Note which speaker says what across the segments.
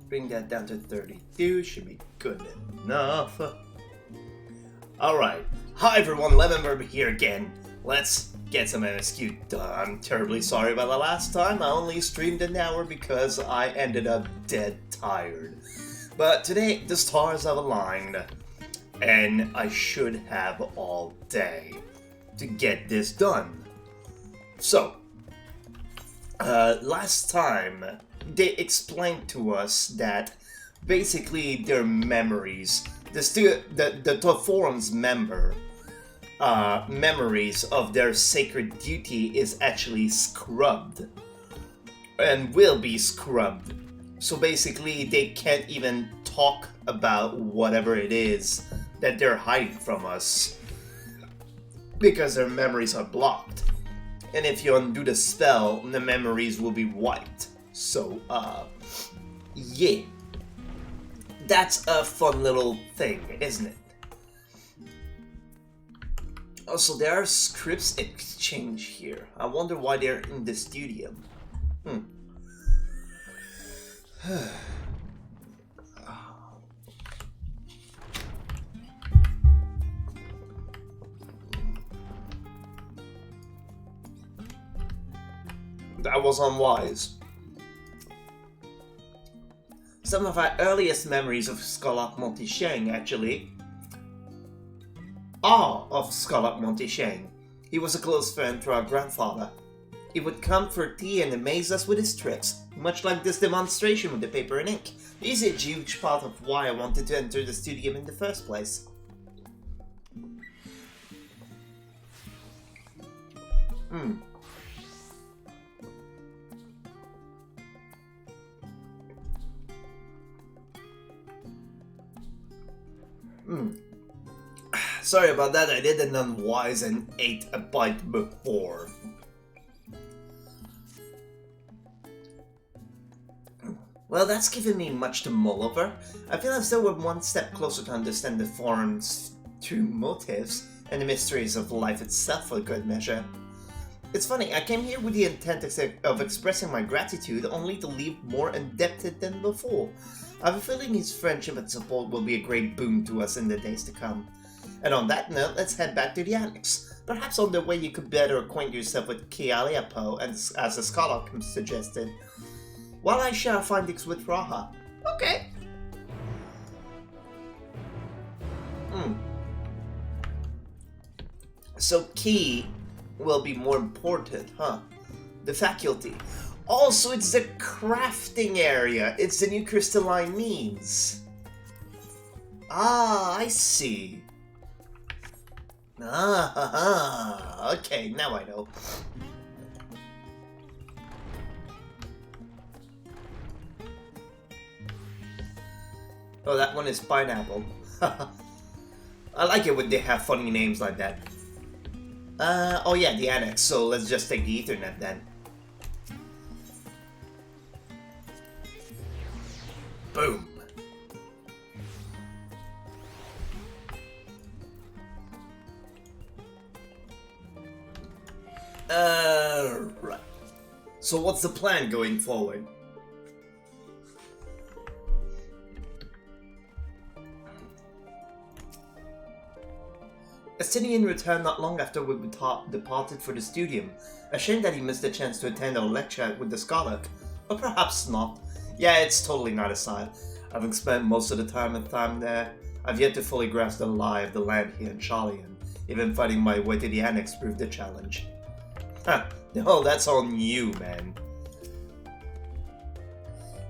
Speaker 1: Bring that down to 32, should be good enough. Alright, hi everyone, Lemonverb here again. Let's get some MSQ done. I'm terribly sorry about the last time. I only streamed an hour because I ended up dead tired. But today, the stars have aligned, and I should have all day to get this done. So, last time, they explained to us that basically their memories, the forum's memories of their sacred duty is actually scrubbed and will be scrubbed. So basically they can't even talk about whatever it is that they're hiding from us because their memories are blocked. And if you undo the spell, the memories will be wiped. So, yeah. That's a fun little thing, isn't it? Also, there are scripts exchange here. I wonder why they're in the studio. That was unwise. Some of our earliest memories of Scarlet Montichang, actually, are of Scarlet Montichang. He was a close friend to our grandfather. He would come for tea and amaze us with his tricks, much like this demonstration with the paper and ink. He's a huge part of why I wanted to enter the studio in the first place. Sorry about that, I did an unwise and ate a bite before. Well, that's given me much to mull over. I feel as though we're one step closer to understand the forum's true motives and the mysteries of life itself for good measure. It's funny, I came here with the intent of expressing my gratitude, only to leave more indebted than before. I have a feeling his friendship and support will be a great boon to us in the days to come. And on that note, let's head back to the annex. Perhaps on the way you could better acquaint yourself with Kialiapo, as the scholar suggested, while I share findings with Raha. Okay. So Ki will be more important, huh? The faculty. Also, it's the crafting area. It's the new crystalline means. Ah, I see. Okay, now I know. Oh, that one is pineapple. I like it when they have funny names like that. Oh yeah, the annex, so let's just take the Ethernet then. Boom. Right. So what's the plan going forward? Estinian returned not long after we departed for the studium. A shame that he missed the chance to attend our lecture with the scholar. But perhaps not. Yeah, it's totally not a sign. Having spent most of the time there, I've yet to fully grasp the lie of the land here in Charlian. Even fighting my way to the annex proved a challenge. No, that's on you, man.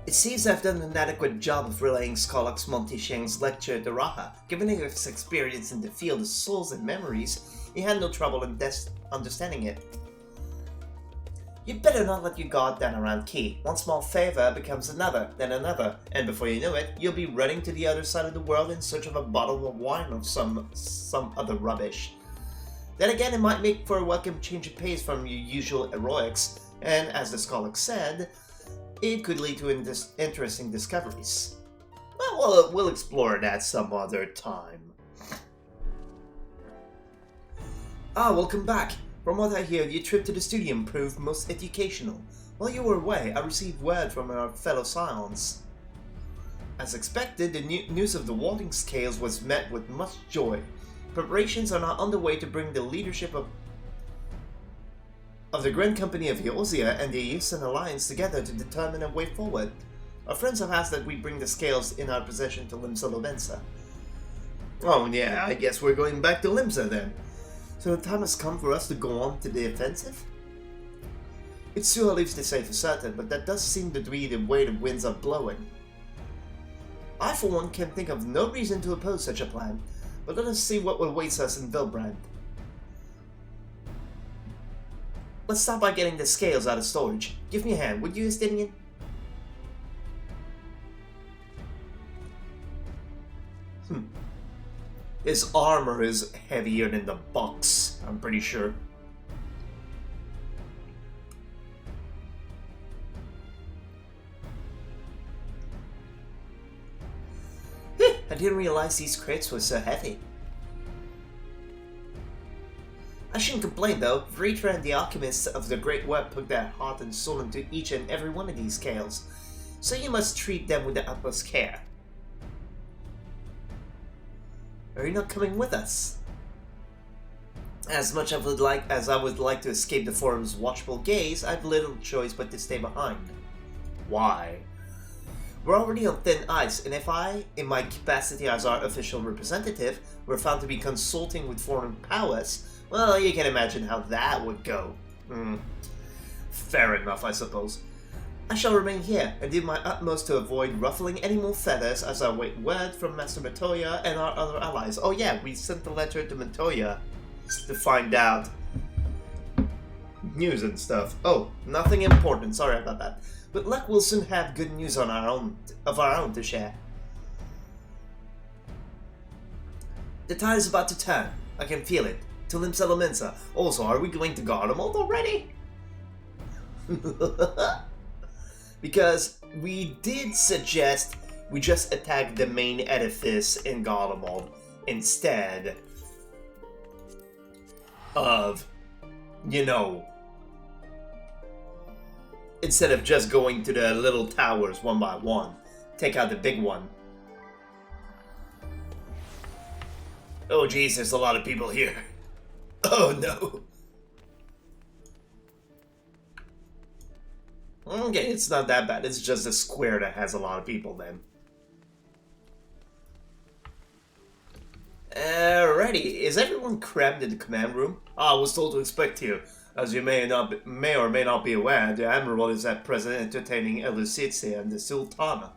Speaker 1: It seems I've done an adequate job of relaying Scarlax Montichang's lecture to Raha. Given his experience in the field of souls and memories, he had no trouble in understanding it. You'd better not let your guard down around Ki. One small favor becomes another, then another, and before you know it, you'll be running to the other side of the world in search of a bottle of wine or some other rubbish. Then again, it might make for a welcome change of pace from your usual heroics, and as the scholar said, it could lead to interesting discoveries. Well, we'll explore that some other time. Ah, welcome back. From what I hear, your trip to the studium proved most educational. While you were away, I received word from our fellow Scions. As expected, the news of the Walling Scales was met with much joy. Preparations are now underway to bring the leadership of the Grand Company of Eosia and the Eastern Alliance together to determine a way forward. Our friends have asked that we bring the scales in our possession to Limsa Lovensa. Oh yeah, I guess we're going back to Limsa then. So the time has come for us to go on to the offensive? It's too early to say for certain, but that does seem to be the way the winds are blowing. I for one can think of no reason to oppose such a plan, but let us see what awaits us in Vilbrand. Let's start by getting the scales out of storage. Give me a hand, would you, Estinian? His armor is heavier than the box, I'm pretty sure. I didn't realize these crates were so heavy. I shouldn't complain though. Vritra and the alchemists of the Great Web put their heart and soul into each and every one of these scales, so you must treat them with the utmost care. Are you not coming with us? As much as I would like to escape the forum's watchful gaze, I've little choice but to stay behind. Why? We're already on thin ice, and if I, in my capacity as our official representative, were found to be consulting with foreign powers, well, you can imagine how that would go. Fair enough, I suppose. I shall remain here, and do my utmost to avoid ruffling any more feathers as I wait word from Master Matoya and our other allies. Oh yeah, we sent the letter to Matoya to find out news and stuff. Oh, nothing important, sorry about that. But luck will soon have good news on our own to share. The tide is about to turn. I can feel it. To Limsa Lovensa. Also, are we going to Garlemald already? Because we did suggest we just attack the main edifice in Garlemald instead of, you know, instead of just going to the little towers one by one. Take out the big one. Oh jeez, there's a lot of people here. Oh no. Okay, it's not that bad. It's just a square that has a lot of people then. Alrighty, is everyone crammed in the command room? I was told to expect you. As you may or may not be aware, the Admiral is at present entertaining Elusitsia and the Sultana.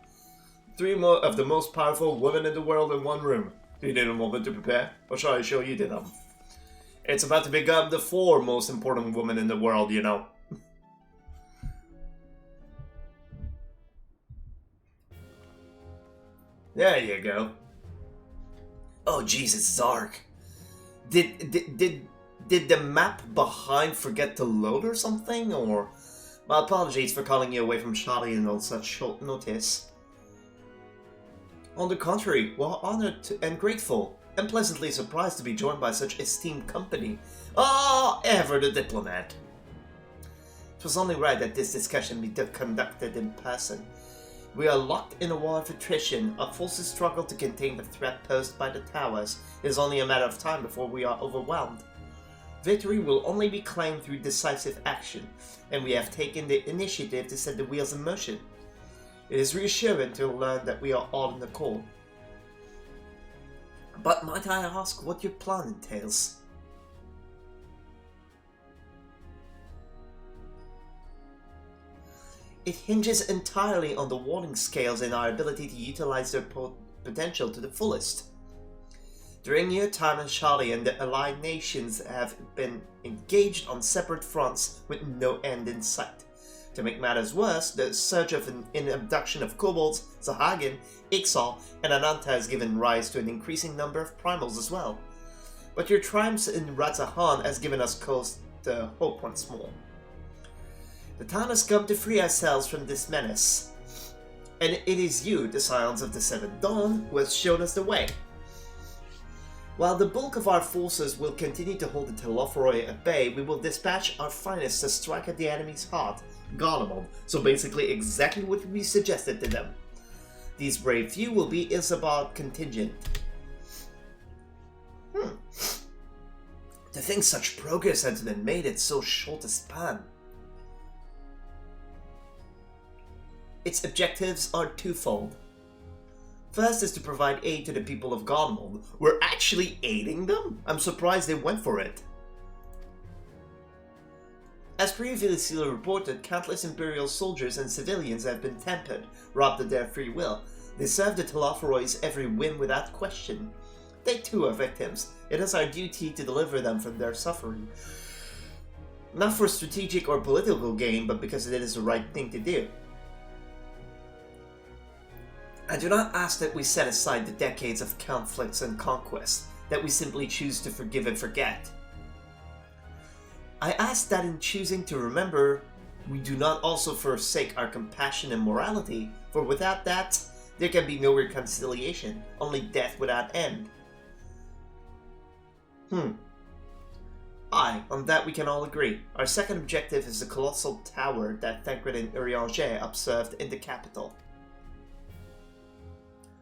Speaker 1: Three of the most powerful women in the world in one room. Do you need a moment to prepare? Or shall I show you to them? It's about to become the 4 most important women in the world, you know. There you go. Oh jeez, it's dark. Did the map behind forget to load or something? Or my apologies for calling you away from Shadi on such short notice. On the contrary, we're honored and grateful, and pleasantly surprised to be joined by such esteemed company. Ah, ever the diplomat. It was only right that this discussion be conducted in person. We are locked in a war of attrition. Our forces struggle to contain the threat posed by the towers. It is only a matter of time before we are overwhelmed. Victory will only be claimed through decisive action, and we have taken the initiative to set the wheels in motion. It is reassuring to learn that we are all in the call. But might I ask what your plan entails? It hinges entirely on the Walling Scales and our ability to utilize their potential to the fullest. During your time in Shali and the allied nations have been engaged on separate fronts with no end in sight. To make matters worse, the surge of an abduction of kobolds, Sahagin, Ixal, and Ananta has given rise to an increasing number of primals as well. But your triumphs in Radzahan has given us cause to hope once more. The time has come to free ourselves from this menace, and it is you, the Scions of the Seventh Dawn, who has shown us the way. While the bulk of our forces will continue to hold the Telophoroi at bay, we will dispatch our finest to strike at the enemy's heart, Garlemald, so basically exactly what we suggested to them. These brave few will be Isabard contingent. To think such progress has been made in so short a span. Its objectives are twofold. First is to provide aid to the people of Godmold. We're actually aiding them? I'm surprised they went for it. As previously reported, countless Imperial soldiers and civilians have been tempered, robbed of their free will. They serve the Telophoroids every whim without question. They too are victims. It is our duty to deliver them from their suffering. Not for strategic or political gain, but because it is the right thing to do. I do not ask that we set aside the decades of conflicts and conquest, that we simply choose to forgive and forget. I ask that in choosing to remember, we do not also forsake our compassion and morality, for without that, there can be no reconciliation, only death without end. Aye, on that we can all agree. Our second objective is the colossal tower that Thancred and Urianger observed in the capital.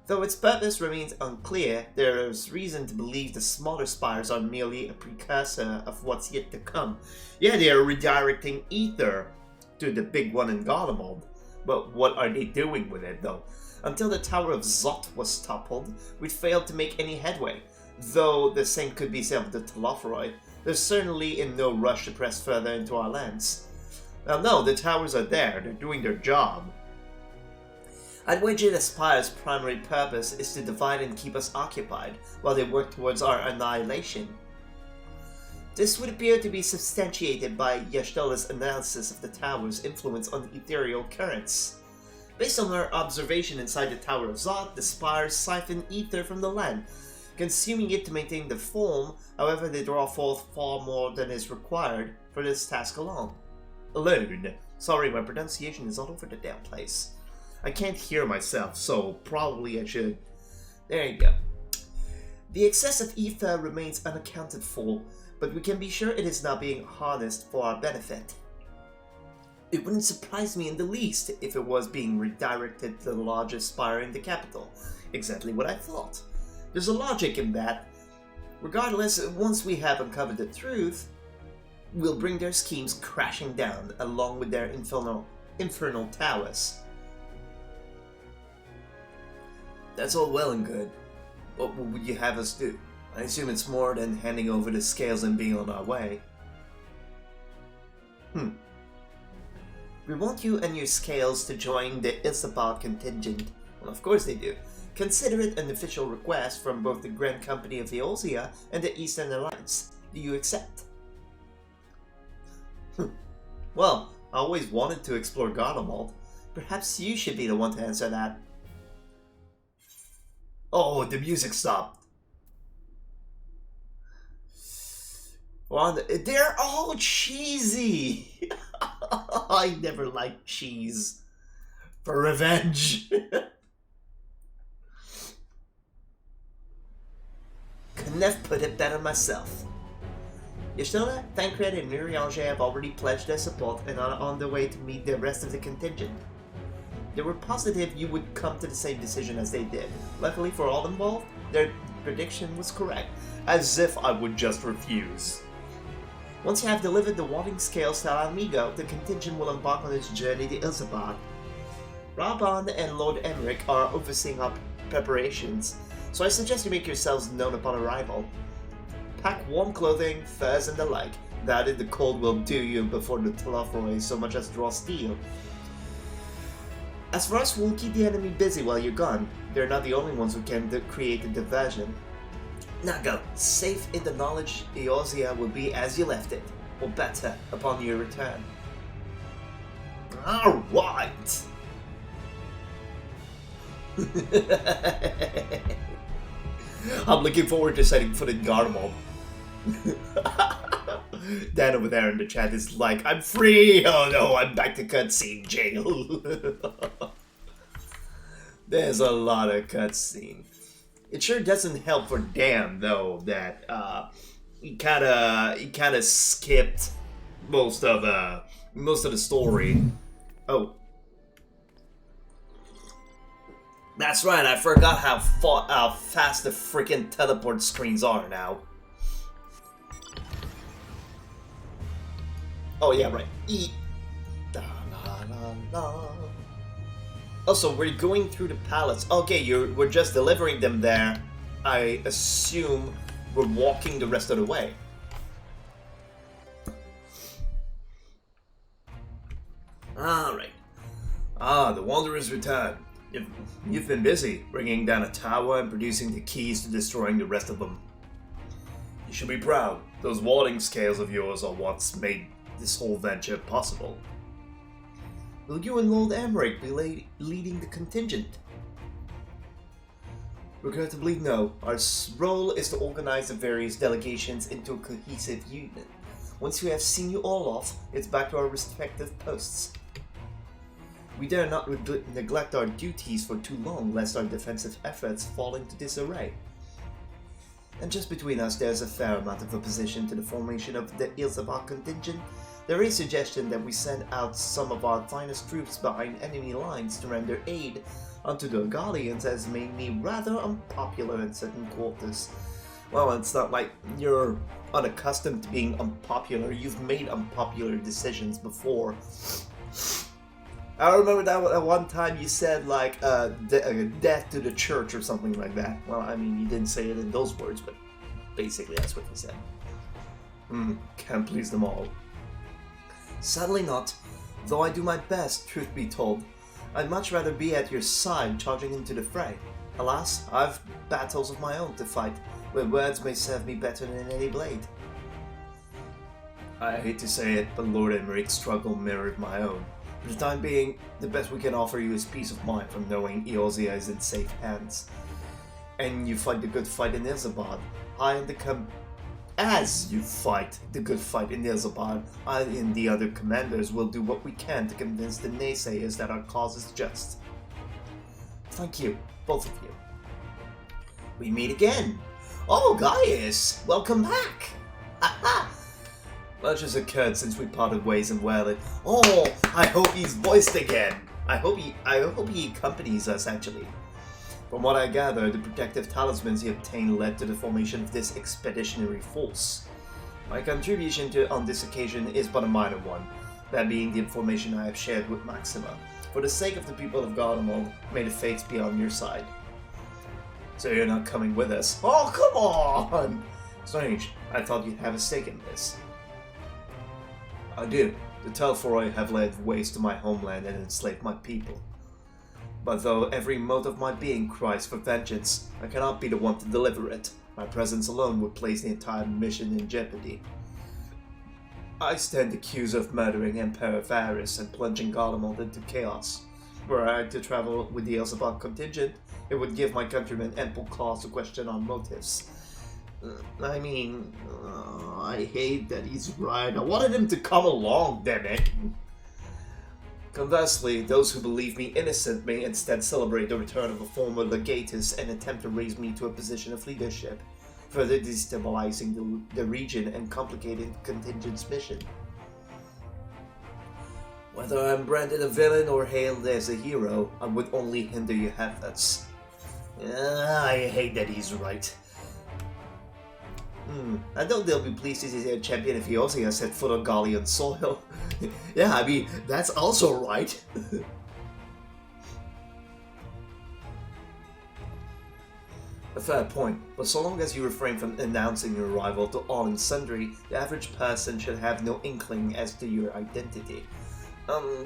Speaker 1: Though its purpose remains unclear, there is reason to believe the smaller spires are merely a precursor of what's yet to come. Yeah, they are redirecting ether to the big one in Garlemald. But what are they doing with it, though? Until the Tower of Zot was toppled, we'd failed to make any headway. Though the same could be said of the Telophoroid, they're certainly in no rush to press further into our lands. Now, no, the towers are there, they're doing their job. I'd wager the Spire's primary purpose is to divide and keep us occupied, while they work towards our annihilation. This would appear to be substantiated by Yashdola's analysis of the tower's influence on ethereal currents. Based on our observation inside the Tower of Zod, the Spires siphon ether from the land, consuming it to maintain the form. However, they draw forth far more than is required for this task alone. Sorry, my pronunciation is all over the damn place. I can't hear myself, so probably I should. There you go. The excess of ether remains unaccounted for, but we can be sure it is not being harnessed for our benefit. It wouldn't surprise me in the least if it was being redirected to the largest spire in the capital. Exactly what I thought. There's a logic in that. Regardless, once we have uncovered the truth, we'll bring their schemes crashing down along with their infernal towers. That's all well and good. What would you have us do? I assume it's more than handing over the scales and being on our way. We want you and your scales to join the Isabard contingent. Well, of course they do. Consider it an official request from both the Grand Company of Eorzea and the Eastern Alliance. Do you accept? Well, I always wanted to explore Garlemald. Perhaps you should be the one to answer that. Oh, the music stopped. Well, they're all cheesy. I never liked cheese. For revenge. Couldn't have put it better myself. Yashtola, Thancred, and Urianger have already pledged their support and are on their way to meet the rest of the contingent. They were positive you would come to the same decision as they did. Luckily for all involved, their prediction was correct. As if I would just refuse. Once you have delivered the wanting scales to our amigo, the contingent will embark on its journey to Isabard. Raban and Lord Emmerich are overseeing our preparations, so I suggest you make yourselves known upon arrival. Pack warm clothing, furs, and the like. That in the cold will do you before the Telophoroids so much as draw steel. As for us, we'll keep the enemy busy while you're gone. They're not the only ones who can create a diversion. Now go, safe in the knowledge Eorzea will be as you left it, or better, upon your return. Alright! I'm looking forward to setting foot in Garlemald. Dan over there in the chat is like, I'm free! Oh no, I'm back to cutscene jail. There's a lot of cutscene. It sure doesn't help for Dan though that he kinda skipped most of the story. Oh. That's right, I forgot how fast the freaking teleport screens are now. Oh yeah, right. Eat. Da, la, la, la. Also, we're going through the palace. Okay, we're just delivering them there. I assume we're walking the rest of the way. Alright. Ah, the Wanderers return. You've been busy, bringing down a tower and producing the keys to destroying the rest of them. You should be proud. Those warding scales of yours are what's made this whole venture possible. Will you and Lord Emmerich be leading the contingent? Regrettably, no. Our role is to organize the various delegations into a cohesive unit. Once we have seen you all off, it's back to our respective posts. We dare not neglect our duties for too long, lest our defensive efforts fall into disarray. And just between us, there's a fair amount of opposition to the formation of the Ilzabar contingent. There is a suggestion that we send out some of our finest troops behind enemy lines to render aid unto the Gallians, as made me rather unpopular in certain quarters. Well, it's not like you're unaccustomed to being unpopular. You've made unpopular decisions before. I remember that at one time you said, like, death to the church or something like that. Well, I mean, you didn't say it in those words, but basically that's what you said. Can't please them all. Sadly not, though I do my best, truth be told. I'd much rather be at your side, charging into the fray. Alas, I've battles of my own to fight, where words may serve me better than any blade. I hate to say it, but Lord Emmerich's struggle mirrored my own. For the time being, the best we can offer you is peace of mind from knowing Eorzea is in safe hands. And you fight the good fight in Ilzabad. As you fight the good fight in Ilzabad, I and the other commanders will do what we can to convince the naysayers that our cause is just. Thank you, both of you. We meet again. Oh, Gaius, welcome back. Aha! Much has occurred since we parted ways in Wellin. Oh, I hope he's voiced again. I hope he accompanies us, actually. From what I gather, the protective talismans he obtained led to the formation of this expeditionary force. My contribution on this occasion is but a minor one, that being the information I have shared with Maxima. For the sake of the people of Garlemald, may the fates be on your side. So you're not coming with us? Oh, come on! Strange, I thought you'd have a stake in this. I do. The Telforoi have laid waste to my homeland and enslaved my people. But though every mote of my being cries for vengeance, I cannot be the one to deliver it. My presence alone would place the entire mission in jeopardy. I stand accused of murdering Emperor Varys and plunging Garlemald into chaos. Were I to travel with the Ilzabar contingent, it would give my countrymen ample cause to question our motives. I mean, I hate that he's right. I wanted him to come along, damn it. Conversely, those who believe me innocent may instead celebrate the return of a former legatus and attempt to raise me to a position of leadership, further destabilizing the region and complicating the contingent's mission. Whether I'm branded a villain or hailed as a hero, I would only hinder your efforts. I hate that he's right. I know they'll be pleased to see their champion if Eorzea set foot on Gallian soil. Yeah, I mean, that's also right. A fair point, but so long as you refrain from announcing your arrival to all and sundry, the average person should have no inkling as to your identity.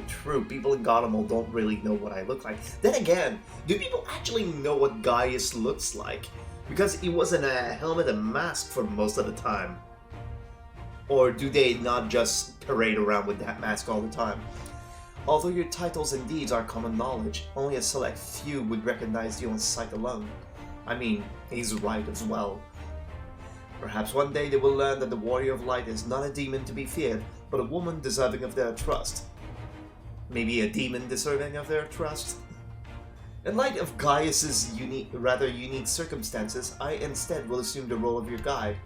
Speaker 1: True, people in Garlemald don't really know what I look like. Then again, do people actually know what Gaius looks like? Because he was in a helmet and mask for most of the time. Or do they not just parade around with that mask all the time? Although your titles and deeds are common knowledge, only a select few would recognize you on sight alone. I mean, he's right as well. Perhaps one day they will learn that the Warrior of Light is not a demon to be feared, but a woman deserving of their trust. Maybe a demon deserving of their trust? In light of Gaius's rather unique circumstances, I instead will assume the role of your guide.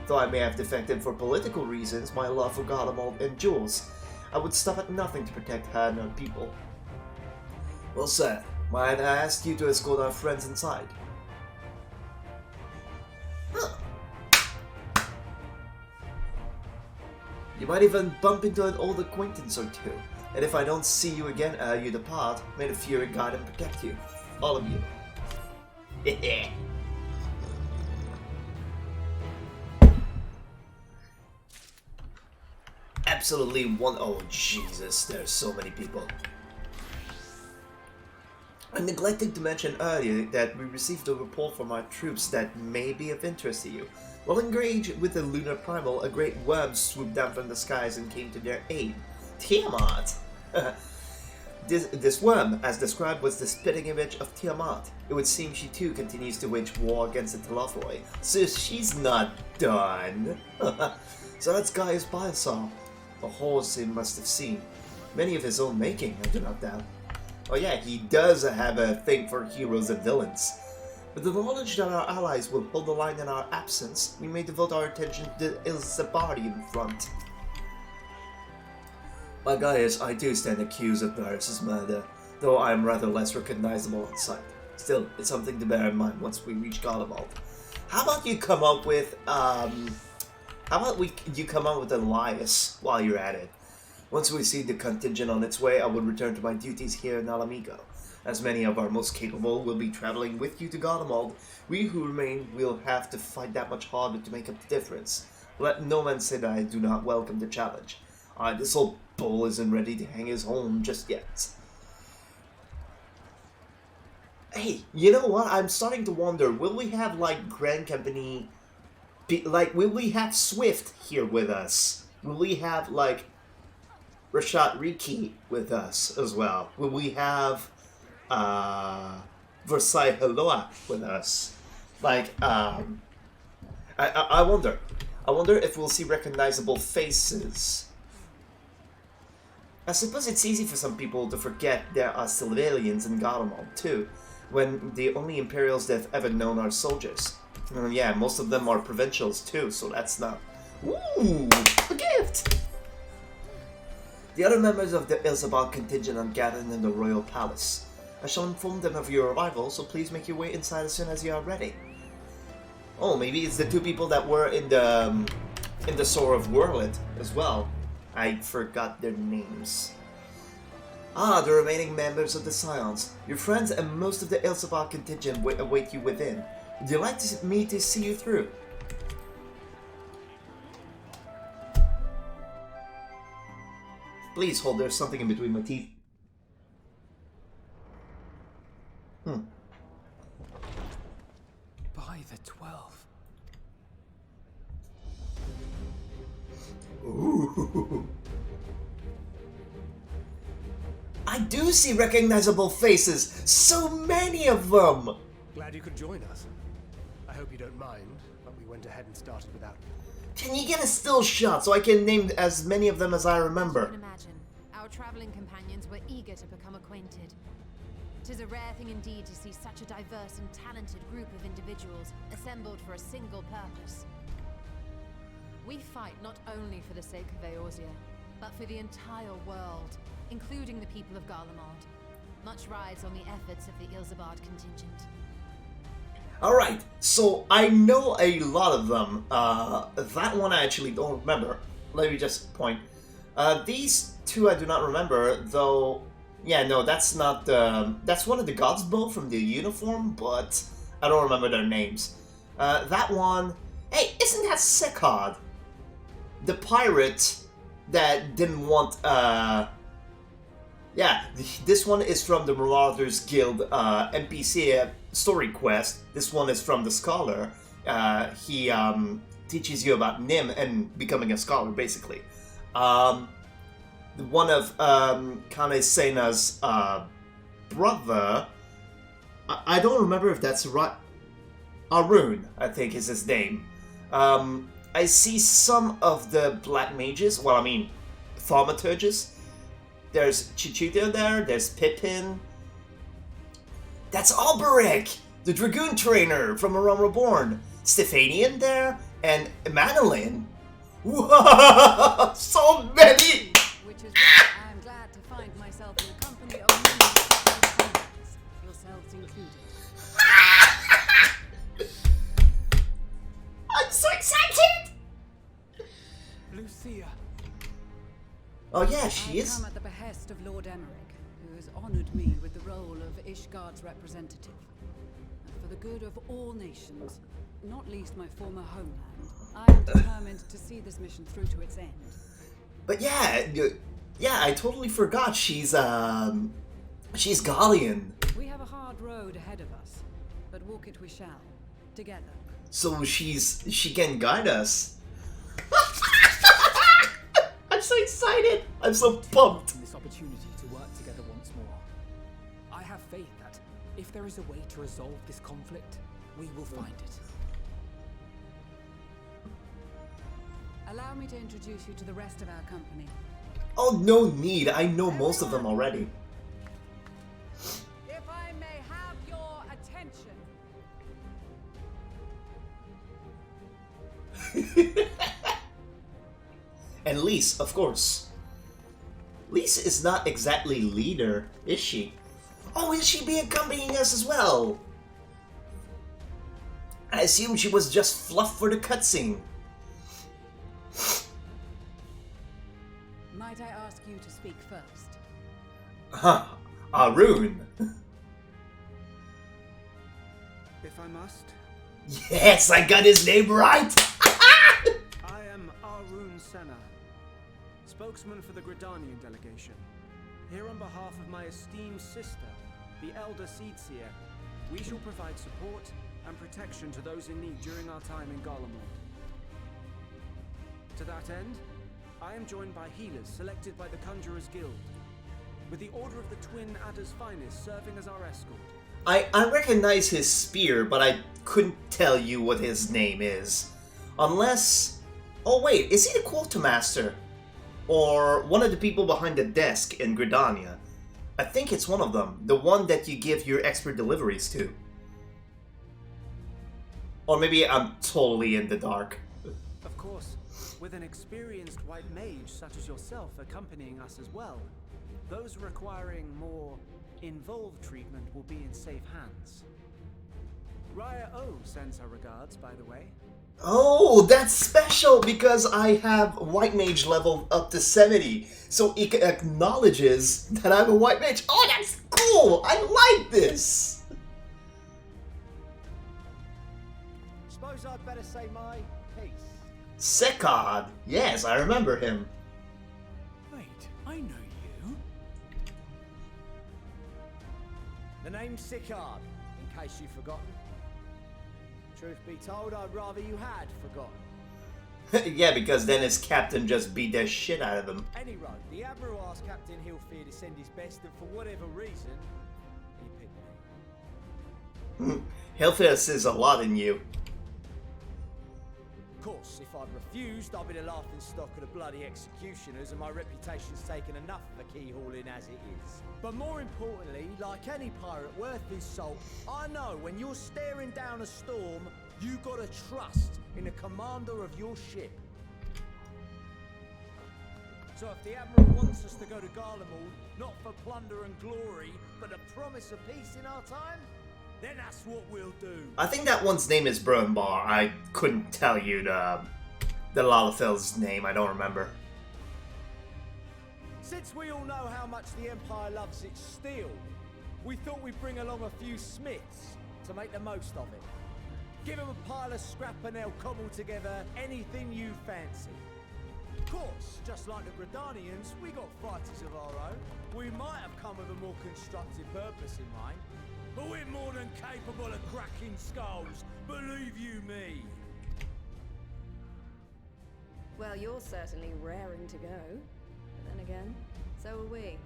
Speaker 1: Though I may have defected for political reasons, my love for Garlemald endures. I would stop at nothing to protect her and her people. Well said. Might I ask you to escort our friends inside? Huh. You might even bump into an old acquaintance or two. And if I don't see you again you depart, may the Fury guide and protect you. All of you. Absolutely one. Oh Jesus, there's so many people. I neglected to mention earlier that we received a report from our troops that may be of interest to you. While engaged with the lunar primal, a great worm swooped down from the skies and came to their aid. Tiamat! This worm, as described, was the spitting image of Tiamat. It would seem she too continues to wage war against the Telophoi, so she's not done. So that's Gaius Biosaur, a horse he must have seen. Many of his own making, I do not doubt. Oh yeah, he does have a thing for heroes and villains. With the knowledge that our allies will hold the line in our absence, we may devote our attention to Ilsabari in front. By Gaius, I too stand accused of Varus' murder, though I am rather less recognizable on sight. Still, it's something to bear in mind once we reach Garlemald. How about you come up with, you come up with Elias while you're at it? Once we see the contingent on its way, I will return to my duties here in Alamigo. As many of our most capable will be traveling with you to Garlemald, we who remain will have to fight that much harder to make up the difference. Let no man say that I do not welcome the challenge. This old bull isn't ready to hang his own just yet. Hey, you know what? I'm starting to wonder, will we have, like, Grand Company... will we have Swift here with us? Will we have, like, Rashad Riki with us as well? Will we have Versailles Heloa with us? Like, I wonder. I wonder if we'll see recognizable faces. I suppose it's easy for some people to forget there are civilians in Garlemald too, when the only Imperials they've ever known are soldiers. Yeah, most of them are provincials too, so that's not... Ooh, a gift! The other members of the Ilsabard contingent are gathered in the Royal Palace. I shall inform them of your arrival, so please make your way inside as soon as you are ready. Oh, maybe it's the two people that were in the Sword of Worlet as well. I forgot their names. Ah, the remaining members of the Scions. Your friends and most of the Ilsabard contingent await you within. Would you like me to see you through? Please hold, there's something in between my teeth.
Speaker 2: By the 12.
Speaker 1: Ooh. I do see recognizable faces! So many of them!
Speaker 2: Glad you could join us. I hope you don't mind, but we went ahead and started without you.
Speaker 1: Can you get a still shot so I can name as many of them as I remember?
Speaker 3: As you can imagine, our traveling companions were eager to become acquainted. 'Tis a rare thing indeed to see such a diverse and talented group of individuals assembled for a single purpose. We fight not only for the sake of Eorzea, but for the entire world, including the people of Garlemald. Much rides on the efforts of the Ilsabard contingent.
Speaker 1: Alright, so I know a lot of them. That one I actually don't remember. Let me just point. These two I do not remember, though... Yeah, no, that's not the... That's one of the gods both from the uniform, but I don't remember their names. That one... Hey, isn't that Sekad? The pirate that didn't want... Yeah, this one is from the Marauders Guild NPC story quest. This one is from the Scholar. He teaches you about Nim and becoming a scholar, basically. One of Kane Sena's brother... I don't remember if that's right. Arun, I think is his name. I see some of the Black Mages, well, I mean, Thaumaturges. There's Chichita there, there's Pippin. That's Alberic, the Dragoon trainer from A Realm Reborn. Stephanian there, and Manolin. Whoa, so many!
Speaker 3: Which is why I am glad to find myself in the company of many. You'll
Speaker 4: included.
Speaker 1: I'm so excited!
Speaker 2: Lucia.
Speaker 1: Oh yeah, she
Speaker 4: I
Speaker 1: is.
Speaker 4: come at the behest of Lord Emmerich, who has honored me with the role of Ishgard's representative. And for the good of all nations, not least my former homeland, I am determined to see this mission through to its end.
Speaker 1: But yeah, I totally forgot she's Gallian.
Speaker 4: We have a hard road ahead of us, but walk it we shall, together.
Speaker 1: So she can guide us. I'm so excited. I'm so pumped.
Speaker 5: This opportunity to work together once more. I have faith that if there is a way to resolve this conflict, we will find it.
Speaker 4: Allow me to introduce you to the rest of our company.
Speaker 1: Oh, no need. I know most of them already.
Speaker 4: If I may have your attention.
Speaker 1: And Lise, of course. Lise is not exactly leader, is she? Oh, will she be accompanying us as well? I assume she was just fluff for the cutscene.
Speaker 4: Might I ask you to speak first?
Speaker 1: Huh, Arun.
Speaker 6: If I must,
Speaker 1: Yes, I got his name right!
Speaker 6: I am Arun Senna, spokesman for the Gridanian delegation. Here on behalf of my esteemed sister, the Elder Seedseer, we shall provide support and protection to those in need during our time in Garlemald. To that end, I am joined by healers selected by the Conjurers Guild, with the Order of the Twin Adder's Finest serving as our escort.
Speaker 1: I recognize his spear, but I couldn't tell you what his name is. Unless... Oh wait, is he the Quartermaster? Or one of the people behind the desk in Gridania? I think it's one of them. The one that you give your expert deliveries to. Or maybe I'm totally in the dark.
Speaker 6: Of course, with an experienced white mage such as yourself accompanying us as well, those requiring more involved treatment will be in safe hands. Raya O sends her regards, by the way.
Speaker 1: Oh, that's special because I have White Mage level up to 70. So it acknowledges that I'm a White Mage. Oh, that's cool! I like this!
Speaker 7: Suppose I'd better say my piece.
Speaker 1: Sekad. Yes, I remember him.
Speaker 5: Wait, I know you.
Speaker 7: The name's Sicard, in case you've forgotten. Truth be told, I'd rather you had forgotten.
Speaker 1: Yeah, because then his captain just beat the shit out of him.
Speaker 7: Anyway, the Admiral asked Captain Hilfear to send his best, and for whatever reason, he picked me.
Speaker 1: Hilfear sees a lot in you.
Speaker 7: Of course, if I'd refused, I'd be the laughing stock of the bloody executioners, and my reputation's taken enough of a keyhauling as it is. But more importantly, like any pirate worth his salt, I know when you're staring down a storm, you gotta trust in the commander of your ship. So if the Admiral wants us to go to Garlemald, not for plunder and glory, but the promise of peace in our time, then that's what we'll do.
Speaker 1: I think that one's name is Brunbar. I couldn't tell you the Lalafell's name. I don't remember.
Speaker 7: Since we all know how much the Empire loves its steel, we thought we'd bring along a few smiths to make the most of it. Give them a pile of scrap and they'll cobble together anything you fancy. Of course, just like the Gridanians, we got fighters of our own. We might have come with a more constructive purpose in mind, but we're more than capable of cracking skulls, believe you me.
Speaker 3: Well, you're certainly raring to go. But then again, so are we.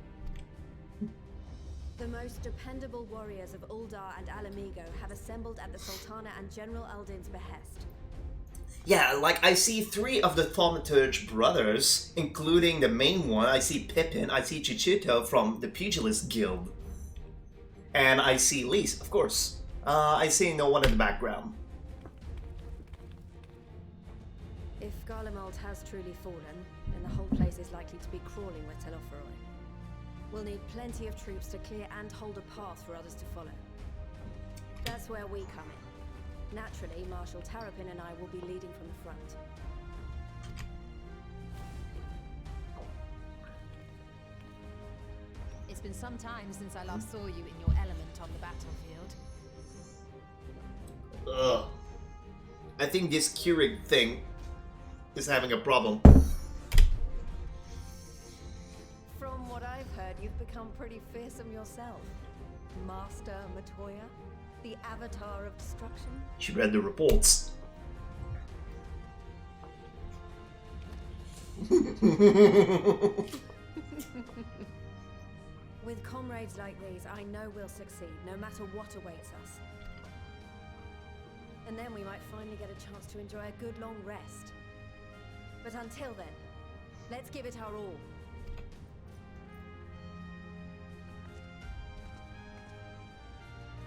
Speaker 3: The most dependable warriors of Uldar and Alamigo have assembled at the Sultana and General Aldin's behest.
Speaker 1: Yeah, like I see 3 of the Thaumaturge brothers, including the main one. I see Pippin, I see Chichito from the Pugilist Guild. And I see Lise, of course. I see no one in the background.
Speaker 3: If Garlemald has truly fallen, then the whole place is likely to be crawling with Telophoroi. We'll need plenty of troops to clear and hold a path for others to follow.
Speaker 8: That's where we come in. Naturally, Marshal Terrapin and I will be leading from the front.
Speaker 3: It's been some time since I last saw you in your element on the battlefield.
Speaker 1: Ugh. I think this Keurig thing is having a problem.
Speaker 8: From what I've heard, you've become pretty fearsome yourself. Master Matoya, the avatar of destruction.
Speaker 1: She read the reports.
Speaker 8: With comrades like these, I know we'll succeed, no matter what awaits us. And then we might finally get a chance to enjoy a good long rest. But until then, let's give it our all.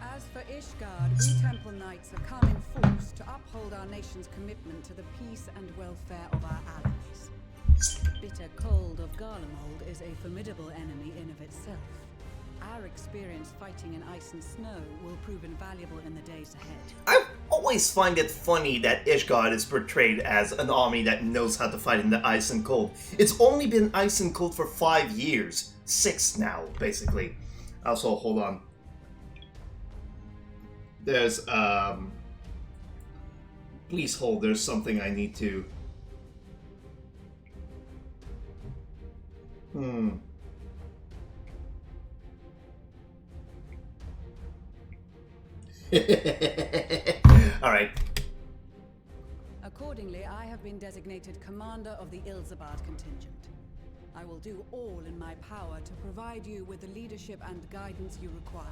Speaker 4: As for Ishgard, we Temple Knights have come in force to uphold our nation's commitment to the peace and welfare of our allies. Bitter cold of Garlemald is a formidable enemy in of itself. Our experience fighting in ice and snow will prove invaluable in the days ahead.
Speaker 1: I always find it funny that Ishgard is portrayed as an army that knows how to fight in the ice and cold. It's only been ice and cold for 5 years. 6 now, basically. Also, hold on. There's, please hold, there's something I need to... Alright.
Speaker 4: Accordingly, I have been designated commander of the Ilzabard contingent. I will do all in my power to provide you with the leadership and guidance you require.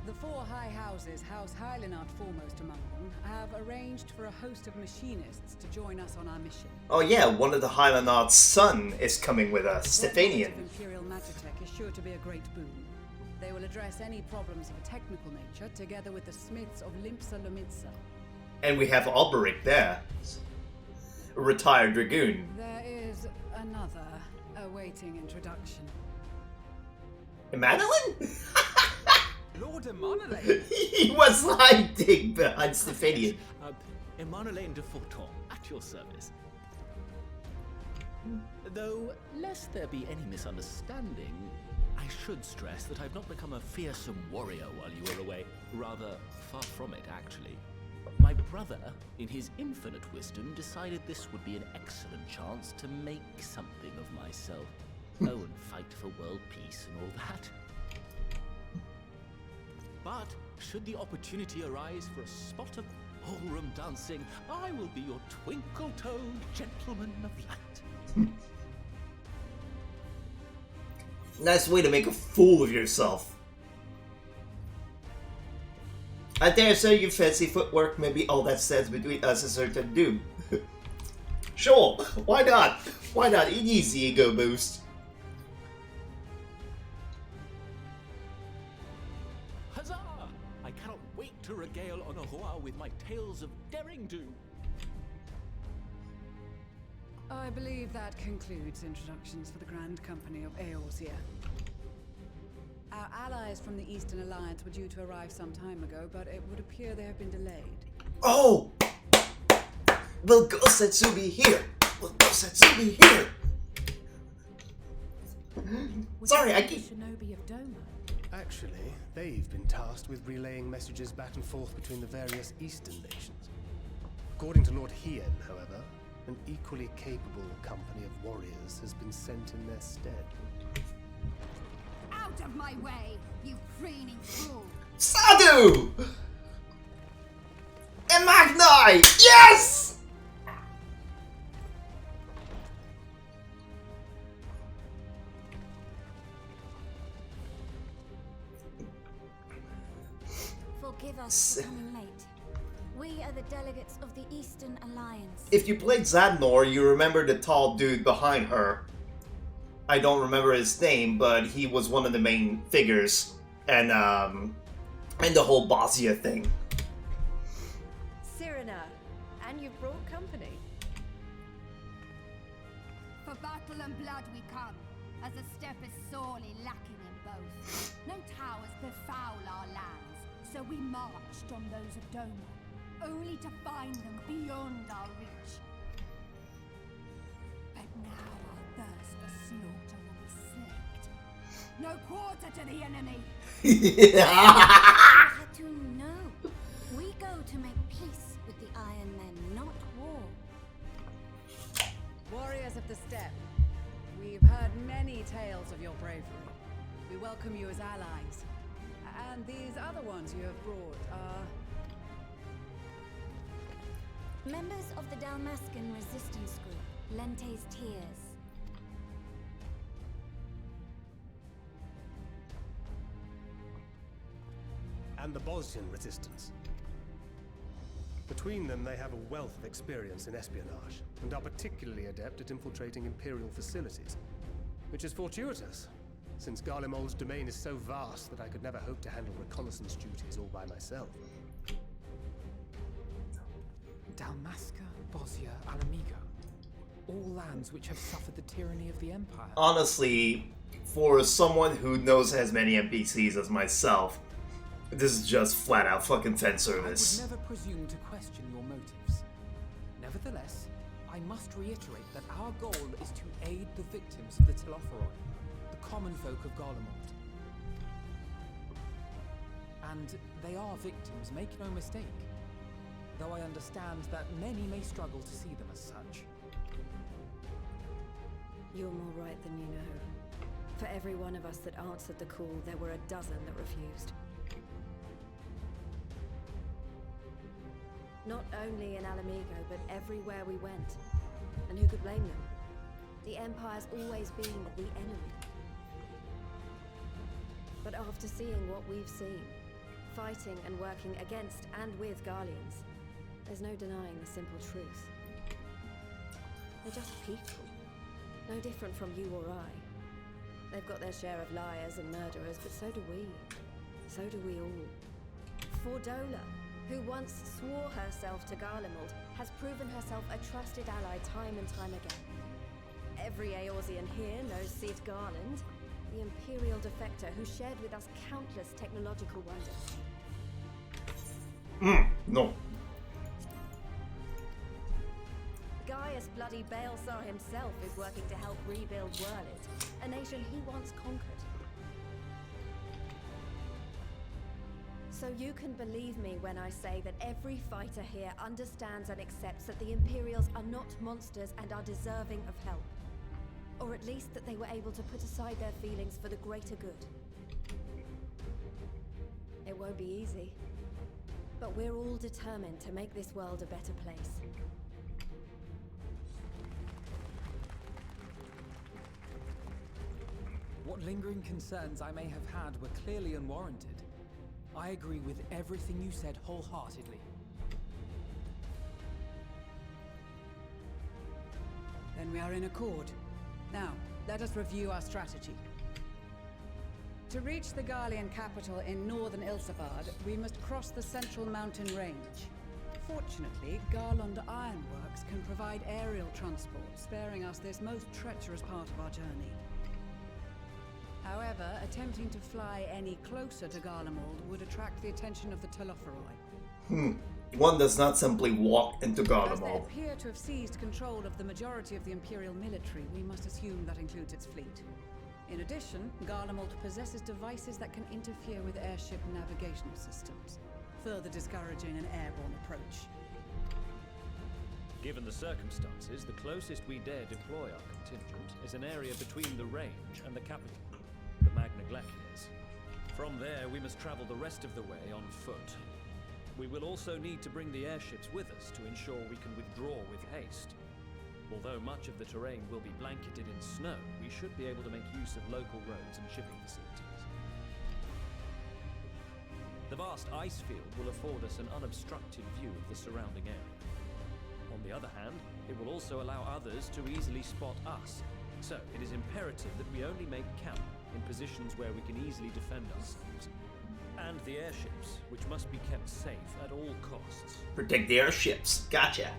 Speaker 4: The 4 high houses, House Hylinard foremost among them, have arranged for a host of machinists to join us on our mission.
Speaker 1: Oh yeah, one of the Hylinard's son is coming with us, Stephanian.
Speaker 4: Imperial Magitech is sure to be a great boon. They will address any problems of a technical nature, together with the smiths of Limpsa Lomitsa.
Speaker 1: And we have Alberic there. A retired dragoon.
Speaker 4: There is another awaiting introduction.
Speaker 1: Emmanuel?
Speaker 5: Lord Emanuele!
Speaker 1: He was hiding behind Stephanian.
Speaker 9: Emanuele de Forton, at your service. Though, lest there be any misunderstanding, I should stress that I've not become a fearsome warrior while you were away. Rather, far from it, actually. My brother, in his infinite wisdom, decided this would be an excellent chance to make something of myself. Oh, and fight for world peace and all that. But, should the opportunity arise for a spot of ballroom dancing, I will be your twinkle-toed gentleman of light.
Speaker 1: Nice way to make a fool of yourself. I dare say your fancy footwork may be all that stands between us and certain doom. Sure, why not? Why not? An easy ego boost.
Speaker 9: Huzzah! I cannot wait to regale Honoroa with my tales of daring do.
Speaker 4: I believe that concludes introductions for the Grand Company of Eorzea. Our allies from the Eastern Alliance were due to arrive some time ago, but it would appear they have been delayed.
Speaker 1: Oh! Will Gosetsu be here? Will Gosetsu be here? Sorry, I keep...
Speaker 3: Shinobi of Doma.
Speaker 2: Actually, they've been tasked with relaying messages back and forth between the various Eastern nations. According to Lord Hien, however, an equally capable company of warriors has been sent in their stead.
Speaker 3: Out of my way, you preening fool!
Speaker 1: Sadu! And Magni! Yes!
Speaker 8: Forgive us for coming late. We are the delegates of the Eastern Alliance.
Speaker 1: If you played Zadnor, you remember the tall dude behind her. I don't remember his name, but he was one of the main figures, and the whole Bosnia thing.
Speaker 8: Cyrena, and you've brought company.
Speaker 3: For battle and blood we come, as the steppe is sorely lacking in both. No towers befoul our
Speaker 10: So we marched on those of Doma, only to find them beyond our reach. But now our thirst for slaughter will be slaked. No quarter to the enemy!
Speaker 11: Hatun, no. We go to make peace with the Iron Men, not war.
Speaker 4: Warriors of the Steppe, we've heard many tales of your bravery. We welcome you as allies. And these other ones you have brought are...
Speaker 11: Members of the Dalmascan resistance group, Lente's Tears.
Speaker 2: And the Bosnian resistance. Between them, they have a wealth of experience in espionage, and are particularly adept at infiltrating Imperial facilities. Which is fortuitous, since Garlemald's domain is so vast that I could never hope to handle reconnaissance duties all by myself.
Speaker 5: Dalmasca, Bosnia, Alamigo. All lands which have suffered the tyranny of the Empire.
Speaker 1: Honestly, for someone who knows as many NPCs as myself, this is just flat out fucking fan service.
Speaker 5: I would never presume to question your motives. Nevertheless, I must reiterate that our goal is to aid the victims of the Telophoroi, the common folk of Garlemald. And they are victims, make no mistake. Though I understand that many may struggle to see them as such.
Speaker 8: You're more right than you know. For every one of us that answered the call, there were a dozen that refused. Not only in Alamigo, but everywhere we went. And who could blame them? The Empire's always been the enemy. But after seeing what we've seen, fighting and working against and with Garleans, there's no denying the simple truth. They're just people. No different from you or I. They've got their share of liars and murderers, but so do we. So do we all. Fordola, who once swore herself to Garlemald, has proven herself a trusted ally time and time again. Every Eorzean here knows Cid Garland, the Imperial defector who shared with us countless technological wonders.
Speaker 1: No.
Speaker 8: Gaius bloody Baelsar himself is working to help rebuild Wurlid, a nation he once conquered. So you can believe me when I say that every fighter here understands and accepts that the Imperials are not monsters and are deserving of help. Or at least that they were able to put aside their feelings for the greater good. It won't be easy, but we're all determined to make this world a better place.
Speaker 5: What lingering concerns I may have had were clearly unwarranted. I agree with everything you said wholeheartedly.
Speaker 4: Then we are in accord. Now, let us review our strategy. To reach the Garlean capital in northern Ilsabard, we must cross the central mountain range. Fortunately, Garlond Ironworks can provide aerial transport, sparing us this most treacherous part of our journey. However, attempting to fly any closer to Garlemald would attract the attention of the Telophoroi.
Speaker 1: One does not simply walk into
Speaker 4: As they
Speaker 1: Garlemald.
Speaker 4: appear to have seized control of the majority of the Imperial military, we must assume that includes its fleet. In addition, Garlemald possesses devices that can interfere with airship navigational systems, further discouraging an airborne approach.
Speaker 12: Given the circumstances, the closest we dare deploy our contingent is an area between the range and the capital, the Magna Glaciers. From there, we must travel the rest of the way on foot. We will also need to bring the airships with us to ensure we can withdraw with haste. Although much of the terrain will be blanketed in snow, we should be able to make use of local roads and shipping facilities. The vast ice field will afford us an unobstructed view of the surrounding area. On the other hand, it will also allow others to easily spot us. So, it is imperative that we only make camp in positions where we can easily defend ourselves. And the airships, which must be kept safe at all costs.
Speaker 1: Protect the airships. Gotcha.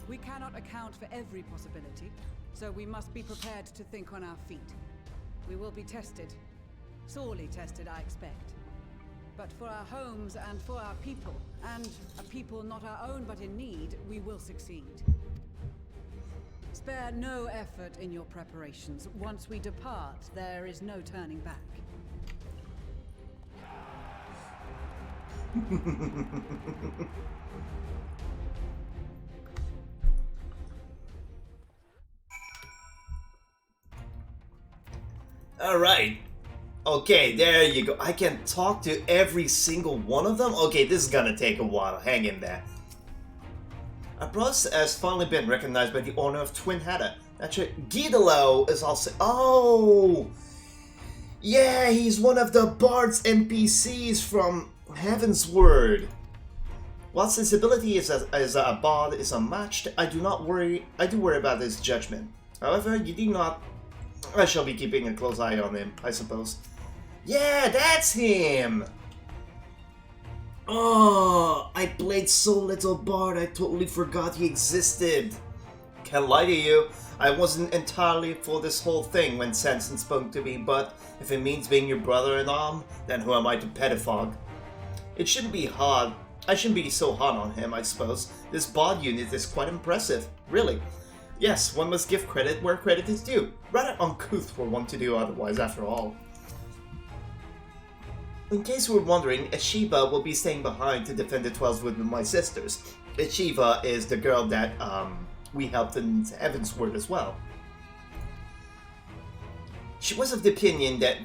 Speaker 4: We cannot account for every possibility, so we must be prepared to think on our feet. We will be tested, Sorely tested, I expect. But for our homes and for our people, and a people not our own but in need, we will succeed. Spare no effort in your preparations. Once we depart, there is no turning back.
Speaker 1: Alright. Okay, there you go. I can talk to every single one of them? Okay, this is gonna take a while. Hang in there. Our boss has finally been recognized by the owner of Twin Hatter. That's right. Guidolo is also... Oh! Yeah, he's one of the Bard's NPCs from Heaven's Word. Whilst his ability as a bard is unmatched, I do worry about his judgment. However, you do not... I shall be keeping a close eye on him, I suppose. Yeah, that's him! Oh, I played so little Bard, I totally forgot he existed. Can't lie to you, I wasn't entirely for this whole thing when Samson spoke to me, but if it means being your brother-in-arm, then who am I to pettifog? It shouldn't be hard. I shouldn't be so hard on him, I suppose. This Bard unit is quite impressive, really. Yes, one must give credit where credit is due. Rather uncouth for one to do otherwise, after all. In case you were wondering, Eshiva will be staying behind to defend the 12s with my sisters. Eshiva is the girl that we helped in Heaven's Word as well. She was of the opinion that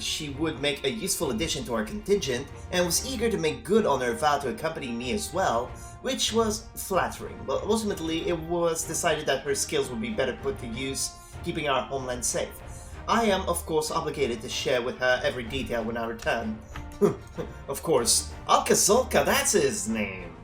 Speaker 1: she would make a useful addition to our contingent, and was eager to make good on her vow to accompany me as well, which was flattering, but ultimately it was decided that her skills would be better put to use, keeping our homeland safe. I am, of course, obligated to share with her every detail when I return. Of course, Alcazolka, that's his name.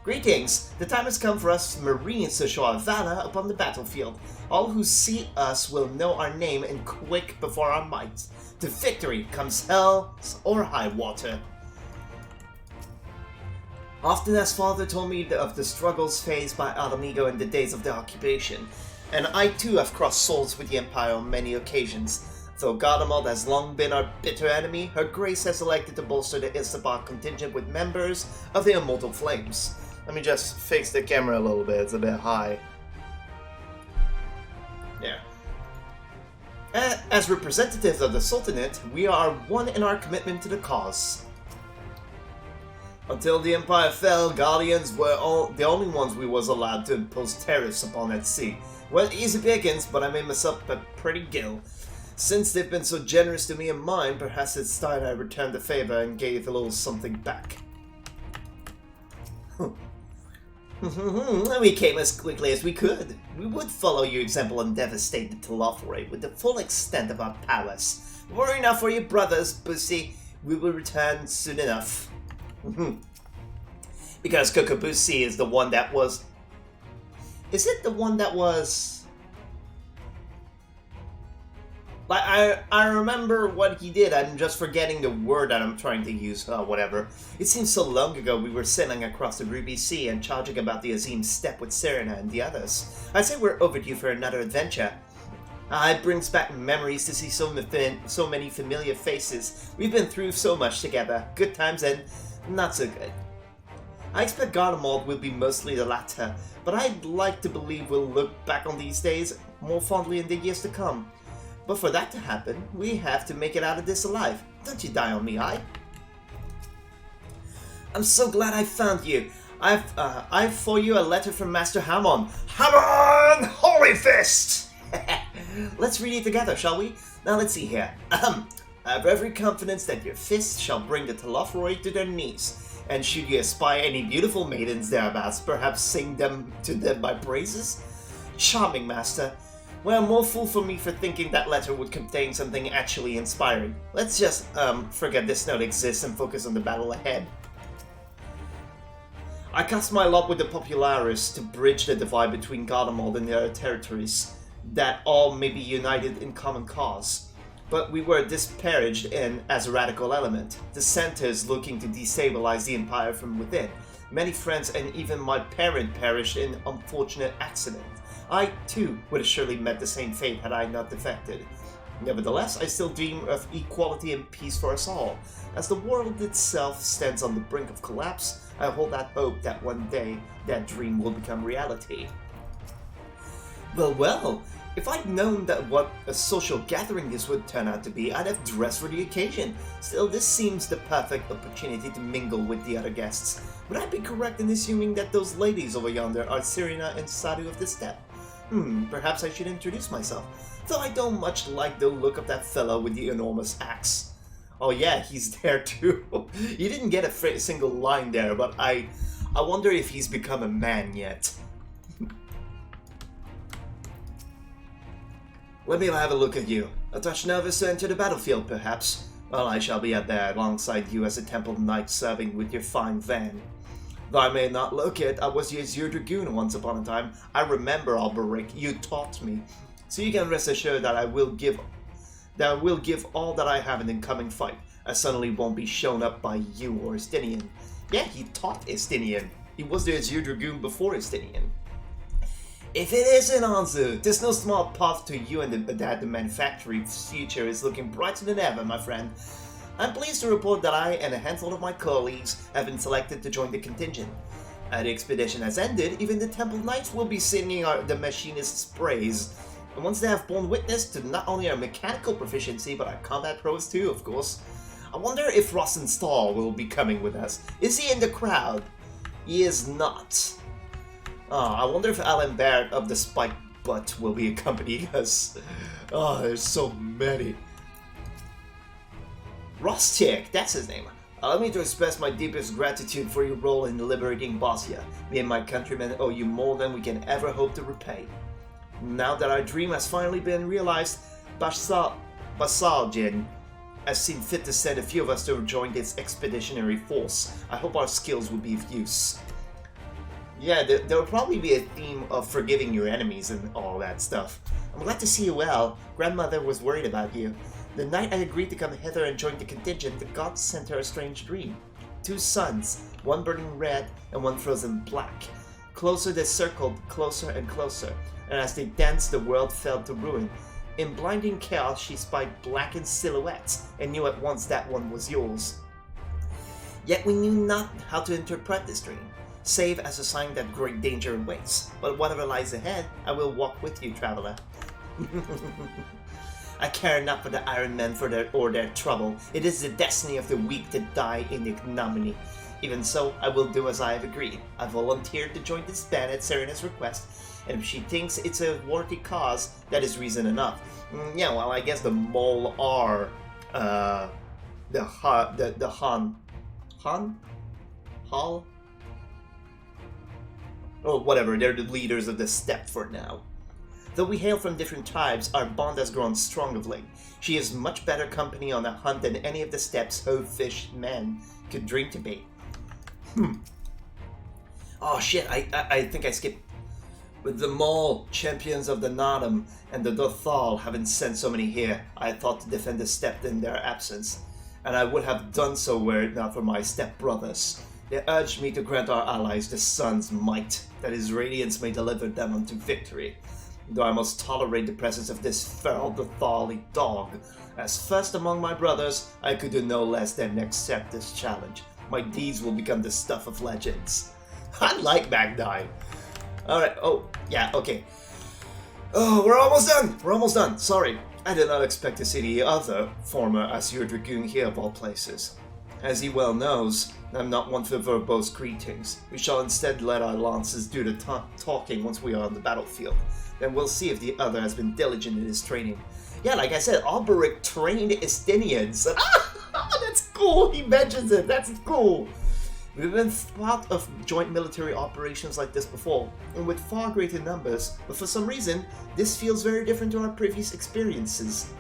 Speaker 1: Greetings! The time has come for us Marines to show our valor upon the battlefield. All who see us will know our name and quake before our might. To victory comes hell or high water. Often has Father told me of the struggles faced by Alamigo in the days of the occupation, and I too have crossed swords with the Empire on many occasions. Though Gardamold has long been our bitter enemy, Her Grace has elected to bolster the Istabar contingent with members of the Immortal Flames. Let me just fix the camera a little bit, it's a bit high. There. As representatives of the Sultanate, we are one in our commitment to the cause. Until the Empire fell, Guardians were the only ones we was allowed to impose tariffs upon at sea. Well, easy pickings, but I made myself a pretty gill. Since they've been so generous to me and mine, perhaps it's time I returned the favor and gave a little something back. We came as quickly as we could. We would follow your example and devastate the Telophore with the full extent of our powers. Worry not for your brothers, Bussy. We will return soon enough. Because Kokobusi is the one that was... Is it the one that was... Like, I remember what he did, I'm just forgetting the word that I'm trying to use, whatever. It seems so long ago we were sailing across the Ruby Sea and charging about the Azim Steppe with Serena and the others. I'd say we're overdue for another adventure. It brings back memories to see so many familiar faces. We've been through so much together, good times and not so good. I expect Gardamold will be mostly the latter, but I'd like to believe we'll look back on these days more fondly in the years to come. But for that to happen, we have to make it out of this alive. Don't you die on me, I'm so glad I found you. I've for you a letter from Master Hamon. Hamon! Holy Fist! Let's read it together, shall we? Now let's see here. I have every confidence that your fist shall bring the Telophoroi to their knees. And should you espy any beautiful maidens thereabouts, perhaps sing to them my praises? Charming, Master. Well, more fool for me for thinking that letter would contain something actually inspiring. Let's just, forget this note exists and focus on the battle ahead. I cast my lot with the Popularis to bridge the divide between Gardamold and the other territories, that all may be united in common cause. But we were disparaged in as a radical element, dissenters looking to destabilize the Empire from within. Many friends and even my parent perished in unfortunate accident. I, too, would have surely met the same fate had I not defected. Nevertheless, I still dream of equality and peace for us all. As the world itself stands on the brink of collapse, I hold that hope that one day that dream will become reality. Well, if I'd known that what a social gathering this would turn out to be, I'd have dressed for the occasion. Still, this seems the perfect opportunity to mingle with the other guests. Would I be correct in assuming that those ladies over yonder are Serena and Sadu of the Steppe? Perhaps I should introduce myself, though I don't much like the look of that fellow with the enormous axe. Oh yeah, he's there too. You didn't get a single line there, but I wonder if he's become a man yet. Let me have a look at you. A touch nervous to enter the battlefield, perhaps? Well, I shall be there alongside you as a temple knight serving with your fine van. Though I may not look it, I was your Azure Dragoon once upon a time. I remember, Alberic, you taught me. So you can rest assured that I will give all that I have in the coming fight. I suddenly won't be shown up by you or Estinian. Yeah, he taught Estinian. He was the Azure Dragoon before Estinian. If it isn't Anzu, there's no small path to you and the manufacturing future is looking brighter than ever, my friend. I'm pleased to report that I and a handful of my colleagues have been selected to join the contingent. The expedition has ended, even the Temple Knights will be singing the machinist's praise. And once they have borne witness to not only our mechanical proficiency, but our combat prowess too, of course. I wonder if Rosenstahl will be coming with us. Is he in the crowd? He is not. I wonder if Alan Barrett of the Spike Butt will be accompanying us. There's so many. Rostik, that's his name. Allow me to express my deepest gratitude for your role in liberating Bosnia. Me and my countrymen owe you more than we can ever hope to repay. Now that our dream has finally been realized, Basalgin has seen fit to send a few of us to join this expeditionary force. I hope our skills will be of use. Yeah, there will probably be a theme of forgiving your enemies and all that stuff. I'm glad to see you well. Grandmother was worried about you. The night I agreed to come hither and join the contingent, the gods sent her a strange dream. 2 suns, one burning red and one frozen black. Closer they circled, closer and closer, and as they danced the world fell to ruin. In blinding chaos she spied blackened silhouettes, and knew at once that one was yours. Yet we knew not how to interpret this dream, save as a sign that great danger awaits. But whatever lies ahead, I will walk with you, traveler. I care not for the Iron Men or their trouble. It is the destiny of the weak to die in ignominy. Even so, I will do as I have agreed. I volunteered to join this band at Serena's request, and if she thinks it's a worthy cause, that is reason enough. Yeah, well, I guess the Mole are the Han? Hall? Oh, whatever, they're the leaders of the steppe for now. Though we hail from different tribes, our bond has grown strong of late. She is much better company on a hunt than any of the steppes Ho-Fish men could dream to be. Oh shit, I think I skipped. With the Maul, champions of the Nadam, and the Dothal haven't sent so many here, I thought to defend the steppe in their absence. And I would have done so were it not for my step-brothers. They urged me to grant our allies the sun's might, that his radiance may deliver them unto victory. Though I must tolerate the presence of this feral Dothali dog, as first among my brothers, I could do no less than accept this challenge. My deeds will become the stuff of legends. I like Magdine. Alright, oh, yeah, okay. Oh, we're almost done! We're almost done, sorry. I did not expect to see the other former Azure Dragoon here of all places. As he well knows, I'm not one for verbose greetings. We shall instead let our lances do the talking once we are on the battlefield. Then we'll see if the other has been diligent in his training. Yeah, like I said, Alberic trained Estinians. That's cool, he mentions it, that's cool. We've been part of joint military operations like this before, and with far greater numbers, but for some reason, this feels very different to our previous experiences.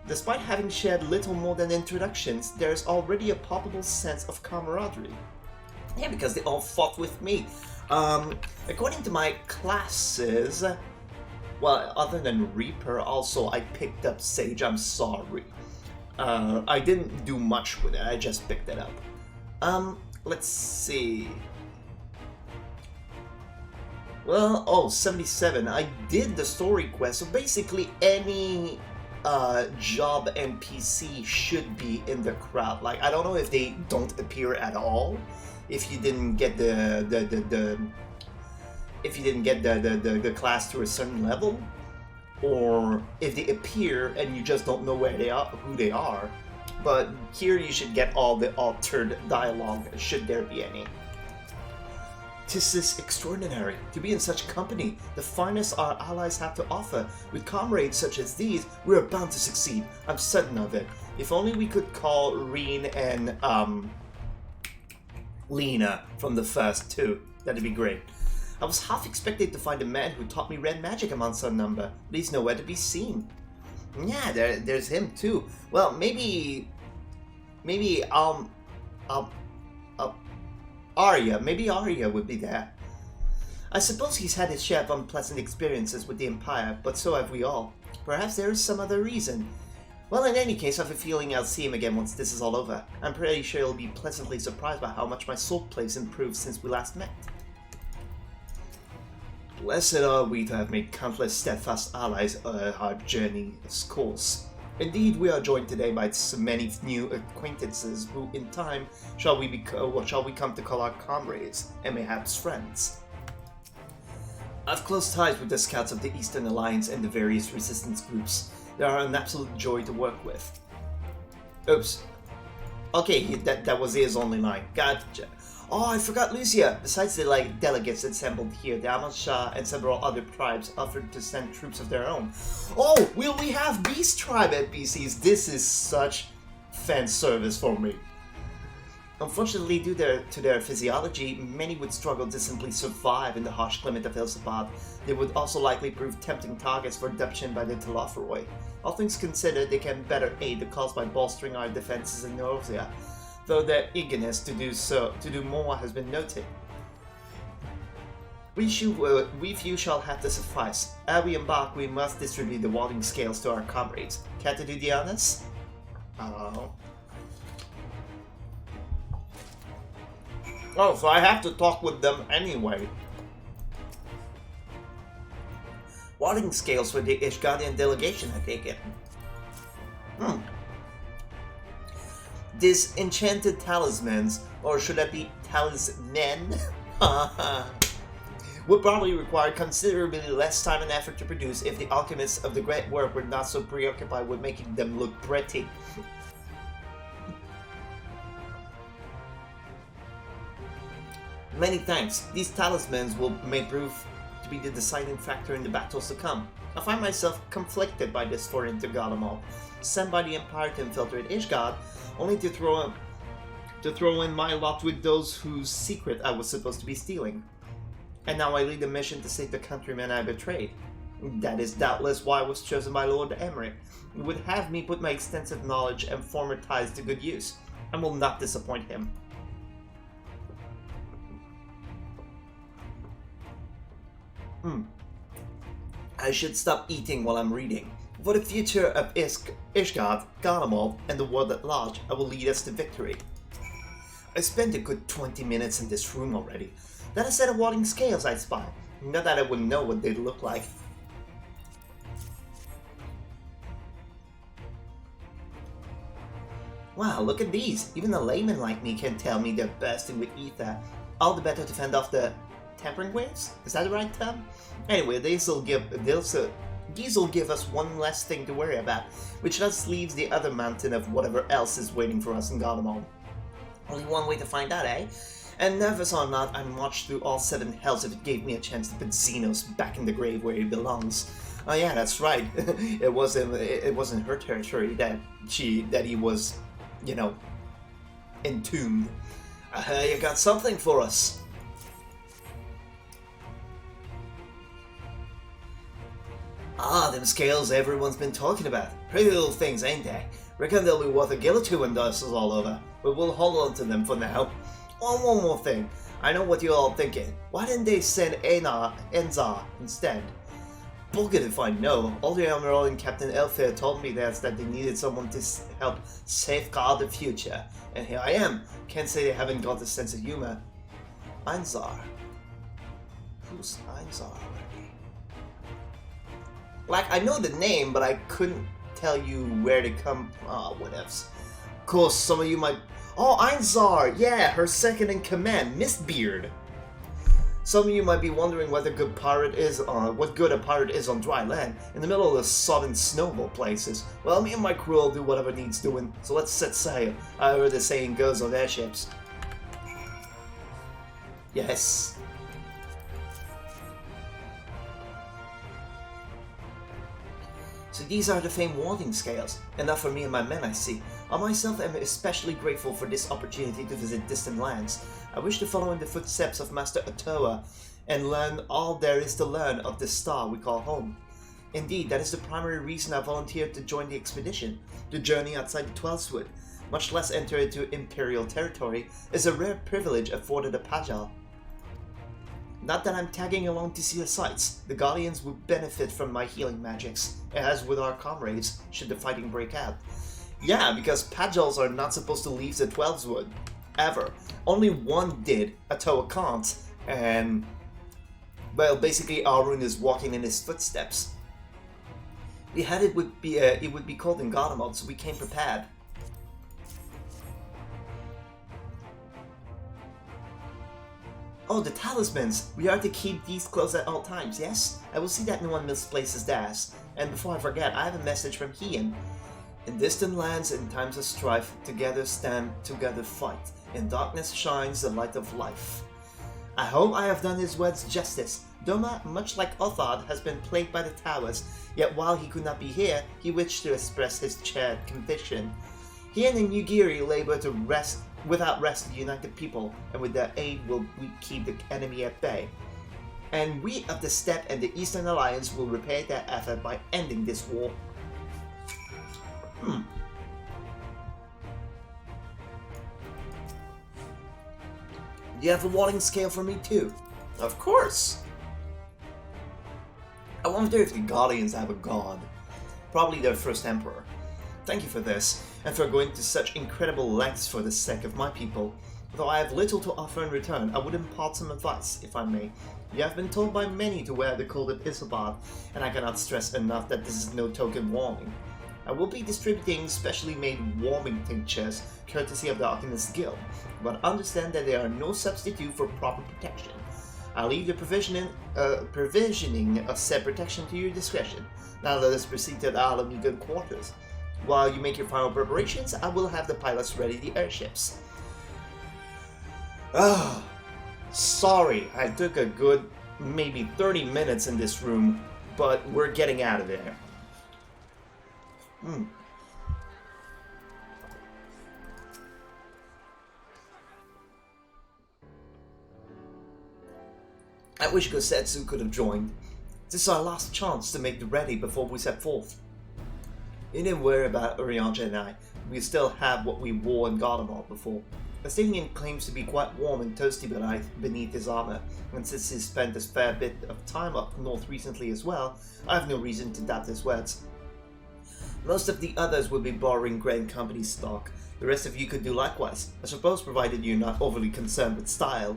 Speaker 1: Despite having shared little more than introductions, there is already a palpable sense of camaraderie. Yeah, because they all fought with me. According to my classes, well, other than Reaper, also I picked up Sage, I'm sorry. I didn't do much with it, I just picked it up. Let's see. Well, 77. I did the story quest, so basically any job NPC should be in the crowd. Like, I don't know if they don't appear at all, if you didn't get the class to a certain level, or if they appear and you just don't know where they are, who they are. But here you should get all the altered dialogue, should there be any. "'Tis this extraordinary, to be in such company, the finest our allies have to offer. With comrades such as these, we are bound to succeed. I'm certain of it. If only we could call Reen and Lena from the first two, that'd be great. I was half expected to find a man who taught me red magic amongst our number, but he's nowhere to be seen." Yeah, there's him too. Well, maybe Arya. Maybe Arya would be there. I suppose he's had his share of unpleasant experiences with the Empire, but so have we all. Perhaps there is some other reason. Well, in any case, I have a feeling I'll see him again once this is all over. I'm pretty sure he'll be pleasantly surprised by how much my sword plays improved since we last met. Blessed are we to have made countless steadfast allies on our journey's course. Indeed, we are joined today by so many new acquaintances who, in time, shall we come to call our comrades, and mayhaps friends. I've close ties with the scouts of the Eastern Alliance and the various resistance groups. They are an absolute joy to work with. Oops. Okay, that was his only line. Gotcha. Oh, I forgot Lucia. Besides the delegates assembled here, the Ahmad Shah and several other tribes offered to send troops of their own. Oh, will we have Beast Tribe NPCs? This is such fan service for me. Unfortunately, due to their physiology, many would struggle to simply survive in the harsh climate of Ilsabad. They would also likely prove tempting targets for adoption by the Telophoroi. All things considered, they can better aid the cause by bolstering our defenses in Norvia, though their eagerness to do more has been noted. We few shall have to suffice. Ere we embark, we must distribute the warding scales to our comrades. Care to do the honors? Oh, so I have to talk with them anyway. Warding scales for the Ishgardian delegation, I take it. Disenchanted talismans, or should that be talismen, would probably require considerably less time and effort to produce if the alchemists of the great work were not so preoccupied with making them look pretty. Many thanks. These talismans may prove to be the deciding factor in the battles to come. I find myself conflicted by this foreign to Garlemald, sent by the Empire to infiltrate Ishgard, only to throw in my lot with those whose secret I was supposed to be stealing. And now I lead a mission to save the countrymen I betrayed. That is doubtless why I was chosen by Lord Emmerich. He would have me put my extensive knowledge and former ties to good use. I will not disappoint him. I should stop eating while I'm reading. For the future of Ishgard, Garlemald, and the world at large, I will lead us to victory. I spent a good 20 minutes in this room already. Then a set of warding scales I spy. Not that I wouldn't know what they'd look like. Wow, look at these. Even a layman like me can tell me they're bursting with ether. All the better to fend off the tampering waves? Is that the right term? Anyway, these will give us one less thing to worry about, which thus leaves the other mountain of whatever else is waiting for us in Garlemald. Only one way to find out, eh? And nervous or not, I'd march through all 7 hells if it gave me a chance to put Xenos back in the grave where he belongs. Oh yeah, that's right. It wasn't her territory that he was, you know, entombed. You got something for us. Ah, them scales everyone's been talking about. Pretty little things, ain't they? Reckon they'll be worth a gill or two when dust is all over, but we'll hold on to them for now. One more thing. I know what you're all thinking. Why didn't they send Enzar instead? Bullshit if I know. All the Admiral and Captain Elfair told me that they needed someone to help safeguard the future. And here I am. Can't say they haven't got a sense of humor. Einzar. Who's Einzar? Like, I know the name, but I couldn't tell you where to come. Whatevs. Of course, some of you might. Oh, Einzar! Yeah, her second in command, Mistbeard. Some of you might be wondering what good a pirate is on dry land, in the middle of the sodden snowball places. Well, me and my crew will do whatever needs doing, so let's set sail. However the saying goes on airships. Yes. So these are the famed warding scales. Enough for me and my men, I see. I myself am especially grateful for this opportunity to visit distant lands. I wish to follow in the footsteps of Master Otoa and learn all there is to learn of the star we call home. Indeed, that is the primary reason I volunteered to join the expedition. The journey outside the Twelveswood, much less enter into Imperial territory, is a rare privilege afforded a Pajal. Not that I'm tagging along to see the sights. The Guardians would benefit from my healing magics, as would our comrades, should the fighting break out. Yeah, because Pajals are not supposed to leave the Twelveswood. Ever. Only one did, Otoa can't, and... well, basically Arun is walking in his footsteps. We had it would be called in Garlemald, so we came prepared. Oh, the talismans! We are to keep these close at all times, yes? I will see that no one misplaces theirs. And before I forget, I have a message from Hien. In distant lands, in times of strife, together stand, together fight. In darkness shines the light of life. I hope I have done his words justice. Doma, much like Othard, has been plagued by the towers, yet while he could not be here, he wished to express his shared conviction. Hien and Yugiri labor to without rest the united people, and with their aid will we keep the enemy at bay. And we of the Steppe and the Eastern Alliance will repay their effort by ending this war. You have a warding scale for me too? Of course! I wonder if the Guardians have a god. Probably their first emperor. Thank you for this, and for going to such incredible lengths for the sake of my people. Though I have little to offer in return, I would impart some advice, if I may. You have been told by many to wear the cold at Isobad, and I cannot stress enough that this is no token warming. I will be distributing specially made warming tinctures, courtesy of the Alchemist Guild, but understand that they are no substitute for proper protection. I'll leave the provisioning of said protection to your discretion. Now let us proceed to the Alamigan quarters. While you make your final preparations, I will have the pilots ready the airships. Sorry, I took a good maybe 30 minutes in this room, but we're getting out of there. I wish Gosetsu could have joined. This is our last chance to make the ready before we set forth. You didn't worry about Urianger and I. We still have what we wore in Garlemald before. Estanian claims to be quite warm and toasty beneath his armor, and since he's spent a fair bit of time up north recently as well, I have no reason to doubt his words. Most of the others will be borrowing Grand Company stock. The rest of you could do likewise, I suppose, provided you're not overly concerned with style.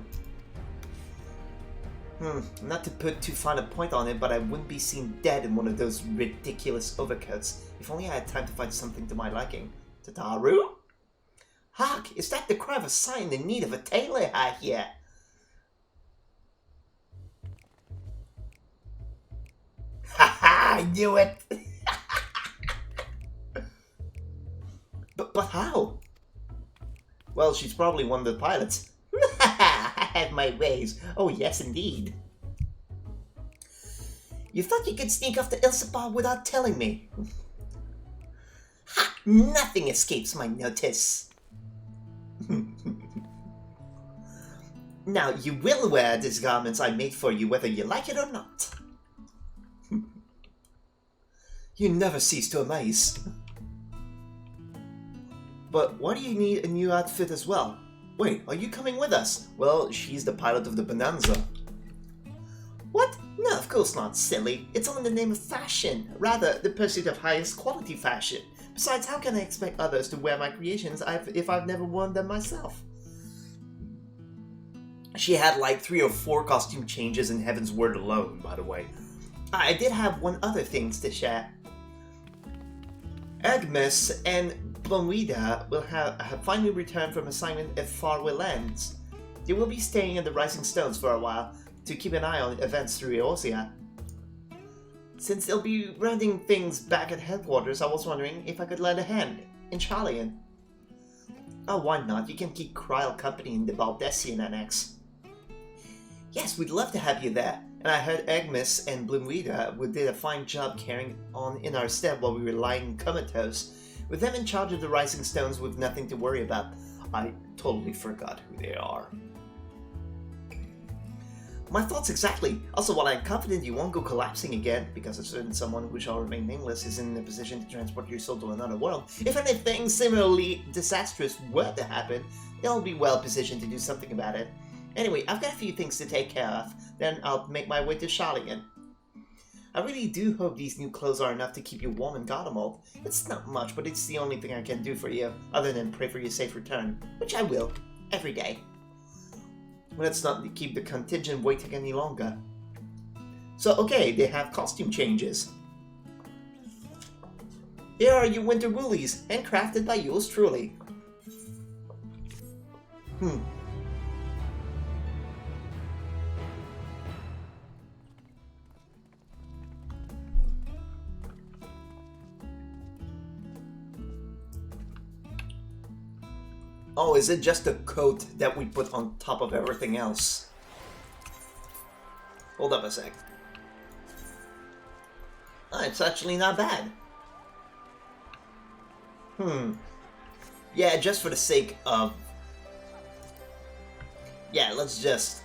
Speaker 1: Not to put too fine a point on it, but I wouldn't be seen dead in one of those ridiculous overcoats. If only I had time to find something to my liking. Tataru? Hark! Is that the cry of a sign in need of a tailor I hear? Haha! I knew it! But how? Well, she's probably one of the pilots. I have my ways. Oh yes, indeed. You thought you could sneak off to Ilsapar without telling me? Ha! Nothing escapes my notice. Now, you will wear these garments I made for you whether you like it or not. You never cease to amaze. But why do you need a new outfit as well? Wait, are you coming with us? Well, she's the pilot of the Bonanza. What? No, of course not, silly. It's all in the name of fashion. Rather, the pursuit of highest quality fashion. Besides, how can I expect others to wear my creations if I've never worn them myself? She had like 3 or 4 costume changes in Heaven's Word alone, by the way. I did have one other thing to share. Agnes and Blomwida will have finally returned from assignment at Faraway Lands. They will be staying in the Rising Stones for a while to keep an eye on events through Eosia. Since they'll be running things back at headquarters, I was wondering if I could lend a hand in Charlian. Oh, why not? You can keep Kryl company in the Valdesian Annex. Yes, we'd love to have you there. And I heard Agnes and Blomwida did a fine job carrying on in our stead while we were lying comatose. With them in charge of the Rising Stones, we've nothing to worry about. I totally forgot who they are. My thoughts exactly. Also, while I'm confident you won't go collapsing again, because a certain someone who shall remain nameless is in a position to transport your soul to another world, if anything similarly disastrous were to happen, they'll be well positioned to do something about it. Anyway, I've got a few things to take care of, then I'll make my way to Charlian. I really do hope these new clothes are enough to keep you warm in Gardermold. It's not much, but it's the only thing I can do for you, other than pray for your safe return, which I will, every day. Let's not keep the contingent waiting any longer. So, okay, they have costume changes. Here are your winter woolies, handcrafted by yours truly. Oh, is it just a coat that we put on top of everything else? Hold up a sec. Oh, it's actually not bad. Yeah, just for the sake of... Yeah, let's just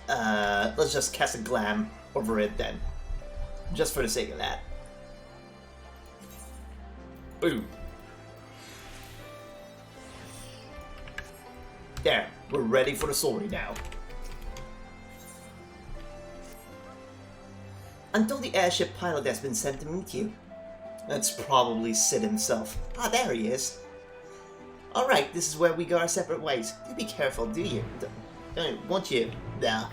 Speaker 1: cast a glam over it then. Just for the sake of that. Boom. There, we're ready for the story now. Until the airship pilot has been sent to meet you. That's probably Sid himself. Ah, there he is. Alright, this is where we go our separate ways. Do be careful, do you? Won't you? Nah.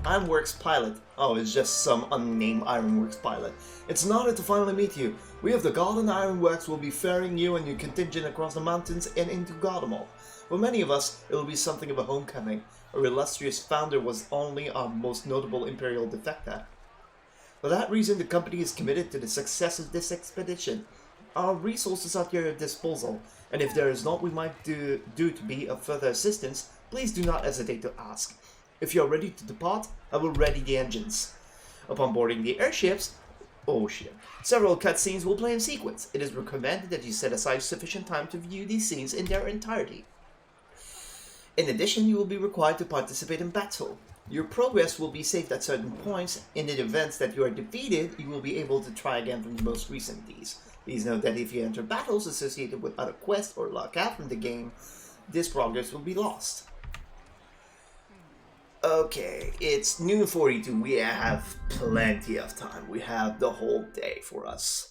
Speaker 1: Ironworks pilot. Oh, it's just some unnamed Ironworks pilot. It's an honor to finally meet you. We of the Golden Ironworks will be ferrying you and your contingent across the mountains and into Gardermold. For many of us, it will be something of a homecoming. Our illustrious founder was only our most notable Imperial defector. For that reason, the company is committed to the success of this expedition. Our resources are at your disposal, and if there is naught we might do to be of further assistance, please do not hesitate to ask. If you are ready to depart, I will ready the engines. Upon boarding the airships, several cutscenes will play in sequence. It is recommended that you set aside sufficient time to view these scenes in their entirety. In addition, you will be required to participate in battle. Your progress will be saved at certain points. In the event that you are defeated, you will be able to try again from the most recent these. Please note that if you enter battles associated with other quests or log out from the game, this progress will be lost. Okay, it's noon 42. We have plenty of time. We have the whole day for us.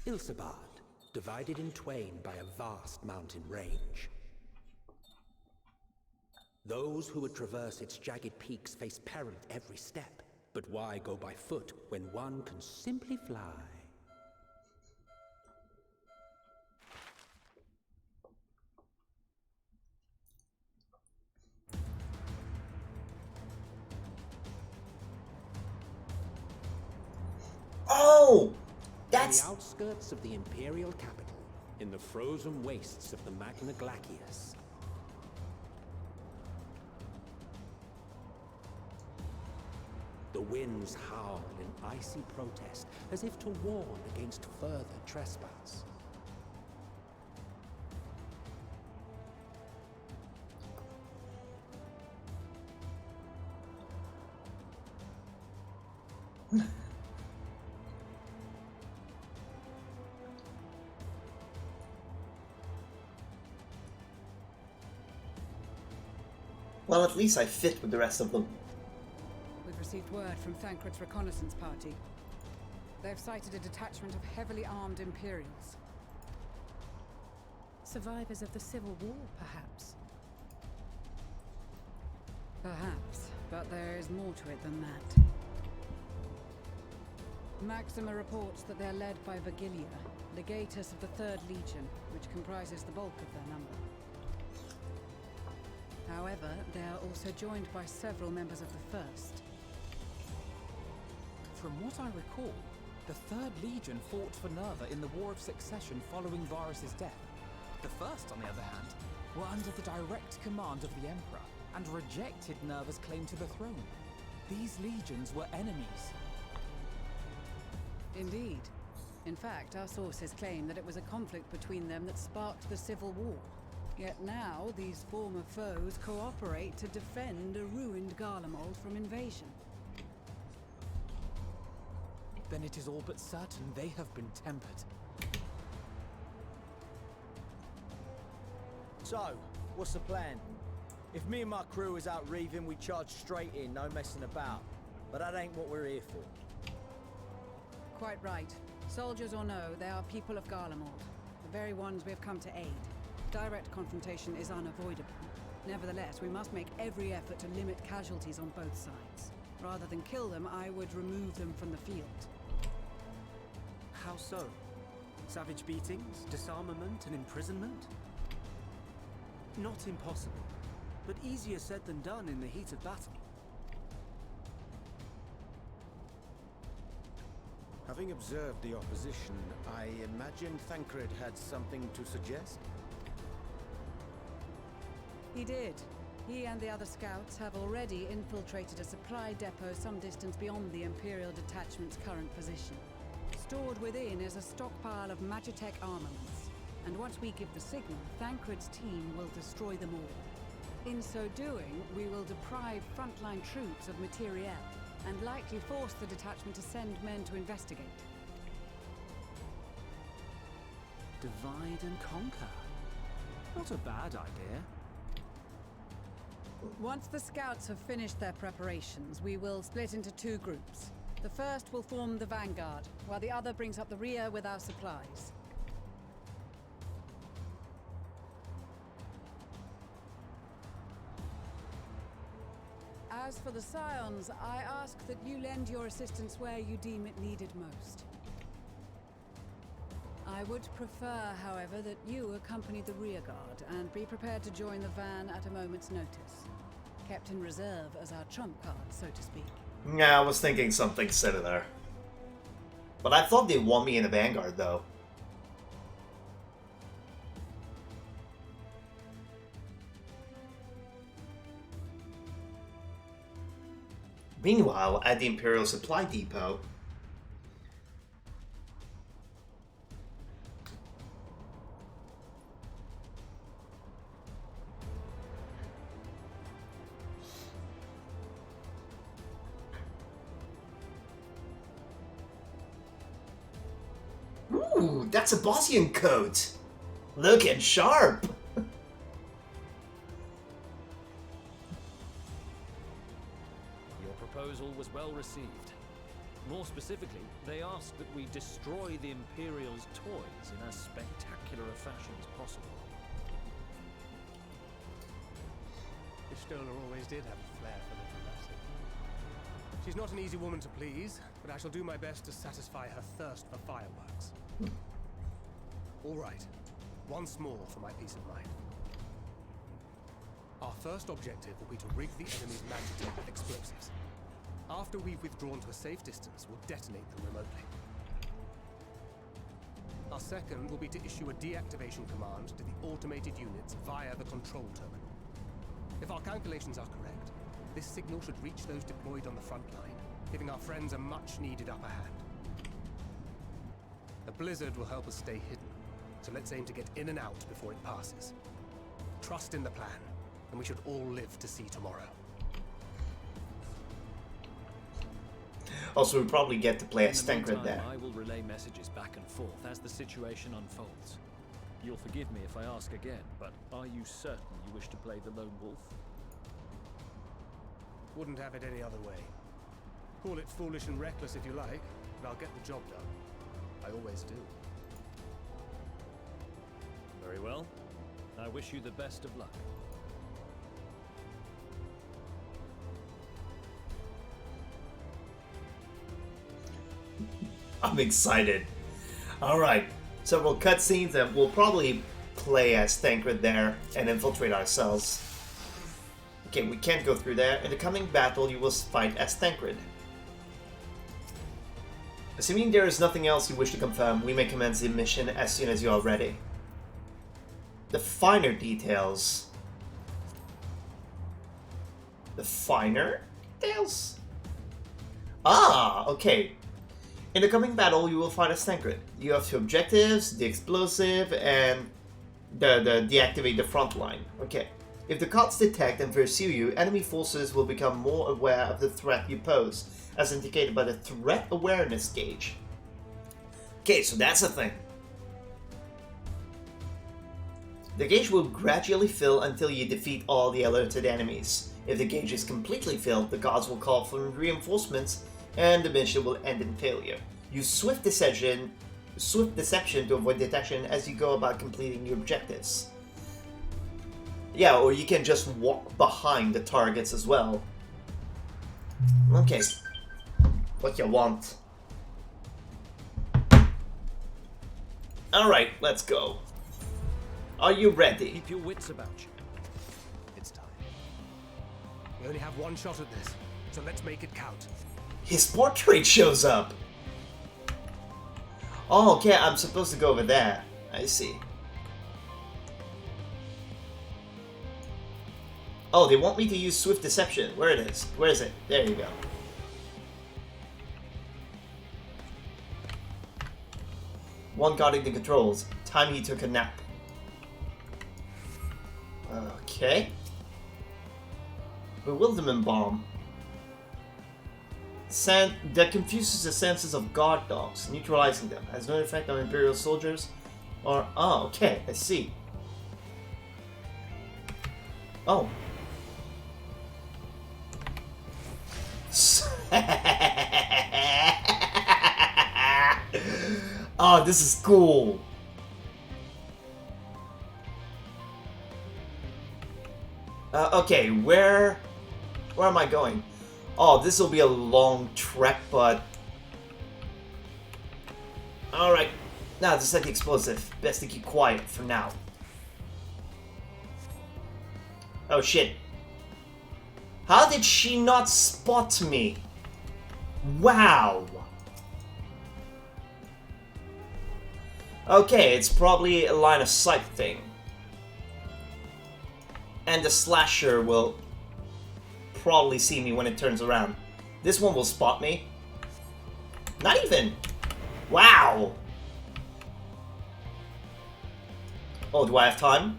Speaker 13: Ilsabard, divided in twain by a vast mountain range. Those who would traverse its jagged peaks face peril at every step. But why go by foot when one can simply fly?
Speaker 1: Oh!
Speaker 13: On the outskirts of the Imperial capital, in the frozen wastes of the Magna Glacius. The winds howl in icy protest, as if to warn against further trespass.
Speaker 1: Well, at least I fit with the rest of them.
Speaker 4: We've received word from Thancred's reconnaissance party. They've sighted a detachment of heavily armed Imperials. Survivors of the Civil War, perhaps? Perhaps, but there is more to it than that. Maxima reports that they're led by Vergilia, legatus of the 3rd Legion, which comprises the bulk of their number. However, they are also joined by several members of the 1st.
Speaker 5: From what I recall, the 3rd Legion fought for Nerva in the War of Succession following Varus's death. The 1st, on the other hand, were under the direct command of the Emperor and rejected Nerva's claim to the throne. These legions were enemies.
Speaker 4: Indeed. In fact, our sources claim that it was a conflict between them that sparked the Civil War. Yet now, these former foes cooperate to defend a ruined Garlemald from invasion.
Speaker 5: Then it is all but certain they have been tempered.
Speaker 7: So, what's the plan? If me and my crew is out reaving, we charge straight in, no messing about. But that ain't what we're here for.
Speaker 4: Quite right. Soldiers or no, they are people of Garlemald, the very ones we have come to aid. Direct confrontation is unavoidable. Nevertheless, we must make every effort to limit casualties on both sides. Rather than kill them, I would remove them from the field.
Speaker 6: How so? Savage beatings, disarmament, and imprisonment? Not impossible, but easier said than done in the heat of battle.
Speaker 13: Having observed the opposition, I imagine Thancred had something to suggest?
Speaker 4: He did. He and the other scouts have already infiltrated a supply depot some distance beyond the Imperial detachment's current position. Stored within is a stockpile of Magitech armaments, and once we give the signal, Thancred's team will destroy them all. In so doing, we will deprive frontline troops of materiel, and likely force the detachment to send men to investigate.
Speaker 6: Divide and conquer. Not a bad idea.
Speaker 4: Once the scouts have finished their preparations, we will split into 2 groups. The first will form the vanguard, while the other brings up the rear with our supplies. As for the Scions, I ask that you lend your assistance where you deem it needed most. I would prefer, however, that you accompany the rearguard and be prepared to join the van at a moment's notice. Kept in reserve as our trump card, so to speak.
Speaker 1: Yeah, I was thinking something similar. But I thought they want me in the vanguard, though. Meanwhile, at the Imperial Supply Depot, ooh, that's a Bosnian coat! Looking sharp!
Speaker 12: Proposal was well received. More specifically, they asked that we destroy the Imperial's toys in as spectacular a fashion as possible.
Speaker 2: Ishtola always did have a flair for the dramatic. She's not an easy woman to please, but I shall do my best to satisfy her thirst for fireworks. All right, once more for my peace of mind. Our first objective will be to rig the enemy's Magitech with explosives. After we've withdrawn to a safe distance, we'll detonate them remotely. Our second will be to issue a deactivation command to the automated units via the control terminal. If our calculations are correct, this signal should reach those deployed on the front line, giving our friends a much-needed upper hand. The blizzard will help us stay hidden, so let's aim to get in and out before it passes. Trust in the plan, and we should all live to see tomorrow.
Speaker 1: Also, we probably get to play as Thancred there.
Speaker 12: I will relay messages back and forth as the situation unfolds. You'll forgive me if I ask again, but are you certain you wish to play the lone wolf?
Speaker 2: Wouldn't have it any other way. Call it foolish and reckless if you like, but I'll get the job done. I always do.
Speaker 12: Very well. I wish you the best of luck.
Speaker 1: I'm excited. Alright, several cutscenes, and we'll probably play as Tancred there and infiltrate ourselves. Okay, we can't go through there. In the coming battle, you will fight as Tancred. Assuming there is nothing else you wish to confirm, we may commence the mission as soon as you are ready. The finer details. The finer details? Ah, okay. In the coming battle, you will fight as Tancred. You have two objectives, the explosive and the deactivate the front line. Okay. If the gods detect and pursue you, enemy forces will become more aware of the threat you pose, as indicated by the threat awareness gauge. Okay, so that's a thing. The gauge will gradually fill until you defeat all the alerted enemies. If the gauge is completely filled, the gods will call for reinforcements and the mission will end in failure. Use swift deception to avoid detection as you go about completing your objectives. Yeah, or you can just walk behind the targets as well. Okay. What you want. Alright, let's go. Are you ready?
Speaker 12: Keep your wits about you.
Speaker 2: It's time. We only have one shot at this, so let's make it count.
Speaker 1: His portrait shows up! Oh, okay, I'm supposed to go over there. I see. Oh, they want me to use Swift Deception. Where it is? Where is it? There you go. One guarding the controls. Time he took a nap. Okay. Bewilderment Bomb. That confuses the senses of guard dogs, neutralizing them. Has no effect on Imperial soldiers. Or oh, okay, I see. Oh. Oh, this is cool. Okay, where am I going? Oh, this will be a long trek, but... Alright. Now, to set the explosive. Best to keep quiet for now. Oh, shit. How did she not spot me? Wow. Okay, it's probably a line of sight thing. And the slasher will probably see me when it turns around. This one will spot me. Not even. Wow. Oh, do I have time?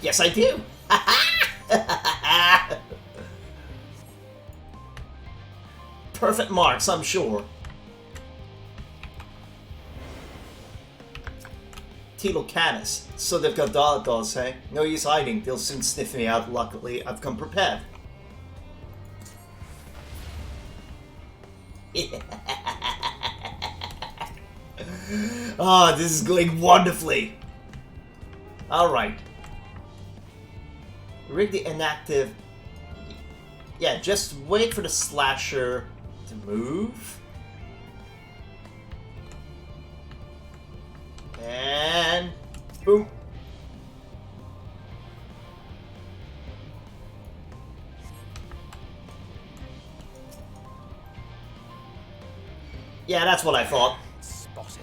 Speaker 1: Yes, I do. Perfect marks, I'm sure. Tilo Canis. So they've got dolls, hey? No use hiding, they'll soon sniff me out. Luckily, I've come prepared. Ah, this is going wonderfully. Alright. Rig the inactive. Yeah, just wait for the slasher to move. And boom. Yeah, that's what I thought.
Speaker 2: Spotted.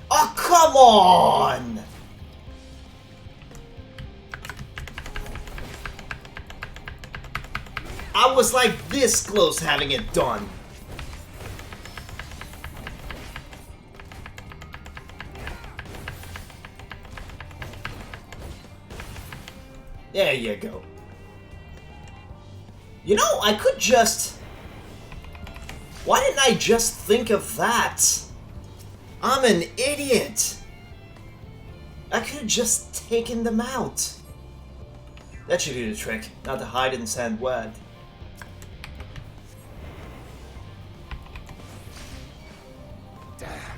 Speaker 1: Oh, come on! I was like this close having it done. There you go. You know, I could just... Why didn't I just think of that? I'm an idiot. I could have just taken them out. That should do the trick, not to hide and send word.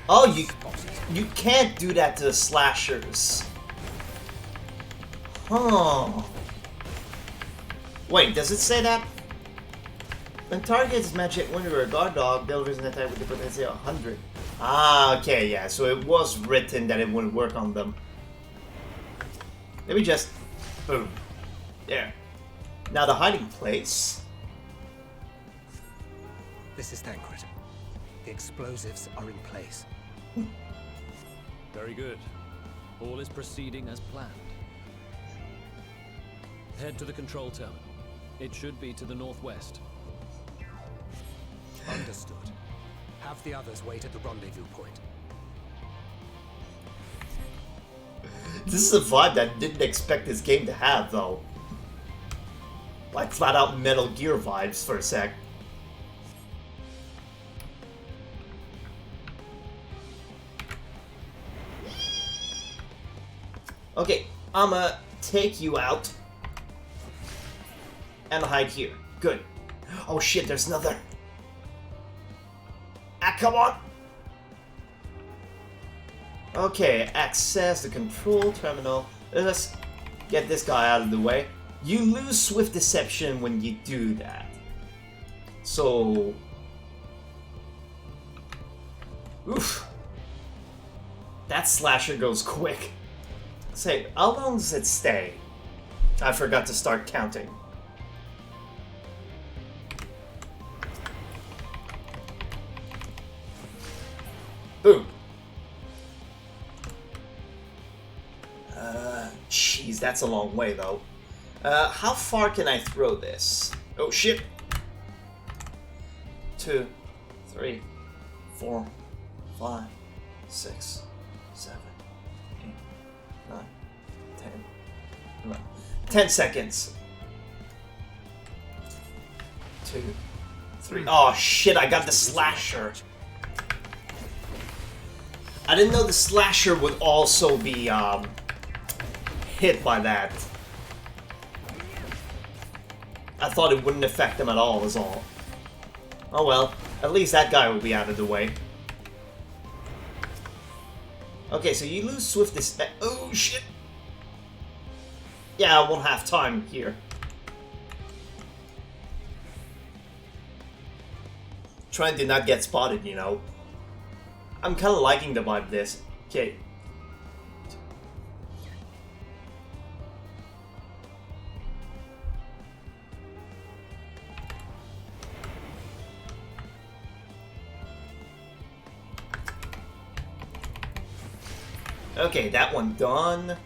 Speaker 1: Oh, you can't do that to the slashers. Huh. Wait, does it say that? When targets magic when you're a guard dog, delivers an attack with the potency of 100. Ah, okay, yeah, so it was written that it wouldn't work on them. Let me just... boom. There. Now the hiding place.
Speaker 2: This is Thancred. The explosives are in place.
Speaker 12: Very good. All is proceeding as planned. Head to the control terminal. It should be to the northwest.
Speaker 2: Understood. Have the others wait at the rendezvous point.
Speaker 1: This is a vibe that I didn't expect this game to have, though. Like flat out Metal Gear vibes for a sec. Okay, I'ma take you out and hide here. Good. Oh shit, there's another. Ah, come on! Okay, access the control terminal. Let's get this guy out of the way. You lose Swift Deception when you do that. So... oof. That slasher goes quick. Say, how long does it stay? I forgot to start counting. Boom. Jeez, that's a long way though. How far can I throw this? Oh shit. 2, 3, 4, 5, 6, 7, 8, 9, 10, 11. 10 seconds. 2, 3. Oh shit, I got the slasher. I didn't know the slasher would also be hit by that. I thought it wouldn't affect them at all, is all. Oh well, at least that guy will be out of the way. Okay, so you lose Swift this. Oh shit! Yeah, I won't have time here. Trying to not get spotted, you know. I'm kind of liking the vibe of this. Okay. Okay, that one done.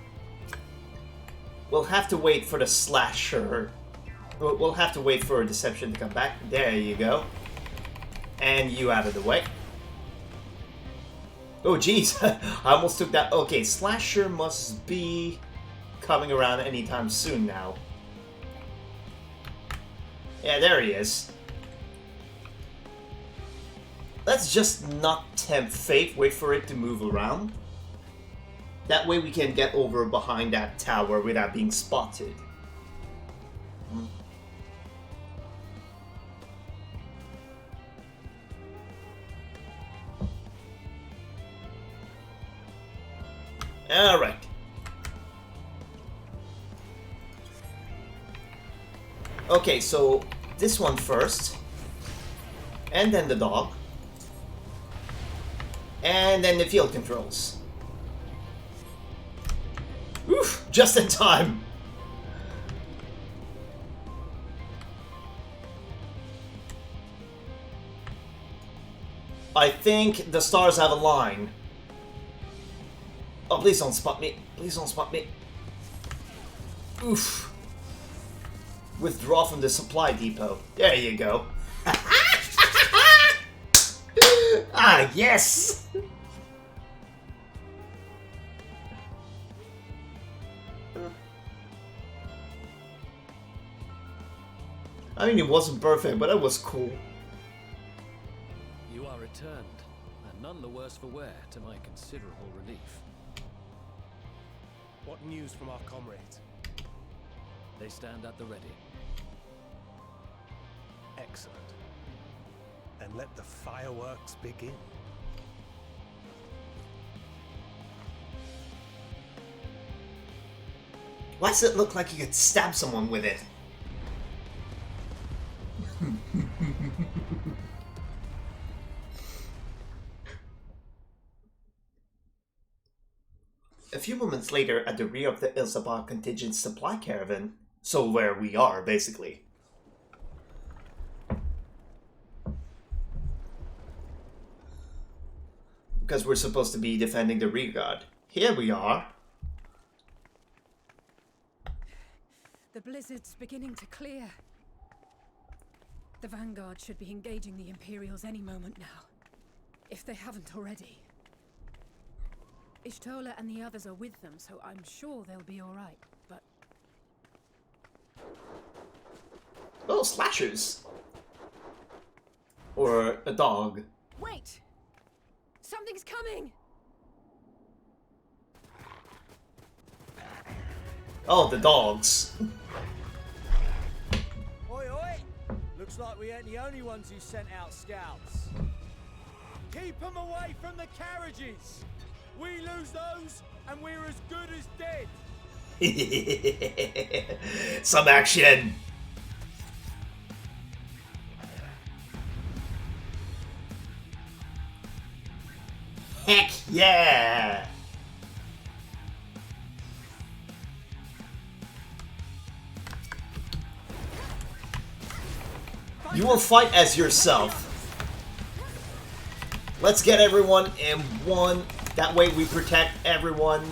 Speaker 1: We'll have to wait for the slasher. We'll have to wait for Deception to come back. There you go. And you out of the way. Oh jeez, I almost took that. Okay, slasher must be coming around anytime soon now. Yeah, there he is. Let's just not tempt fate, wait for it to move around. That way we can get over behind that tower without being spotted. Alright. Okay, so this one first. And then the dog. And then the field controls. Oof, just in time. I think the stars have a line. Oh, please don't spot me. Please don't spot me. Oof. Withdraw from the supply depot. There you go. Ah, yes! I mean, it wasn't perfect, but it was cool.
Speaker 12: You are returned, and none the worse for wear, to my considerable relief.
Speaker 2: What news from our comrades?
Speaker 12: They stand at the ready.
Speaker 2: Excellent. Then let the fireworks begin.
Speaker 1: Why does it look like you could stab someone with it? A few moments later, at the rear of the Ilsabar contingent supply caravan, so where we are, basically. Because we're supposed to be defending the rear guard. Here we are.
Speaker 4: The blizzard's beginning to clear. The Vanguard should be engaging the Imperials any moment now, if they haven't already. Ishtola and the others are with them, so I'm sure they'll be all right, but...
Speaker 1: Oh, slashers! Or a dog.
Speaker 4: Wait! Something's coming!
Speaker 1: Oh, the dogs.
Speaker 7: Oi, oi! Looks like we ain't the only ones who sent out scouts. Keep them away from the carriages! We lose those, and we're as good as dead!
Speaker 1: Some action! Heck yeah! You will fight as yourself. Let's get everyone in one. That way we protect everyone.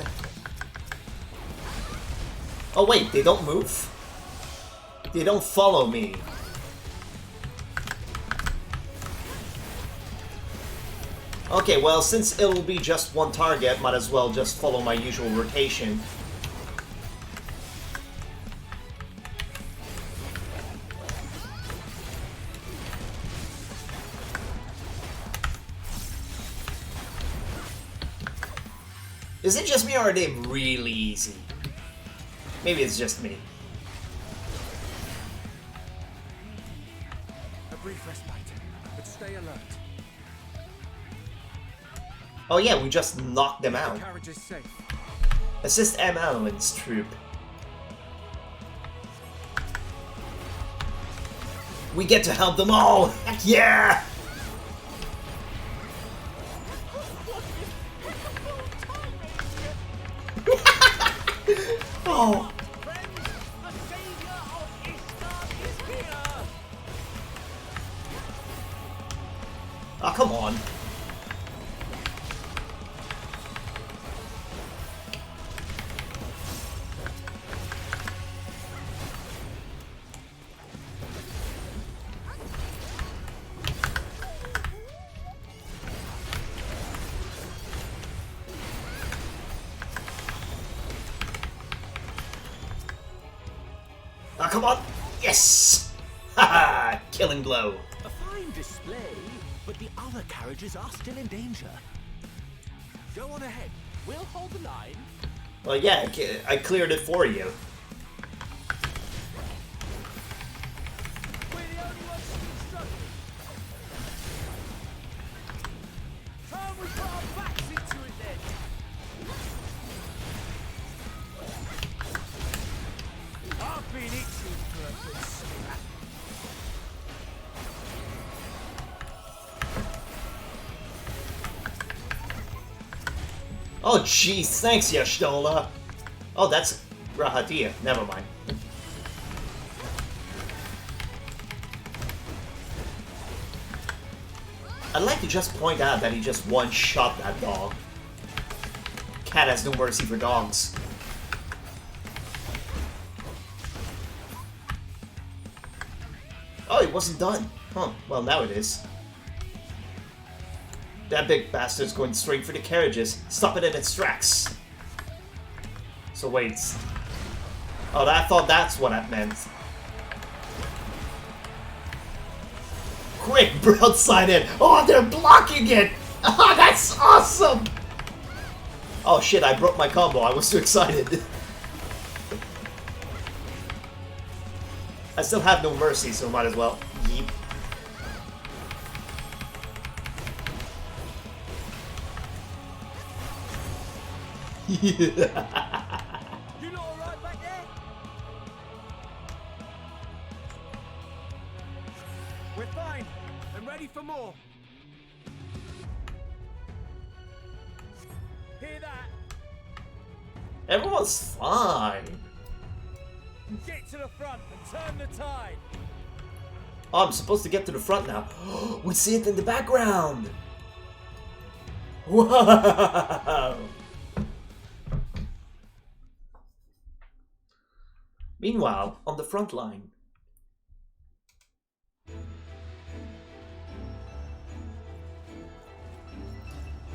Speaker 1: Oh wait, they don't move? They don't follow me. Okay, well, since it'll be just one target, might as well just follow my usual rotation. Is it just me, or are they really easy? Maybe it's just me.
Speaker 2: A brief respite, but stay alert.
Speaker 1: Oh yeah, we just knocked them out.
Speaker 2: The carriage is safe.
Speaker 1: Assist M. Allen's troop. We get to help them all! Heck yeah! Oh! Oh, come on. Oh, come on! Yes! Haha! Killing blow.
Speaker 9: A fine display, but the other carriages are still in danger. Go on ahead. We'll hold the line.
Speaker 1: Well, yeah, I cleared it for you.
Speaker 7: We're the only ones still struggling. Can't we put our backs into it then? I've been itching for a good scrap.
Speaker 1: Oh, jeez, thanks, Yashtola. Oh, that's Rahatia. Never mind. I'd like to just point out that he just one-shot that dog. Cat has no mercy for dogs. Oh, it wasn't done. Huh, well now it is. That big bastard's going straight for the carriages. Stop it in its tracks. So wait. Oh, I thought that's what that meant. Quick, broadside it! Oh, they're blocking it! Oh, that's awesome! Oh shit, I broke my combo. I was too excited. I still have no mercy, so might as well. Yeep.
Speaker 7: You lot alright back there? ready for more. Hear that?
Speaker 1: Everyone's fine.
Speaker 7: Get to the front and turn the tide.
Speaker 1: Oh, I'm supposed to get to the front now. We see it in the background. Wow. Meanwhile, on the front line.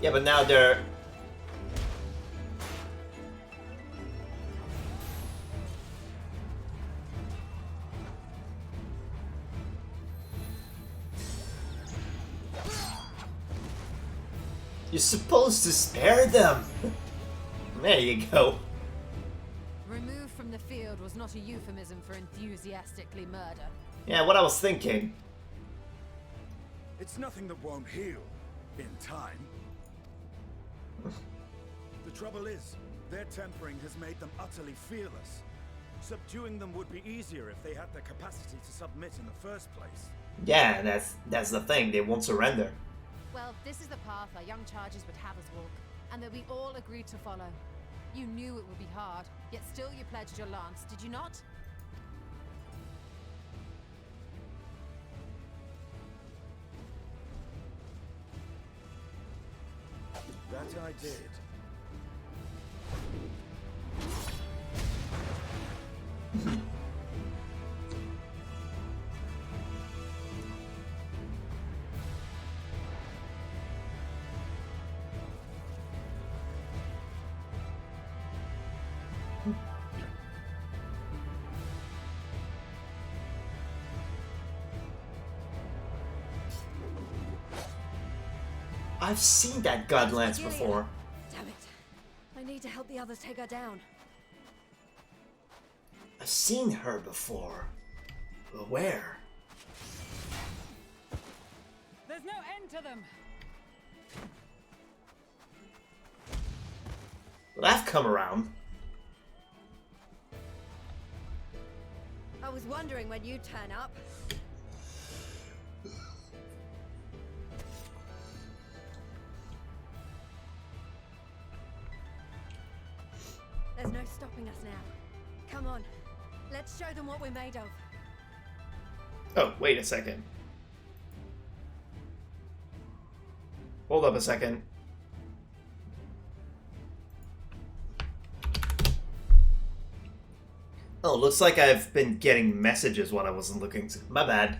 Speaker 1: Yeah, but now they're... You're supposed to spare them! There you go.
Speaker 3: Removed from the field was not a euphemism for enthusiastically murder.
Speaker 1: Yeah, what I was thinking.
Speaker 14: It's nothing that won't heal in time. The trouble is, their tempering has made them utterly fearless. Subduing them would be easier if they had the capacity to submit in the first place.
Speaker 1: Yeah, that's the thing, they won't surrender.
Speaker 3: Well, this is the path our young charges would have us walk, and that we all agreed to follow. You knew it would be hard, yet still you pledged your lance, did you not?
Speaker 14: That I did.
Speaker 1: I've seen that god lance before.
Speaker 8: Damn it. I need to help the others take her down.
Speaker 1: I've seen her before. But where?
Speaker 4: There's no end to them.
Speaker 1: But I've come around.
Speaker 8: I was wondering when you'd turn up. There's no stopping us now. Come on. Let's show them what we're made of.
Speaker 1: Oh, wait a second. Hold up a second. Oh, looks like I've been getting messages when I wasn't looking. My bad.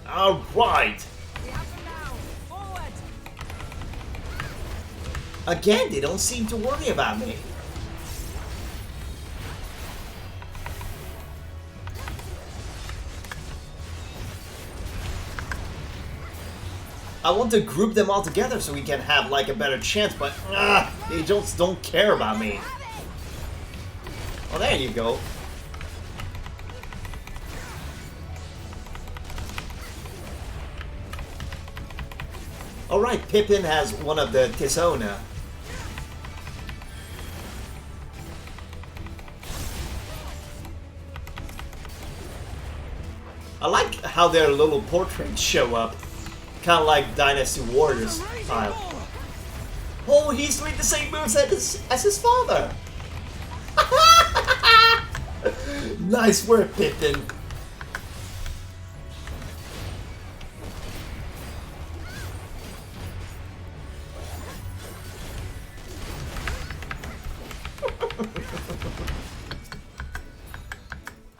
Speaker 1: All right. Again, they don't seem to worry about me. I want to group them all together so we can have like a better chance, but they just don't care about me. Oh, there you go. Alright, Pippin has one of the Tisona. I like how their little portraits show up. Kind of like Dynasty Warriors style. Oh, he's doing the same moves as his father! Nice work, Pippin.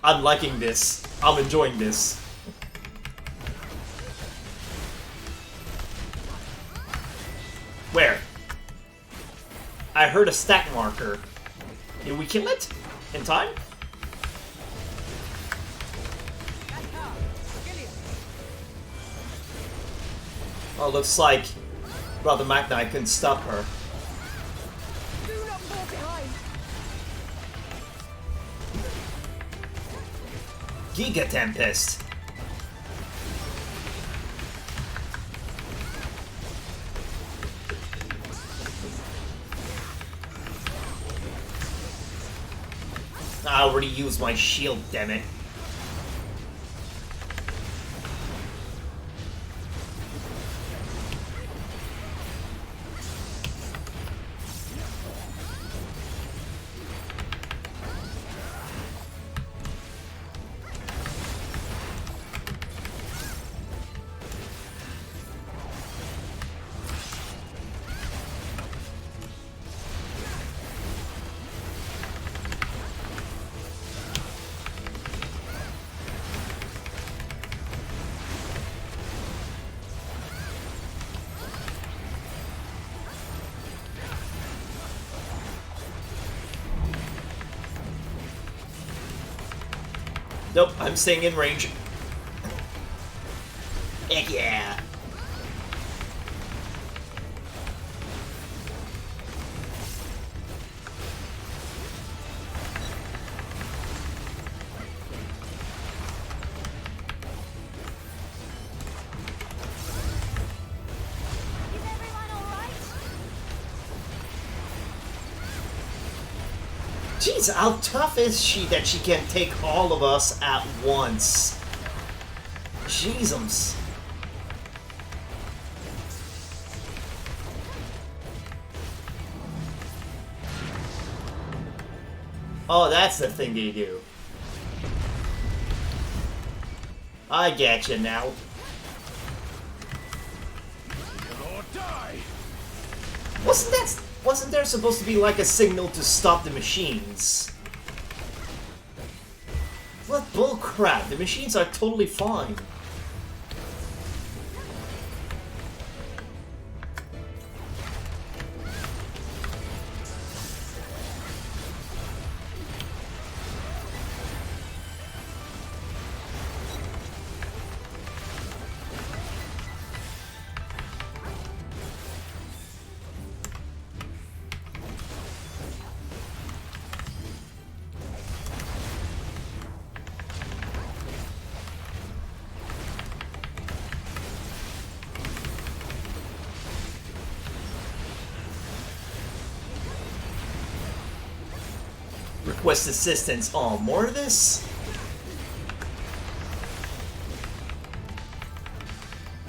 Speaker 1: I'm liking this. I'm enjoying this. Where? I heard a stack marker. Did we kill it? In time? Oh, looks like Brother Magni couldn't stop her.
Speaker 8: Do not fall behind.
Speaker 1: Giga Tempest. I already used my shield, damn it. Nope, I'm staying in range. Heck yeah! Jeez, how tough is she that she can take all of us at once? Jeezums. Oh, that's the thing they do. I get you now. Wasn't there supposed to be like a signal to stop the machines? What bullcrap? The machines are totally fine. Request assistance. Oh, more of this?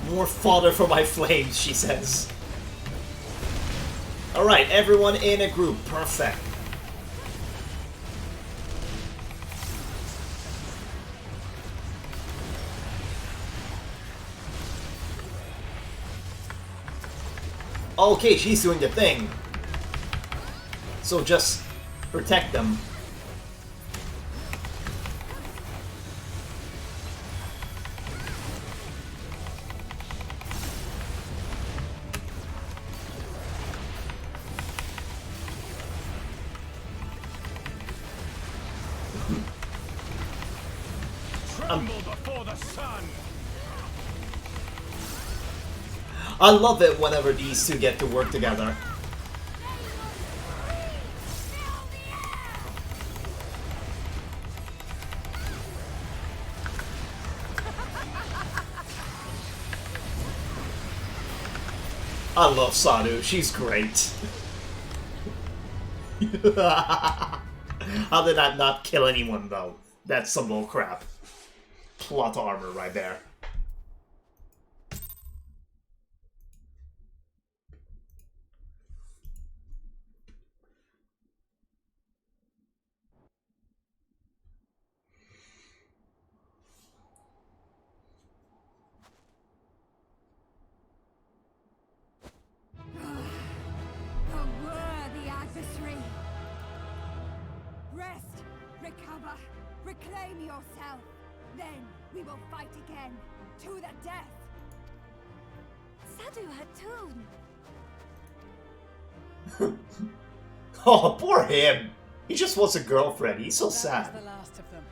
Speaker 1: More fodder for my flames, she says. Alright, everyone in a group. Perfect. Okay, she's doing the thing. So just protect them.
Speaker 14: Before the sun.
Speaker 1: I love it whenever these two get to work together. I love Sadu, she's great. How did that not kill anyone though? That's some bull crap. Plot armor right there.
Speaker 10: A worthy adversary. Rest, recover, reclaim yourself. Then we will fight again, to the death.
Speaker 11: Sadu Hatun.
Speaker 1: Oh, poor him. He just wants a girlfriend. He's so sad.
Speaker 4: That was the last of them.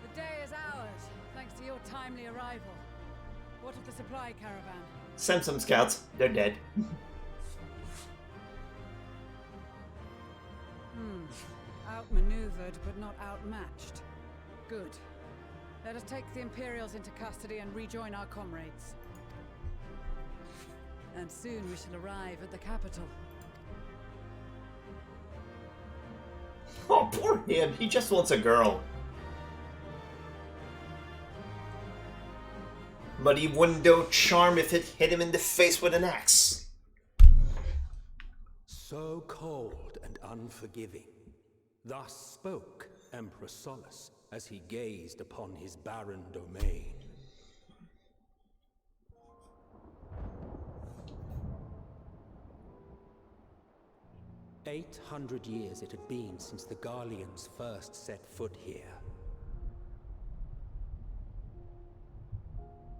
Speaker 4: The day is ours, thanks to your timely arrival. What of the supply caravan?
Speaker 1: Send some scouts. They're dead.
Speaker 4: Outmaneuvered, but not outmatched. Good. Let us take the Imperials into custody and rejoin our comrades. And soon we shall arrive at the capital.
Speaker 1: Oh, poor him. He just wants a girl. But he wouldn't do charm if it hit him in the face with an axe.
Speaker 13: So cold and unforgiving. Thus spoke Emperor Solus as he gazed upon his barren domain. 800 years it had been since the Garleans first set foot here.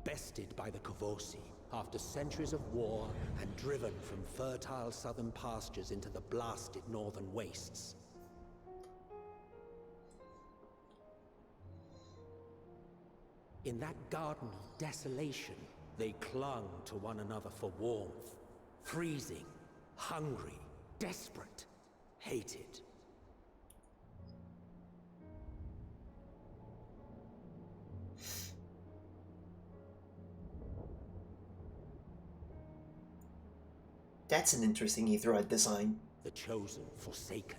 Speaker 13: Bested by the Kavosi, after centuries of war and driven from fertile southern pastures into the blasted northern wastes. In that garden of desolation, they clung to one another for warmth, freezing, hungry, desperate, hated.
Speaker 1: That's an interesting Aetheroid design.
Speaker 13: The chosen, forsaken.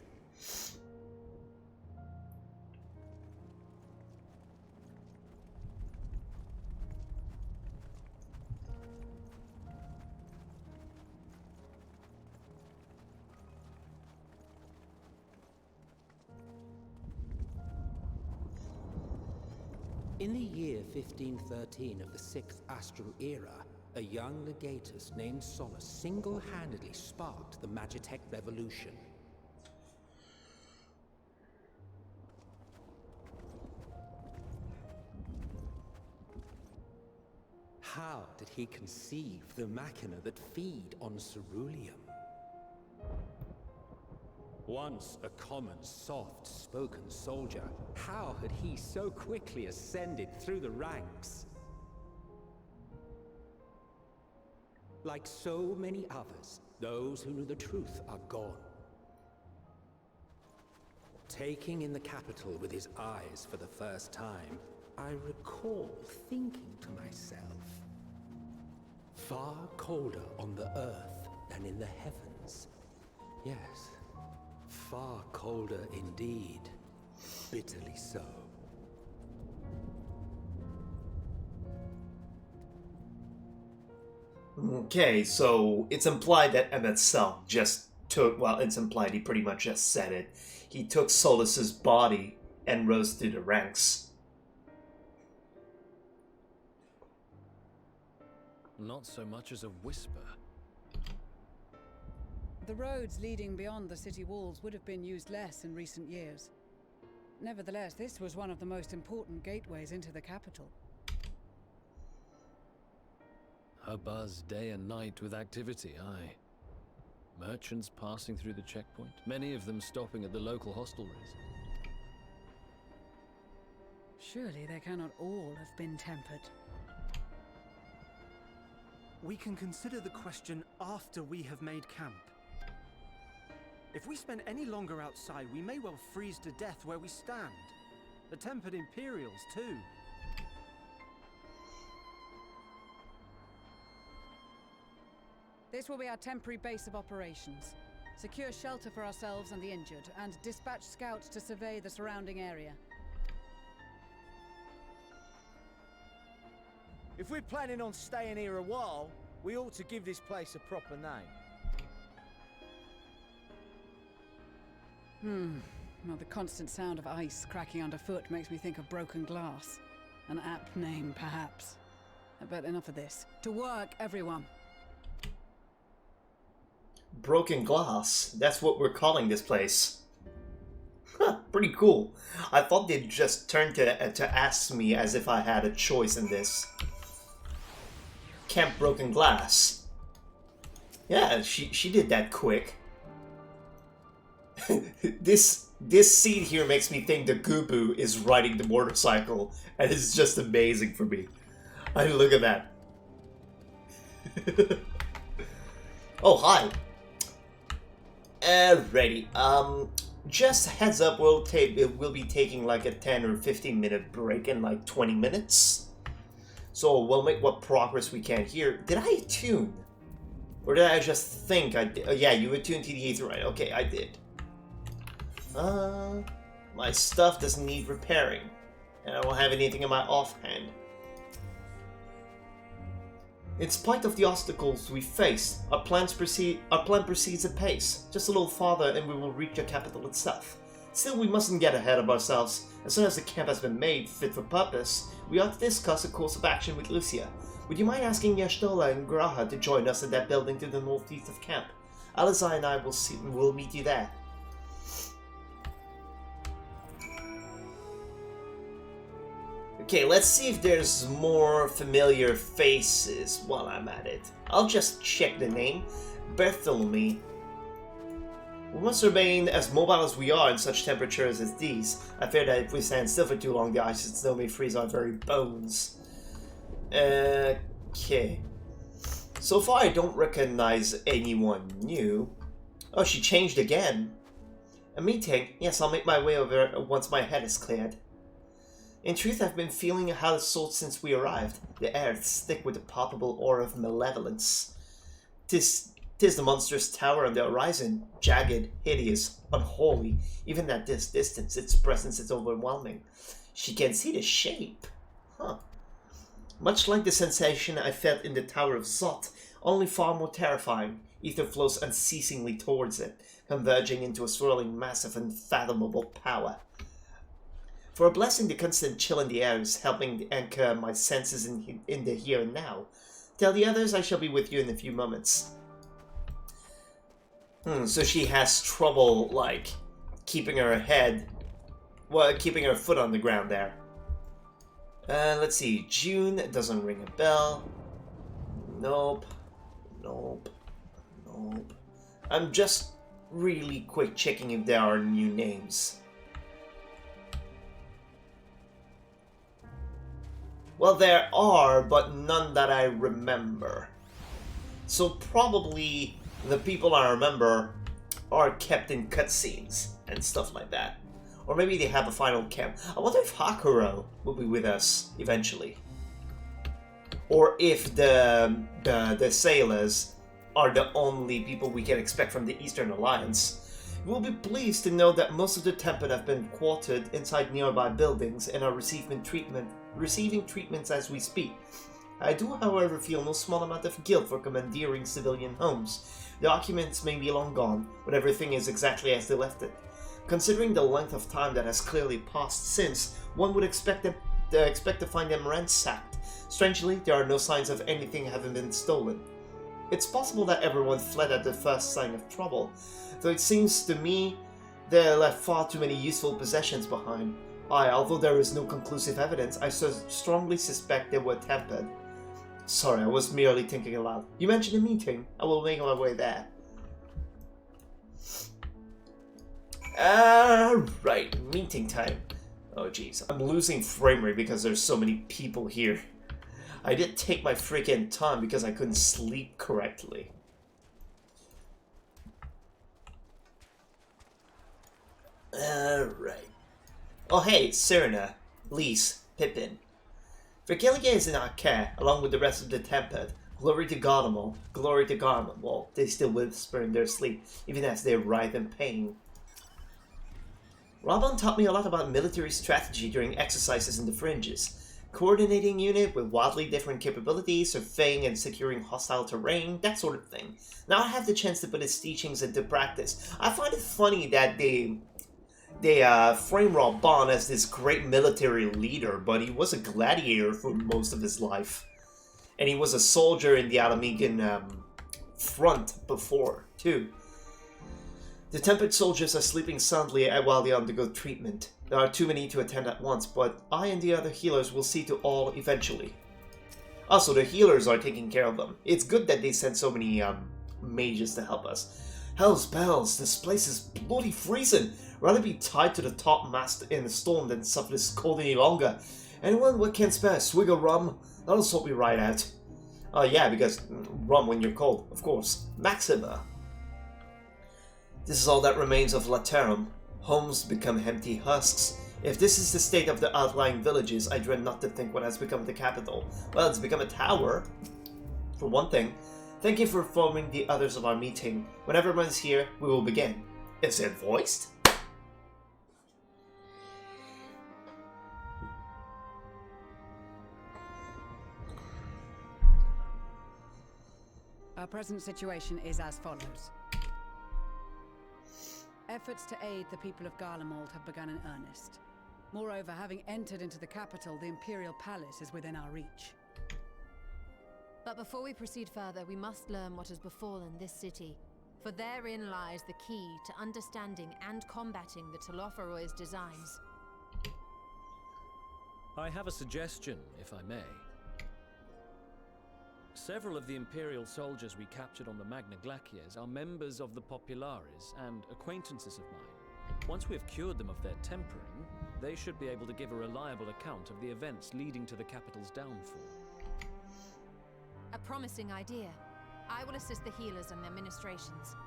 Speaker 13: In the year 1513 of the 6th Astral Era, a young legatus named Solus single-handedly sparked the Magitech Revolution. How did he conceive the machina that feed on ceruleum? Once a common, soft-spoken soldier, how had he so quickly ascended through the ranks? Like so many others, those who knew the truth are gone. Taking in the capital with his eyes for the first time, I recall thinking to myself, far colder on the earth than in the heavens. Yes, far colder indeed. Bitterly so.
Speaker 1: Okay, so it's implied that Emmet Self just took, well, it's implied he pretty much just said it. He took Solus's body and rose through the ranks.
Speaker 12: Not so much as a whisper.
Speaker 4: The roads leading beyond the city walls would have been used less in recent years. Nevertheless, this was one of the most important gateways into the capital.
Speaker 12: A buzz day and night with activity, aye. Merchants passing through the checkpoint, many of them stopping at the local hostelries.
Speaker 4: Surely they cannot all have been tempered.
Speaker 6: We can consider the question after we have made camp. If we spend any longer outside, we may well freeze to death where we stand. The tempered Imperials, too.
Speaker 4: This will be our temporary base of operations. Secure shelter for ourselves and the injured, and dispatch scouts to survey the surrounding area.
Speaker 7: If we're planning on staying here a while, we ought to give this place a proper name.
Speaker 4: Well, the constant sound of ice cracking underfoot makes me think of broken glass. An apt name, perhaps. But enough of this. To work, everyone!
Speaker 1: Broken glass. That's what we're calling this place. Huh, pretty cool. I thought they'd just turn to ask me as if I had a choice in this. Camp Broken Glass. Yeah, she did that quick. This scene here makes me think the Gubu is riding the motorcycle, and it's just amazing for me. I mean, look at that. Oh, hi. Alrighty. Just heads up, we'll be taking like a 10 or 15 minute break in like 20 minutes. So we'll make what progress we can here. Did I attune? Or did I just think I did? Oh, yeah, you attuned to the Aetheroid. Okay, I did. My stuff doesn't need repairing, and I don't have anything in my offhand. In spite of the obstacles we face, our plan proceeds apace. Just a little farther and we will reach the capital itself. Still, we mustn't get ahead of ourselves. As soon as the camp has been made fit for purpose, we ought to discuss a course of action with Lucia. Would you mind asking Yashtola and Graha to join us in that building to the northeast of camp? Alizai and I will meet you there. Okay, let's see if there's more familiar faces while I'm at it. I'll just check the name. Bartholomew. We must remain as mobile as we are in such temperatures as these. I fear that if we stand still for too long, the ice and snow may freeze our very bones. Okay. So far, I don't recognize anyone new. Oh, she changed again. A meeting? Yes, I'll make my way over once my head is cleared. In truth, I've been feeling out of sorts since we arrived. The air is thick with a palpable aura of malevolence. Tis the monstrous tower on the horizon, jagged, hideous, unholy. Even at this distance, its presence is overwhelming. She can see the shape. Huh. Much like the sensation I felt in the Tower of Zot, only far more terrifying. Ether flows unceasingly towards it, converging into a swirling mass of unfathomable power. For a blessing, the constant chill in the air is helping anchor my senses in the here and now. Tell the others I shall be with you in a few moments. So she has trouble, like, keeping her foot on the ground there. Let's see, June, it doesn't ring a bell. Nope. I'm just really quick checking if there are new names. Well, there are, but none that I remember. So probably the people I remember are kept in cutscenes and stuff like that. Or maybe they have a final camp. I wonder if Hakuro will be with us eventually. Or if the sailors are the only people we can expect from the Eastern Alliance. We'll be pleased to know that most of the Tempered have been quartered inside nearby buildings and are receiving treatments as we speak. I do, however, feel no small amount of guilt for commandeering civilian homes. The documents may be long gone, but everything is exactly as they left it. Considering the length of time that has clearly passed since, one would expect to find them ransacked. Strangely, there are no signs of anything having been stolen. It's possible that everyone fled at the first sign of trouble, though it seems to me they left far too many useful possessions behind. Although there is no conclusive evidence, I strongly suspect they were tempered. Sorry, I was merely thinking aloud. You mentioned a meeting. I will make my way there. Right, meeting time. Oh jeez, I'm losing frame rate because there's so many people here. I did take my freaking time because I couldn't sleep correctly. Alright. Oh hey, Serena, Lise, Pippin. Vergiliga is in our care, along with the rest of the Tempered. Glory to Garlemald, glory to Garlemald. Well, they still whisper in their sleep, even as they writhe in pain. Rabban taught me a lot about military strategy during exercises in the Fringes. Coordinating unit with wildly different capabilities, surveying and securing hostile terrain, that sort of thing. Now I have the chance to put his teachings into practice. I find it funny that they frame Rabban as this great military leader, but he was a gladiator for most of his life. And he was a soldier in the Alamegan front before, too. The Tempered soldiers are sleeping soundly while they undergo treatment. There are too many to attend at once, but I and the other healers will see to all eventually. Also, the healers are taking care of them. It's good that they sent so many mages to help us. Hell's bells, this place is bloody freezing. Rather be tied to the top mast in a storm than suffer this cold any longer. Anyone what can spare a swig of rum? That'll sort me right out. Oh yeah, because rum when you're cold, of course. Maxima. This is all that remains of Laterum. Homes become empty husks. If this is the state of the outlying villages, I dread not to think what has become the capital. Well, it's become a tower, for one thing. Thank you for informing the others of our meeting. When everyone's here, we will begin. Is it voiced?
Speaker 4: Our present situation is as follows. Efforts to aid the people of Garlemald have begun in earnest. Moreover, having entered into the capital, the Imperial Palace is within our reach.
Speaker 3: But before we proceed further, we must learn what has befallen this city, for therein lies the key to understanding and combating the Telophoroid's designs.
Speaker 12: I have a suggestion, if I may. Several of the Imperial soldiers we captured on the Magna Glaciers are members of the Populares and acquaintances of mine. Once we have cured them of their tempering, they should be able to give a reliable account of the events leading to the capital's downfall.
Speaker 3: A promising idea. I will assist the healers in their ministrations.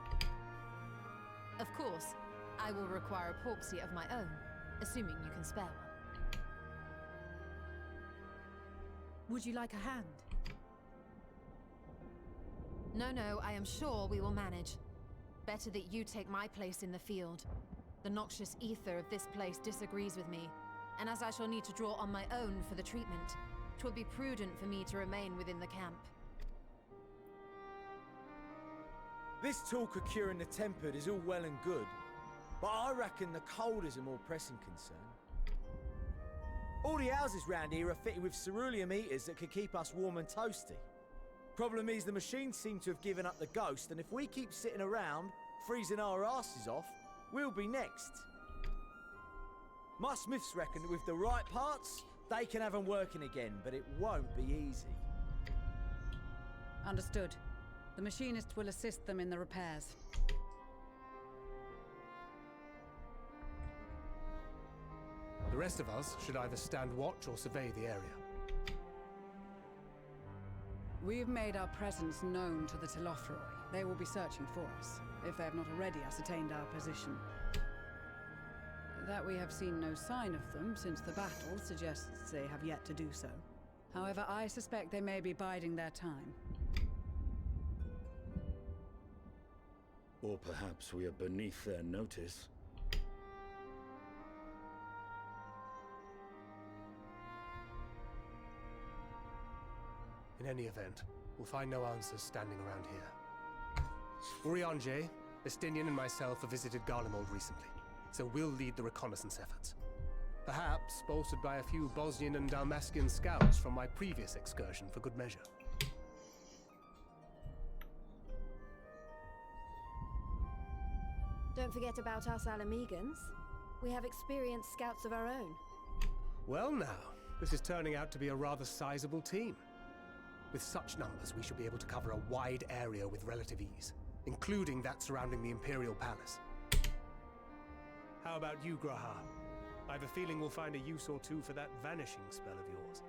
Speaker 3: Of course, I will require a porpsy of my own, assuming you can spare one.
Speaker 4: Would you like a hand?
Speaker 3: No, I am sure we will manage. Better that you take my place in the field. The noxious ether of this place disagrees with me, and as I shall need to draw on my own for the treatment, 'twill be prudent for me to remain within the camp.
Speaker 7: This talk of curing the tempered is all well and good, but I reckon the cold is a more pressing concern. All the houses round here are fitted with ceruleum heaters that could keep us warm and toasty. Problem is, the machines seem to have given up the ghost, and if we keep sitting around, freezing our asses off, we'll be next. My smiths reckon that with the right parts, they can have them working again, but it won't be easy.
Speaker 4: Understood. The machinist will assist them in the repairs.
Speaker 2: The rest of us should either stand watch or survey the area.
Speaker 4: We've made our presence known to the Telophoroi. They will be searching for us, if they have not already ascertained our position. That we have seen no sign of them since the battle suggests they have yet to do so. However, I suspect they may be biding their time.
Speaker 14: Or perhaps we are beneath their notice.
Speaker 2: In any event, we'll find no answers standing around here. Urianger, Estinian and myself have visited Garlemald recently, so we'll lead the reconnaissance efforts. Perhaps bolstered by a few Bosnian and Dalmatian scouts from my previous excursion for good measure.
Speaker 8: Don't forget about us Alamegans. We have experienced scouts of our own.
Speaker 2: Well now, this is turning out to be a rather sizable team. With such numbers, we should be able to cover a wide area with relative ease, including that surrounding the Imperial Palace. How about you, Graha? I have a feeling we'll find a use or two for that vanishing spell of yours.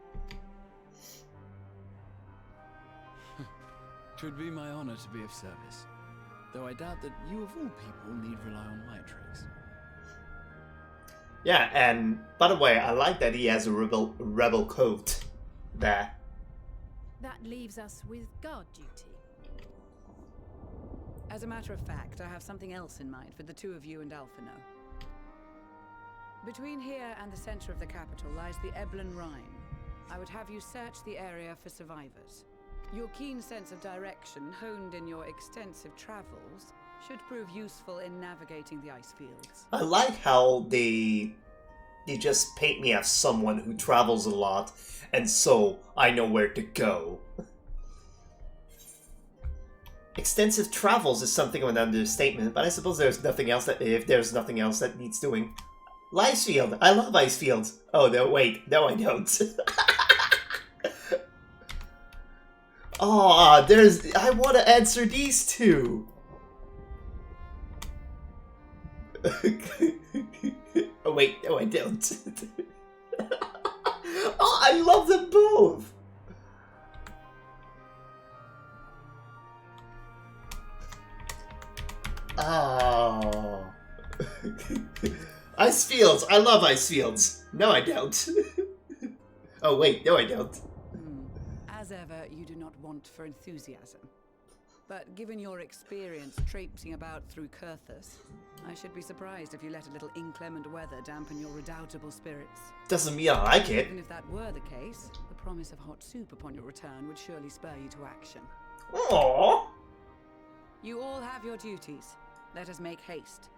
Speaker 15: 'Twould be my honor to be of service, though I doubt that you of all people need rely on my tricks.
Speaker 1: Yeah, and by the way, I like that he has a rebel coat there.
Speaker 4: That leaves us with guard duty. As a matter of fact, I have something else in mind for the two of you and Alphino. Between here and the center of the capital lies the Eblan Rhine. I would have you search the area for survivors. Your keen sense of direction, honed in your extensive travels, should prove useful in navigating the ice fields.
Speaker 1: I like how they just paint me as someone who travels a lot, and so I know where to go. Extensive travels is something of an understatement, but I suppose there's nothing else that, if there's nothing else that needs doing. Icefield! I love Icefields! Oh, no, wait. No, I don't. Aw, I want to answer these two! Oh, wait. No, I don't. Oh, I love them both! Oh. Icefields! I love Icefields! No, I don't. Oh, wait. No, I don't.
Speaker 4: As ever, you do not want for enthusiasm. But given your experience traipsing about through Kurthus, I should be surprised if you let a little inclement weather dampen your redoubtable spirits.
Speaker 1: Doesn't mean I like it.
Speaker 4: Even if that were the case, the promise of hot soup upon your return would surely spur you to action.
Speaker 1: Aww.
Speaker 4: You all have your duties. Let us make haste.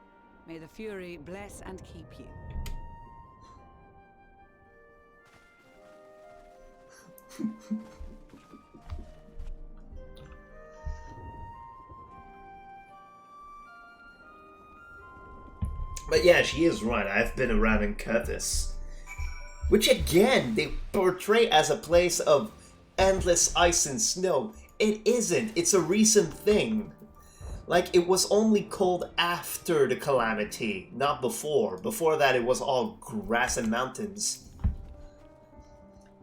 Speaker 4: May the Fury bless and keep you.
Speaker 1: But yeah, she is right. I've been around in Curtis. Which again, they portray as a place of endless ice and snow. It isn't. It's a recent thing. Like, it was only cold after the calamity, not before. Before that, it was all grass and mountains.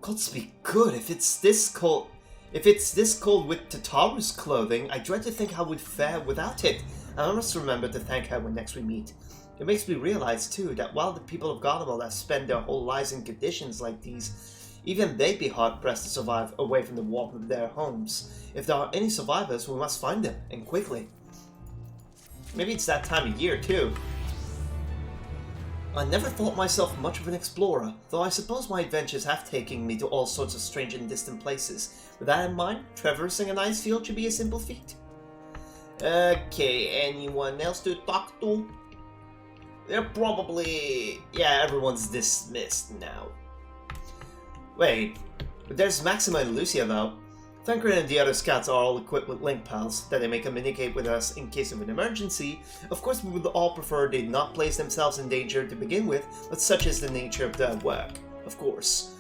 Speaker 1: Gods be good, if it's this cold... If it's this cold with Tataru's clothing, I dread to think how we'd fare without it. And I must remember to thank her when next we meet. It makes me realize, too, that while the people of Garlemald have spent their whole lives in conditions like these, even they'd be hard-pressed to survive away from the warmth of their homes. If there are any survivors, we must find them, and quickly. Maybe it's that time of year, too. I never thought myself much of an explorer, though I suppose my adventures have taken me to all sorts of strange and distant places. With that in mind, traversing an ice field should be a simple feat. Okay, anyone else to talk to? They're probably... yeah, everyone's dismissed now. Wait, but there's Maxima and Lucia, though. Tancred and the other scouts are all equipped with link pals that they may communicate with us in case of an emergency. Of course, we would all prefer they not place themselves in danger to begin with, but such is the nature of their work, of course.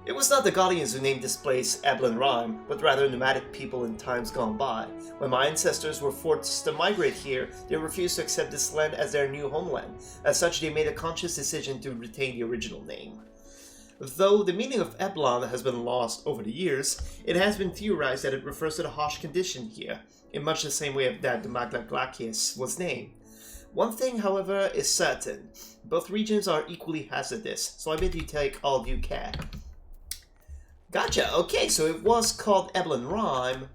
Speaker 1: It was not the Guardians who named this place Eblan Rhyme, but rather nomadic people in times gone by. When my ancestors were forced to migrate here, they refused to accept this land as their new homeland. As such, they made a conscious decision to retain the original name. Though the meaning of Eblan has been lost over the years, it has been theorized that it refers to the harsh condition here, in much the same way that the Magna Glacius was named. One thing, however, is certain. Both regions are equally hazardous, so I bid you take all due care. Gotcha, okay, so it was called Eblan Rhyme,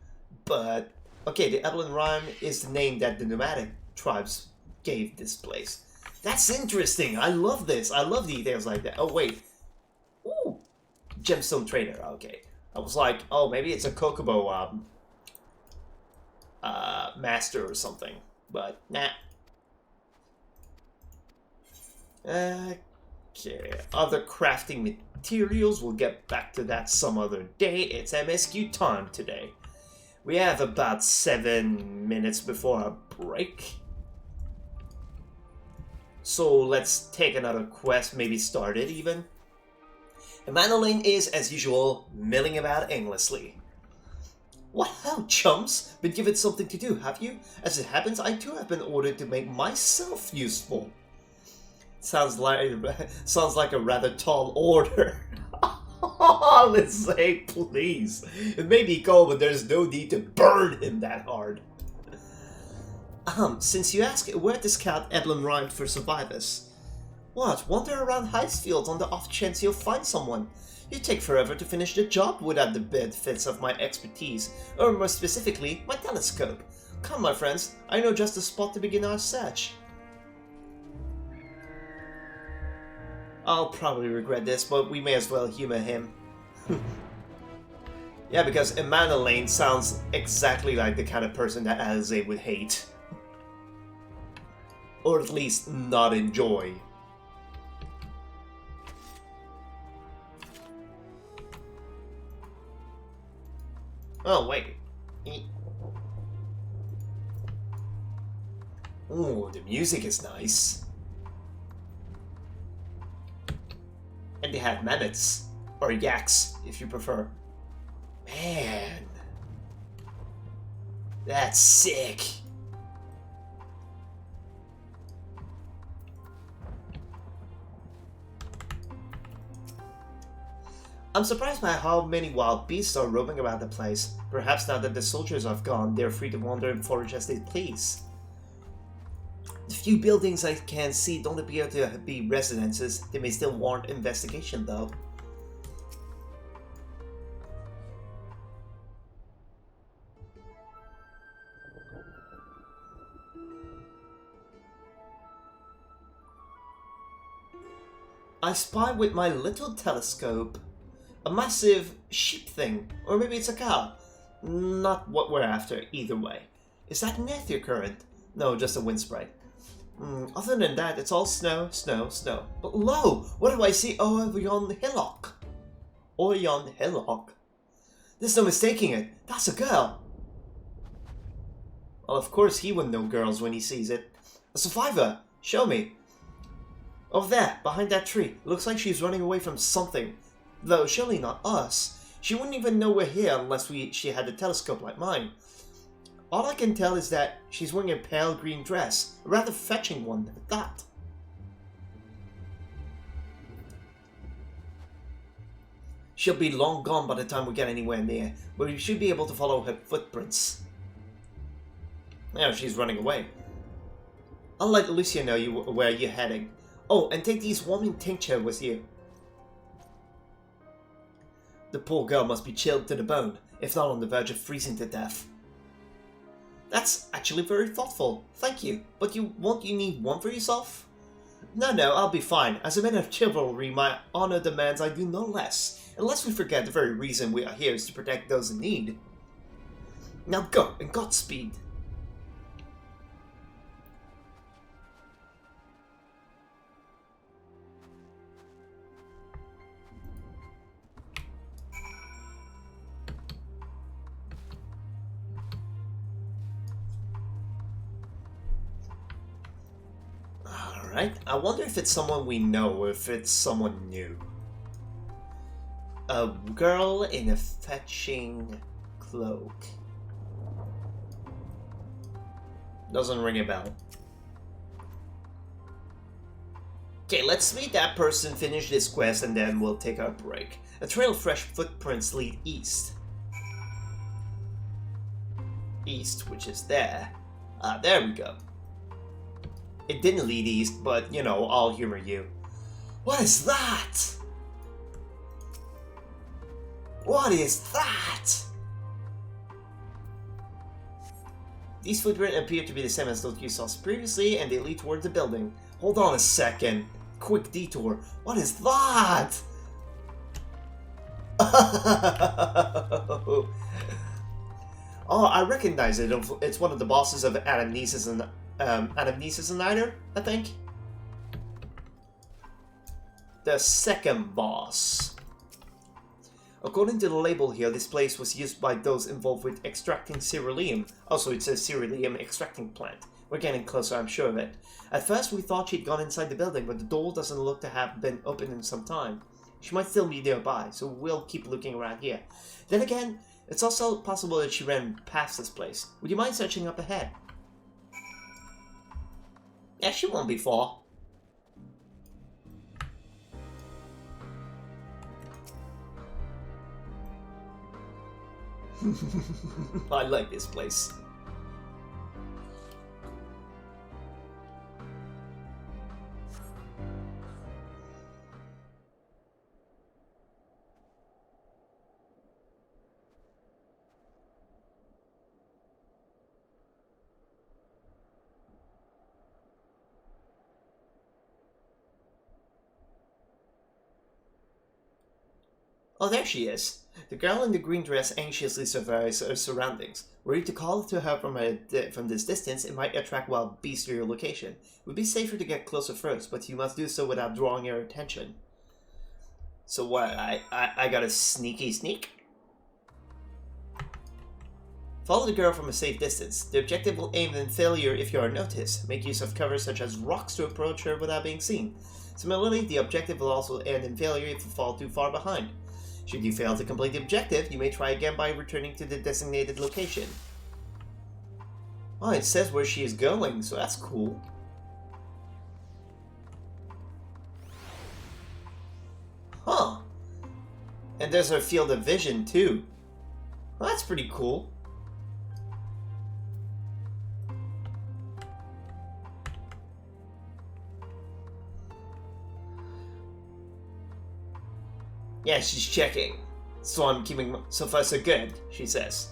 Speaker 1: but... okay, the Eblan Rhyme is the name that the nomadic tribes gave this place. That's interesting, I love this, I love details like that. Oh, wait. Ooh, Gemstone Trader, okay. I was like, oh, maybe it's a Kokobo, master or something, but nah. Okay, other crafting materials, we'll get back to that some other day. It's MSQ time today. We have about 7 minutes before our break. So let's take another quest, maybe start it even. Emmanuel is, as usual, milling about aimlessly. What hell, chums? Been given something to do, have you? As it happens, I too have been ordered to make myself useful. Sounds like a rather tall order. Let's say, please. It may be cold, but there's no need to burn him that hard. Since you ask, where to scout Eblan Rhyme for survivors? What, wander around Heistfield on the off chance you'll find someone? You take forever to finish the job without the benefits of my expertise, or more specifically, my telescope. Come, my friends, I know just the spot to begin our search. I'll probably regret this, but we may as well humor him. Yeah, because Emmanuel sounds exactly like the kind of person that Alize would hate. Or at least not enjoy. Oh, wait. Ooh, the music is nice. And they have mammoths. Or yaks, if you prefer. Man. That's sick. I'm surprised by how many wild beasts are roaming around the place. Perhaps now that the soldiers have gone, they're free to wander and forage as they please. The few buildings I can see don't appear to be residences. They may still warrant investigation, though. I spy with my little telescope a massive sheep thing, or maybe it's a cow. Not what we're after, either way. Is that an ether current? No, just a wind sprite. Other than that, it's all snow, snow, snow. But lo! What do I see over yon hillock? Or yon hillock? There's no mistaking it. That's a girl. Well, of course he wouldn't know girls when he sees it. A survivor! Show me. Over there, behind that tree. Looks like she's running away from something. Though surely not us. She wouldn't even know we're here unless she had a telescope like mine. All I can tell is that she's wearing a pale green dress. A rather fetching one at that. She'll be long gone by the time we get anywhere near, but we should be able to follow her footprints. Now she's running away. I'll let Lucia know where you're heading. Oh, and take these warming tincture with you. The poor girl must be chilled to the bone, if not on the verge of freezing to death. That's actually very thoughtful, thank you. But won't you need one for yourself? No, I'll be fine. As a man of chivalry, my honor demands I do no less. Unless we forget the very reason we are here is to protect those in need. Now go, and Godspeed. Alright, I wonder if it's someone we know or if it's someone new. A girl in a fetching cloak. Doesn't ring a bell. Okay, let's meet that person, finish this quest, and then we'll take our break. A trail of fresh footprints lead east. East, which is there. Ah, there we go. It didn't lead east, but, you know, I'll humor you. What is that? What is that? These footprints appear to be the same as those you saw previously, and they lead towards the building. Hold on a second. Quick detour. What is that? Oh, I recognize it. It's one of the bosses of Anamnesis and Niner, I think. The second boss. According to the label here, this place was used by those involved with extracting ceruleum. Also, it's a ceruleum extracting plant. We're getting closer, I'm sure of it. At first, we thought she'd gone inside the building, but the door doesn't look to have been open in some time. She might still be nearby, so we'll keep looking around here. Then again, it's also possible that she ran past this place. Would you mind searching up ahead? Yeah, she won't be far. I like this place. Oh, there she is. The girl in the green dress anxiously surveys her surroundings. Were you to call to her from this distance, it might attract wild beasts to your location. It would be safer to get closer first, but you must do so without drawing her attention. So what, I got a sneaky sneak? Follow the girl from a safe distance. The objective will aim in failure if you are noticed. Make use of cover such as rocks to approach her without being seen. Similarly, the objective will also end in failure if you fall too far behind. Should you fail to complete the objective, you may try again by returning to the designated location. Oh, it says where she is going, so that's cool. Huh. And there's her field of vision, too. Well, that's pretty cool. Yeah, she's checking. So I'm keeping... So far so good, she says.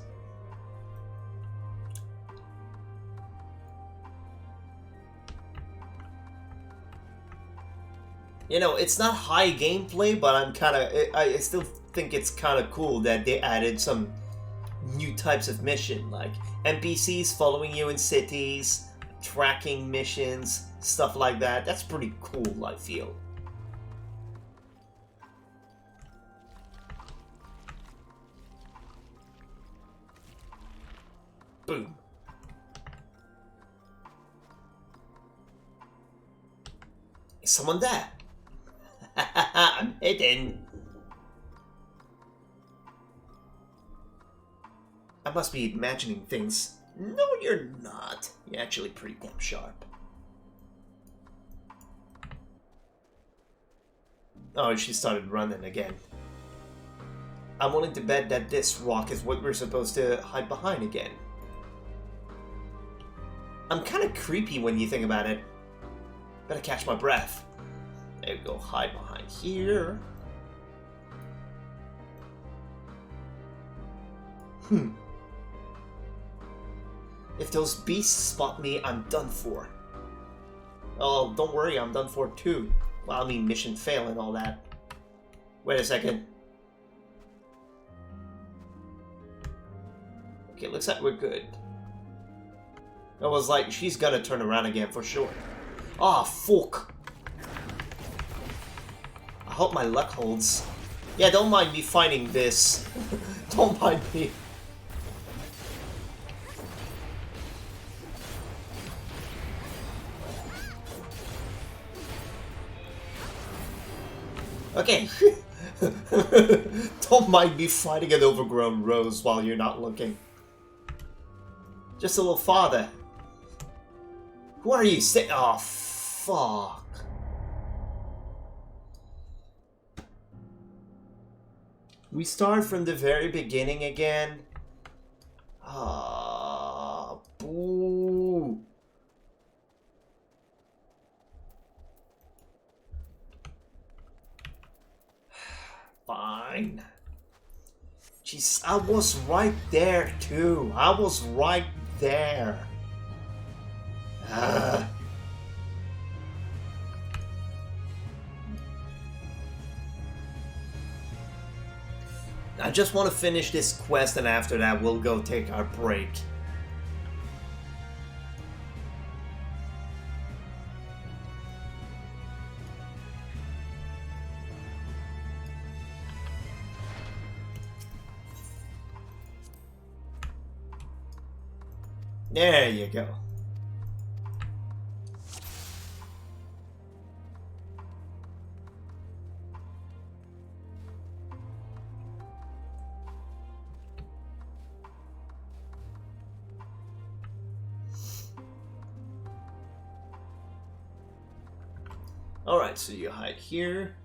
Speaker 1: You know, it's not high gameplay, but I'm kind of... I still think it's kind of cool that they added some new types of mission, like NPCs following you in cities, tracking missions, stuff like that. That's pretty cool, I feel. Boom. Is someone there? I'm hidden. I must be imagining things. No, you're not. You're actually pretty damn sharp. Oh, she started running again. I'm willing to bet that this rock is what we're supposed to hide behind again. I'm kind of creepy when you think about it. Better catch my breath. There we go, hide behind here. If those beasts spot me, I'm done for. Oh, don't worry, I'm done for too. Well, I mean, mission fail and all that. Wait a second. Okay, looks like we're good. I was like, she's gonna turn around again for sure. Ah, fuck. I hope my luck holds. Yeah, don't mind me fighting this. Don't mind me. Okay. Don't mind me fighting an overgrown rose while you're not looking. Just a little farther. Who are you? Oh, fuck. We start from the very beginning again. Ah, boo. Fine. Jeez, I was right there too. I was right there. I just want to finish this quest, and after that we'll go take our break. There you go. Alright, so you hide here.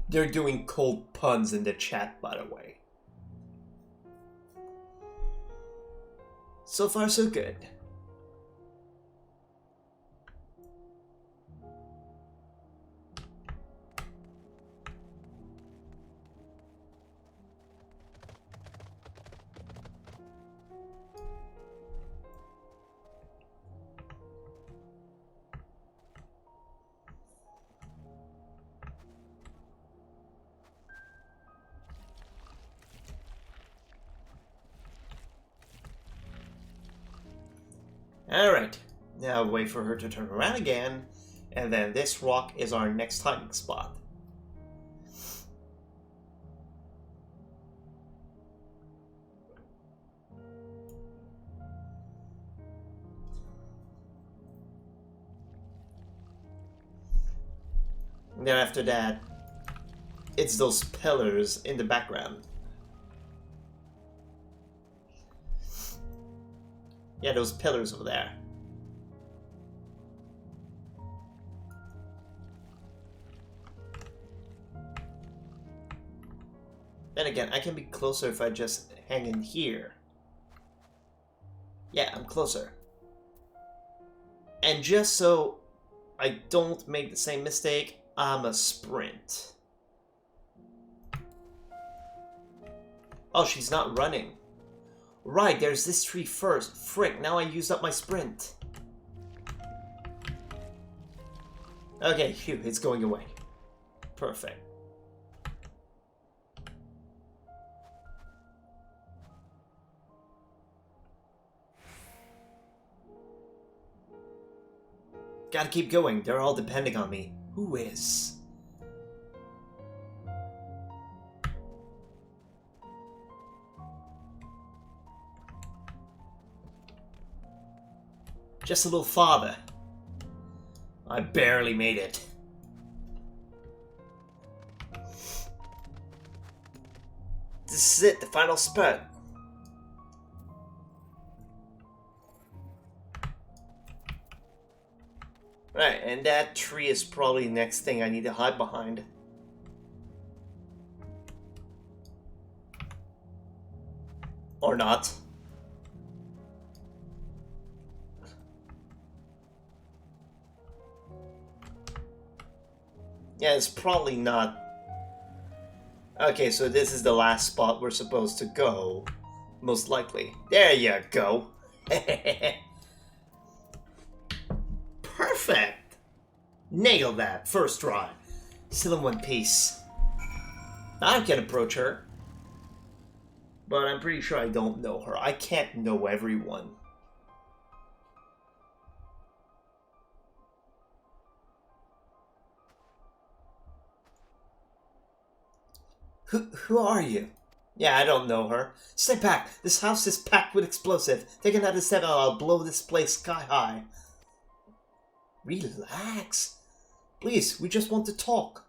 Speaker 1: They're doing cold puns in the chat, by the way. So far, so good. Alright, now wait for her to turn around again, and then this rock is our next hiding spot. And then after that, it's those pillars in the background. Yeah, those pillars over there. Then again, I can be closer if I just hang in here. Yeah, I'm closer. And just so I don't make the same mistake, I'm a sprint. Oh, she's not running. Right, there's this tree first. Frick, now I used up my sprint. Okay, phew, it's going away. Perfect. Gotta keep going. They're all depending on me. Who is? Just a little farther. I barely made it. This is it, the final spurt. Right, and that tree is probably the next thing I need to hide behind. Or not. Yeah, it's probably not. Okay, so this is the last spot we're supposed to go. Most likely. There you go. Perfect! Nailed that. First try. Still in one piece. I can approach her. But I'm pretty sure I don't know her. I can't know everyone. Who are you? Yeah, I don't know her. Stay back. This house is packed with explosive. Take another step and I'll blow this place sky high. Relax. Please, we just want to talk.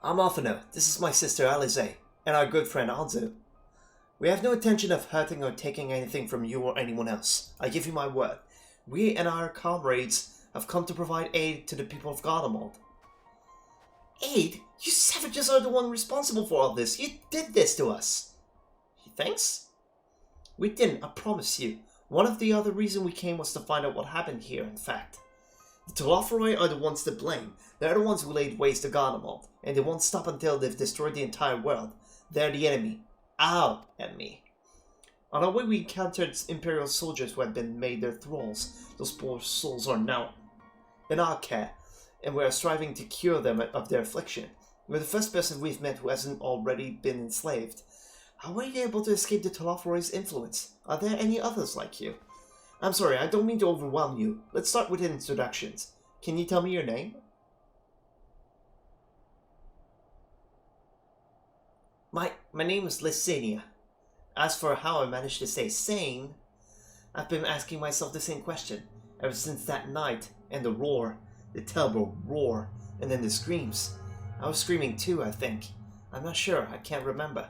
Speaker 1: I'm Alphino. This is my sister Alize, and our good friend Anzu. We have no intention of hurting or taking anything from you or anyone else. I give you my word. We and our comrades have come to provide aid to the people of Garlemald. Aid? You savages are the one responsible for all this. You did this to us. He thinks? We didn't, I promise you. One of the other reasons we came was to find out what happened here, in fact. The Telophoroi are the ones to blame. They're the ones who laid waste to Garlemald, and they won't stop until they've destroyed the entire world. They're the enemy. Our enemy. On our way we encountered Imperial soldiers who had been made their thralls. Those poor souls are now in our care, and we are striving to cure them of their affliction. You're the first person we've met who hasn't already been enslaved. How were you able to escape the Telophoroi's influence? Are there any others like you? I'm sorry, I don't mean to overwhelm you. Let's start with introductions. Can you tell me your name? My name is Lysania. As for how I managed to stay sane, I've been asking myself the same question ever since that night and the roar, the terrible roar, and then the screams. I was screaming too, I think. I'm not sure, I can't remember.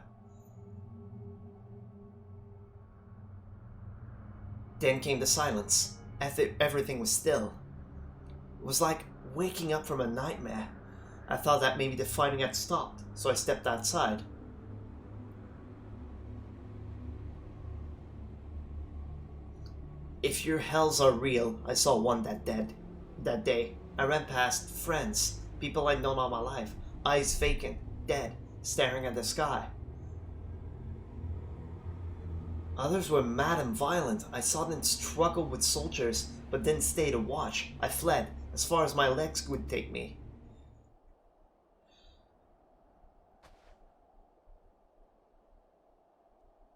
Speaker 1: Then came the silence. Everything was still. It was like waking up from a nightmare. I thought that maybe the fighting had stopped, so I stepped outside. If your hells are real, I saw one that day. I ran past friends, people I'd known all my life, eyes vacant, dead, staring at the sky. Others were mad and violent. I saw them struggle with soldiers, but didn't stay to watch. I fled, as far as my legs would take me.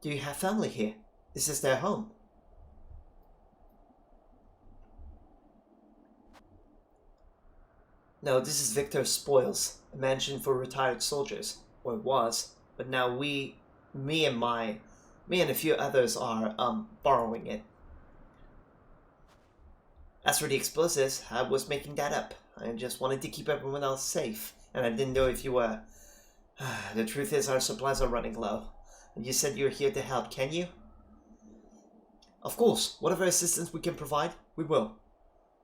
Speaker 1: Do you have family here? Is this their home? No, this is Victor's Spoils, a mansion for retired soldiers. Or it was, but now me and a few others are, borrowing it. As for the explosives, I was making that up. I just wanted to keep everyone else safe, and I didn't know if you were... The truth is, our supplies are running low. And you said you're here to help, can you? Of course, whatever assistance we can provide, we will.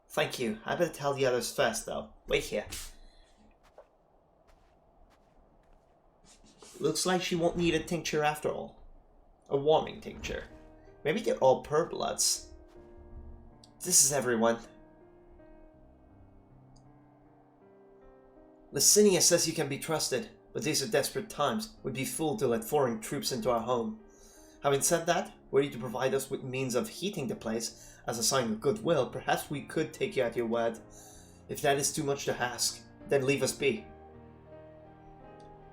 Speaker 1: Thank you. I better tell the others first, though. Wait here. Looks like she won't need a tincture after all. A warming tincture. Maybe they're all purbloods. This is everyone. Lysania says you can be trusted, but these are desperate times. We'd be fooled to let foreign troops into our home. Having said that, were you to provide us with means of heating the place, as a sign of goodwill, perhaps we could take you at your word. If that is too much to ask, then leave us be.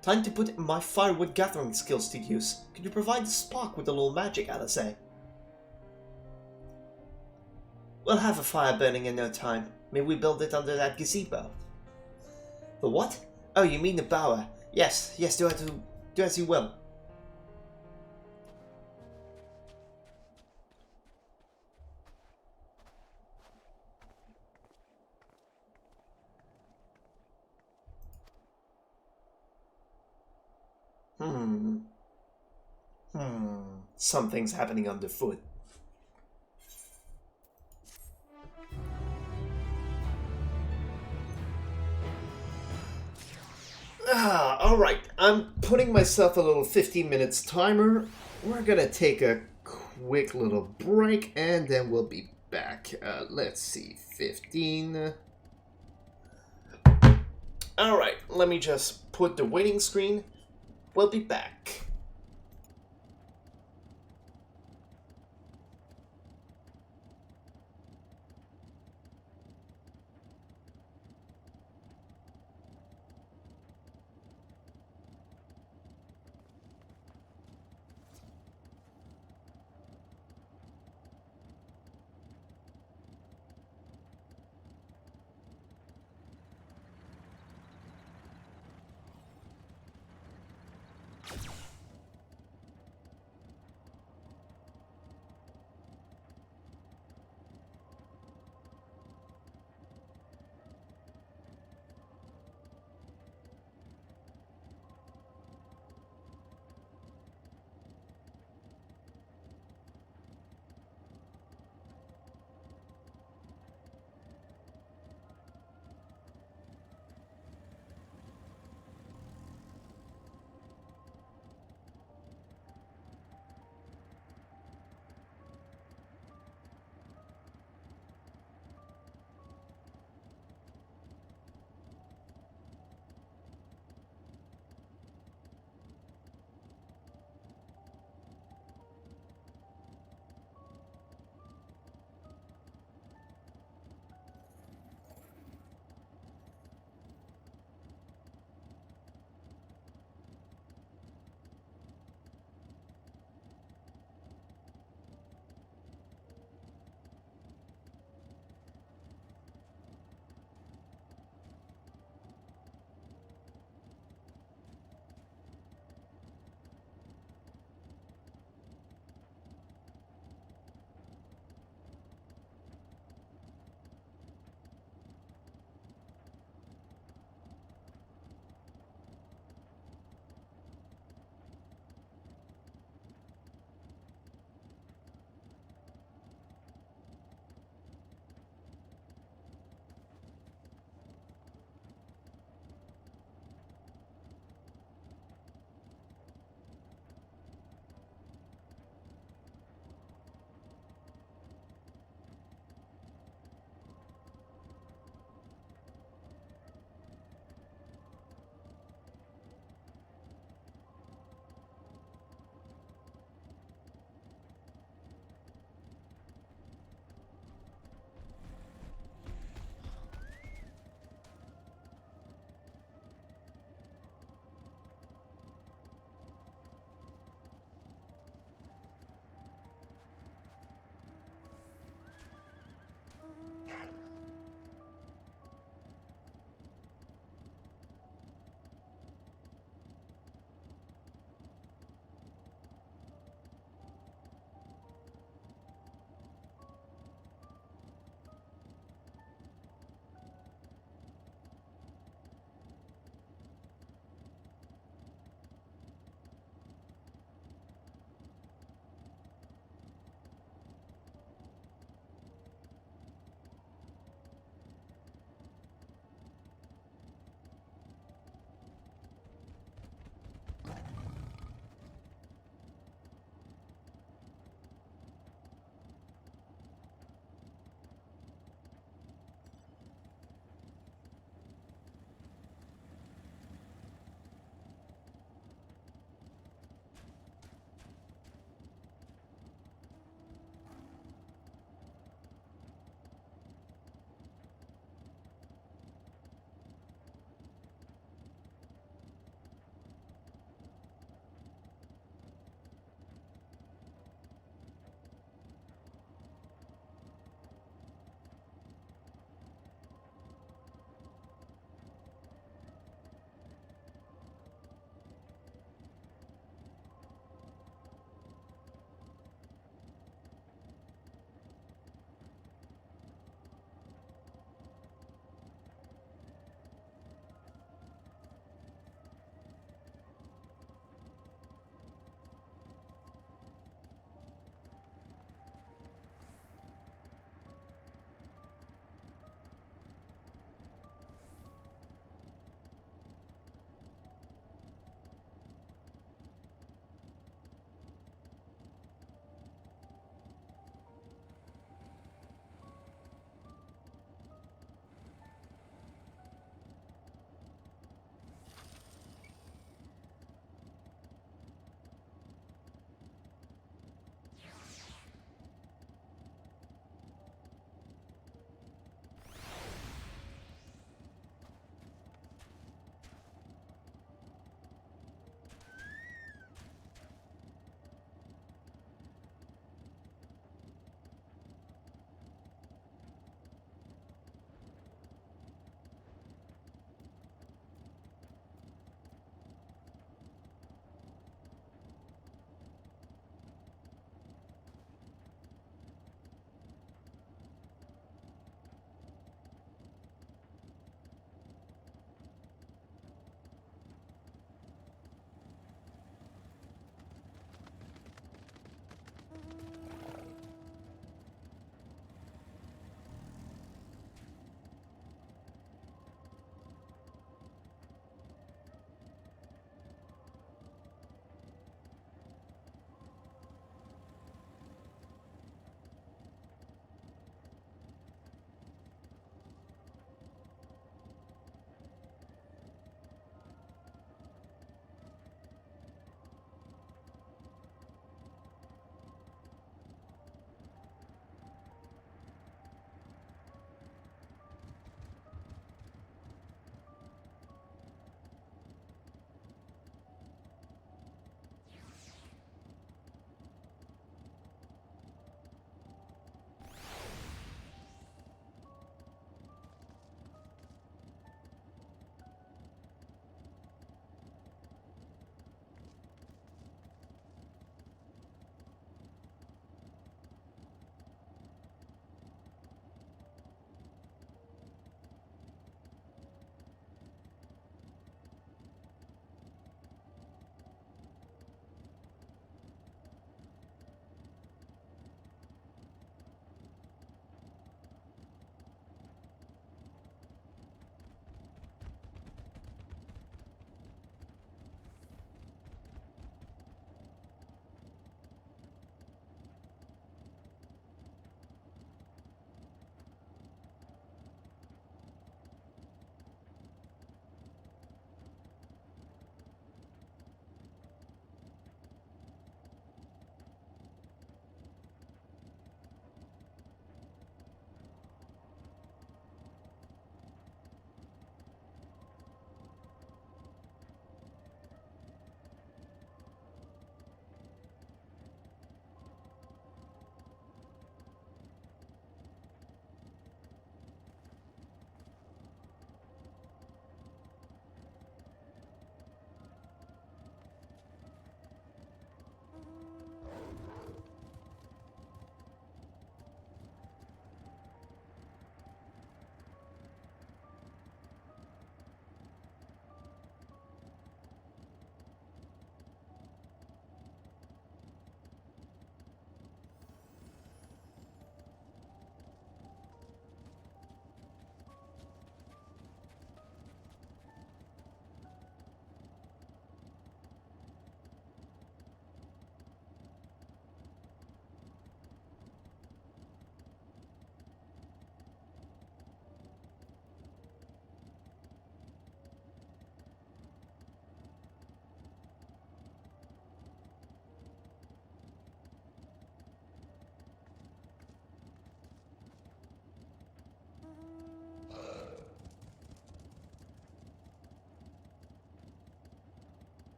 Speaker 1: Time to put my firewood gathering skills to use. Could you provide the spark with a little magic, Alice? We'll have a fire burning in no time. Maybe we build it under that gazebo. The what? Oh, you mean the bower. Yes, do as you will. Something's happening underfoot. Alright. I'm putting myself a little 15 minutes timer. We're gonna take a quick little break and then we'll be back. Let's see. 15. Alright, let me just put the waiting screen. We'll be back.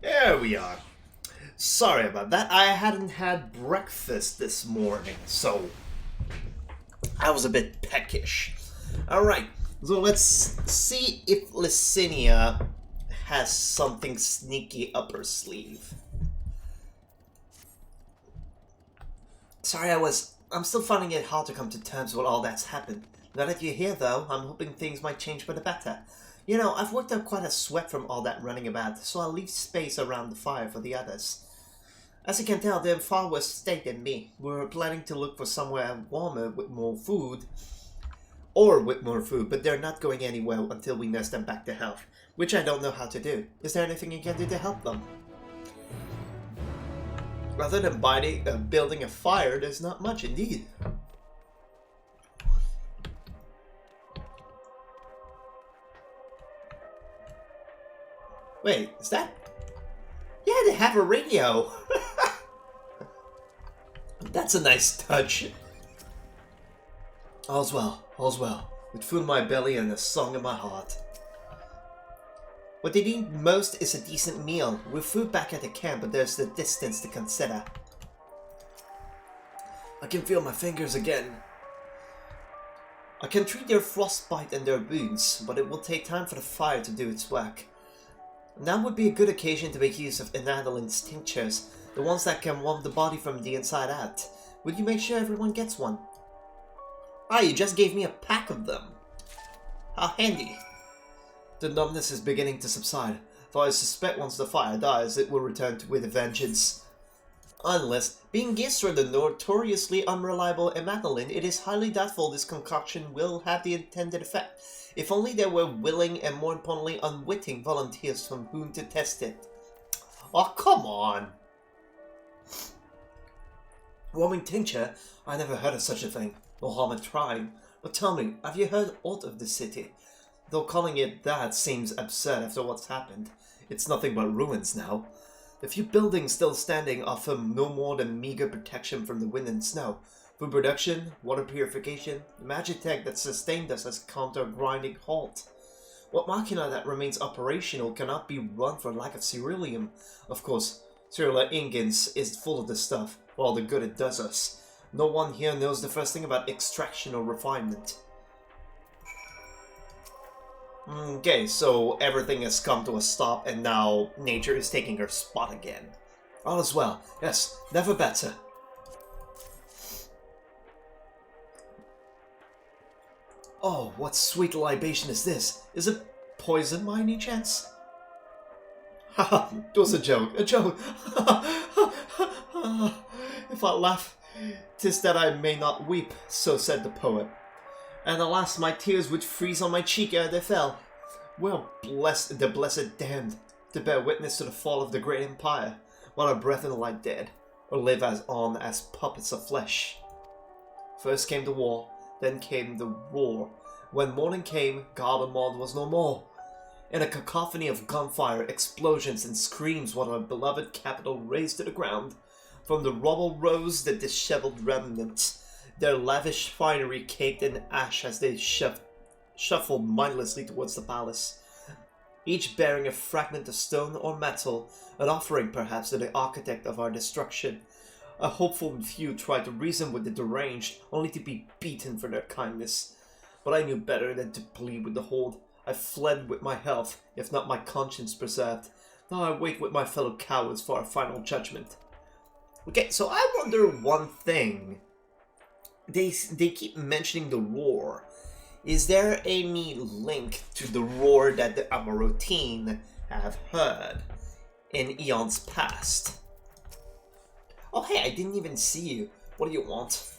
Speaker 1: There we are. Sorry about that. I hadn't had breakfast this morning, so I was a bit peckish. Alright, so let's see if Licinia has something sneaky up her sleeve. Sorry, I'm still finding it hard to come to terms with all that's happened. Now that you're here, though, I'm hoping things might change for the better. You know, I've worked up quite a sweat from all that running about, so I'll leave space around the fire for the others. As you can tell, they're in far worse state than me. We're planning to look for somewhere warmer with more food, but they're not going anywhere until we nurse them back to health, which I don't know how to do. Is there anything you can do to help them? Other than building a fire, there's not much indeed. Wait, is that? Yeah, they have a radio. That's a nice touch. All's well, with food in my belly and a song in my heart. What they need most is a decent meal. With food back at the camp, but there's the distance to consider. I can feel my fingers again. I can treat their frostbite and their wounds, but it will take time for the fire to do its work. Now would be a good occasion to make use of Enadoline's tinctures, the ones that can warm the body from the inside out. Would you make sure everyone gets one? Ah, you just gave me a pack of them. How handy. The numbness is beginning to subside, though I suspect once the fire dies, it will return with a vengeance. Unless, being guessed from the notoriously unreliable Emadeline, it is highly doubtful this concoction will have the intended effect. If only there were willing and, more importantly, unwitting volunteers from whom to test it. Oh, come on! Warming tincture? I never heard of such a thing. No harm in trying. But tell me, have you heard aught of the city? Though calling it that seems absurd after what's happened. It's nothing but ruins now. The few buildings still standing offer no more than meager protection from the wind and snow. Food production, water purification, the magic tech that sustained us has come to a grinding halt. What machina that remains operational cannot be run for lack of ceruleum. Of course, Cyrilla Ingens is full of this stuff, for all the good it does us. No one here knows the first thing about extraction or refinement. Okay, so everything has come to a stop and now nature is taking her spot again. All is well, yes, never better. Oh, what sweet libation is this? Is it poison by any chance? Haha, it was a joke, If I laugh, 'tis that I may not weep, so said the poet. And alas, my tears would freeze on my cheek ere they fell. Well, bless the blessed damned, to bear witness to the fall of the great empire, while our brethren lie dead, or live as puppets of flesh. First came the war, then came the roar. When morning came, Garlemald was no more. In a cacophony of gunfire, explosions, and screams, what our beloved capital razed to the ground. From the rubble rose the disheveled remnants, their lavish finery caked in ash as they shuffled mindlessly towards the palace, each bearing a fragment of stone or metal, an offering perhaps to the architect of our destruction. A hopeful few tried to reason with the deranged, only to be beaten for their kindness. But I knew better than to plead with the horde. I fled with my health, if not my conscience preserved. Now I wait with my fellow cowards for our final judgment. Okay, so I wonder one thing. They keep mentioning the roar. Is there any link to the roar that the Amarotine have heard in eons past? Oh hey, I didn't even see you. What do you want?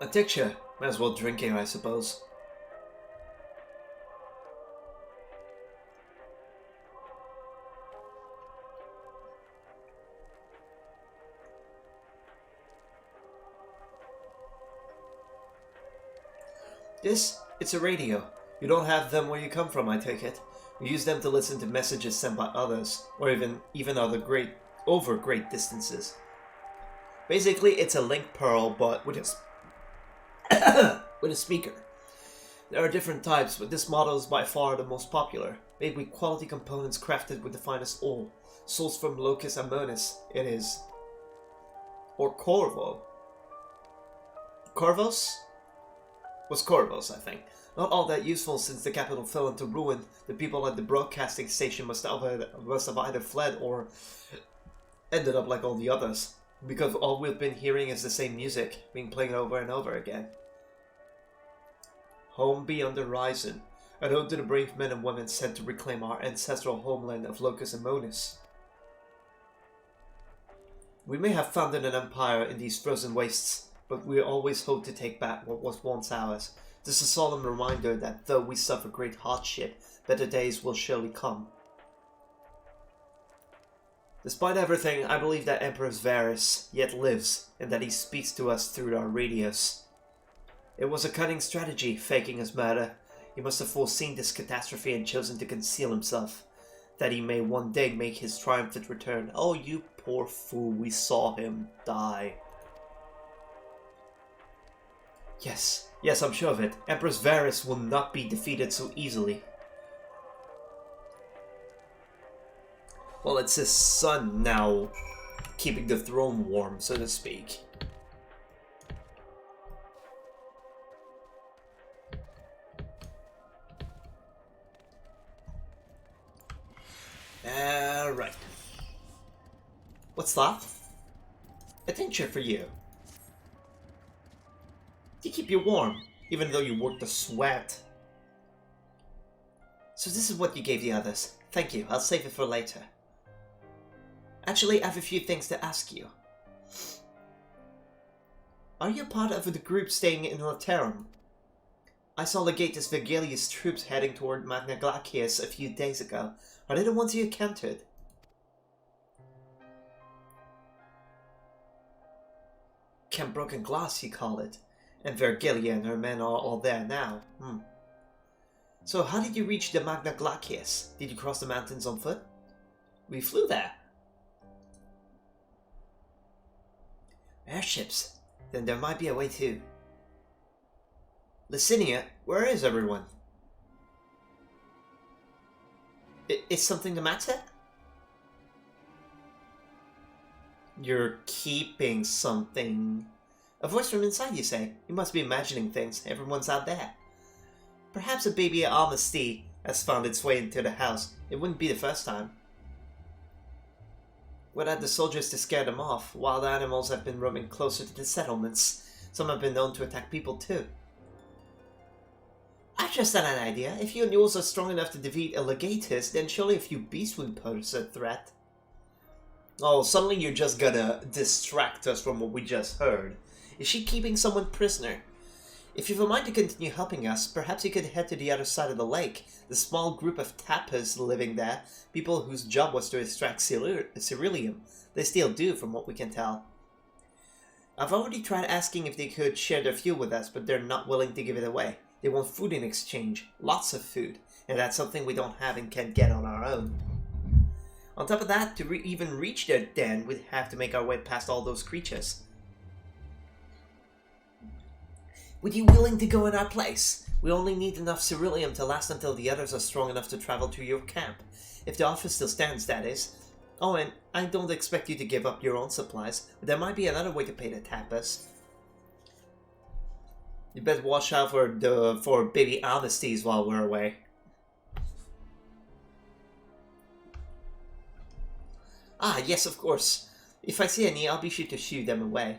Speaker 1: A tincture. Might as well drink it, I suppose. It's a radio. You don't have them where you come from, I take it. You use them to listen to messages sent by others, or even over great distances. Basically, it's a link pearl, but with a speaker. There are different types, but this model is by far the most popular. Made with quality components crafted with the finest ore. Sourced from Locus Amonis, it is. Or Corvo. Corvos? Was Corvos, I think. Not all that useful since the capital fell into ruin. The people at the broadcasting station must have either fled or ended up like all the others. Because all we've been hearing is the same music, being played over and over again. Home beyond the horizon. An ode to the brave men and women sent to reclaim our ancestral homeland of Locus Amonis. We may have founded an empire in these frozen wastes, but we always hope to take back what was once ours. This is a solemn reminder that though we suffer great hardship, better days will surely come. Despite everything, I believe that Emperor Varys yet lives, and that he speaks to us through our radios. It was a cunning strategy, faking his murder. He must have foreseen this catastrophe and chosen to conceal himself, that he may one day make his triumphant return. Oh, you poor fool, we saw him die. Yes, I'm sure of it. Empress Varys will not be defeated so easily. Well, it's his son now keeping the throne warm, so to speak. Right. What's that? A tincture for you. To keep you warm, even though you work the sweat. So this is what you gave the others. Thank you, I'll save it for later. Actually, I have a few things to ask you. Are you part of the group staying in Laterum? I saw Legatus Vigilius' troops heading toward Magna Glacius a few days ago. Are they the ones you encountered? Camp Broken Glass, you call it. And Vergilia and her men are all there now. So how did you reach the Magna Glacius? Did you cross the mountains on foot? We flew there. Airships? Then there might be a way too. Licinia, where is everyone? Is something the matter? You're keeping something. A voice from inside, you say? You must be imagining things. Everyone's out there. Perhaps a baby Amnesty has found its way into the house. It wouldn't be the first time. Without the soldiers to scare them off, wild animals have been roaming closer to the settlements. Some have been known to attack people too. I just had an idea. If you and yours are strong enough to defeat a Legatus, then surely a few beasts would pose a threat. Oh, suddenly you're just gonna distract us from what we just heard. Is she keeping someone prisoner? If you've a mind to continue helping us, perhaps you could head to the other side of the lake. The small group of tappers living there, people whose job was to extract ceruleum. They still do, from what we can tell. I've already tried asking if they could share their fuel with us, but they're not willing to give it away. They want food in exchange, lots of food, and that's something we don't have and can't get on our own. On top of that, to even reach their den, we'd have to make our way past all those creatures. Would you willing to go in our place? We only need enough ceruleum to last until the others are strong enough to travel to your camp. If the offer still stands, that is. Oh, and I don't expect you to give up your own supplies, but there might be another way to pay the tappers. You better watch out for baby honesties while we're away. Ah, yes, of course. If I see any, I'll be sure to shoo them away.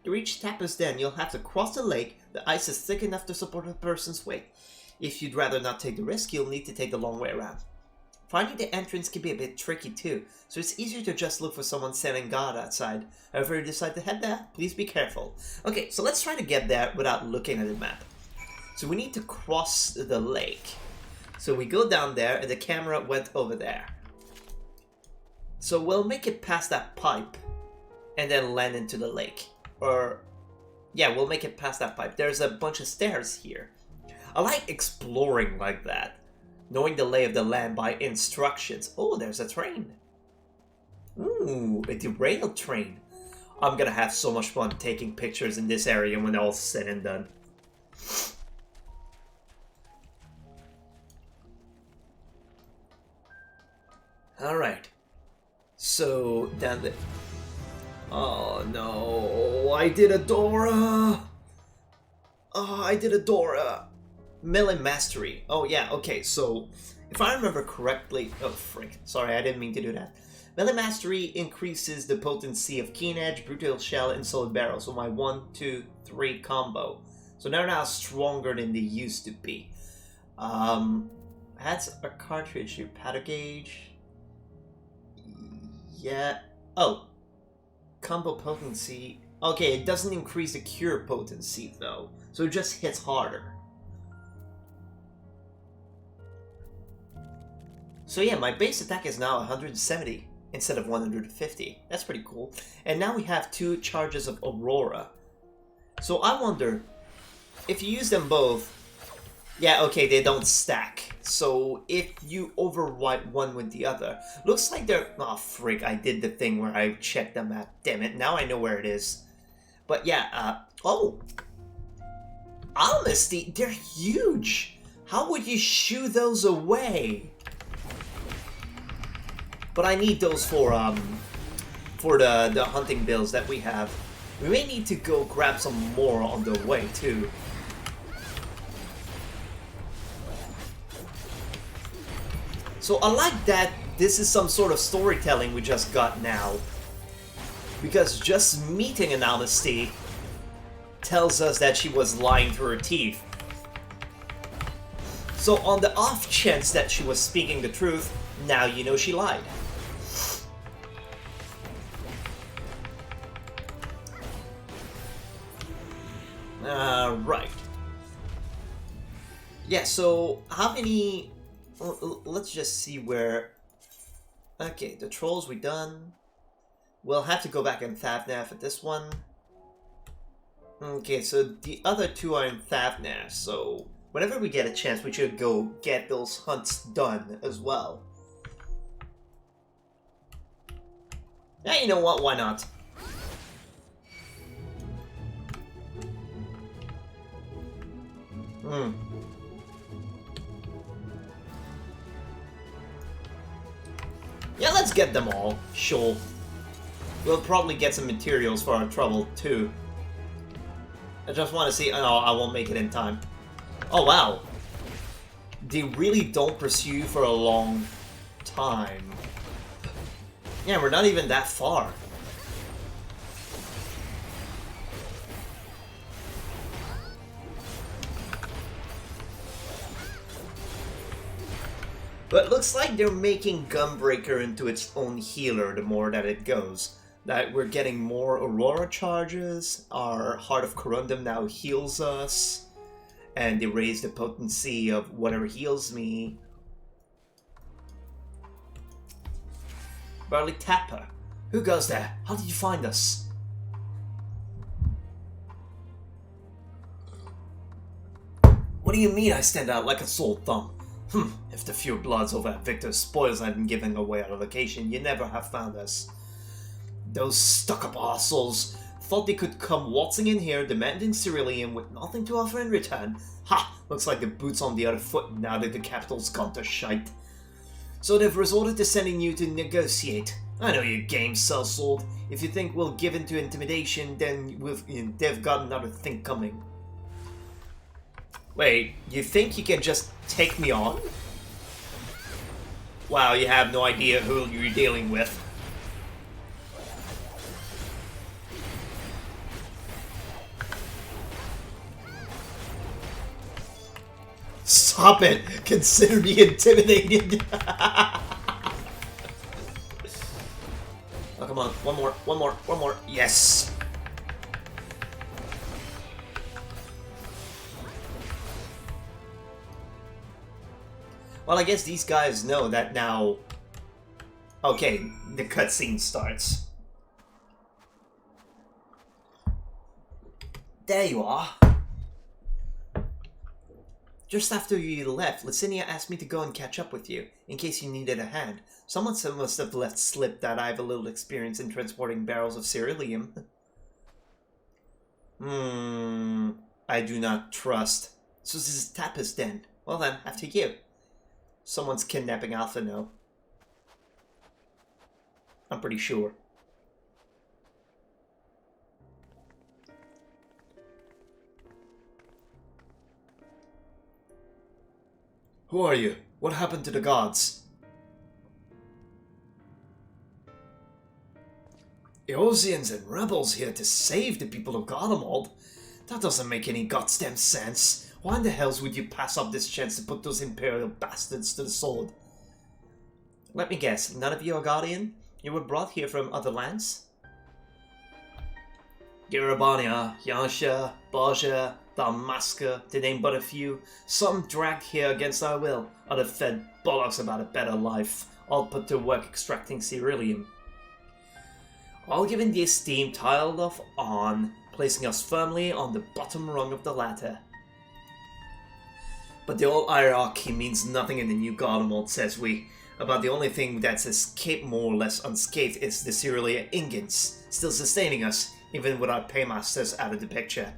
Speaker 1: To reach Tapper's Den, you'll have to cross the lake. The ice is thick enough to support a person's weight. If you'd rather not take the risk, you'll need to take the long way around. Finding the entrance can be a bit tricky too, so it's easier to just look for someone standing guard outside. However you decide to head there, please be careful. Okay, so let's try to get there without looking at the map. So we need to cross the lake. So we go down there and the camera went over there. So we'll make it past that pipe and then land into the lake. Or, yeah, we'll make it past that pipe. There's a bunch of stairs here. I like exploring like that. Knowing the lay of the land by instructions. Oh, there's a train. Ooh, a derailed train. I'm gonna have so much fun taking pictures in this area when all's said and done. Alright. So, down the... Oh no, I did a Dora! Oh, I did a Dora! Melee Mastery. Oh yeah, okay, so... If I remember correctly... Oh, frick. Sorry, I didn't mean to do that. Melee Mastery increases the potency of Keen Edge, Brutal Shell, and Solid Barrel. So my 1, 2, 3 combo. So they're now stronger than they used to be. Adds a cartridge to powder gauge. Yeah. Oh. Combo potency. Okay, it doesn't increase the cure potency though. So it just hits harder. So yeah, my base attack is now 170 instead of 150. That's pretty cool. And now we have 2 charges of Aurora. So I wonder, if you use them both, yeah, okay, they don't stack. So if you overwrite one with the other, looks like they're... Oh, frig, I did the thing where I checked the map. Damn it, now I know where it is. But yeah, oh. Honesty, they're huge. How would you shoo those away? But I need those for the hunting bills that we have. We may need to go grab some more on the way too. So I like that this is some sort of storytelling we just got now. Because just meeting an Honesty tells us that she was lying through her teeth. So on the off chance that she was speaking the truth, now you know she lied. Right. Yeah, so how many... Let's just see where... Okay, the trolls we done. We'll have to go back in Thavnath at this one. Okay, so the other 2 are in Thavnath, so whenever we get a chance, we should go get those hunts done as well. Yeah, you know what? Why not? Yeah, let's get them all. Sure. We'll probably get some materials for our trouble, too. I just want to see... Oh, I won't make it in time. Oh, wow. They really don't pursue you for a long time. Yeah, we're not even that far. But it looks like they're making Gunbreaker into its own healer the more that it goes. That we're getting more Aurora charges, our Heart of Corundum now heals us, and they raise the potency of whatever heals me. Barley Tapper. Who goes there? How did you find us? What do you mean I stand out like a sore thumb? If the few bloods over at Victor's spoils hadn't given away our location, you'd never have found us. Those stuck-up assholes thought they could come waltzing in here, demanding cerealium with nothing to offer in return. Ha! Looks like the boot's on the other foot now that the capital's gone to shite. So they've resorted to sending you to negotiate. I know your game, sellsword. If you think we'll give in to intimidation, then they've got another thing coming. Wait, you think you can just take me on? Wow, you have no idea who you're dealing with. Stop it! Consider me intimidated! Oh, come on. One more. Yes! Well, I guess these guys know that now... Okay, the cutscene starts. There you are. Just after you left, Licinia asked me to go and catch up with you, in case you needed a hand. Someone must have left slip that I have a little experience in transporting barrels of cerealium. I do not trust. So this is Tapas then. Well then, after you. Someone's kidnapping Alpha, no. I'm pretty sure. Who are you? What happened to the gods? Eosians and rebels here to save the people of Garlemald? That doesn't make any goddamn sense. Why in the hells would you pass up this chance to put those Imperial bastards to the sword? Let me guess, none of you are Guardian? You were brought here from other lands? Garabania, Yansha, Baja, Dalmasca, to name but a few. Some dragged here against our will, other fed bollocks about a better life, all put to work extracting ceruleum. All given the esteem tiled of on, placing us firmly on the bottom rung of the ladder. But the old hierarchy means nothing in the new Garlemald, says we. About the only thing that's escaped more or less unscathed is the cerulean ingots, still sustaining us, even with our paymasters out of the picture.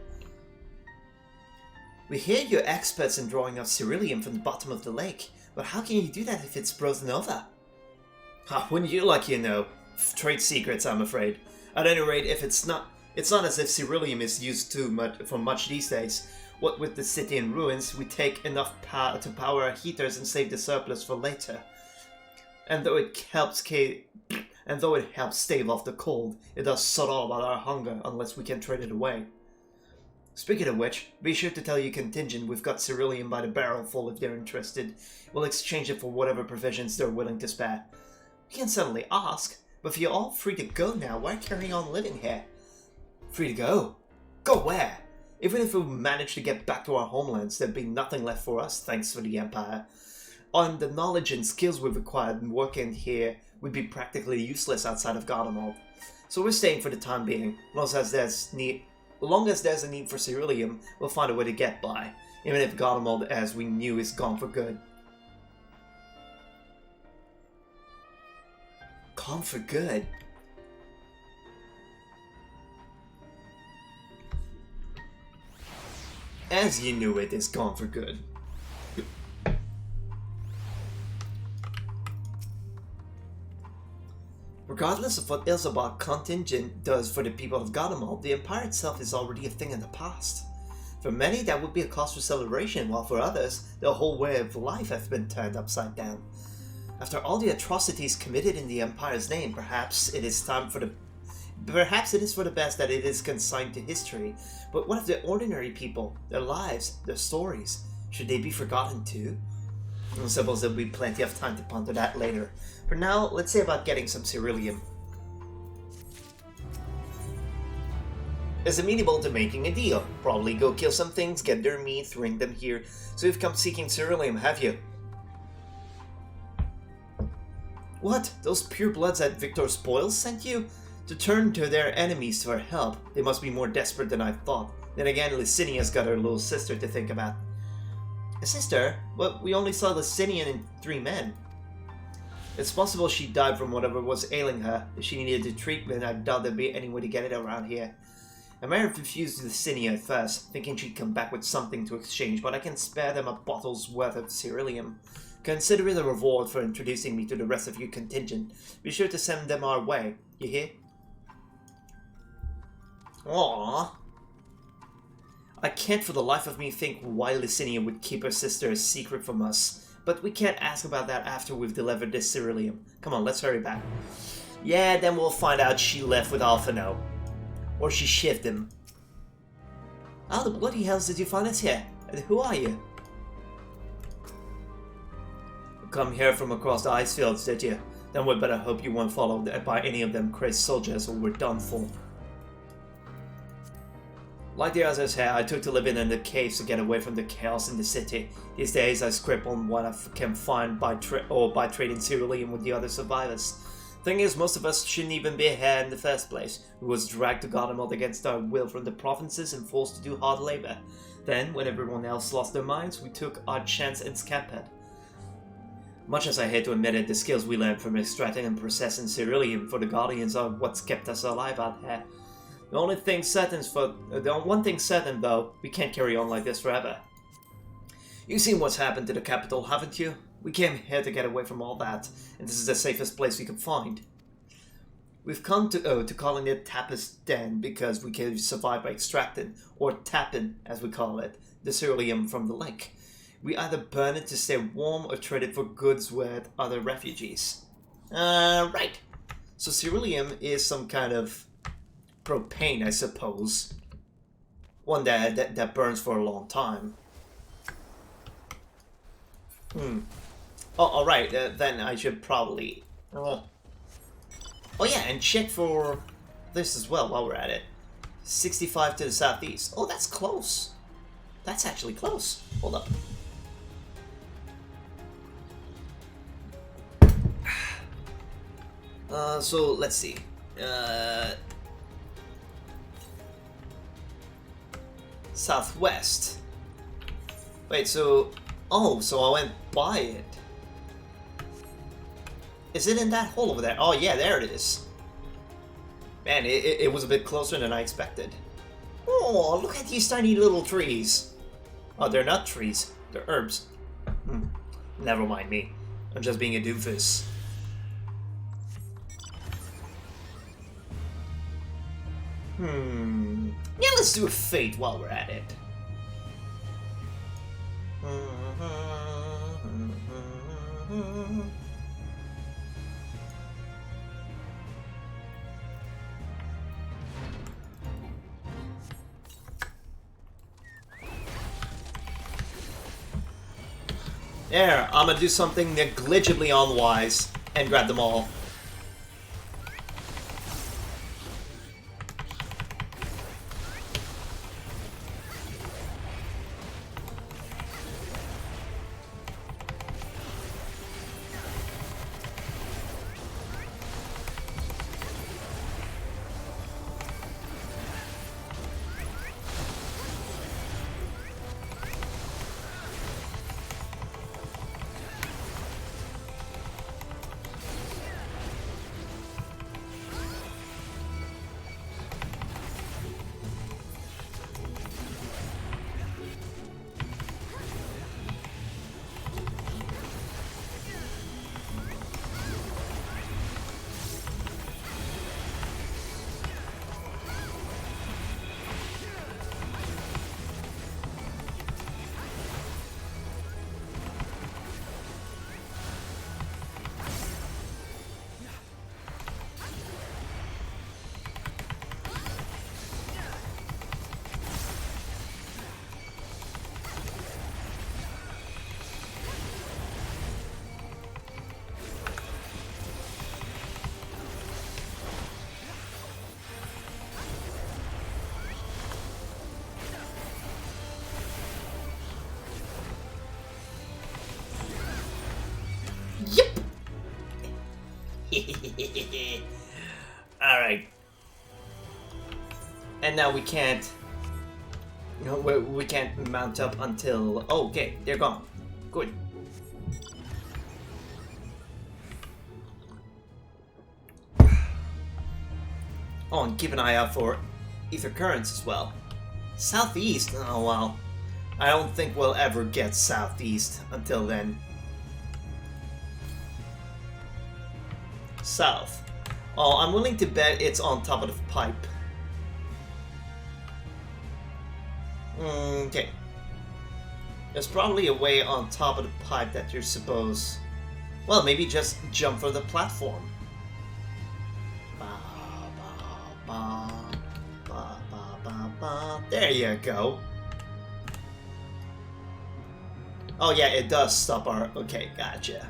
Speaker 1: We hear you're experts in drawing out ceruleum from the bottom of the lake, but how can you do that if it's frozen over? Wouldn't you like you know? Trade secrets, I'm afraid. At any rate, if it's not as if ceruleum is used too much for much these days. What with the city in ruins, we take enough power to power our heaters and save the surplus for later. And though it helps stave off the cold, it does sod all about our hunger unless we can trade it away. Speaking of which, be sure to tell your contingent we've got ceruleum by the barrel full if they're interested. We'll exchange it for whatever provisions they're willing to spare. We can certainly ask, but if you're all free to go now, why carry on living here? Free to go? Go where? Even if we managed to get back to our homelands, there'd be nothing left for us, thanks for the Empire. On the knowledge and skills we've acquired working here would be practically useless outside of Garlemald. So we're staying for the time being. As long as there's a need for ceruleum, we'll find a way to get by, even if Garlemald as we knew is gone for good. Gone for good? As you knew it is gone for good. Regardless of what Ilzabar's contingent does for the people of Garlemald, the Empire itself is already a thing in the past. For many, that would be a cause for celebration, while for others, the whole way of life has been turned upside down. After all the atrocities committed in the Empire's name, perhaps it is for the best that it is consigned to history. But what of the ordinary people, their lives, their stories? Should they be forgotten too? I suppose there'll be plenty of time to ponder that later. For now, let's see about getting some ceruleum. Is amenable to making a deal. Probably go kill some things, get their meat, bring them here. So you've come seeking ceruleum, have you? What? Those purebloods at Victor Spoils sent you? To turn to their enemies for help. They must be more desperate than I thought. Then again, Licinia's got her little sister to think about. A sister? Well, we only saw Licinia and 3 men. It's possible she died from whatever was ailing her. If she needed treatment, I doubt there'd be any way to get it around here. I may have refused Licinia at first, thinking she'd come back with something to exchange, but I can spare them a bottle's worth of ceruleum. Consider it a reward for introducing me to the rest of your contingent. Be sure to send them our way. You hear? Aww. I can't for the life of me think why Licinia would keep her sister a secret from us. But we can't ask about that after we've delivered this ceruleum. Come on, let's hurry back. Yeah, then we'll find out she left with Alphino. Or she shivved him. How the bloody hells did you find us here? And who are you? Come here from across the ice fields, did you? Then we'd better hope you weren't followed by any of them crazed soldiers or we're done for. Like the others here, I took to living in the caves to get away from the chaos in the city. These days I scrape on what I can find by trading ceruleum with the other survivors. Thing is, most of us shouldn't even be here in the first place. We was dragged to Garlemald against our will from the provinces and forced to do hard labor. Then, when everyone else lost their minds, we took our chance and scampered. Much as I hate to admit it, the skills we learned from extracting and processing ceruleum for the Guardians are what's kept us alive out here. The one thing certain though, we can't carry on like this forever. You've seen what's happened to the capital, haven't you? We came here to get away from all that, and this is the safest place we could find. We've come to calling it Tapas Den because we can survive by extracting, or tapping as we call it, the ceruleum from the lake. We either burn it to stay warm or trade it for goods with other refugees. Right. So ceruleum is some kind of propane, I suppose. One that burns for a long time. Oh, alright, then I should probably... oh yeah, and check for this as well while we're at it. 65 to the southeast. Oh, that's close. That's actually close. Hold up. So let's see. Southwest. Wait, so... oh, so I went by it. Is it in that hole over there? Oh yeah, there it is. Man, it was a bit closer than I expected. Oh, look at these tiny little trees. Oh, they're not trees. They're herbs. Never mind me. I'm just being a doofus. Yeah, let's do a fate while we're at it. There, I'm gonna do something negligibly unwise and grab them all. Alright. And now we can't... you know, we can't mount up until... oh, okay, they're gone. Good. Oh, and keep an eye out for ether currents as well. Southeast? Oh, well. I don't think we'll ever get southeast until then. South. Oh, I'm willing to bet it's on top of the pipe. Okay. There's probably a way on top of the pipe that you're supposed... well, maybe just jump for the platform. There you go. Oh yeah, it does stop our... okay, gotcha.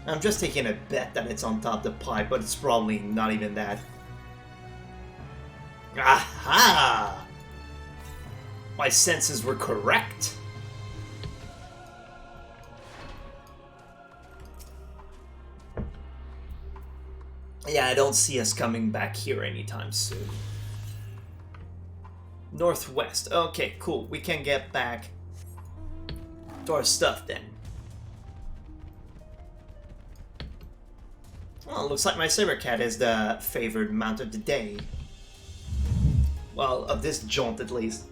Speaker 1: I'm just taking a bet that it's on top of the pipe, but it's probably not even that. Aha! My senses were correct. Yeah, I don't see us coming back here anytime soon. Northwest. Okay, cool. We can get back to our stuff then. Well, looks like my saber cat is the favored mount of the day. Well, of this jaunt at least.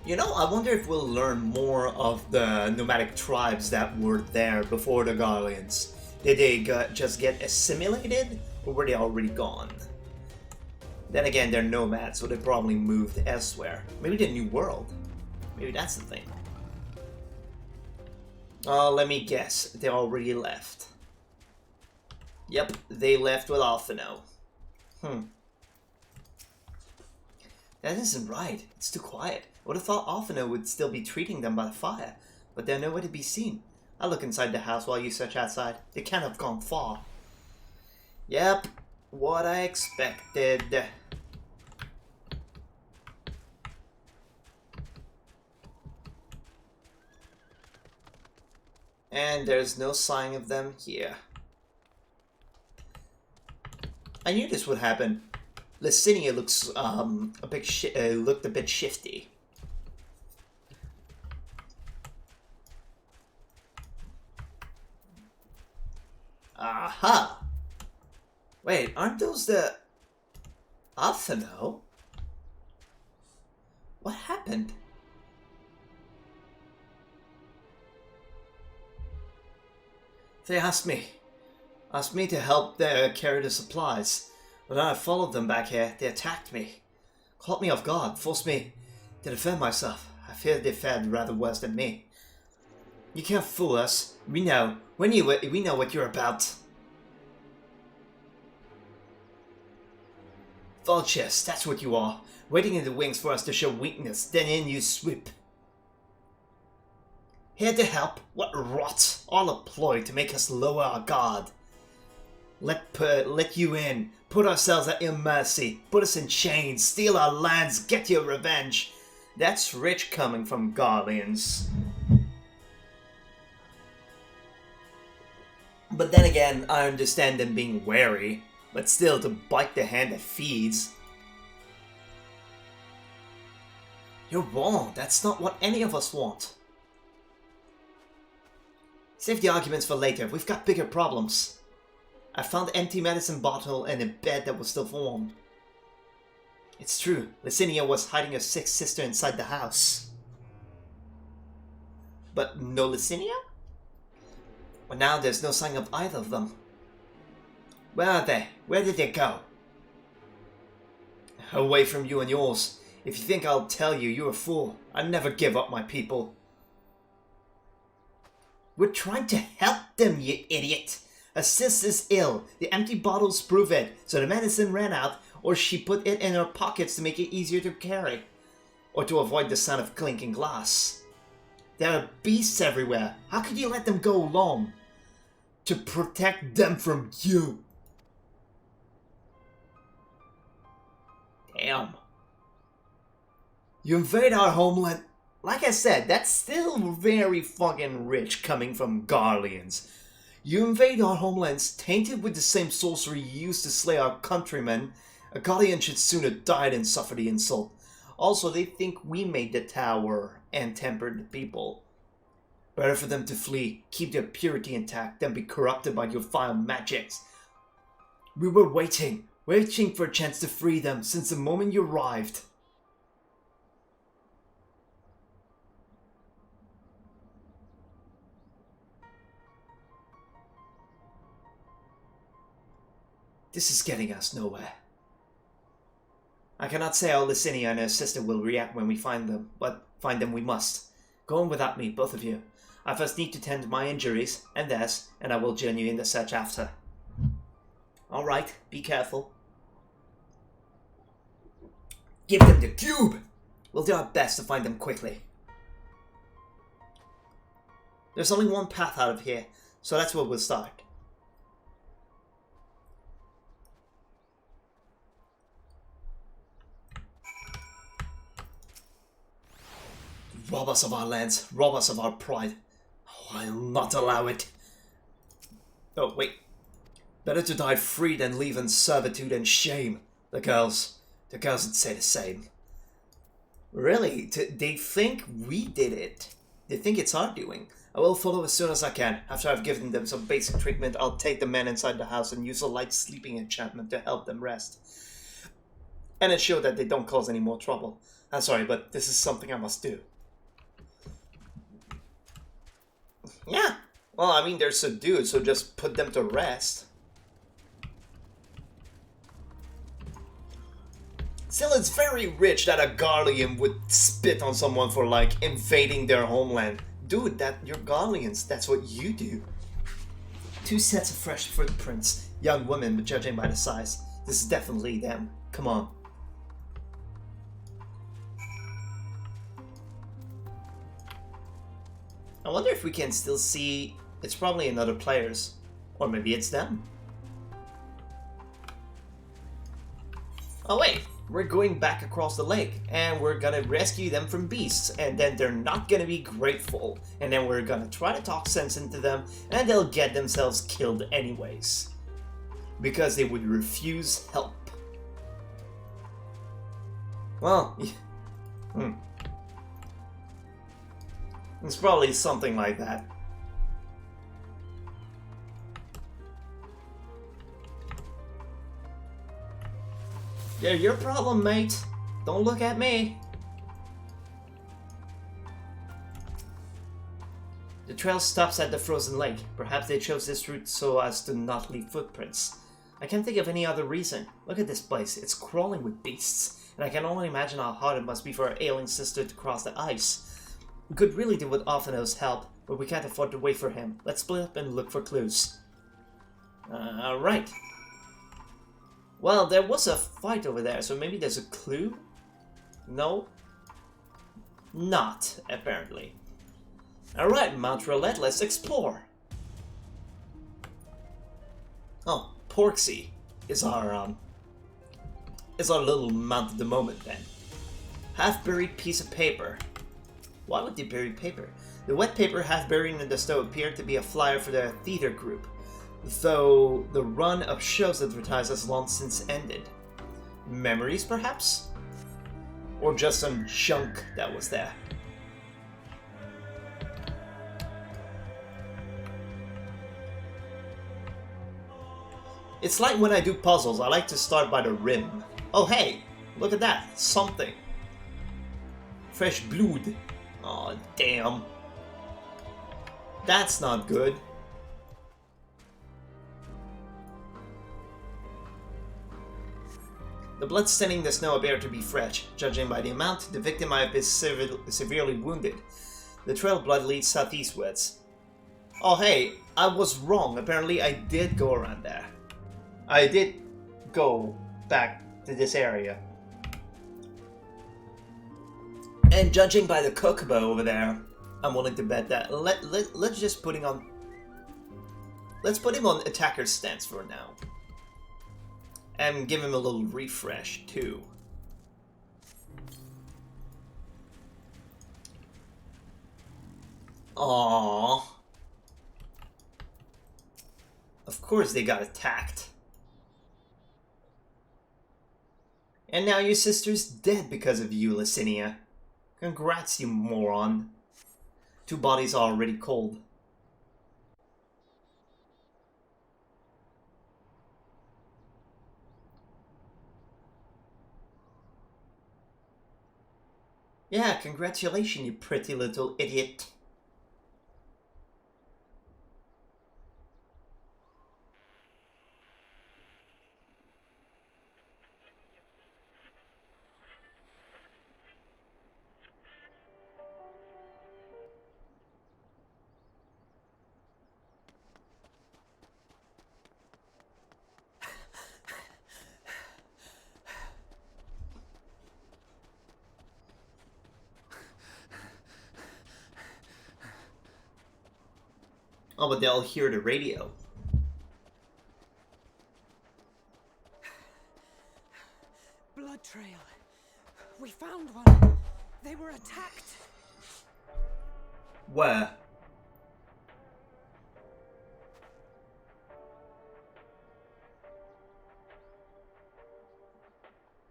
Speaker 1: You know, I wonder if we'll learn more of the nomadic tribes that were there before the Garleans. Did they just get assimilated, or were they already gone? Then again, they're nomads, so they probably moved elsewhere. Maybe the New World. Maybe that's the thing. Let me guess. They already left. Yep, they left with Alphino. That isn't right. It's too quiet. I would have thought Alphino would still be treating them by the fire, but they're nowhere to be seen. I'll look inside the house while you search outside. They can't have gone far. Yep, what I expected. And there's no sign of them here. I knew this would happen. Licinia looks looked a bit shifty. Aha! Wait, aren't those the Alphino? What happened? They asked me to help carry the supplies. When I followed them back here, they attacked me. Caught me off guard, forced me to defend myself. I fear they fared rather worse than me. You can't fool us. We know. We know what you're about. Vultures, that's what you are. Waiting in the wings for us to show weakness, then in you sweep. Here to help? What rot! All a ploy to make us lower our guard. Let you in, put ourselves at your mercy, put us in chains, steal our lands, get your revenge. That's rich coming from Garleans. But then again, I understand them being wary, but still to bite the hand that feeds. You're wrong, that's not what any of us want. Save the arguments for later, we've got bigger problems. I found an empty medicine bottle and a bed that was still warm. It's true, Licinia was hiding her sick sister inside the house. But no Licinia? Well, now there's no sign of either of them. Where are they? Where did they go? Away from you and yours. If you think I'll tell you, you're a fool. I never give up my people. We're trying to help them, you idiot. Her sister's ill. The empty bottles prove it. So the medicine ran out, or she put it in her pockets to make it easier to carry. Or to avoid the sound of clinking glass. There are beasts everywhere. How could you let them go alone? To protect them from you. Damn. You invade our homeland. Like I said, that's still very fucking rich coming from Garleans. You invade our homelands tainted with the same sorcery used to slay our countrymen. A Garlean should sooner die than suffer the insult. Also, they think we made the tower and tempered the people. Better for them to flee, keep their purity intact, than be corrupted by your vile magics. We were waiting for a chance to free them since the moment you arrived. This is getting us nowhere. I cannot say how Licinia and her sister will react when we find them, but find them we must. Go on without me, both of you. I first need to tend to my injuries, and theirs, and I will join you in the search after. Alright, be careful. Give them the cube! We'll do our best to find them quickly. There's only one path out of here, so that's where we'll start. Rob us of our lands, rob us of our pride. Oh, I'll not allow it. Oh, wait. Better to die free than live in servitude and shame. The girls would say the same. Really? They think we did it. They think it's our doing. I will follow as soon as I can. After I've given them some basic treatment, I'll take the men inside the house and use a light sleeping enchantment to help them rest. And ensure that they don't cause any more trouble. I'm sorry, but this is something I must do. Yeah. Well, I mean, they're subdued, so just put them to rest. Still, it's very rich that a Garlean would spit on someone for, like, invading their homeland. Dude, you're Garleans, that's what you do. 2 sets of fresh footprints. Young women, but judging by the size, this is definitely them. Come on. I wonder if we can still see... It's probably another players. Or maybe it's them. Oh wait, we're going back across the lake, and we're gonna rescue them from beasts, and then they're not gonna be grateful, and then we're gonna try to talk sense into them, and they'll get themselves killed anyways. Because they would refuse help. Well, it's probably something like that. Yeah, your problem, mate. Don't look at me. The trail stops at the frozen lake. Perhaps they chose this route so as to not leave footprints. I can't think of any other reason. Look at this place. It's crawling with beasts, and I can only imagine how hard it must be for our ailing sister to cross the ice. We could really do with Athenau's help, but we can't afford to wait for him. Let's split up and look for clues. Alright. Well, there was a fight over there, so maybe there's a clue? No? Not, apparently. Alright, Mount Roulette, let's explore. Oh, Porksy is our little mount at the moment then. Half-buried piece of paper. Why would they bury paper? The wet paper half buried in the snow appeared to be a flyer for the theater group, though the run of shows advertised has long since ended. Memories, perhaps? Or just some junk that was there. It's like when I do puzzles, I like to start by the rim. Oh hey, look at that, something. Fresh blood. Aw, damn. That's not good. The blood staining the snow appeared to be fresh. Judging by the amount, the victim might have been severely wounded. The trail of blood leads southeastwards. Oh hey, I was wrong. Apparently I did go around there. I did go back to this area. And judging by the Kokobo over there, I'm willing to bet that let's just put him on. Let's put him on attacker's stance for now. And give him a little refresh too. Aww. Of course they got attacked. And now your sister's dead because of you, Licinia. Congrats, you moron. 2 bodies are already cold. Yeah, congratulations, you pretty little idiot. Oh, but they'll hear the radio.
Speaker 4: Blood trail. We found one. They were attacked.
Speaker 1: Where?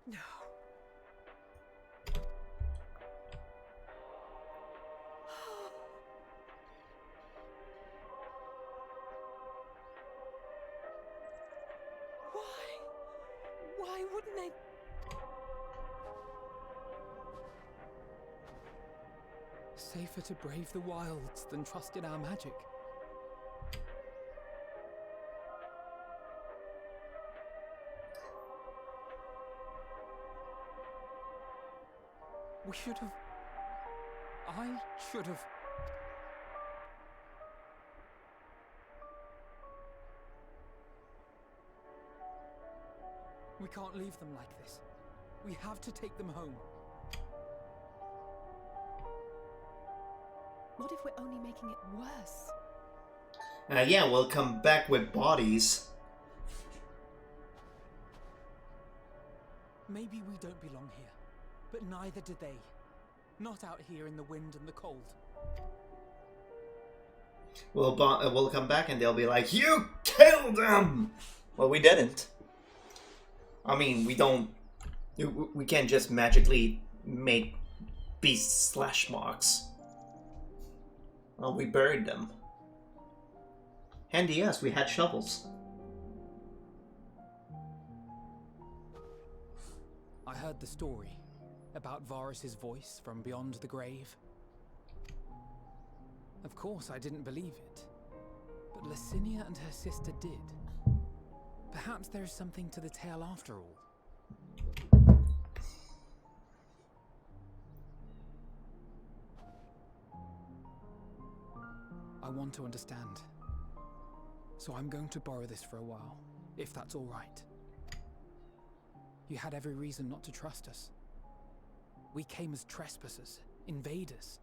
Speaker 4: No. Why wouldn't they?
Speaker 5: safer to brave the wilds than trust in our magic. We should have... I should have... We can't leave them like this. We have to take them home.
Speaker 16: What if we're only making it worse?
Speaker 1: Yeah, we'll come back with bodies.
Speaker 5: Maybe we don't belong here, but neither do they. Not out here in the wind and the cold.
Speaker 1: We'll come back and they'll be like, "You killed them!" Well, we didn't. I mean, we can't just magically make beast slash marks. Well, we buried them. Handy us, we had shovels.
Speaker 5: I heard the story about Varus's voice from beyond the grave. Of course, I didn't believe it, but Licinia and her sister did. Perhaps there is something to the tale after all. I want to understand. So I'm going to borrow this for a while, if that's all right. You had every reason not to trust us. We came as trespassers, invaders.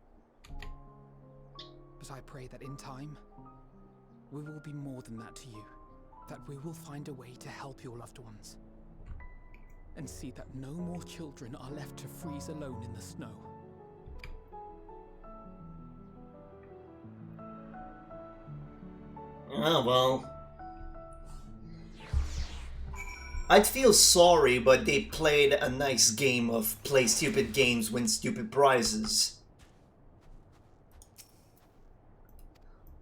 Speaker 5: But I pray that in time, we will be more than that to you. That we will find a way to help your loved ones. And see that no more children are left to freeze alone in the snow.
Speaker 1: Oh, well. I'd feel sorry, but they played a nice game of play stupid games, win stupid prizes.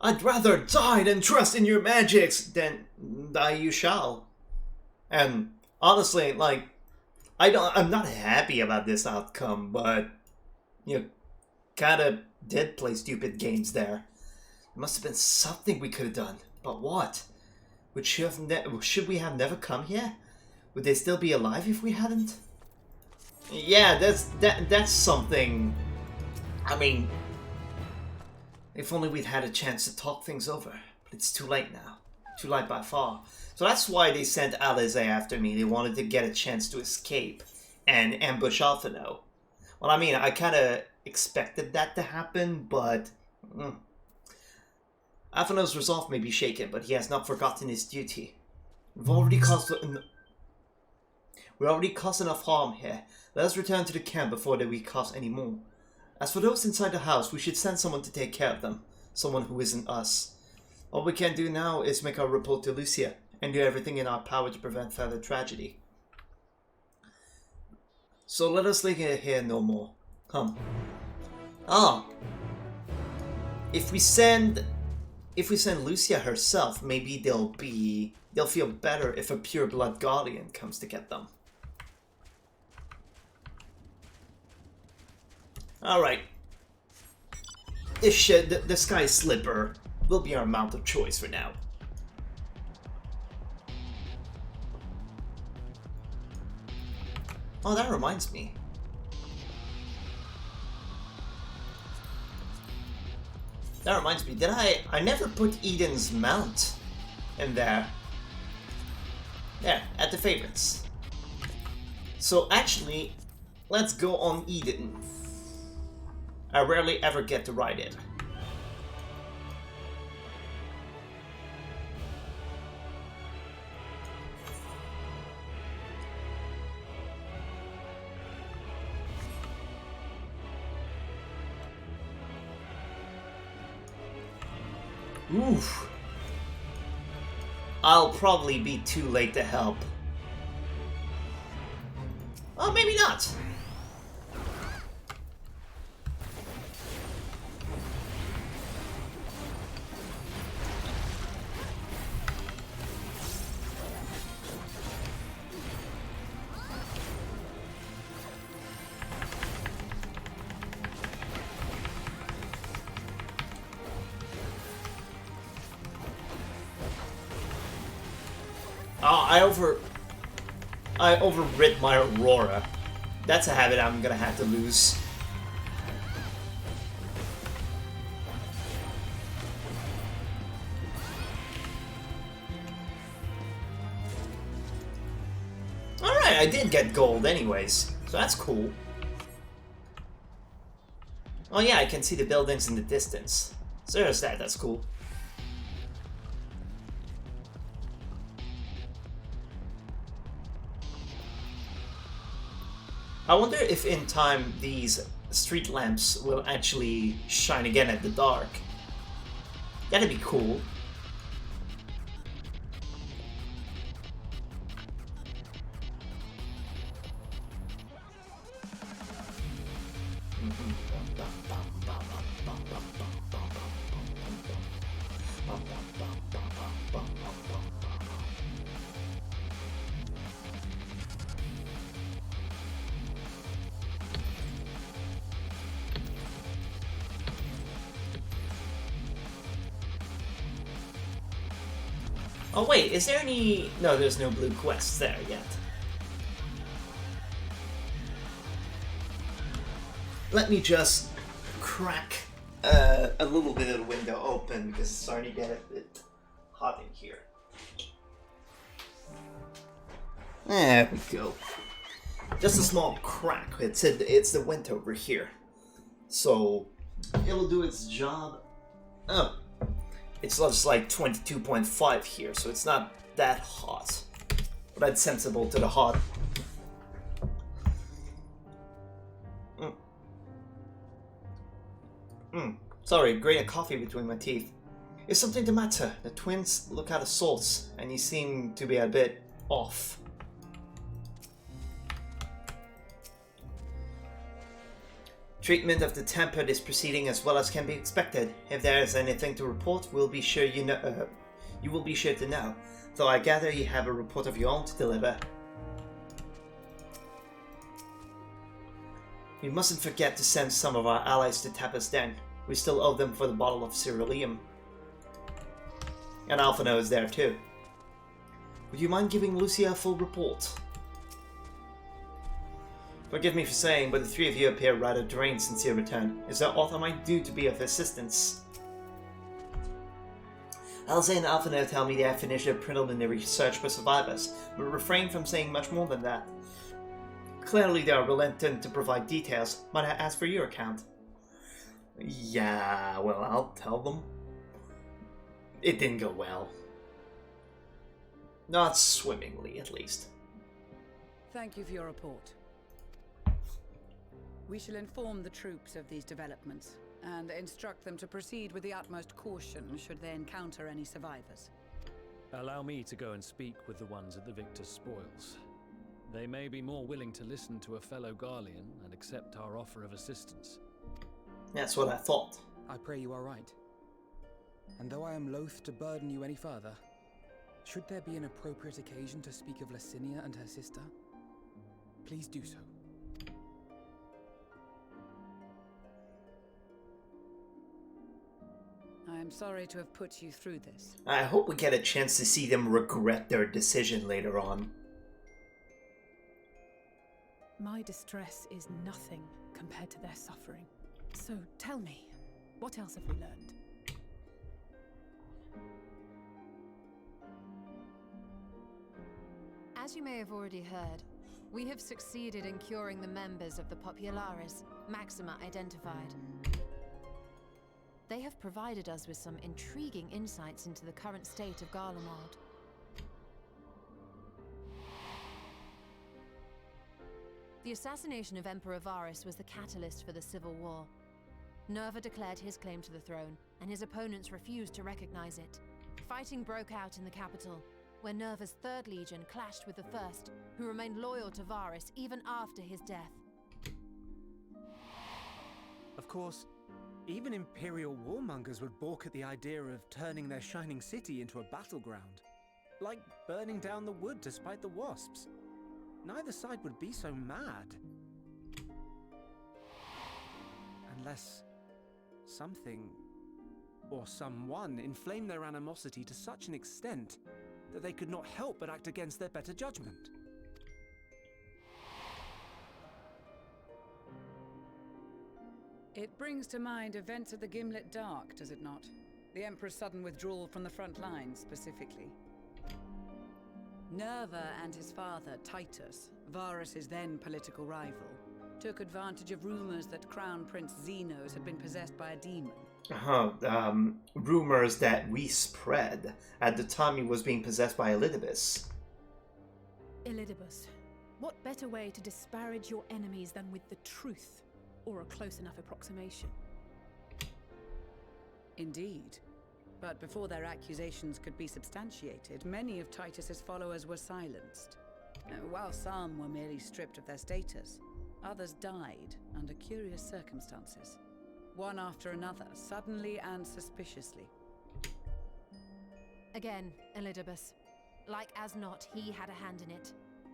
Speaker 1: I'd rather die than trust in your magics, than die you shall. And honestly, like, I'm not happy about this outcome, but you kinda did play stupid games there. There must have been something we could have done, but what? Should we have never come here? Would they still be alive if we hadn't? Yeah, that's something. I mean, if only we'd had a chance to talk things over. But it's too late now. Too late by far. So that's why they sent Alize after me. They wanted to get a chance to escape and ambush Alphino. Well, I mean, I kind of expected that to happen, but Alphino's resolve may be shaken, but he has not forgotten his duty. We've already caused enough harm here. Let us return to the camp before we cause any more. As for those inside the house, we should send someone to take care of them. Someone who isn't us. All we can do now is make our report to Lucia, and do everything in our power to prevent further tragedy. So let us linger here no more. Come. If we send Lucia herself, maybe they'll feel better if a pure blood guardian comes to get them. Alright. The Sky Slipper will be our mount of choice for now. Oh, that reminds me. Did I never put Eden's mount in there. There, at the favorites. So actually, let's go on Eden. I rarely ever get to ride it. Oof. I'll probably be too late to help. Oh, maybe not. Oh, I overrid my Aurora. That's a habit I'm gonna have to lose. Alright, I did get gold anyways, so that's cool. Oh yeah, I can see the buildings in the distance. So there's that, that's cool. I wonder if in time these street lamps will actually shine again at the dark. That'd be cool. Oh wait, is there any... No, there's no blue quests there yet. Let me just crack a little bit of the window open because it's starting to get a bit hot in here. There we go. Just a small crack. It's the vent over here. So it'll do its job. Oh. It's just like 22.5 here, so it's not that hot. But that's sensible to the hot. Sorry, grating coffee between my teeth. Is something the matter? The twins look out of sorts, and you seem to be a bit off. Treatment of the temper is proceeding as well as can be expected. If there is anything to report, we'll be sure you know. You will be sure to know. Though I gather you have a report of your own to deliver. We mustn't forget to send some of our allies to Tapper's Den. We still owe them for the bottle of ceruleum. And Alphino is there too. Would you mind giving Lucia a full report? Forgive me for saying, but the three of you appear rather drained since your return. Is there aught I might do to be of assistance? Alze and Alphino tell me they have finished their preliminary search for survivors, but refrain from saying much more than that. Clearly they are reluctant to provide details. Might I ask for your account? Yeah, well, I'll tell them. It didn't go well. Not swimmingly, at least.
Speaker 4: Thank you for your report. We shall inform the troops of these developments and instruct them to proceed with the utmost caution should they encounter any survivors.
Speaker 12: Allow me to go and speak with the ones at the victor's spoils. They may be more willing to listen to a fellow Garlean and accept our offer of assistance.
Speaker 1: That's what I thought.
Speaker 5: I pray you are right. And though I am loath to burden you any further, should there be an appropriate occasion to speak of Licinia and her sister, please do so.
Speaker 4: I am sorry to have put you through this.
Speaker 1: I hope we get a chance to see them regret their decision later on.
Speaker 16: My distress is nothing compared to their suffering. So tell me, what else have we learned?
Speaker 3: As you may have already heard, we have succeeded in curing the members of the Popularis, Maxima identified. They have provided us with some intriguing insights into the current state of Garlemald. The assassination of Emperor Varus was the catalyst for the civil war. Nerva declared his claim to the throne, and his opponents refused to recognize it. Fighting broke out in the capital, where Nerva's 3rd Legion clashed with the 1st, who remained loyal to Varus even after his death.
Speaker 6: Of course, even Imperial warmongers would balk at the idea of turning their shining city into a battleground. Like burning down the wood to spite the wasps. Neither side would be so mad. Unless something or someone inflamed their animosity to such an extent that they could not help but act against their better judgment.
Speaker 4: It brings to mind events at the Gimlet Dark, does it not? The Emperor's sudden withdrawal from the front lines, specifically. Nerva and his father, Titus, Varus's then political rival, took advantage of rumors that Crown Prince Xenos had been possessed by a demon.
Speaker 1: Rumors that we spread at the time he was being possessed by Elidibus.
Speaker 16: Elidibus, what better way to disparage your enemies than with the truth, or a close enough approximation?
Speaker 4: Indeed. But before their accusations could be substantiated, many of Titus's followers were silenced. While some were merely stripped of their status, others died under curious circumstances. One after another, suddenly and suspiciously.
Speaker 3: Again, Elidibus. Like as not, he had a hand in it.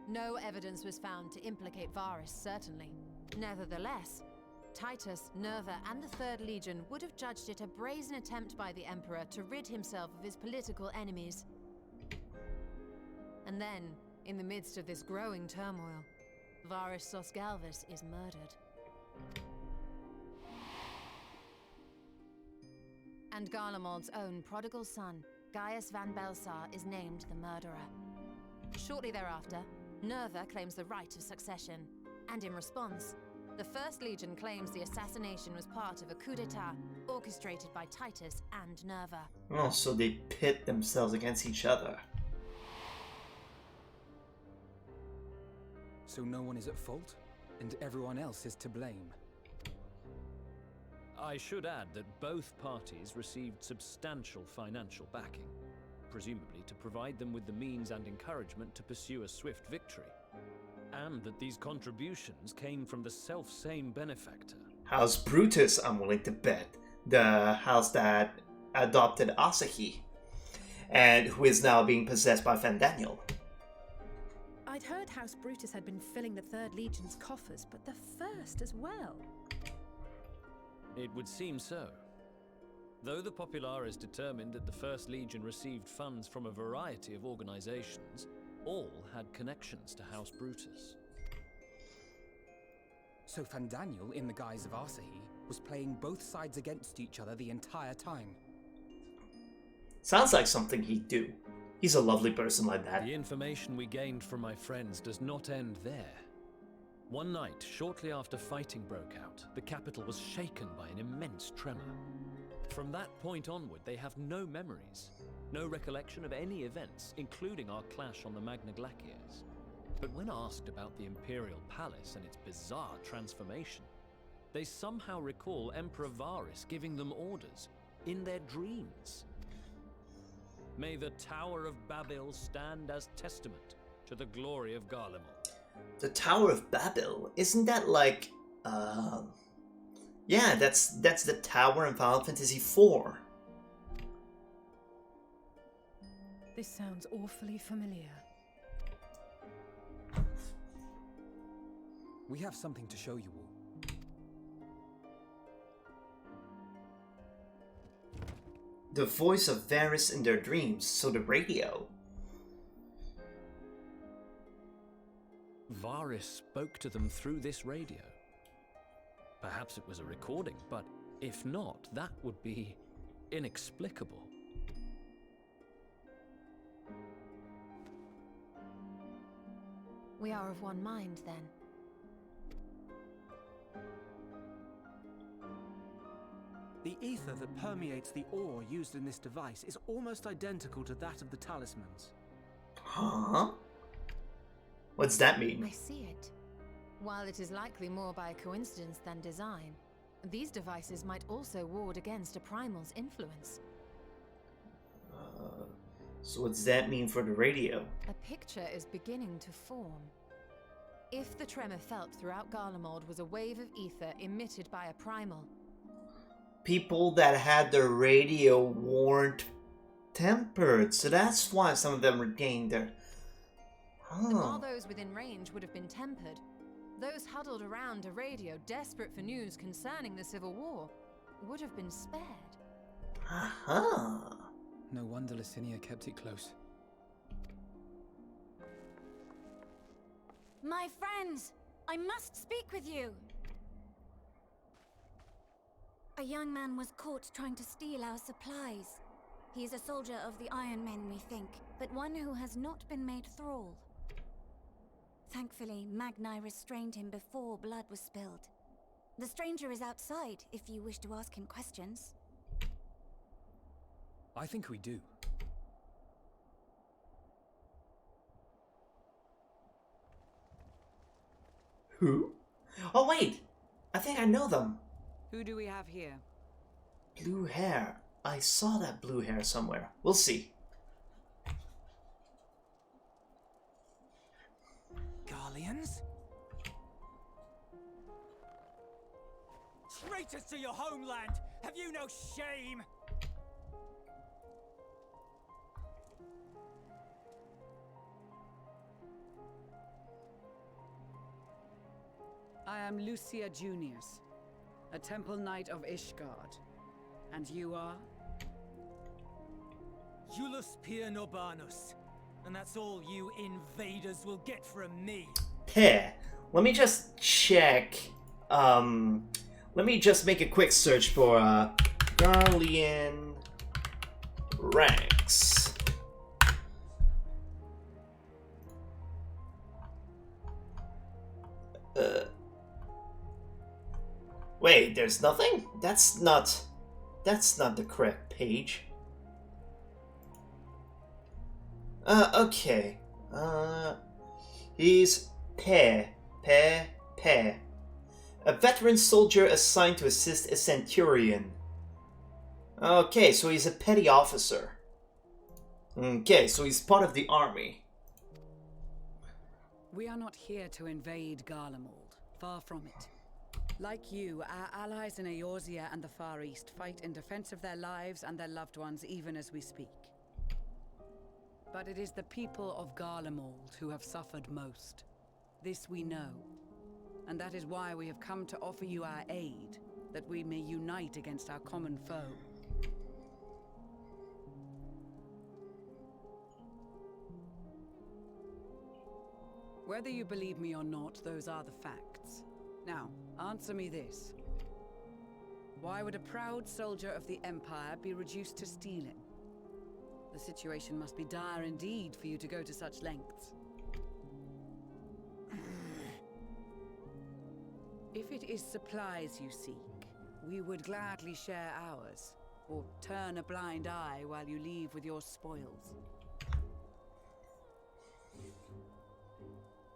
Speaker 3: No evidence was found to implicate Varus, certainly. Nevertheless, Titus, Nerva, and the Third Legion would have judged it a brazen attempt by the Emperor to rid himself of his political enemies. And then, in the midst of this growing turmoil, Varus Sosgalvis is murdered. And Garlemald's own prodigal son, Gaius van Belsar, is named the murderer. Shortly thereafter, Nerva claims the right of succession, and in response, the First Legion claims the assassination was part of a coup d'etat orchestrated by Titus and Nerva.
Speaker 1: Oh, so they pit themselves against each other.
Speaker 5: So no one is at fault, and everyone else is to blame.
Speaker 12: I should add that both parties received substantial financial backing, presumably to provide them with the means and encouragement to pursue a swift victory. And that these contributions came from the self-same benefactor.
Speaker 1: House Brutus, I'm willing to bet. The house that adopted Asahi, and who is now being possessed by Fandaniel.
Speaker 16: I'd heard House Brutus had been filling the Third Legion's coffers, but the First as well.
Speaker 12: It would seem so. Though the Populares determined that the First Legion received funds from a variety of organizations, all had connections to House Brutus.
Speaker 5: So Fandaniel, in the guise of Asahi, was playing both sides against each other the entire time.
Speaker 1: Sounds like something he'd do. He's a lovely person like that.
Speaker 12: The information we gained from my friends does not end there. One night, shortly after fighting broke out, the capital was shaken by an immense tremor. From that point onward, they have no memories. No recollection of any events, including our clash on the Magna Glaciers. But when asked about the Imperial Palace and its bizarre transformation, they somehow recall Emperor Varus giving them orders in their dreams. May the Tower of Babel stand as testament to the glory of Garlemald.
Speaker 1: The Tower of Babel? Isn't that like, yeah, that's the tower in Final Fantasy IV.
Speaker 16: This sounds awfully familiar.
Speaker 5: We have something to show you all.
Speaker 1: The voice of Varus in their dreams, so the radio.
Speaker 12: Varus spoke to them through this radio. Perhaps it was a recording, but if not, that would be inexplicable.
Speaker 3: We are of one mind, then.
Speaker 6: The ether that permeates the ore used in this device is almost identical to that of the talismans.
Speaker 1: Huh? What's that mean?
Speaker 3: I see it. While it is likely more by coincidence than design, these devices might also ward against a primal's influence.
Speaker 1: So what's that mean for the radio?
Speaker 3: A picture is beginning to form. If the tremor felt throughout Garlemald was a wave of ether emitted by a primal,
Speaker 1: people that had the radio weren't tempered, so that's why some of them regained their...
Speaker 3: while those within range would have been tempered, those huddled around a radio desperate for news concerning the Civil War would have been spared.
Speaker 1: Aha!
Speaker 5: No wonder Licinia kept it close.
Speaker 11: My friends, I must speak with you. A young man was caught trying to steal our supplies. He is a soldier of the Iron Men, we think, but one who has not been made thrall. Thankfully, Magni restrained him before blood was spilled. The stranger is outside, if you wish to ask him questions.
Speaker 5: I think we do.
Speaker 1: Who? Oh wait! I think I know them.
Speaker 4: Who do we have here?
Speaker 1: Blue hair. I saw that blue hair somewhere. We'll see.
Speaker 6: Garleans? Traitors to your homeland! Have you no shame?
Speaker 4: I am Lucia Junius, a temple knight of Ishgard. And you are?
Speaker 6: Iulus Pier Norbanus. And that's all you invaders will get from me.
Speaker 1: Hey, let me just check. Let me just make a quick search for Garlean ranks. Wait, there's nothing? That's not the correct page. Okay. He's Pair. A veteran soldier assigned to assist a centurion. Okay, so he's a petty officer. Okay, so he's part of the army.
Speaker 4: We are not here to invade Garlemald. Far from it. Like you, our allies in Eorzea and the Far East fight in defense of their lives and their loved ones even as we speak. But it is the people of Garlemald who have suffered most. This we know. And that is why we have come to offer you our aid, that we may unite against our common foe. Whether you believe me or not, those are the facts. Now, answer me this. Why would a proud soldier of the Empire be reduced to stealing? The situation must be dire indeed for you to go to such lengths. If it is supplies you seek, we would gladly share ours, or turn a blind eye while you leave with your spoils.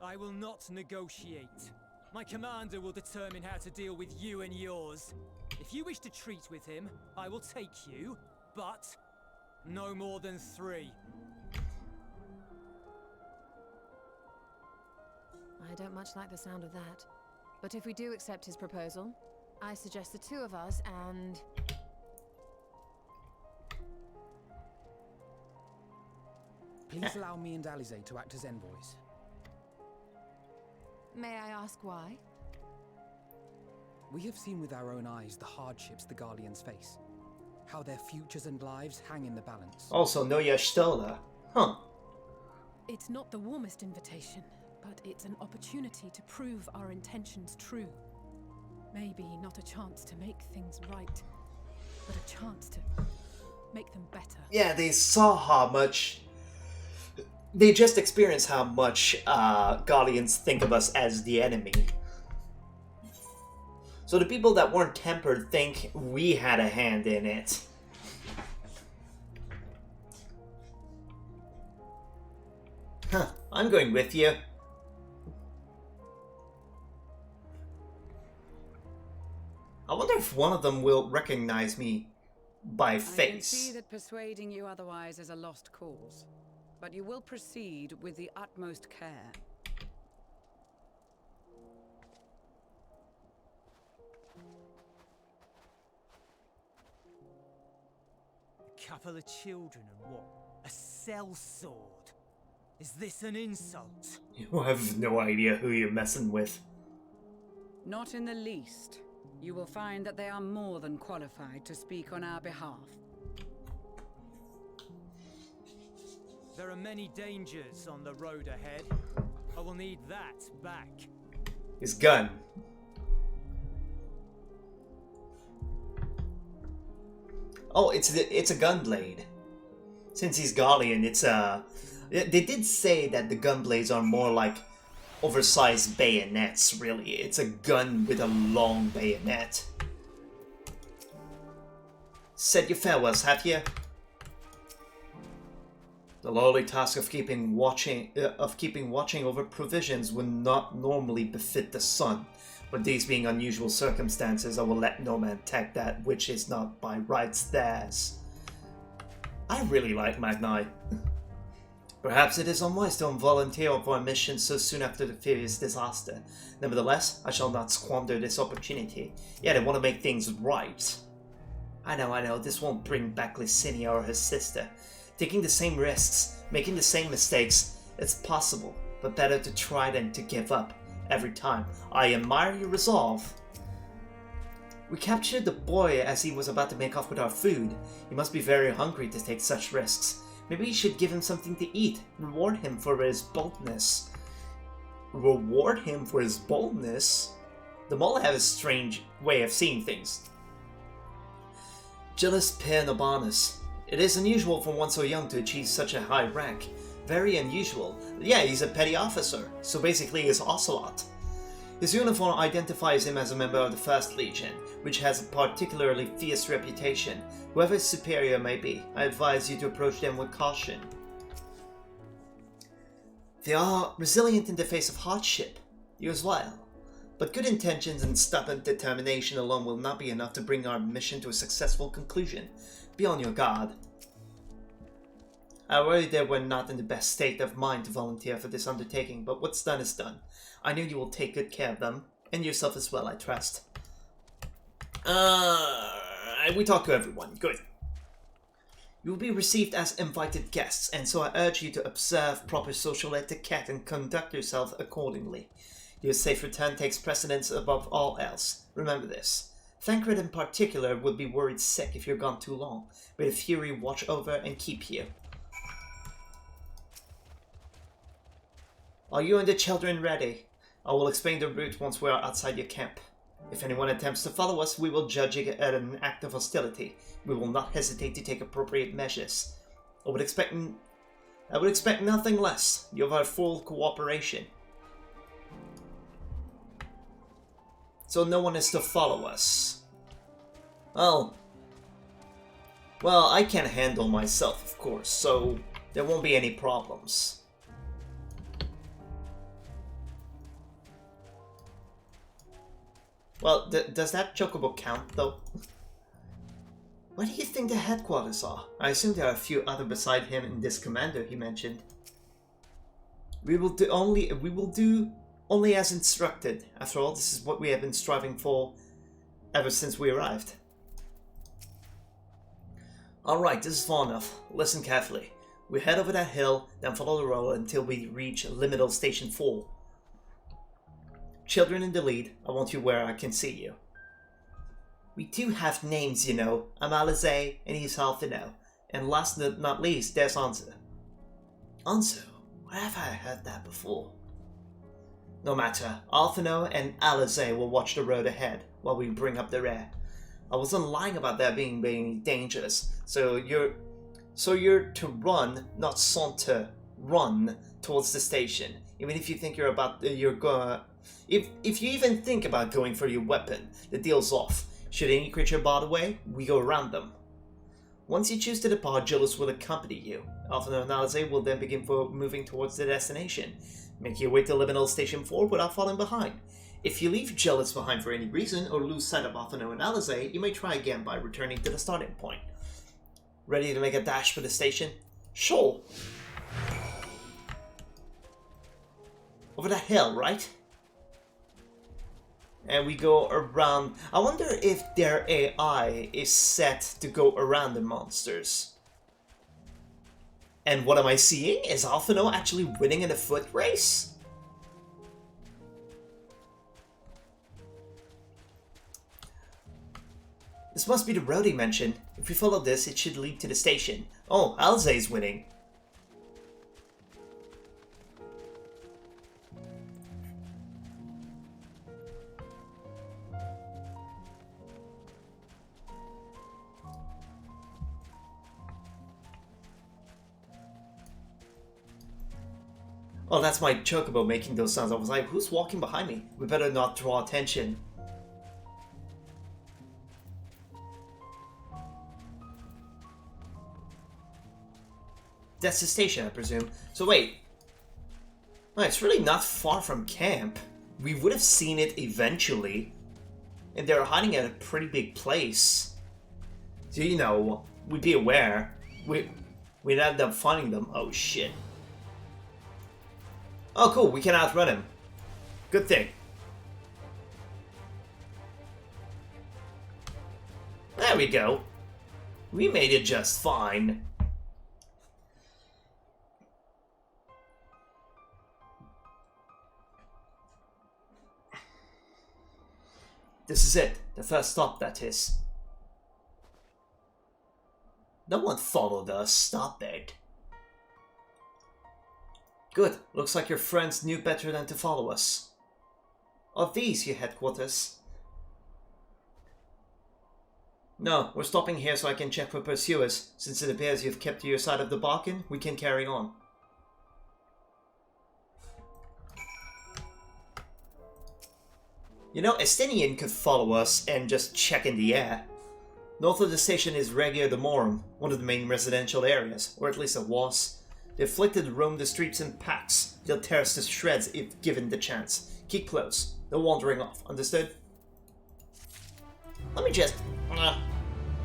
Speaker 6: I will not negotiate. My commander will determine how to deal with you and yours. If you wish to treat with him, I will take you, but no more than 3.
Speaker 3: I don't much like the sound of that. But if we do accept his proposal, I suggest the 2 of us and...
Speaker 5: Please allow me and Alize to act as envoys.
Speaker 3: May I ask why?
Speaker 5: We have seen with our own eyes the hardships the Garleans face. How their futures and lives hang in the balance.
Speaker 1: Also, Noya Stola. Huh.
Speaker 16: It's not the warmest invitation, but it's an opportunity to prove our intentions true. Maybe not a chance to make things right, but a chance to make them better.
Speaker 1: Yeah, they saw how much... They just experienced how much Garleans think of us as the enemy. So the people that weren't tempered think we had a hand in it. Huh, I'm going with you. I wonder if one of them will recognize me by face.
Speaker 4: I can see that persuading you otherwise is a lost cause, but you will proceed with the utmost care.
Speaker 6: A couple of children and what? A sellsword? Is this an insult?
Speaker 1: You have no idea who you're messing with.
Speaker 4: Not in the least. You will find that they are more than qualified to speak on our behalf.
Speaker 6: There are many dangers on the road ahead. I will need that back.
Speaker 1: His gun. Oh, it's a gun blade. Since he's Gallian, it's a... They did say that the gun blades are more like oversized bayonets, really. It's a gun with a long bayonet. Said your farewells, have you? The lowly task of keeping watching over provisions would not normally befit the sun, but these being unusual circumstances, I will let no man take that which is not by rights theirs. I really like Magni. Perhaps it is unwise to volunteer for a mission so soon after the furious disaster. Nevertheless, I shall not squander this opportunity. Yet I want to make things right. I know, this won't bring back Licinia or her sister. Taking the same risks, making the same mistakes, it's possible, but better to try than to give up every time. I admire your resolve. We captured the boy as he was about to make off with our food. He must be very hungry to take such risks. Maybe we should give him something to eat, reward him for his boldness. Reward him for his boldness? The Mole have a strange way of seeing things. Jealous Per Nobanus. It is unusual for one so young to achieve such a high rank. Very unusual. Yeah, he's a petty officer, so basically he's Ocelot. His uniform identifies him as a member of the 1st Legion, which has a particularly fierce reputation. Whoever his superior may be, I advise you to approach them with caution. They are resilient in the face of hardship. You as well. But good intentions and stubborn determination alone will not be enough to bring our mission to a successful conclusion. Be on your guard. I worry they were not in the best state of mind to volunteer for this undertaking, but what's done is done. I know you will take good care of them, and yourself as well, I trust. We talk to everyone. Good. You will be received as invited guests, and so I urge you to observe proper social etiquette and conduct yourself accordingly. Your safe return takes precedence above all else. Remember this. Thancred in particular would be worried sick if you're gone too long. May the Fury watch over and keep you. Are you and the children ready? I will explain the route once we are outside your camp. If anyone attempts to follow us, we will judge it as an act of hostility. We will not hesitate to take appropriate measures. I would expect nothing less. You have our full cooperation. So no one is to follow us. Well, I can handle myself, of course, so there won't be any problems. Well, does that chocobo count, though? Where do you think the headquarters are? I assume there are a few other beside him and this commander he mentioned. We will do only as instructed. After all, this is what we have been striving for ever since we arrived. Alright, this is far enough. Listen carefully. We head over that hill, then follow the road until we reach Liminal Station 4. Children in the lead, I want you where I can see you. We do have names, you know. I'm Alize, and he's Alphino. And last but not least, there's Anzu. Anzu? Where have I heard that before? No matter, Alphino and Alize will watch the road ahead while we bring up the rear. I wasn't lying about there being dangerous, so you're to run, not saunter, run towards the station. Even if you think if you even think about going for your weapon, the deal's off. Should any creature bar the way, we go around them. Once you choose to depart, Julius will accompany you. Alphino and Alize will then begin moving towards the destination. Make your way to Liminal Station 4 without falling behind. If you leave Jealous behind for any reason, or lose sight of Alphino and Alize, you may try again by returning to the starting point. Ready to make a dash for the station? Sure! Over that hill, right? And we go around. I wonder if their AI is set to go around the monsters. And what am I seeing? Is Alphino actually winning in a foot race? This must be the road he mentioned. If we follow this, it should lead to the station. Oh, Alize is winning. Oh, that's my chocobo making those sounds. I was like, who's walking behind me? We better not draw attention. That's the station, I presume. So wait. Oh, it's really not far from camp. We would have seen it eventually. And they're hiding at a pretty big place. So, you know, we'd be aware. We'd end up finding them. Oh, shit. Oh, cool. We can outrun him. Good thing. There we go. We made it just fine. This is it. The first stop, that is. No one followed us. Stop it. Good. Looks like your friends knew better than to follow us. Are these your headquarters? No, we're stopping here so I can check for pursuers. Since it appears you've kept to your side of the bargain, we can carry on. You know, Estinian could follow us and just check in the air. North of the station is Regia de Morum, one of the main residential areas, or at least it was. The afflicted roam the streets in packs. They'll tear us to shreds if given the chance. Keep close. No wandering off, understood? Let me just...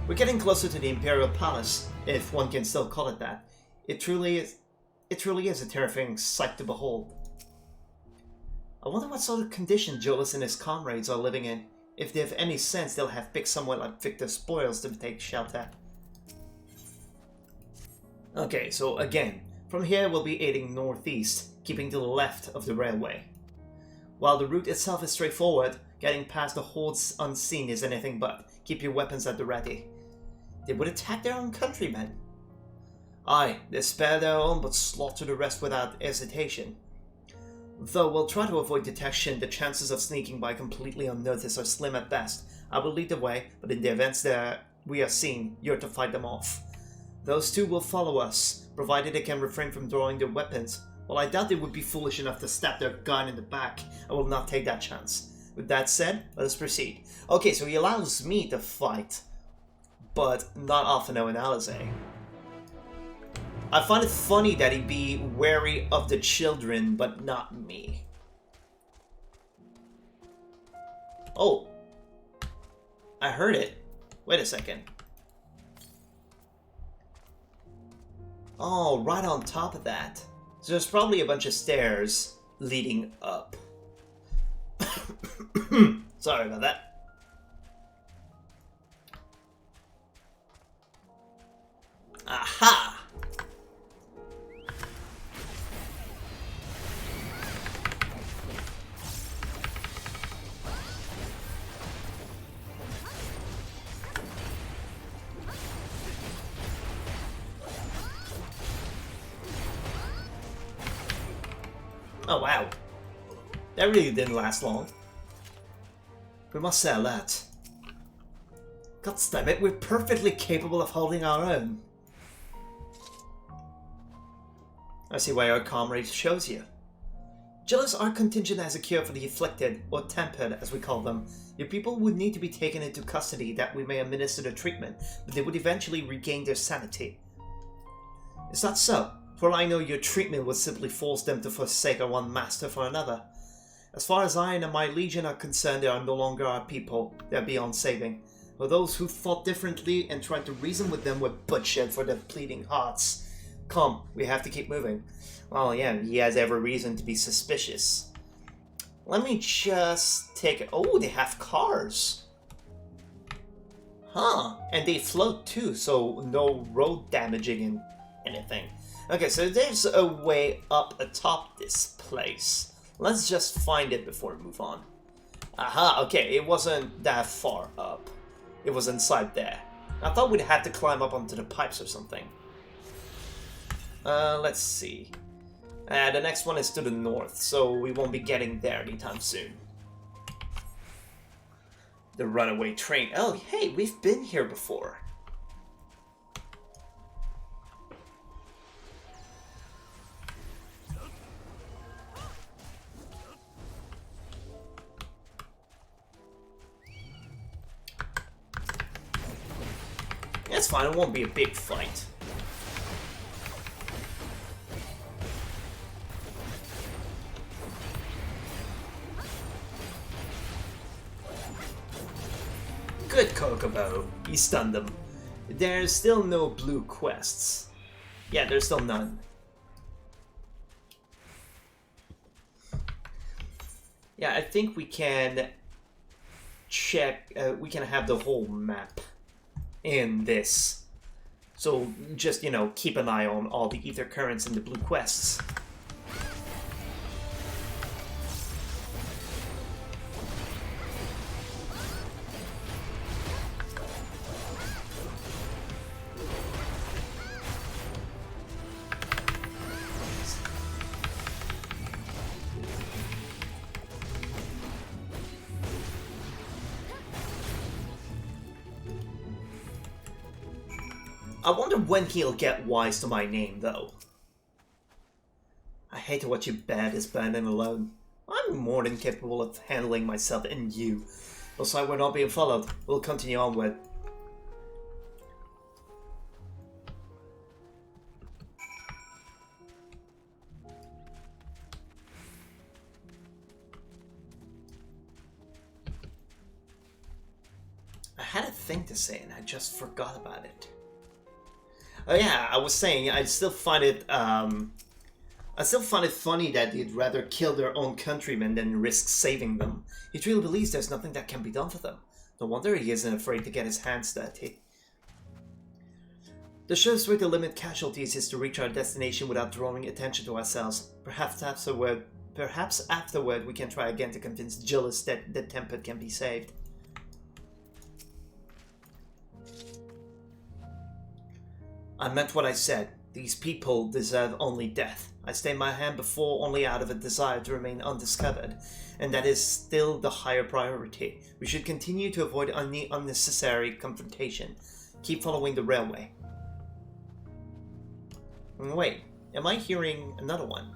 Speaker 1: We're getting closer to the Imperial Palace, if one can still call it that. It truly is a terrifying sight to behold. I wonder what sort of condition Jolas and his comrades are living in. If they have any sense, they'll have picked somewhere like Victor Spoils to take shelter. Okay, so again, from here we'll be heading northeast, keeping to the left of the railway. While the route itself is straightforward, getting past the hordes unseen is anything but. Keep your weapons at the ready. They would attack their own countrymen. Aye, they spare their own but slaughter the rest without hesitation. Though we'll try to avoid detection, the chances of sneaking by completely unnoticed are slim at best. I will lead the way, but in the events that we are seen, you're to fight them off. Those two will follow us, provided they can refrain from drawing their weapons. While I doubt they would be foolish enough to stab their gun in the back, I will not take that chance. With that said, let us proceed. Okay, so he allows me to fight, but not Alphino and Alizé. I find it funny that he'd be wary of the children, but not me. Oh. I heard it. Wait a second. Oh, right on top of that. So there's probably a bunch of stairs leading up. Sorry about that. Aha! Oh wow. That really didn't last long. We must say that. God damn it, we're perfectly capable of holding our own. I see why our comrade shows you. Jealous, our contingent has a cure for the afflicted, or tempered as we call them. Your people would need to be taken into custody that we may administer the treatment, but they would eventually regain their sanity. Is that so? For all I know, your treatment would simply force them to forsake our one master for another. As far as I and my legion are concerned, they are no longer our people. They are beyond saving. For those who thought differently and tried to reason with them were butchered for their pleading hearts. Come, we have to keep moving. Well, yeah, he has every reason to be suspicious. Let me just take it. Oh, they have cars. Huh, and they float too, so no road damaging and anything. Okay, so there's a way up atop this place. Let's just find it before we move on. Aha, okay, it wasn't that far up. It was inside there. I thought we'd have to climb up onto the pipes or something. Let's see. The next one is to the north, so we won't be getting there anytime soon. The runaway train. Oh, hey, we've been here before. fine, it won't be a big fight. Good Kokobo. He stunned them. There's still no blue quests. Yeah, there's still none. Yeah, I think we can check, we can have the whole map in this. So just, you know, keep an eye on all the ether currents and the blue quests. I wonder when he'll get wise to my name, though. I hate to watch you bear this burden alone. I'm more than capable of handling myself and you. Looks like we're not being followed. We'll continue onward. I had a thing to say and I just forgot about it. Oh yeah, I was saying I still find it funny that they'd rather kill their own countrymen than risk saving them. He truly believes there's nothing that can be done for them. No wonder he isn't afraid to get his hands dirty. The surest way to limit casualties is to reach our destination without drawing attention to ourselves. Perhaps afterward we can try again to convince Gillis that the Tempered can be saved. I meant what I said. These people deserve only death. I stay my hand before only out of a desire to remain undiscovered, and that is still the higher priority. We should continue to avoid any unnecessary confrontation. Keep following the railway. Wait, am I hearing another one?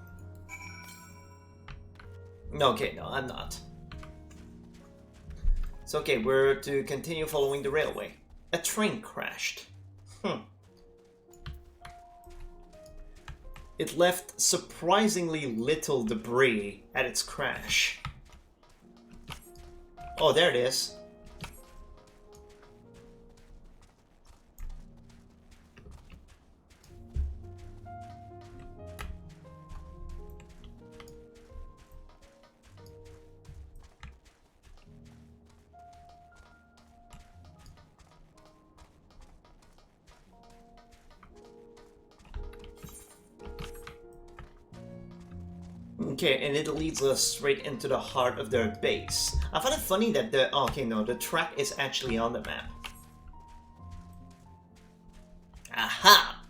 Speaker 1: Okay, no, I'm not. It's okay, we're to continue following the railway. A train crashed. It left surprisingly little debris at its crash. Oh, there it is. Okay, and it leads us straight into the heart of their base. I find it funny that the track is actually on the map. Aha!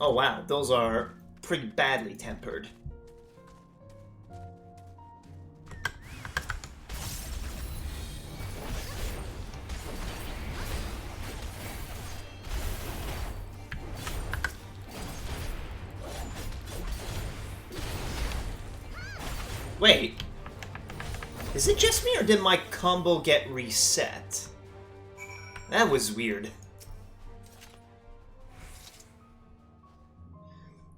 Speaker 1: Oh wow, those are pretty badly tempered. Wait, is it just me or did my combo get reset? That was weird.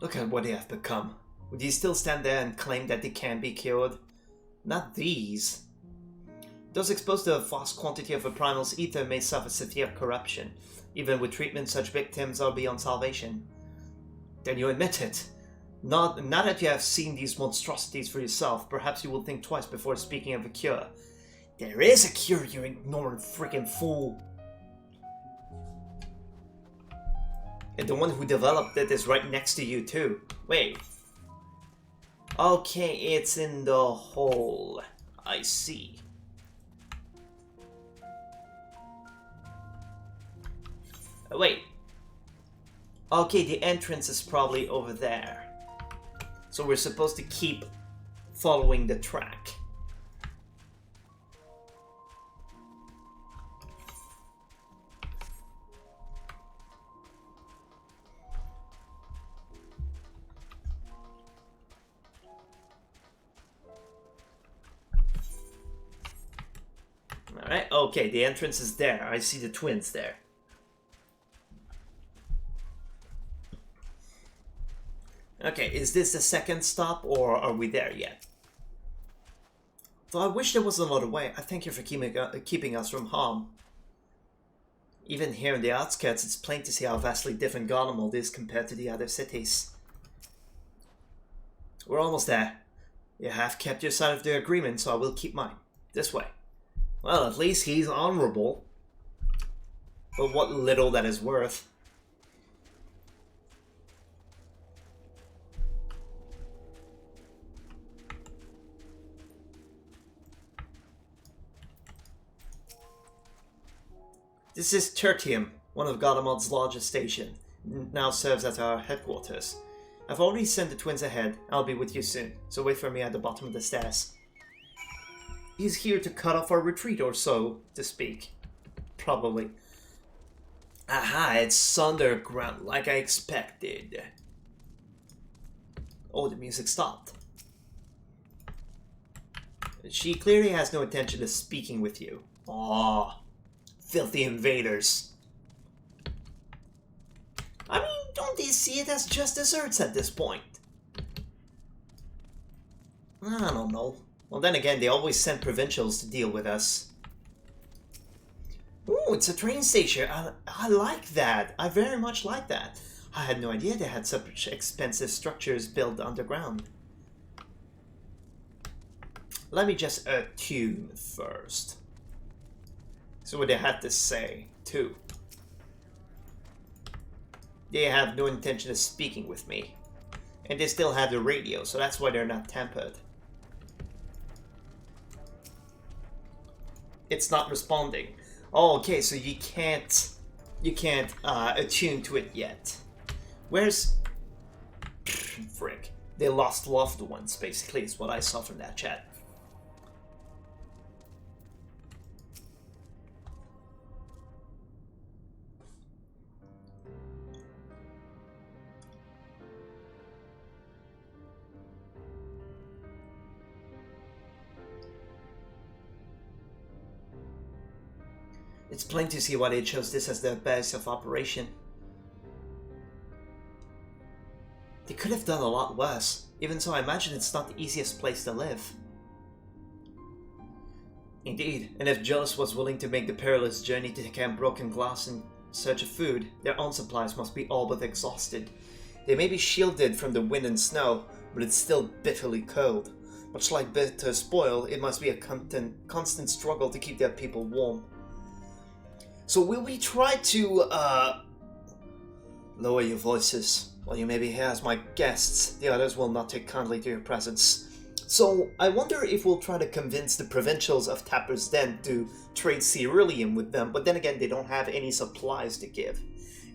Speaker 1: Look at what they have become. Would you still stand there and claim that they can be cured? Not these. Those exposed to a vast quantity of a primal's ether may suffer severe corruption. Even with treatment, such victims are beyond salvation. Then you admit it. Now that you have seen these monstrosities for yourself, perhaps you will think twice before speaking of a cure. There is a cure, you ignorant freaking fool! And the one who developed it is right next to you too. Wait. Okay, it's in the hole. I see. Wait. Okay, the entrance is probably over there. So we're supposed to keep following the track. Right? Okay, the entrance is there. I see the twins there. Okay, is this the second stop, or are we there yet? Though I wish there was another way. I thank you for keeping us from harm. Even here in the outskirts, it's plain to see how vastly different Garlemald is compared to the other cities. We're almost there. You have kept your side of the agreement, so I will keep mine. This way. Well, at least he's honorable. But what little that is worth. This is Tertium, one of Garlemald's largest stations. Now serves as our headquarters. I've already sent the twins ahead. I'll be with you soon, so wait for me at the bottom of the stairs. He's here to cut off our retreat, or so to speak. Probably. Aha, it's underground, like I expected. Oh, the music stopped. She clearly has no intention of speaking with you. Aww. Filthy invaders. I mean, don't they see it as just desserts at this point? I don't know. Well, then again, they always send provincials to deal with us. Ooh, it's a train station. I like that. I very much like that. I had no idea they had such expensive structures built underground. Let me just attune first. So what they had to say, too. They have no intention of speaking with me. And they still have the radio, so that's why they're not tampered. It's not responding. Oh, okay, so you can't attune to it yet. Where's... Frick. They lost loved ones, basically, is what I saw from that chat. It's plain to see why they chose this as their base of operation. They could have done a lot worse. Even so, I imagine it's not the easiest place to live. Indeed, and if Jullus was willing to make the perilous journey to Camp Broken Glass in search of food, their own supplies must be all but exhausted. They may be shielded from the wind and snow, but it's still bitterly cold. Much like bitter spoil, it must be a constant struggle to keep their people warm. So will we try to, lower your voices, while you may be here as my guests. The others will not take kindly to your presence. So I wonder if we'll try to convince the provincials of Tapper's Den to trade ceruleum with them, but then again they don't have any supplies to give.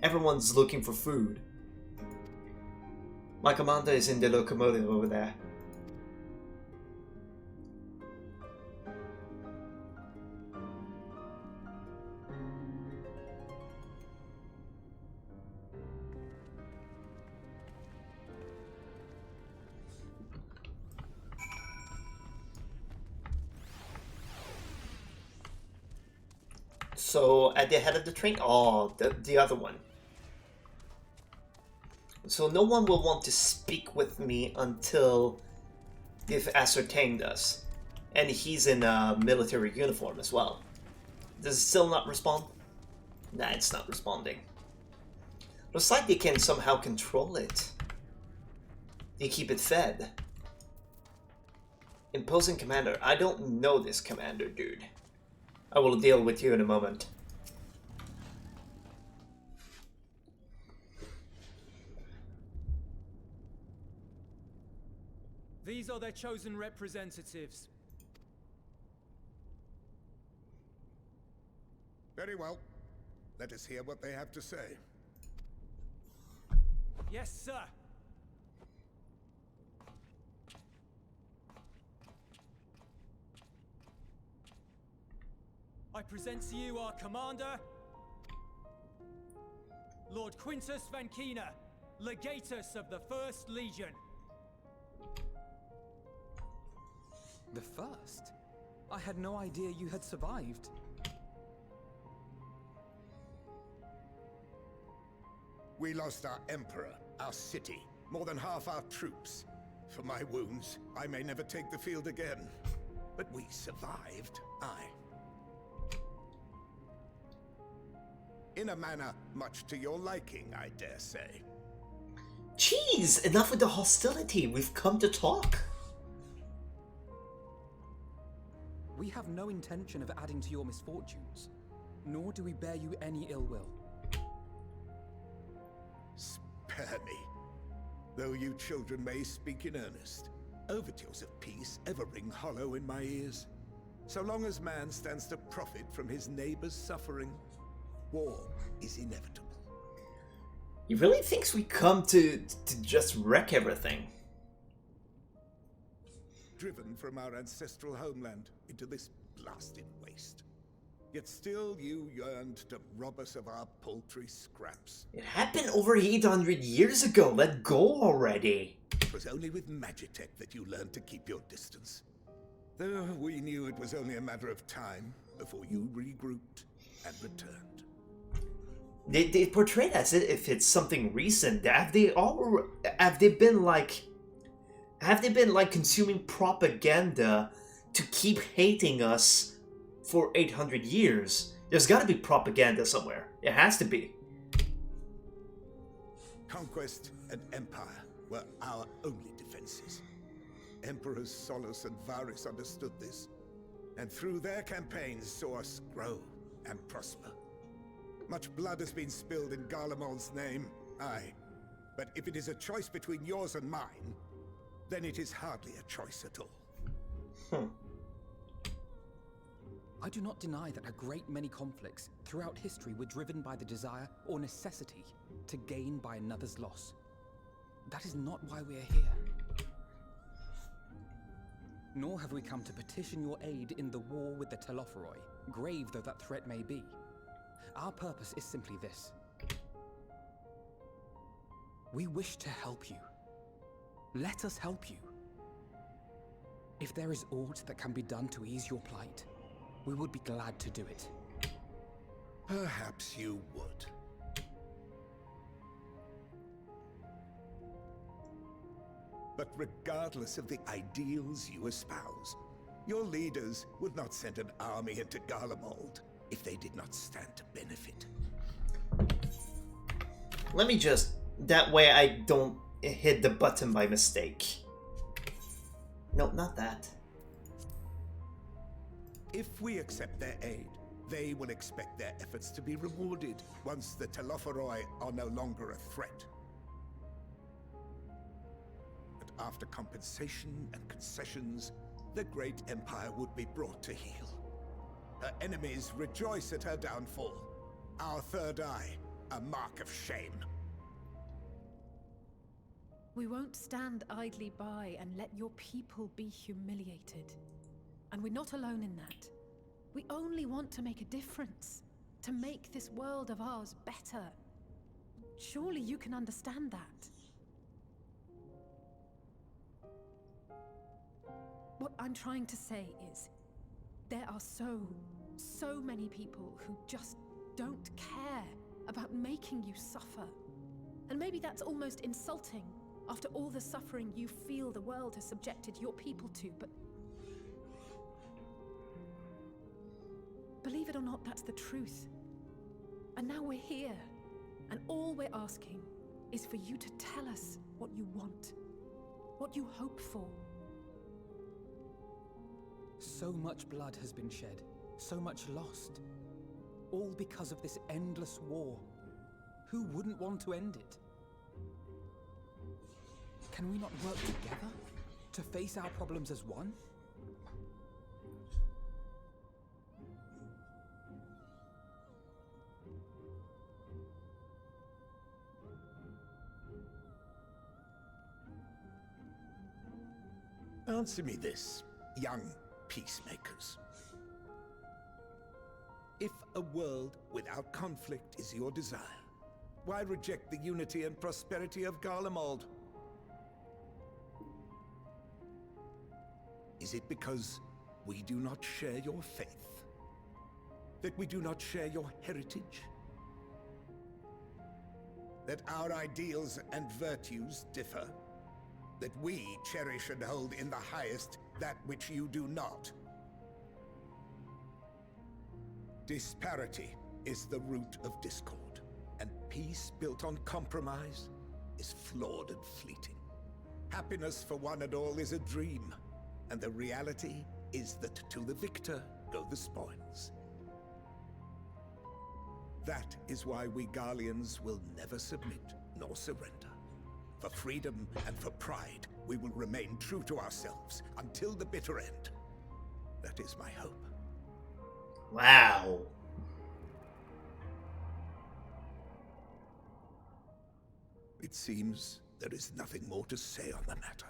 Speaker 1: Everyone's looking for food. My commander is in the locomotive over there. So, at the head of the train? Oh, the other one. So no one will want to speak with me until they've ascertained us. And he's in a military uniform as well. Does it still not respond? Nah, it's not responding. Looks like they can somehow control it. They keep it fed. Imposing commander. I don't know this commander, dude. I will deal with you in a moment.
Speaker 6: These are their chosen representatives.
Speaker 17: Very well. Let us hear what they have to say.
Speaker 6: Yes, sir. I present to you our commander, Lord Quintus Vankina, Legatus of the First Legion.
Speaker 5: The first? I had no idea you had survived.
Speaker 17: We lost our emperor, our city, more than half our troops. For my wounds, I may never take the field again. But we survived, in a manner much to your liking, I dare say.
Speaker 1: Jeez, enough with the hostility. We've come to talk.
Speaker 5: We have no intention of adding to your misfortunes, nor do we bear you any ill will.
Speaker 17: Spare me. Though you children may speak in earnest, overtures of peace ever ring hollow in my ears. So long as man stands to profit from his neighbor's suffering, war is inevitable.
Speaker 1: He really thinks we come to just wreck everything.
Speaker 17: Driven from our ancestral homeland into this blasted waste. Yet still you yearned to rob us of our paltry scraps.
Speaker 1: It happened over 800 years ago. Let go already.
Speaker 17: It was only with Magitech that you learned to keep your distance. Though we knew it was only a matter of time before you regrouped and returned.
Speaker 1: They portray it as if it's something recent. Have they been like consuming propaganda to keep hating us for 800 years? There's got to be propaganda somewhere. It has to be.
Speaker 17: Conquest and empire were our only defenses. Emperors Solus and Varys understood this, and through their campaigns saw us grow and prosper. Much blood has been spilled in Garlemald's name, aye. But if it is a choice between yours and mine, then it is hardly a choice at all.
Speaker 5: I do not deny that a great many conflicts throughout history were driven by the desire or necessity to gain by another's loss. That is not why we are here. Nor have we come to petition your aid in the war with the Telophoroi, grave though that threat may be. Our purpose is simply this. We wish to help you. Let us help you. If there is aught that can be done to ease your plight, we would be glad to do it.
Speaker 17: Perhaps you would. But regardless of the ideals you espouse, your leaders would not send an army into Garlemald if they did not stand to benefit.
Speaker 1: Let me just... That way I don't hit the button by mistake. No, not that.
Speaker 17: If we accept their aid, they will expect their efforts to be rewarded once the Telophoroi are no longer a threat. And after compensation and concessions, the great empire would be brought to heel. Her enemies rejoice at her downfall. Our third eye, a mark of shame.
Speaker 16: We won't stand idly by and let your people be humiliated. And we're not alone in that. We only want to make a difference. To make this world of ours better. Surely you can understand that. What I'm trying to say is, there are so many people who just don't care about making you suffer. And maybe that's almost insulting after all the suffering you feel the world has subjected your people to, but believe it or not, that's the truth. And now we're here, and all we're asking is for you to tell us what you want, what you hope for.
Speaker 5: So much blood has been shed, so much lost. All because of this endless war. Who wouldn't want to end it? Can we not work together to face our problems as one?
Speaker 17: Answer me this, young peacemakers. If a world without conflict is your desire, why reject the unity and prosperity of Garlemald? Is it because we do not share your faith? That we do not share your heritage? that our ideals and virtues differ, that we cherish and hold in the highest that which you do not. Disparity is the root of discord, and peace built on compromise is flawed and fleeting. Happiness for one and all is a dream, and the reality is that to the victor go the spoils. That is why we Garleans will never submit nor surrender. For freedom and for pride, we will remain true to ourselves until the bitter end. That is my hope.
Speaker 1: Wow.
Speaker 17: It seems there is nothing more to say on the matter.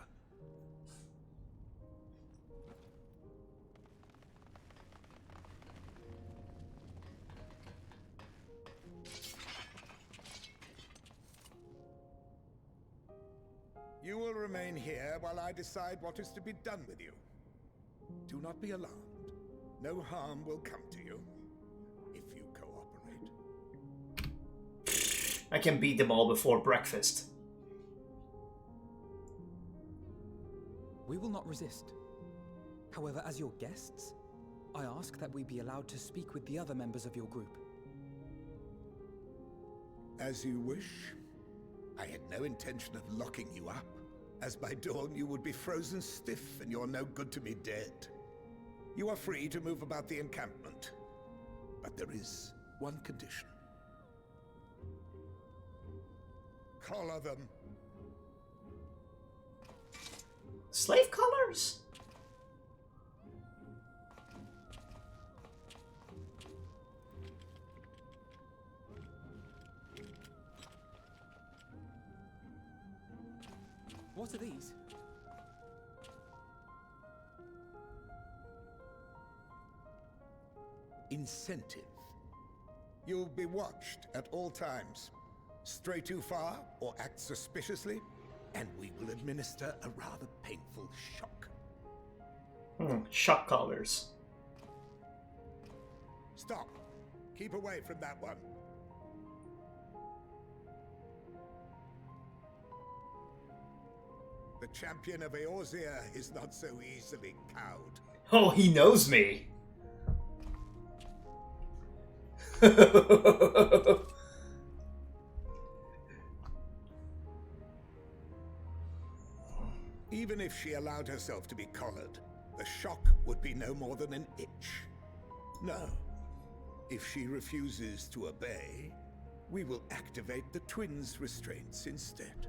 Speaker 17: You will remain here while I decide what is to be done with you. Do not be alarmed. No harm will come to you if you cooperate.
Speaker 1: I can beat them all before breakfast.
Speaker 5: We will not resist. However, as your guests, I ask that we be allowed to speak with the other members of your group.
Speaker 17: As you wish. I had no intention of locking you up, as by dawn you would be frozen stiff and you're no good to me dead. You are free to move about the encampment, but there is one condition. Collar them.
Speaker 1: Slave collars?
Speaker 5: What are these?
Speaker 17: Incentive. You'll be watched at all times. Stray too far or act suspiciously, and we will administer a rather painful shock.
Speaker 1: Shock collars.
Speaker 17: Stop. Keep away from that one. The champion of Eorzea is not so easily cowed.
Speaker 1: Oh, he knows me.
Speaker 17: Even if she allowed herself to be collared, the shock would be no more than an itch. No. If she refuses to obey, we will activate the twins' restraints instead.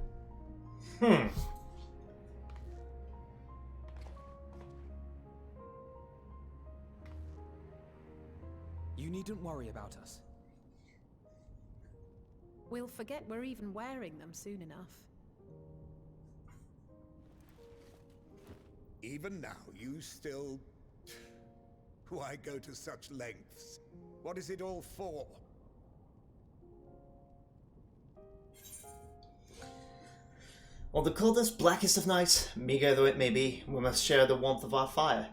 Speaker 5: You needn't worry about us.
Speaker 16: We'll forget we're even wearing them soon enough.
Speaker 17: Even now, you still... Why go to such lengths? What is it all for?
Speaker 1: On the coldest, blackest of nights, meager though it may be, we must share the warmth of our fire.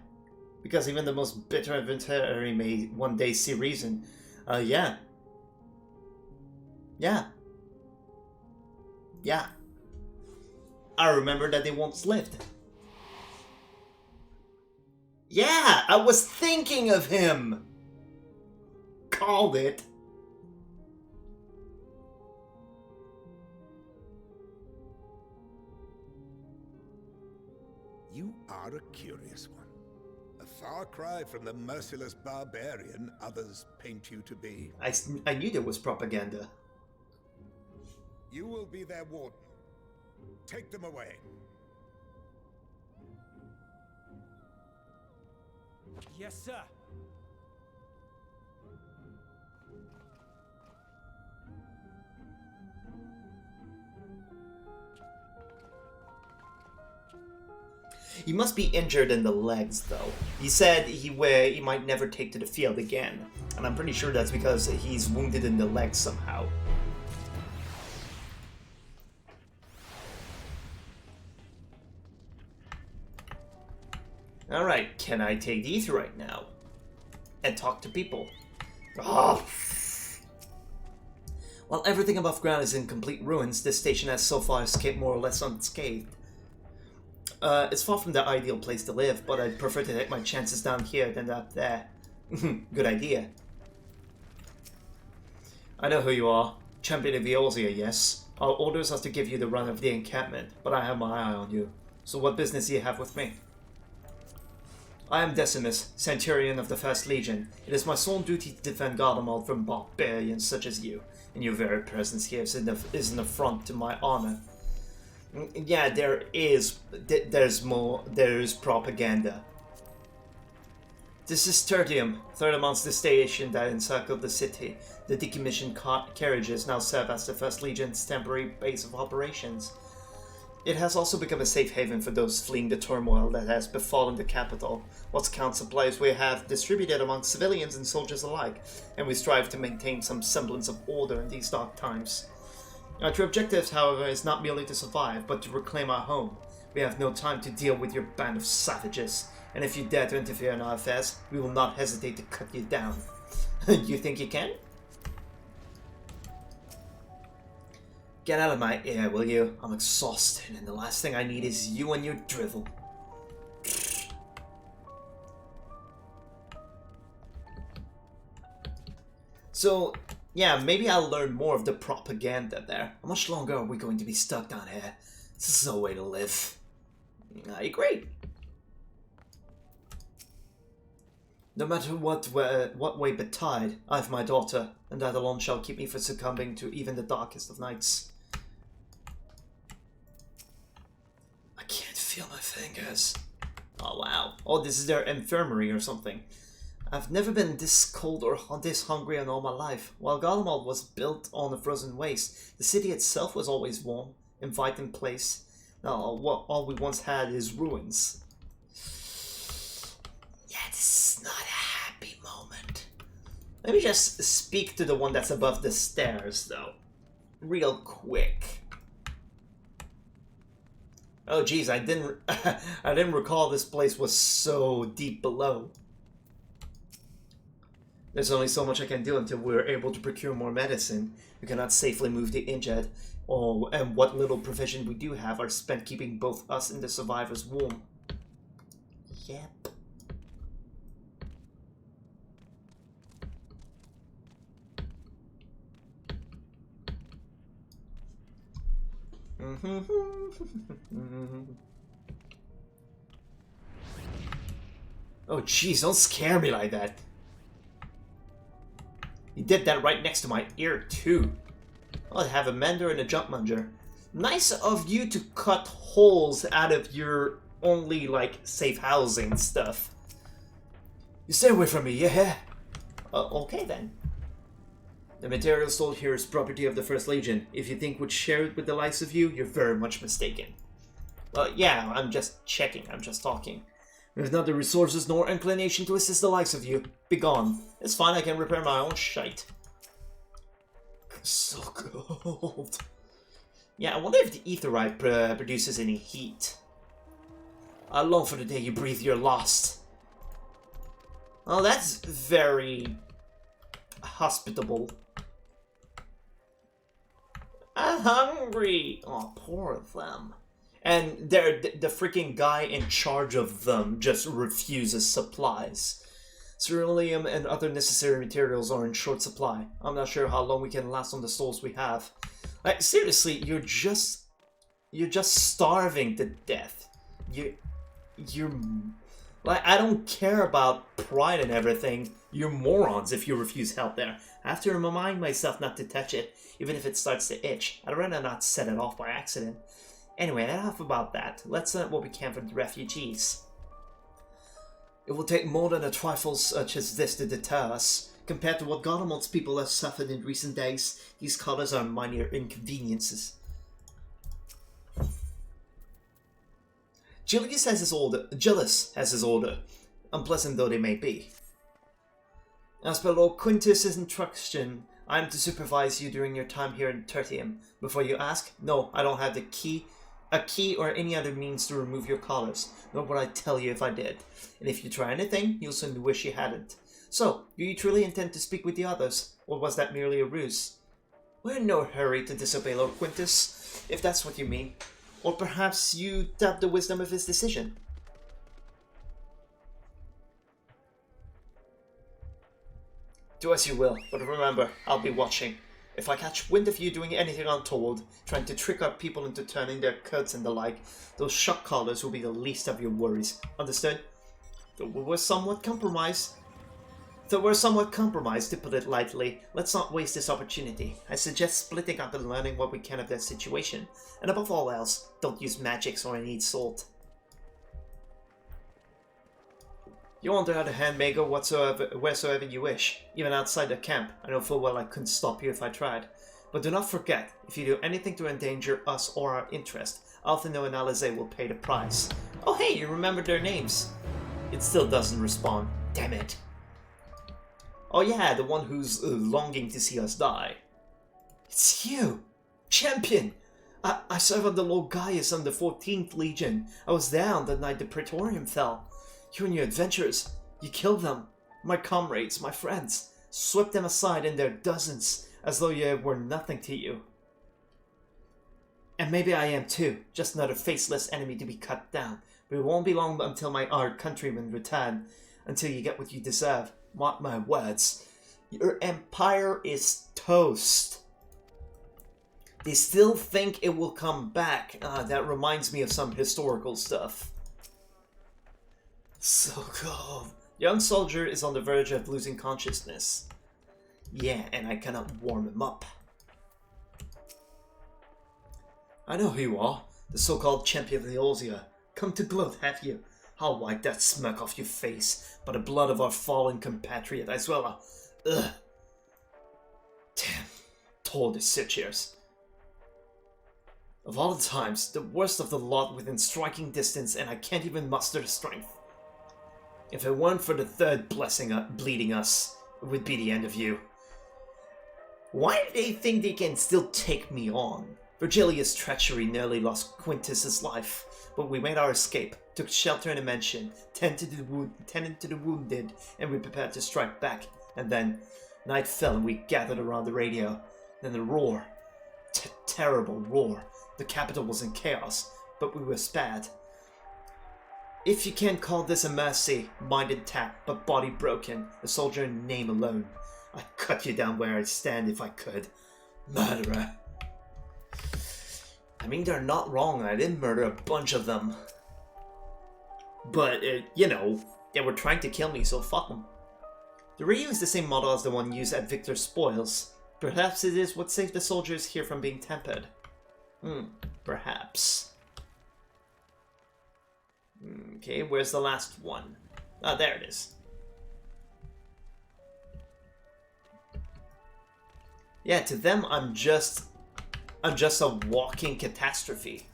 Speaker 1: Because even the most bitter adversary may one day see reason. Yeah. I remember that they once lived. Yeah, I was thinking of him! Called it.
Speaker 17: You are a curious one. A far cry from the merciless barbarian others paint you to be.
Speaker 1: I knew there was propaganda.
Speaker 17: You will be their warden. Take them away.
Speaker 6: Yes, sir.
Speaker 1: He must be injured in the legs, though. He said he might never take to the field again, and I'm pretty sure that's because he's wounded in the legs somehow. Alright, can I take the ether right now? And talk to people? Oh. While everything above ground is in complete ruins, this station has so far escaped more or less unscathed. It's far from the ideal place to live, but I'd prefer to take my chances down here than up there. Good idea. I know who you are. Champion of Eorzea, yes. Our orders are to give you the run of the encampment, but I have my eye on you. So what business do you have with me? I am Decimus, Centurion of the First Legion. It is my sole duty to defend Garlemald from barbarians such as you, and your very presence here is an affront to my honor. Yeah, there is propaganda. This is Tertium, third amongst the station that encircled the city. The decommissioned carriages now serve as the First Legion's temporary base of operations. It has also become a safe haven for those fleeing the turmoil that has befallen the capital. What scount supplies we have distributed among civilians and soldiers alike, and we strive to maintain some semblance of order in these dark times. Our true objective, however, is not merely to survive, but to reclaim our home. We have no time to deal with your band of savages, and if you dare to interfere in our affairs, we will not hesitate to cut you down. You think you can? Get out of my ear, will you? I'm exhausted, and the last thing I need is you and your drivel. So, yeah, maybe I'll learn more of the propaganda there. How much longer are we going to be stuck down here? This is no way to live. I agree. No matter what way betide, I have my daughter, and that alone shall keep me from succumbing to even the darkest of nights. I can't feel my fingers. Oh wow. Oh, this is their infirmary or something. I've never been this cold or this hungry in all my life. While Garlemald was built on a frozen waste, the city itself was always warm, inviting place. Now, all we once had is ruins. Yeah, this is not a happy moment. Let me just speak to the one that's above the stairs, though. Real quick. Oh, geez, I didn't recall this place was so deep below. There's only so much I can do until we're able to procure more medicine. We cannot safely move the injured, and what little provision we do have are spent keeping both us and the survivors warm. Yep. Oh, jeez, don't scare me like that. You did that right next to my ear, too. I'll have a mender and a jump munger. Nice of you to cut holes out of your only, like, safe housing stuff. You stay away from me, yeah? Okay then. The material sold here is property of the First Legion. If you think we'd share it with the likes of you, you're very much mistaken. Well, yeah, I'm just checking, I'm just talking. We have not the resources nor inclination to assist the likes of you. Begone. It's fine, I can repair my own shite. So cold. Yeah, I wonder if the aetherite produces any heat. I long for the day you breathe your last. Oh, that's very hospitable. I'm hungry. Oh, poor of them. And the freaking guy in charge of them just refuses supplies. Ceruleum and other necessary materials are in short supply. I'm not sure how long we can last on the stores we have. Like, seriously, you're just starving to death. You're like, I don't care about pride and everything. You're morons if you refuse help there. I have to remind myself not to touch it, even if it starts to itch. I'd rather not set it off by accident. Anyway, enough about that. Let's learn what we can from the refugees. It will take more than a trifle such as this to deter us. Compared to what Garlemald's people have suffered in recent days, these colors are minor inconveniences. Gillius has his order, unpleasant though they may be. As per Lord Quintus's instruction, I am to supervise you during your time here in Tertium. Before you ask, no, I don't have a key or any other means to remove your collars, nor would I tell you if I did. And if you try anything, you'll soon wish you hadn't. So, do you truly intend to speak with the others, or was that merely a ruse? We're in no hurry to disobey Lord Quintus, if that's what you mean. Or perhaps you doubt the wisdom of his decision. Do as you will, but remember, I'll be watching. If I catch wind of you doing anything untoward, trying to trick our people into turning their coats and the like, those shock collars will be the least of your worries. Understood? Though we're somewhat compromised, to put it lightly, let's not waste this opportunity. I suggest splitting up and learning what we can of their situation. And above all else, don't use magics or any salt. You, on the other hand, may go wheresoever you wish, even outside the camp. I know full well I couldn't stop you if I tried. But do not forget, if you do anything to endanger us or our interest, Althino and Alize will pay the price. Oh hey, you remembered their names. It still doesn't respond. Damn it. Oh yeah, the one who's longing to see us die. It's you! Champion! I serve under Lord Gaius on the 14th Legion. I was there on the night the Praetorium fell. You and your adventurers, you killed them. My comrades, my friends, swept them aside in their dozens, as though you were nothing to you. And maybe I am too, just another faceless enemy to be cut down. But it won't be long until our countrymen return, until you get what you deserve. Mark my words. Your empire is toast. They still think it will come back. That reminds me of some historical stuff. So cold. Young soldier is on the verge of losing consciousness. Yeah, and I cannot warm him up. I know who you are. The so-called champion of the Eorzea. Come to gloat, have you? I'll wipe that smirk off your face by the blood of our fallen compatriot Azuela. Ugh. Damn. Told the Sitchers. Of all the times, the worst of the lot within striking distance, and I can't even muster the strength. If it weren't for the third bleeding us, it would be the end of you. Why do they think they can still take me on? Virgilia's treachery nearly lost Quintus's life, but we made our escape, took shelter in a mansion, tended to the wounded, and we prepared to strike back. And then, night fell and we gathered around the radio. Then the roar. Terrible roar. The capital was in chaos, but we were spared. If you can't call this a mercy, mind intact, but body broken, a soldier in name alone, I'd cut you down where I stand if I could. Murderer. I mean, they're not wrong, I didn't murder a bunch of them. But, you know, they were trying to kill me, so fuck them. The radio is the same model as the one used at Victor's spoils. Perhaps it is what saved the soldiers here from being tempered. Perhaps. Okay, where's the last one? Ah, there it is. Yeah, to them, I'm just a walking catastrophe.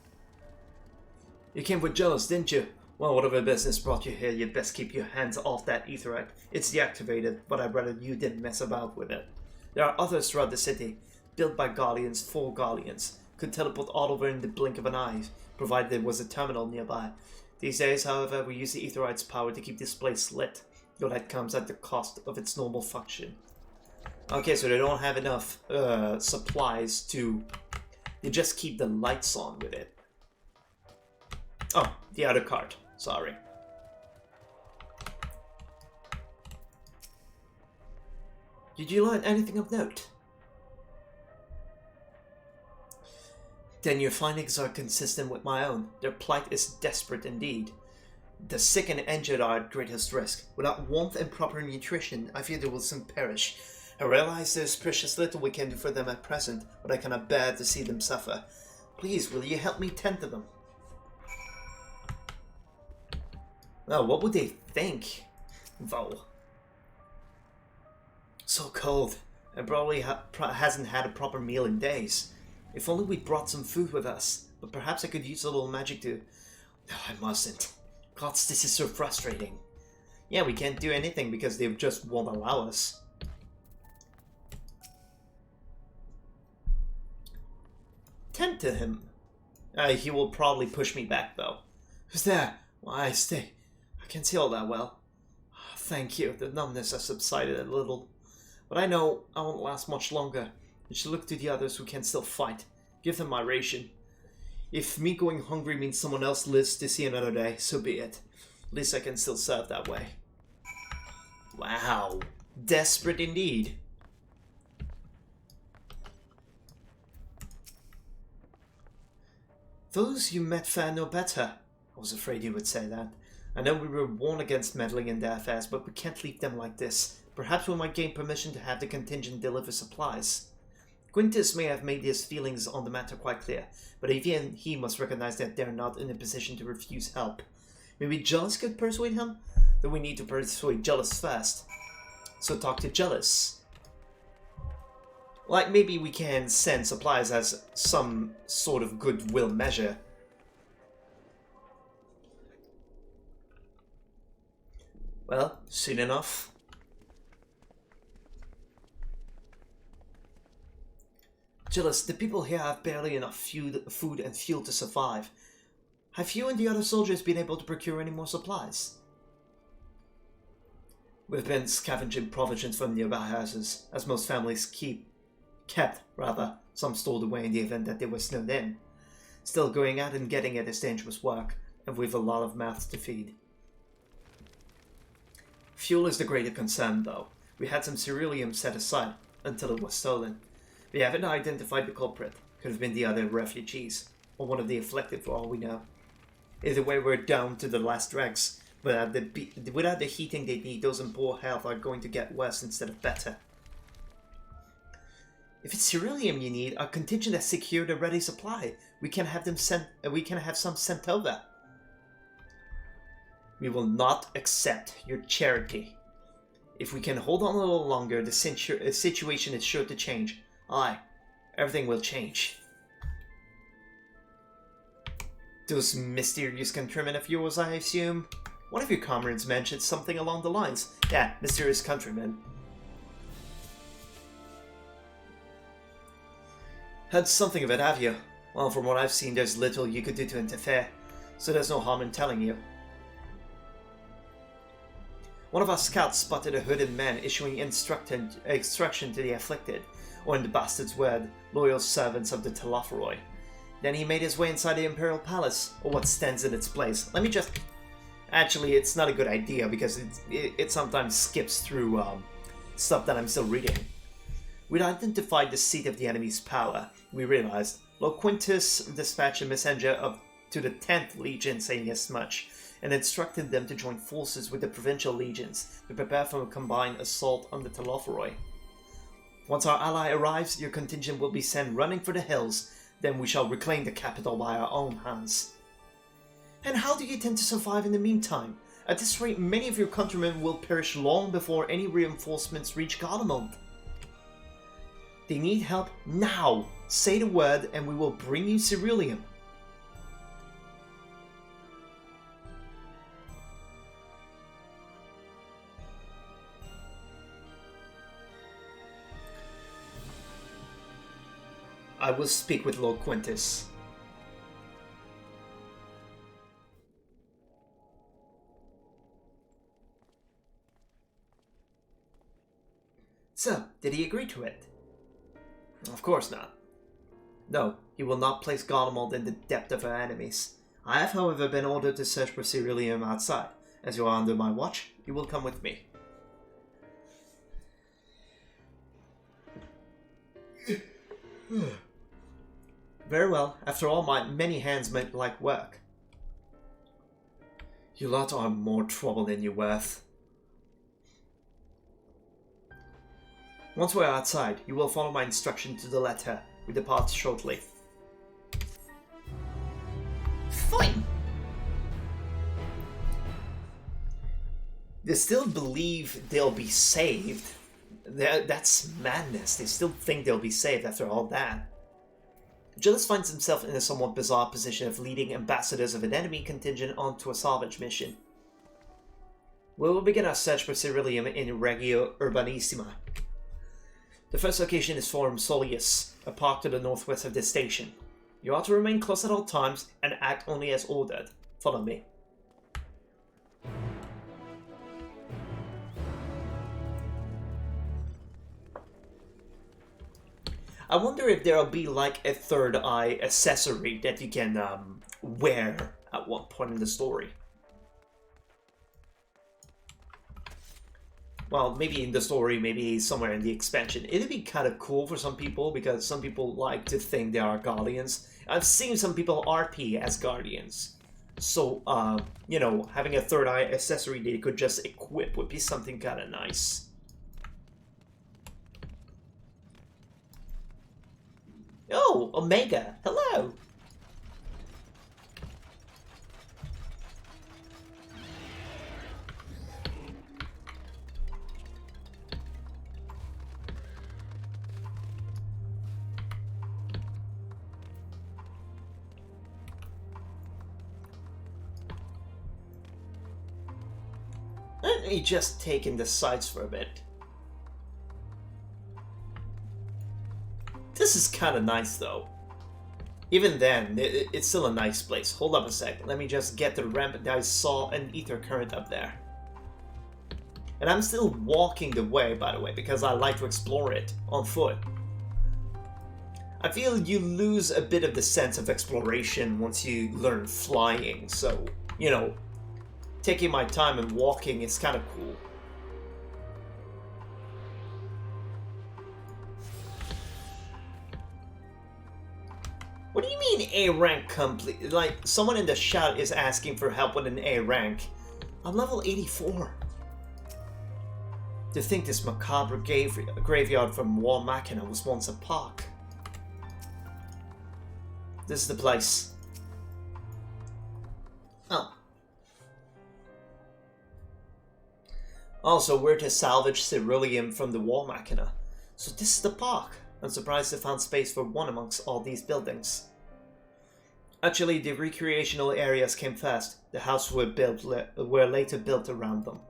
Speaker 1: You came with jealous, didn't you? Well, whatever business brought you here, you'd best keep your hands off that aetherite. It's deactivated, but I'd rather you didn't mess about with it. There are others throughout the city, built by Gallians for Gallians. Could teleport all over in the blink of an eye, provided there was a terminal nearby. These days, however, we use the aetherite's power to keep this place lit, though that comes at the cost of its normal function. Okay, so they don't have enough supplies to... They just keep the lights on with it. Oh, the other card. Sorry. Did you learn anything of note? Then your findings are consistent with my own. Their plight is desperate indeed. The sick and injured are at greatest risk. Without warmth and proper nutrition, I fear they will soon perish. I realize there's precious little we can do for them at present, but I cannot bear to see them suffer. Please, will you help me tend to them? Well, what would they think? Though. So cold. And probably hasn't had a proper meal in days. If only we brought some food with us. But perhaps I could use a little magic to... No, I mustn't. Gods, this is so frustrating. Yeah, we can't do anything because they just won't allow us. Tend to him. He will probably push me back, though. Who's there? Why, stay. I can see all that well. Thank you. The numbness has subsided a little. But I know I won't last much longer. I should look to the others who can still fight. Give them my ration. If me going hungry means someone else lives to see another day, so be it. At least I can still serve that way. Wow. Desperate indeed. Those you met fare no better. I was afraid you would say that. I know we were warned against meddling in their affairs, but we can't leave them like this. Perhaps we might gain permission to have the contingent deliver supplies. Quintus may have made his feelings on the matter quite clear, but even he must recognize that they're not in a position to refuse help. Maybe Jealous could persuade him? Then we need to persuade Jealous first. So talk to Jealous. Like, maybe we can send supplies as some sort of goodwill measure. Well, soon enough. Jealous, the people here have barely enough food and fuel to survive. Have you and the other soldiers been able to procure any more supplies? We've been scavenging provisions from nearby houses, as most families kept, some stored away in the event that they were snowed in. Still, going out and getting it is dangerous work, and we've a lot of mouths to feed. Fuel is the greater concern, though. We had some ceruleum set aside, until it was stolen. We haven't identified the culprit. Could have been the other refugees, or one of the afflicted for all we know. Either way, we're down to the last dregs. Without the heating they need, those in poor health are going to get worse instead of better. If it's ceruleum you need, our contingent has secured a ready supply. We can have some sent over. We will not accept your charity. If we can hold on a little longer, the situation is sure to change. Aye, everything will change. Those mysterious countrymen of yours, I assume? One of your comrades mentioned something along the lines. Yeah, mysterious countrymen. Heard something of it, have you? Well, from what I've seen, there's little you could do to interfere, so there's no harm in telling you. One of our scouts spotted a hooded man issuing instruction to the afflicted, or in the bastard's word, loyal servants of the Telophoroi. Then he made his way inside the Imperial Palace, or what stands in its place. Let me just... Actually, it's not a good idea, because it sometimes skips through stuff that I'm still reading. We'd identified the seat of the enemy's power. We realized Lord Quintus dispatched a messenger to the 10th Legion saying as much, and instructed them to join forces with the provincial legions to prepare for a combined assault on the Telophoroi. Once our ally arrives, your contingent will be sent running for the hills. Then we shall reclaim the capital by our own hands. And how do you intend to survive in the meantime? At this rate, many of your countrymen will perish long before any reinforcements reach Garlemald. They need help now. Say the word and we will bring you ceruleum. I will speak with Lord Quintus. So, did he agree to it? Of course not. No, he will not place Garlemald in the depth of our enemies. I have, however, been ordered to search for ceruleum outside. As you are under my watch, you will come with me. Very well. After all, my many hands make light work. You lot are more trouble than you're worth. Once we're outside, you will follow my instruction to the letter. We depart shortly. Fine! They still believe they'll be saved. That's madness. They still think they'll be saved after all that. Jealous finds himself in a somewhat bizarre position of leading ambassadors of an enemy contingent onto a salvage mission. We will begin our search for ceruleum in Regio Urbanissima. The first location is Forum Solius, a park to the northwest of this station. You are to remain close at all times and act only as ordered. Follow me. I wonder if there'll be like a third eye accessory that you can wear at one point in the story. Well, maybe in the story, maybe somewhere in the expansion. It'd be kind of cool for some people, because some people like to think they are Guardians. I've seen some people RP as Guardians. So, you know, having a third eye accessory they could just equip would be something kind of nice. Oh, Omega, hello! Let me just take in the sights for a bit. This is kind of nice though. Even then, it's still a nice place. Hold up a sec. Let me just get the ramp that I saw an ether current up there. And I'm still walking the way, by the way, because I like to explore it on foot. I feel you lose a bit of the sense of exploration once you learn flying, so, you know, taking my time and walking is kind of cool. What do you mean A rank complete? Like, someone in the chat is asking for help with an A rank. I'm level 84. To think this macabre graveyard from War Machina was once a park. This is the place. Oh. Also, we're to salvage Ceruleum from the War Machina. So this is the park. I'm surprised they found space for one amongst all these buildings. Actually, the recreational areas came first. The houses were later built around them.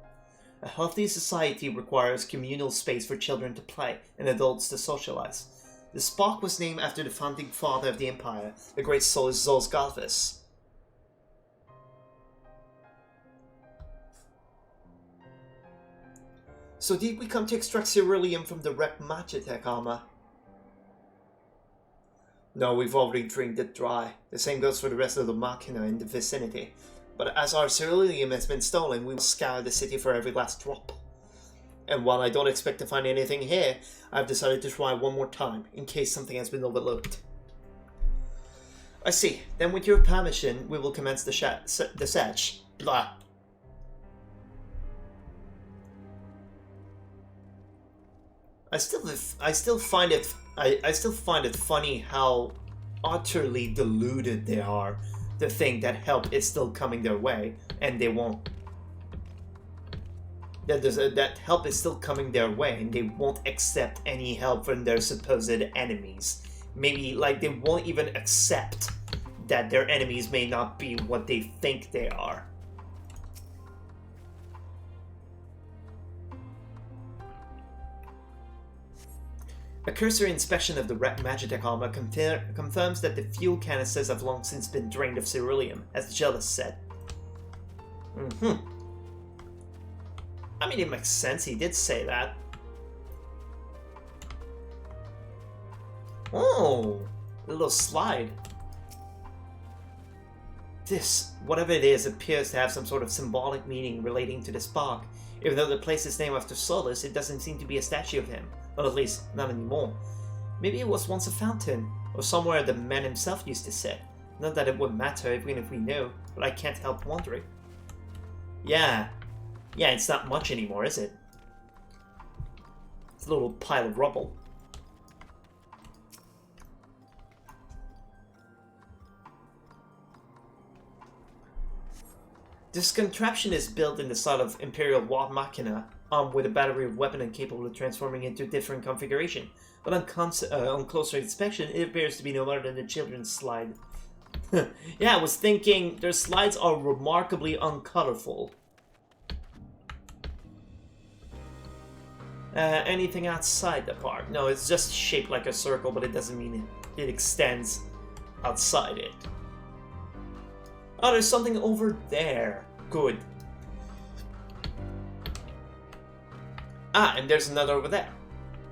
Speaker 1: A healthy society requires communal space for children to play and adults to socialize. This park was named after the founding father of the Empire, the great Zos Galvus. So did we come to extract Ceruleum from the wrecked Magitech armor? No, we've already drained it dry. The same goes for the rest of the Machina in the vicinity. But as our Ceruleum has been stolen, we will scour the city for every last drop. And while I don't expect to find anything here, I've decided to try one more time, in case something has been overlooked. I see. Then with your permission, we will commence the search. Blah. I still find it funny how utterly deluded they are to think that help is still coming their way, and they won't. That help is still coming their way, and they won't accept any help from their supposed enemies. Maybe, like, they won't even accept that their enemies may not be what they think they are. A cursory inspection of the Magitech armor confirms that the fuel canisters have long since been drained of Ceruleum, as Jealous said. I mean, it makes sense, he did say that. Oh, a little slide. This, whatever it is, appears to have some sort of symbolic meaning relating to this park. Even though the place is named after Solus, it doesn't seem to be a statue of him. Well, at least, not anymore. Maybe it was once a fountain, or somewhere the man himself used to sit. Not that it would matter, even if we knew, but I can't help wondering. Yeah, it's not much anymore, is it? It's a little pile of rubble. This contraption is built in the style of Imperial War Machina, armed with a battery of weapon and capable of transforming into different configuration. But on closer inspection, it appears to be no other than the children's slide. Yeah, I was thinking their slides are remarkably uncolorful. Anything outside the park? No, it's just shaped like a circle, but it doesn't mean it extends outside it. Oh, there's something over there. Good. Ah, and there's another over there.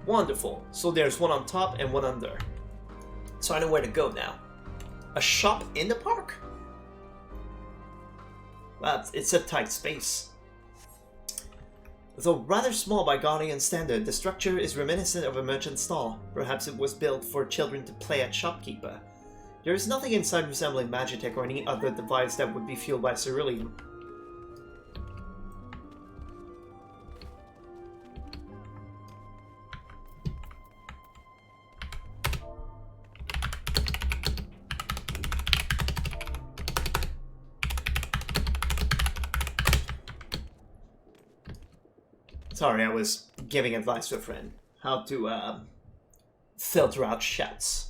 Speaker 1: Wonderful. So there's one on top and one under. So I know where to go now. A shop in the park? Well, it's a tight space. Though rather small by Guardian standard, the structure is reminiscent of a merchant stall. Perhaps it was built for children to play at shopkeeper. There is nothing inside resembling Magitech or any other device that would be fueled by cerulean. Sorry, I was giving advice to a friend. How to, filter out shouts.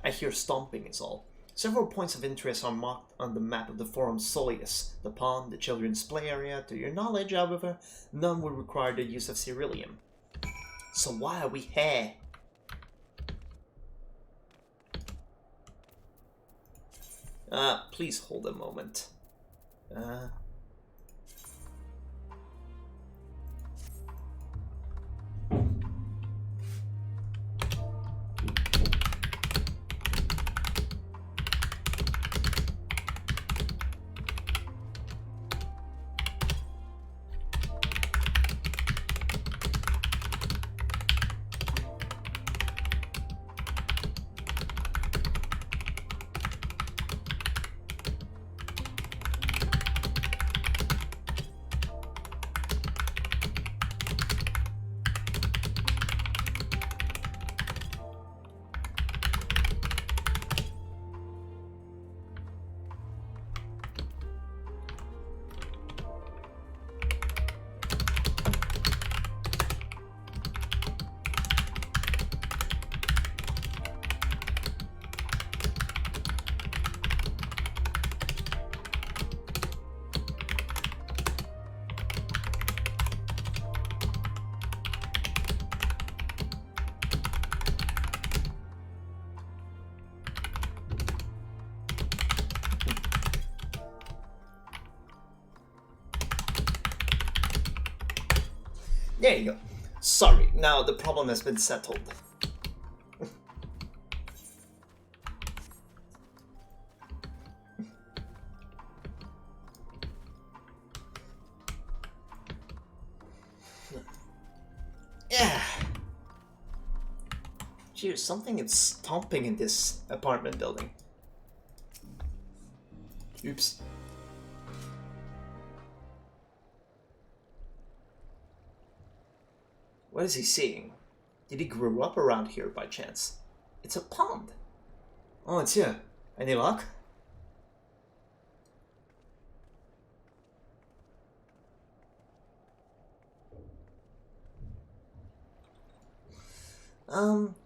Speaker 1: I hear stomping is all. Several points of interest are marked on the map of the Forum Soleus. The pond, the children's play area. To your knowledge, however, none would require the use of ceruleum. So why are we here? Please hold a moment. There you go. Sorry, now the problem has been settled. Yeah. Gee, something is stomping in this apartment building. Oops. What is he seeing? Did he grow up around here by chance? It's a pond. Oh, it's here. Any luck?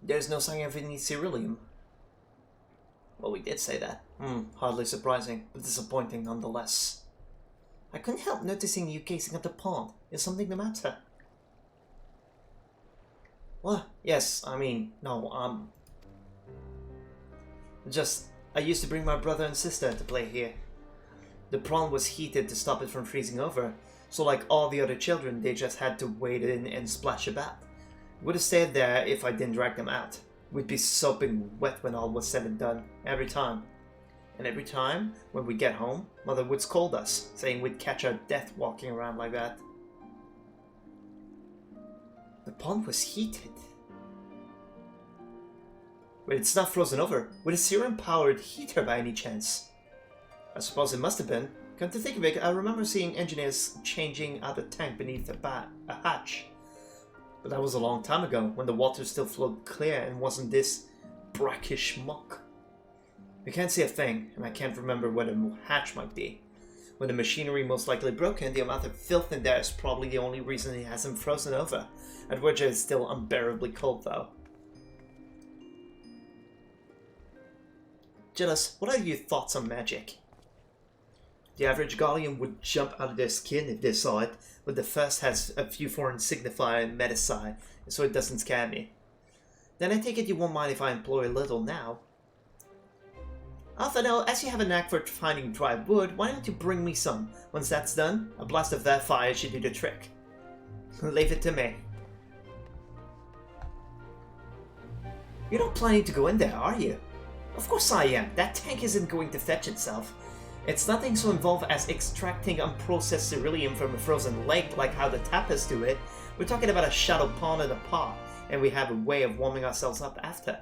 Speaker 1: There's no sign of any ceruleum. Well, we did say that. Hardly surprising, but disappointing nonetheless. I couldn't help noticing you gazing at the pond. Is something the matter? What? Yes, I mean, no, I used to bring my brother and sister to play here. The pond was heated to stop it from freezing over, so like all the other children, they just had to wade in and splash about. Would have stayed there if I didn't drag them out. We'd be sopping wet when all was said and done, every time. And every time, when we get home, Mother would scold us, saying we'd catch our death walking around like that. The pond was heated. Wait, it's not frozen over. With a serum-powered heater by any chance? I suppose it must have been. Come to think of it, I remember seeing engineers changing out a tank beneath a hatch. But that was a long time ago, when the water still flowed clear and wasn't this brackish muck. I can't see a thing, and I can't remember where the hatch might be. With the machinery most likely broken, the amount of filth in there is probably the only reason it hasn't frozen over. At which it is still unbearably cold, though. Jealous, what are your thoughts on magic? The average Guardian would jump out of their skin if they saw it, but the first has a few foreign signifier and metapsi, so it doesn't scare me. Then I take it you won't mind if I employ a little now? Alphonel, as you have a knack for finding dry wood, why don't you bring me some? Once that's done, a blast of that fire should do the trick. Leave it to me. You're not planning to go in there, are you? Of course I am. That tank isn't going to fetch itself. It's nothing so involved as extracting unprocessed ceruleum from a frozen lake like how the tapas do it. We're talking about a shallow pond in a pot, and we have a way of warming ourselves up after.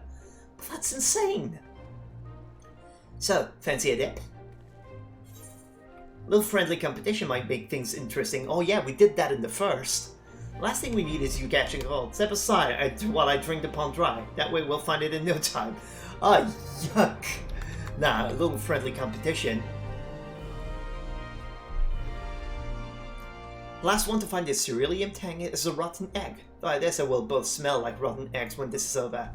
Speaker 1: But that's insane! So, fancy a dip? A little friendly competition might make things interesting. Oh yeah, we did that in the first. Last thing we need is you catching cold. Step aside while I drink the pond dry. That way we'll find it in no time. Ah, yuck! Nah, a little friendly competition. Last one to find this ceruleum tank is a rotten egg. Though I guess it will both smell like rotten eggs when this is over.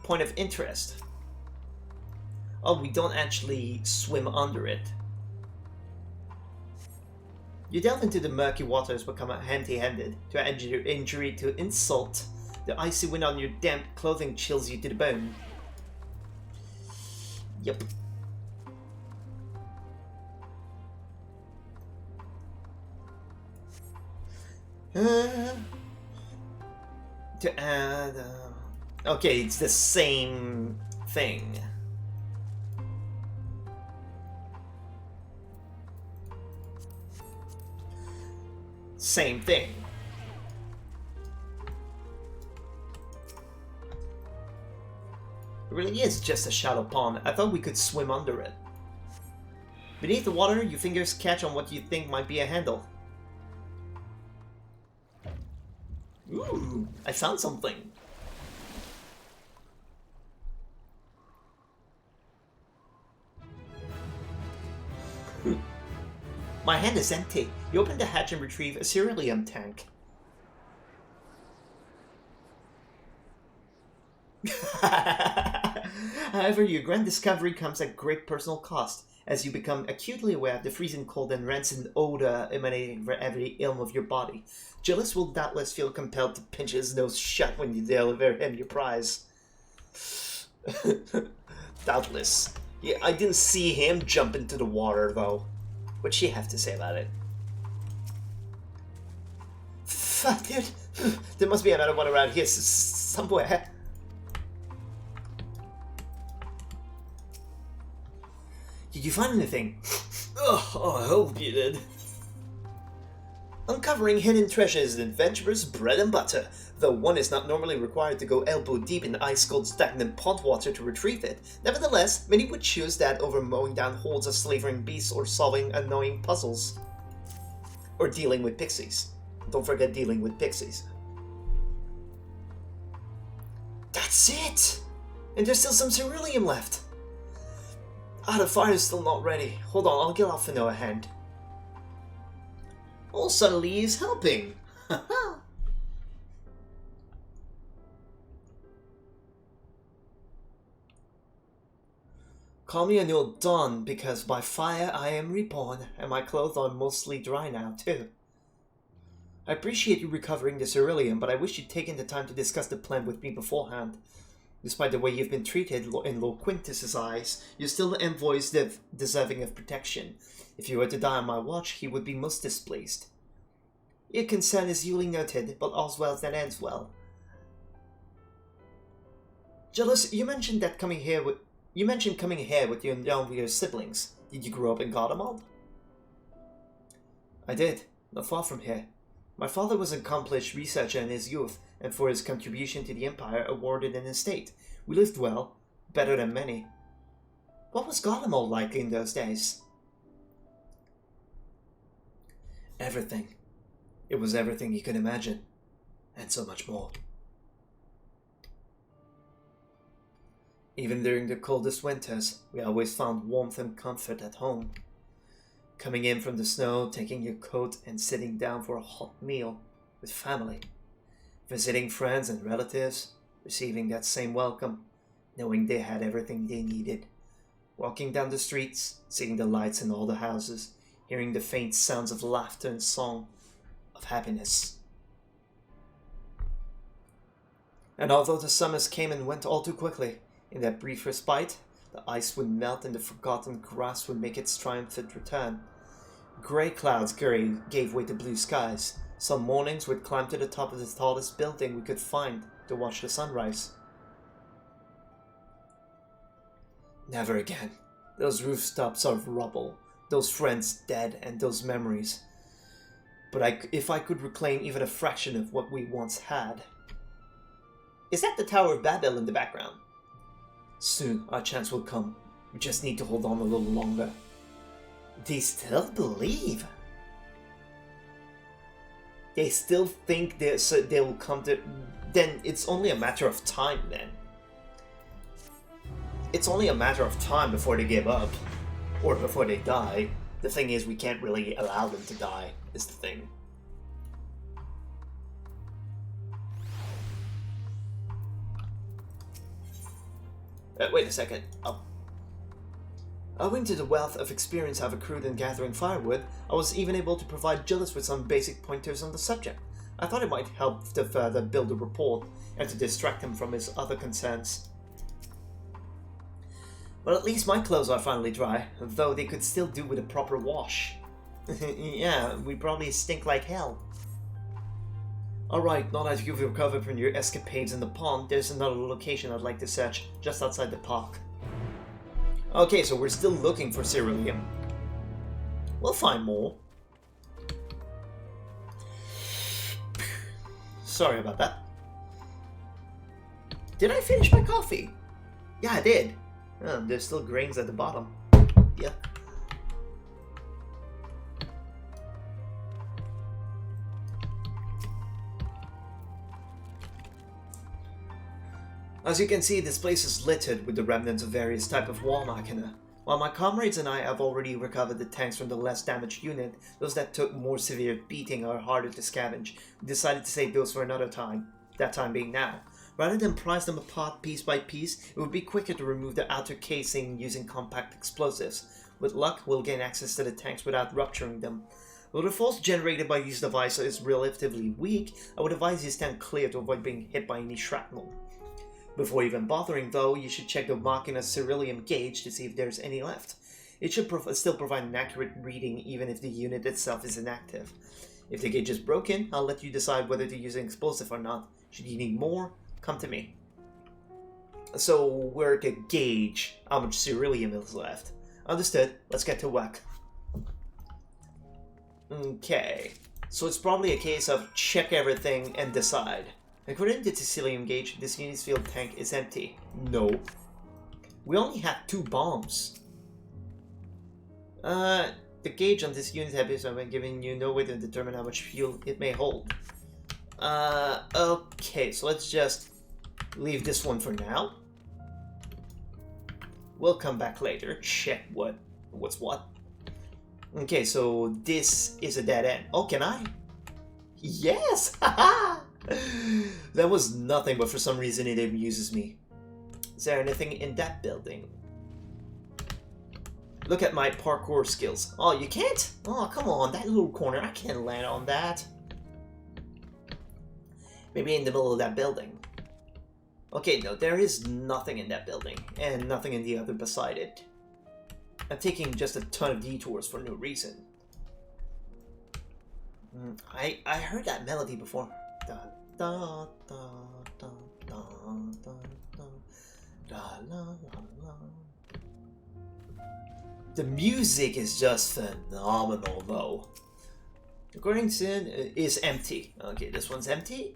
Speaker 1: Point of interest. Oh, we don't actually swim under it. You delve into the murky waters but come out empty-handed. To add your injury to insult, the icy wind on your damp clothing chills you to the bone. Yep. To add... okay, it's the same thing. Same thing. It really is just a shallow pond. I thought we could swim under it. Beneath the water, your fingers catch on what you think might be a handle. Ooh, I found something. My hand is empty. You open the hatch and retrieve a ceruleum tank. However, your grand discovery comes at great personal cost, as you become acutely aware of the freezing cold and rancid odor emanating from every ilm of your body. Gillis will doubtless feel compelled to pinch his nose shut when you deliver him your prize. Doubtless. Yeah, I didn't see him jump into the water, though. What'd she have to say about it? Fuck, dude. There must be another one around here somewhere. Did you find anything? Oh, I hope you did. Uncovering hidden treasure is an adventurer's bread and butter, though one is not normally required to go elbow deep in ice-cold stagnant pond water to retrieve it. Nevertheless, many would choose that over mowing down hordes of slavering beasts or solving annoying puzzles. Or dealing with pixies. Don't forget dealing with pixies. That's it! And there's still some ceruleum left. Ah, the fire is still not ready. Hold on, I'll get off and know a hand. Oh, suddenly he's helping. Call me an old Dawn, because by fire I am reborn, and my clothes are mostly dry now, too. I appreciate you recovering the ceruleum, but I wish you'd taken the time to discuss the plan with me beforehand. Despite the way you've been treated in Lord Quintus's eyes, you're still the envoy deserving of protection. If you were to die on my watch, he would be most displeased. Your concern is duly noted, but all's well that ends well. Jealous, you mentioned coming here with your younger siblings. Did you grow up in Garlemald? I did, not far from here. My father was an accomplished researcher in his youth, and for his contribution to the Empire awarded an estate. We lived well, better than many. What was Garlemald like in those days? Everything. It was everything you could imagine, and so much more. Even during the coldest winters, we always found warmth and comfort at home. Coming in from the snow, taking your coat and sitting down for a hot meal with family. Visiting friends and relatives, receiving that same welcome, knowing they had everything they needed. Walking down the streets, seeing the lights in all the houses, hearing the faint sounds of laughter and song, of happiness. And although the summers came and went all too quickly, in that brief respite, the ice would melt and the forgotten grass would make its triumphant return. Grey clouds gave way to blue skies. Some mornings we'd climb to the top of the tallest building we could find to watch the sunrise. Never again. Those rooftops are rubble, those friends dead, and those memories. But if I could reclaim even a fraction of what we once had... Is that the Tower of Babel in the background? Soon our chance will come. We just need to hold on a little longer. They still believe. They still think they will come to... Then it's only a matter of time then. It's only a matter of time before they give up. Or before they die. The thing is, we can't really allow them to die, is the thing. Wait a second. Owing to the wealth of experience I've accrued in gathering firewood, I was even able to provide Gillis with some basic pointers on the subject. I thought it might help to further build a rapport and to distract him from his other concerns. Well, at least my clothes are finally dry, though they could still do with a proper wash. Yeah, we probably stink like hell. Alright, now that you've recovered from your escapades in the pond, there's another location I'd like to search, just outside the park. Okay, so we're still looking for Ceruleum. We'll find more. Sorry about that. Did I finish my coffee? Yeah, I did. Oh, there's still grains at the bottom. Yeah. As you can see, this place is littered with the remnants of various types of war machina. While my comrades and I have already recovered the tanks from the less damaged unit, those that took more severe beating are harder to scavenge. We decided to save those for another time, that time being now. Rather than price them apart piece by piece, it would be quicker to remove the outer casing using compact explosives. With luck, we'll gain access to the tanks without rupturing them. Though the force generated by these devices is relatively weak, I would advise you stand clear to avoid being hit by any shrapnel. Before even bothering though, you should check the Machina's Ceruleum gauge to see if there's any left. It should still provide an accurate reading even if the unit itself is inactive. If the gauge is broken, I'll let you decide whether to use an explosive or not. Should you need more, come to me. So we're to gauge how much Ceruleum is left. Understood, let's get to work. Okay, so it's probably a case of check everything and decide. According to the Ceruleum gauge, this unit's field tank is empty. No. We only have 2 bombs. The gauge on this unit has been giving you no way to determine how much fuel it may hold. Okay, so let's just leave this one for now. We'll come back later, check what's what. Okay, so this is a dead end. Oh, can I? Yes! Haha! That was nothing, but for some reason it amuses me. Is there anything in that building? Look at my parkour skills. Oh, you can't? Oh, come on, that little corner, I can't land on that. Maybe in the middle of that building. Okay, no, there is nothing in that building, and nothing in the other beside it. I'm taking just a ton of detours for no reason. I heard that melody before. Da, da, da, da, da, da, da, da, la, la, la. The music is just phenomenal, though. According to is empty. Okay, this one's empty.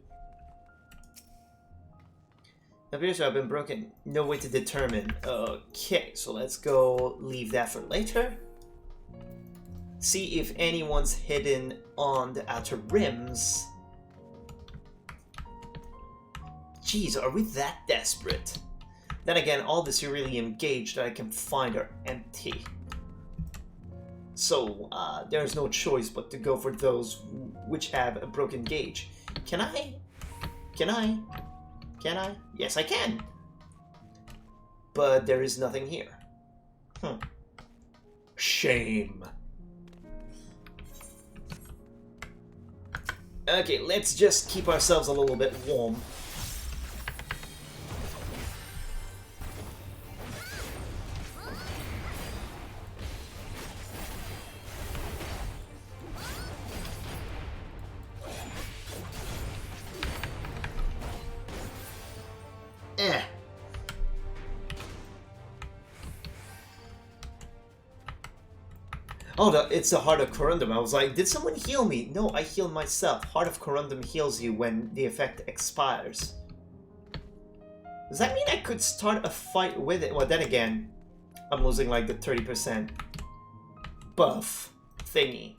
Speaker 1: Appears to have been broken. No way to determine. Okay, so let's go leave that for later. See if anyone's hidden on the outer rims. Jeez, are we that desperate? Then again, all the Ceruleum gauge that I can find are empty. So, there's no choice but to go for those which have a broken gauge. Can I? Can I? Can I? Yes, I can! But there is nothing here. Shame. Okay, let's just keep ourselves a little bit warm. Oh, it's the Heart of Corundum. I was like, did someone heal me? No, I healed myself. Heart of Corundum heals you when the effect expires. Does that mean I could start a fight with it? Well, then again, I'm losing like the 30% buff thingy.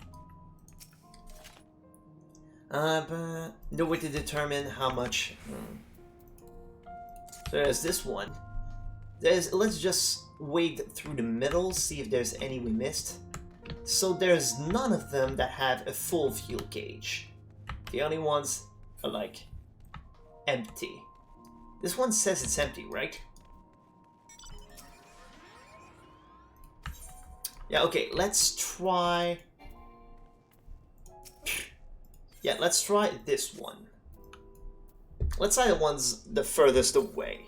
Speaker 1: But no way to determine how much. So there's this one. Let's just wade through the middle, see if there's any we missed. So there's none of them that have a full fuel gauge. The only ones are like empty. This one says it's empty, right? Yeah, okay, let's try... Yeah, let's try this one. Let's try the ones the furthest away.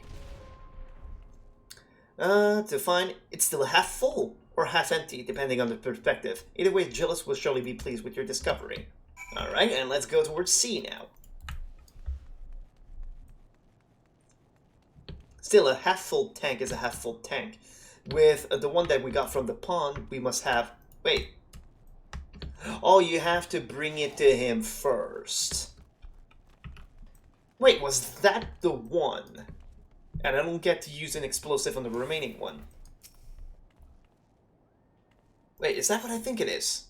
Speaker 1: To find, it's still half full or half empty, depending on the perspective. Either way, Gillis will surely be pleased with your discovery. Alright, and let's go towards C now. Still, a half-full tank is a half-full tank. With the one that we got from the pond, we must have... Wait. Oh, you have to bring it to him first. Wait, was that the one? And I don't get to use an explosive on the remaining one. Wait, is that what I think it is?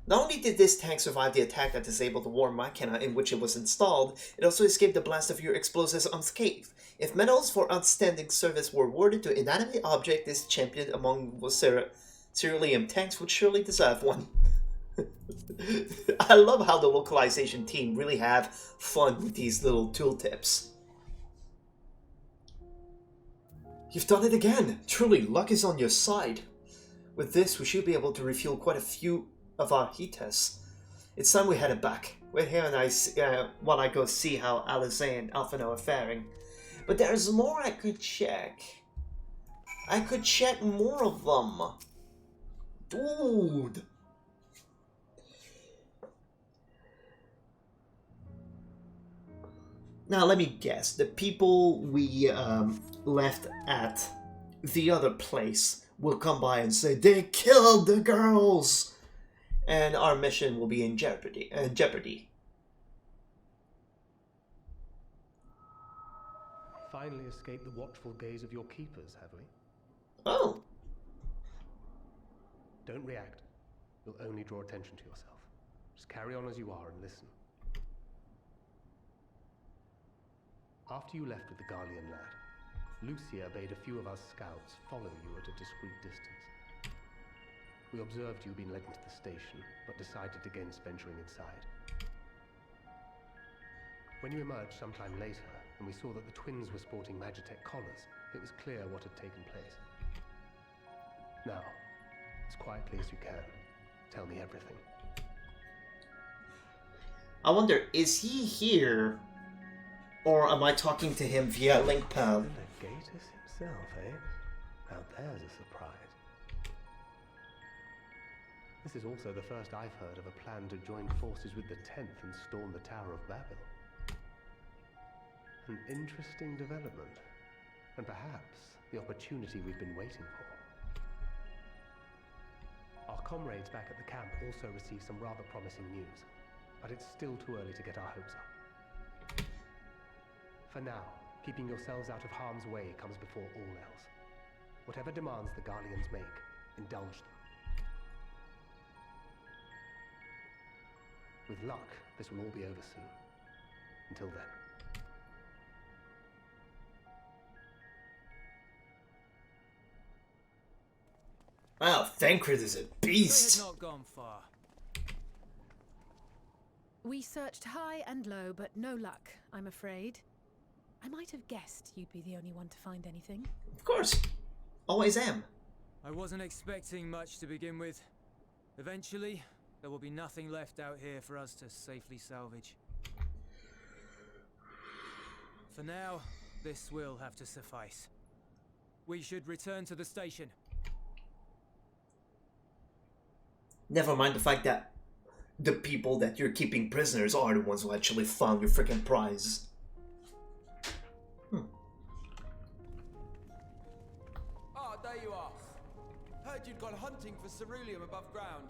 Speaker 1: Not only did this tank survive the attack that disabled the war machina in which it was installed, it also escaped the blast of your explosives unscathed. If medals for outstanding service were awarded to inanimate object, this champion among cerulean tanks would surely deserve one. I love how the localization team really have fun with these little tooltips. You've done it again! Truly, luck is on your side. With this, we should be able to refuel quite a few of our heaters. It's time we headed back. Wait here and while I go see how Alice and Alphino are faring. But there's more I could check. I could check more of them. Dude! Now let me guess. The people we left at the other place will come by and say, they killed the girls! And our mission will be in jeopardy.
Speaker 2: Finally escaped the watchful gaze of your keepers, have we?
Speaker 1: Oh.
Speaker 2: Don't react. You'll only draw attention to yourself. Just carry on as you are and listen. After you left with the Garlean lad, Lucia bade a few of us scouts follow you at a discreet distance. We observed you being led into the station, but decided against venturing inside. When you emerged sometime later, and we saw that the twins were sporting Magitech collars, it was clear what had taken place. Now, as quietly as you can, tell me everything.
Speaker 1: I wonder, is he here? Or am I talking to him via LinkPal?
Speaker 2: The Legatus himself, eh? Now there's a surprise. This is also the first I've heard of a plan to join forces with the 10th and storm the Tower of Babel. An interesting development, and perhaps the opportunity we've been waiting for. Our comrades back at the camp also received some rather promising news, but it's still too early to get our hopes up. For now, keeping yourselves out of harm's way comes before all else. Whatever demands the Garleans make, indulge them. With luck, this will all be over soon. Until then.
Speaker 1: Wow, Thancred is a beast.
Speaker 5: They had not gone far.
Speaker 16: We searched high and low, but no luck, I'm afraid. I might have guessed you'd be the only one to find anything.
Speaker 1: Of course. Always am.
Speaker 6: I wasn't expecting much to begin with. Eventually, there will be nothing left out here for us to safely salvage. For now, this will have to suffice. We should return to the station.
Speaker 1: Never mind the fact that the people that you're keeping prisoners are the ones who actually found your freaking prize.
Speaker 7: Oh, there you are. Heard
Speaker 18: heard you'd gone hunting for ceruleum above ground.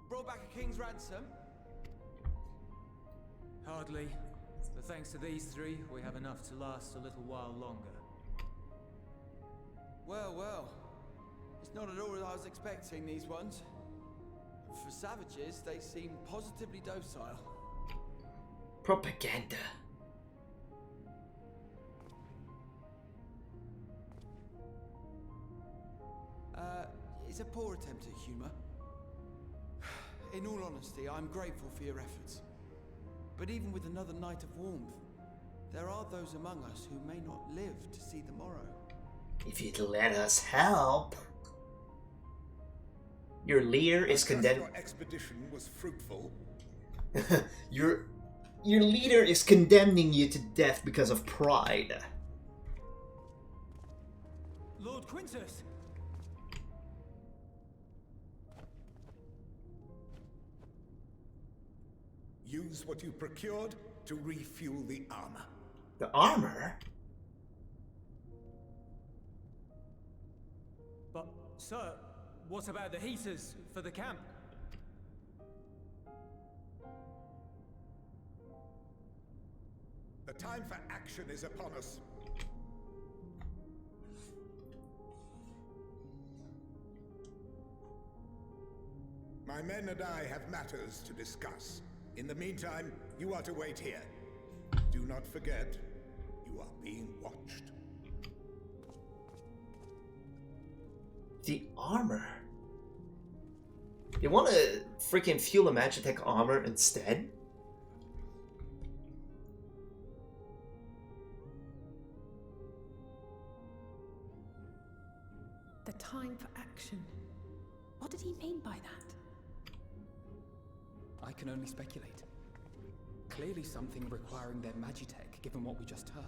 Speaker 18: Brought back a king's ransom?
Speaker 6: Hardly. But thanks to these three, we have enough to last a little while longer.
Speaker 18: Well, well. It's not at all as I was expecting, these ones. For savages, they seem positively docile.
Speaker 1: Propaganda.
Speaker 18: It's a poor attempt at humor. In all honesty, I'm grateful for your efforts. But even with another night of warmth, there are those among us who may not live to see the morrow.
Speaker 1: If you'd let us help. Your leader is condemned.
Speaker 17: Your expedition was fruitful.
Speaker 1: Your leader is condemning you to death because of pride.
Speaker 6: Lord Quintus!
Speaker 17: Use what you procured to refuel the armor.
Speaker 1: The armor?
Speaker 6: But, sir, what about the heaters for the camp?
Speaker 17: The time for action is upon us. My men and I have matters to discuss. In the meantime, you are to wait here. Do not forget, you are being watched.
Speaker 1: The armor? You want to freaking fuel a Magitech armor instead?
Speaker 16: The time for action. What did he mean by that?
Speaker 5: I can only speculate. Clearly something requiring their Magitech, given what we just heard.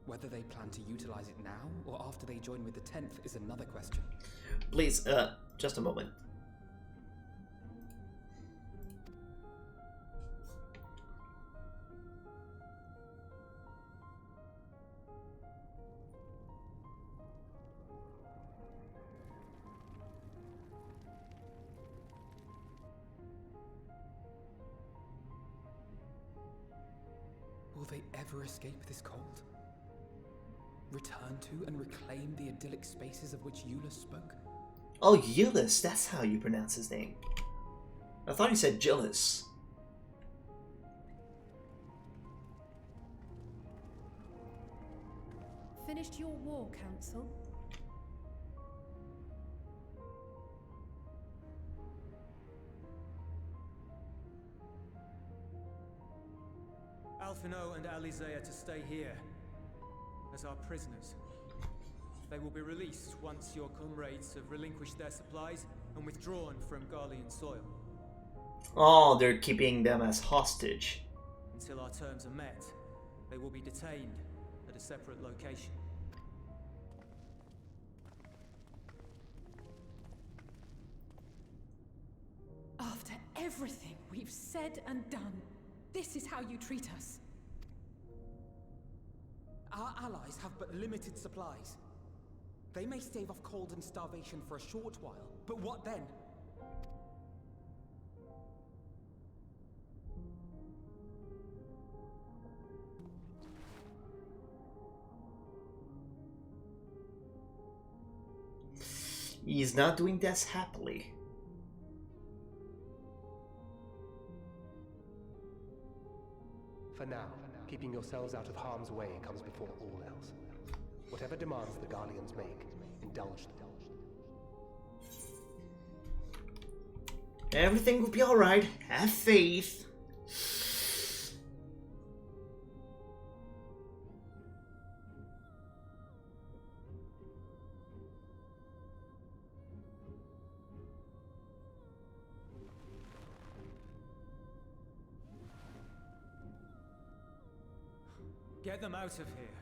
Speaker 5: Whether they plan to utilize it now, or after they join with the 10th, is another question.
Speaker 1: Please, just a moment.
Speaker 5: Will they ever escape this cold? Return to and reclaim the idyllic spaces of which Euless spoke?
Speaker 1: Oh, Euless, that's how you pronounce his name. I thought he said Gillis.
Speaker 16: Finished your war, Council?
Speaker 6: Alphino and Alizé are to stay here as our prisoners. They will be released once your comrades have relinquished their supplies and withdrawn from Garlean soil.
Speaker 1: Oh, they're keeping them as hostage.
Speaker 6: Until our terms are met, they will be detained at a separate location.
Speaker 16: After everything we've said and done, this is how you treat us.
Speaker 5: Our allies have but limited supplies. They may stave off cold and starvation for a short while, but what then?
Speaker 1: He's not doing this happily.
Speaker 2: For now, keeping yourselves out of harm's way comes before all else. Whatever demands the Garleans make, indulge them.
Speaker 1: Everything will be alright. Have faith.
Speaker 6: Get them out of here.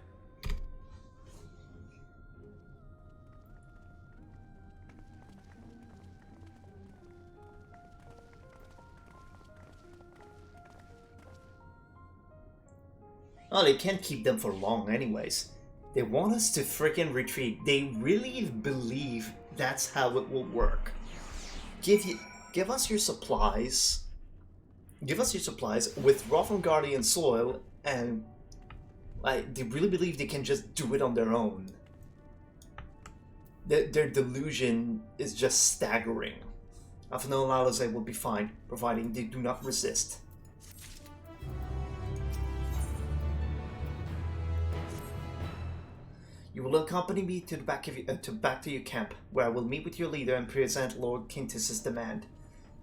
Speaker 1: Oh, they can't keep them for long anyways. They want us to freaking retreat. They really believe that's how it will work. Give us your supplies. Give us your supplies, withdraw from Guardian soil, and like, they really believe they can just do it on their own. Their delusion is just staggering. Afino Lalazé will be fine, providing they do not resist. You will accompany me to the back to your camp, where I will meet with your leader and present Lord Quintus's demand.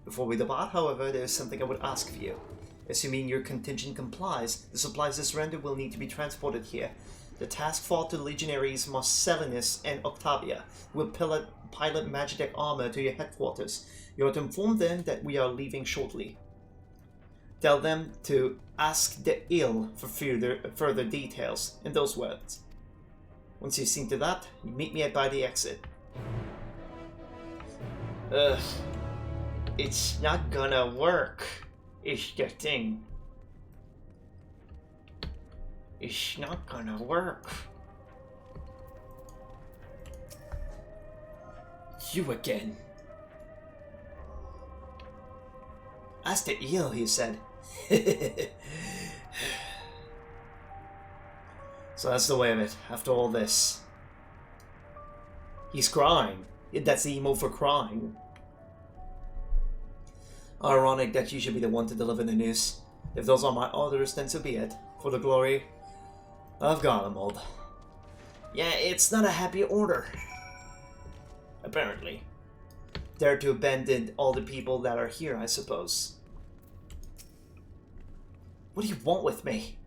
Speaker 1: Before we depart, however, there is something I would ask of you. Assuming your contingent complies, the supplies they surrender will need to be transported here. The task falls to the legionaries Marcellinus and Octavia, who will pilot Magitech armor to your headquarters. You are to inform them that we are leaving shortly. Tell them to ask the ill for further details, in those words. Once you've seen to that, you meet me by the exit. Ugh. It's not gonna work, is the thing. It's not gonna work. You again. Ask the eel, he said. So that's the way of it, after all this. He's crying. That's the emo for crying. Ironic that you should be the one to deliver the news. If those are my orders, then so be it. For the glory of Garlemald. Yeah, it's not a happy order. Apparently. They're to abandon all the people that are here, I suppose. What do you want with me?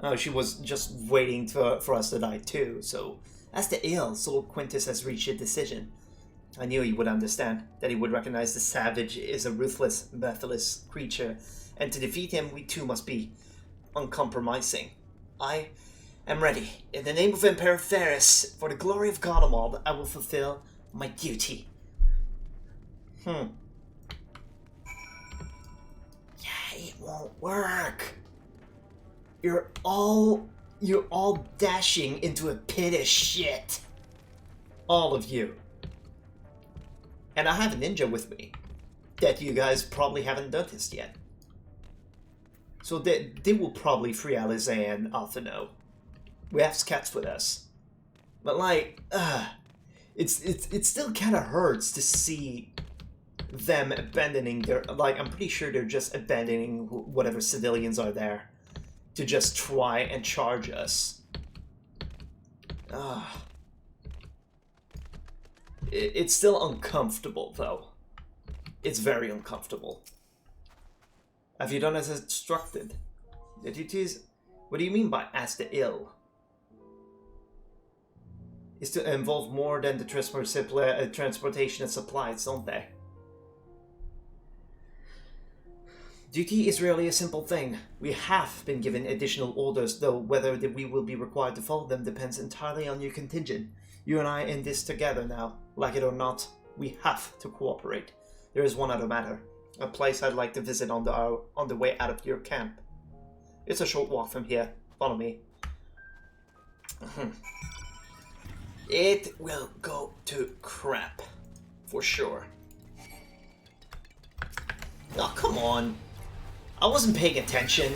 Speaker 1: Oh, she was just waiting for us to die too, so... As the ill, Lord Quintus has reached a decision. I knew he would understand, that he would recognize the savage is a ruthless, merciless creature, and to defeat him, we too must be uncompromising. I am ready. In the name of Emperor Ferris, for the glory of Garlemald, I will fulfill my duty. Yeah, it won't work. You're all dashing into a pit of shit. All of you. And I have a ninja with me that you guys probably haven't noticed yet. So they will probably free Alizé and Alphino. We have Scats with us. But like, it still kind of hurts to see them abandoning their, like, I'm pretty sure they're just abandoning whatever civilians are there to just try and charge us. It's still uncomfortable, though. It's very uncomfortable. Have you done as instructed? The duties... What do you mean by as the ill? Is to involve more than the transportation of supplies, don't they? Duty is really a simple thing. We have been given additional orders, though whether we will be required to follow them depends entirely on your contingent. You and I are in this together now. Like it or not, we have to cooperate. There is one other matter. A place I'd like to visit on the way out of your camp. It's a short walk from here. Follow me. It will go to crap. For sure. Oh, come on. I wasn't paying attention.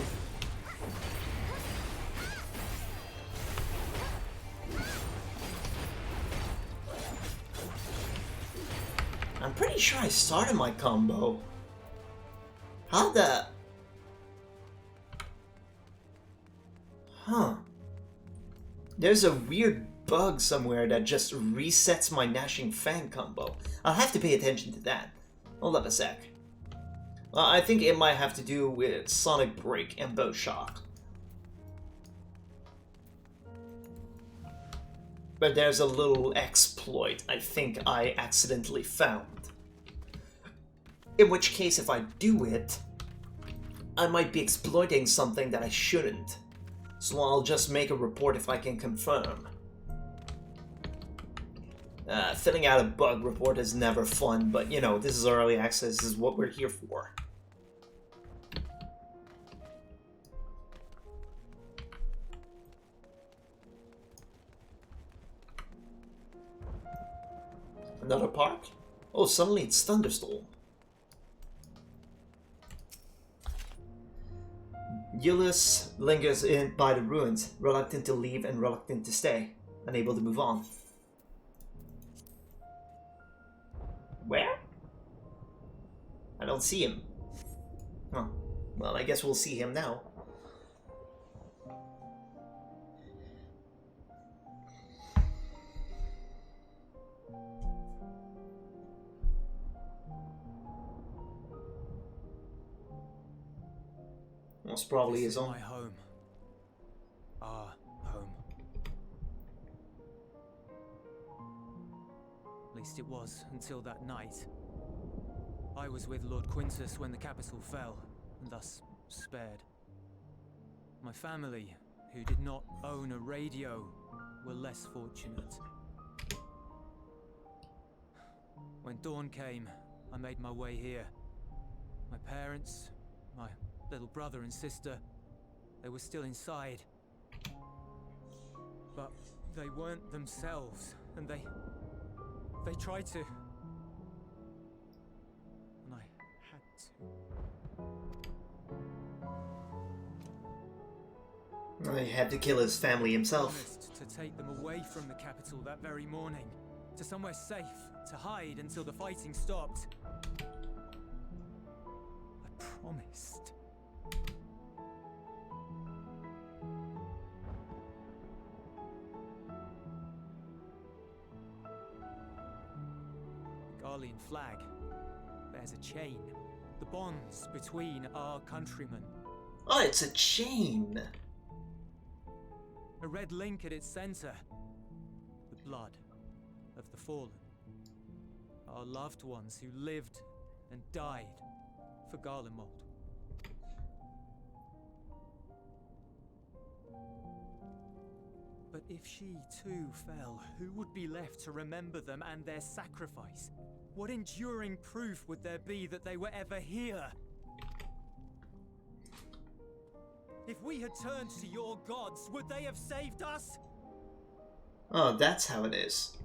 Speaker 1: I'm pretty sure I started my combo. How the... Huh. There's a weird bug somewhere that just resets my Gnashing Fang combo. I'll have to pay attention to that. Hold up a sec. I think it might have to do with Sonic Break and Bow Shock. But there's a little exploit I think I accidentally found. In which case, if I do it, I might be exploiting something that I shouldn't. So I'll just make a report if I can confirm. Filling out a bug report is never fun, but you know, this is early access, this is what we're here for. Another park? Oh, suddenly it's Thunderstorm. Euless lingers in by the ruins, reluctant to leave and reluctant to stay, unable to move on. Where? I don't see him. Huh. Well, I guess we'll see him now. Most probably
Speaker 6: This
Speaker 1: his
Speaker 6: is
Speaker 1: own.
Speaker 6: my home. Our home. At least it was until that night. I was with Lord Quintus when the capital fell, and thus spared. My family, who did not own a radio, were less fortunate. When dawn came, I made my way here. My parents, my little brother and sister, they were still inside. But they weren't themselves, and they tried to. And I had to.
Speaker 1: He had to kill his family himself.
Speaker 6: Promised to take them away from the capital that very morning, to somewhere safe, to hide until the fighting stopped. I promised. The Garlean flag bears a chain, the bonds between our countrymen.
Speaker 1: Oh, it's a chain!
Speaker 6: A red link at its center. The blood of the fallen. Our loved ones who lived and died for Garlemald. But if she too fell, who would be left to remember them and their sacrifice? What enduring proof would there be that they were ever here? If we had turned to your gods, would they have saved us?
Speaker 1: Oh, that's how it is.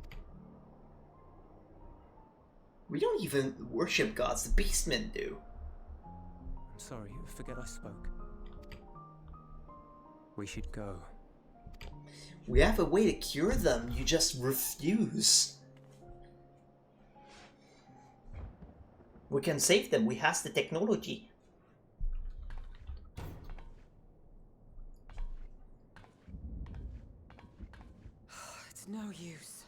Speaker 1: We don't even worship gods, the beastmen do.
Speaker 6: I'm sorry, forget I spoke. We should go.
Speaker 1: We have a way to cure them, you just refuse. We can save them, we have the technology.
Speaker 4: It's no use.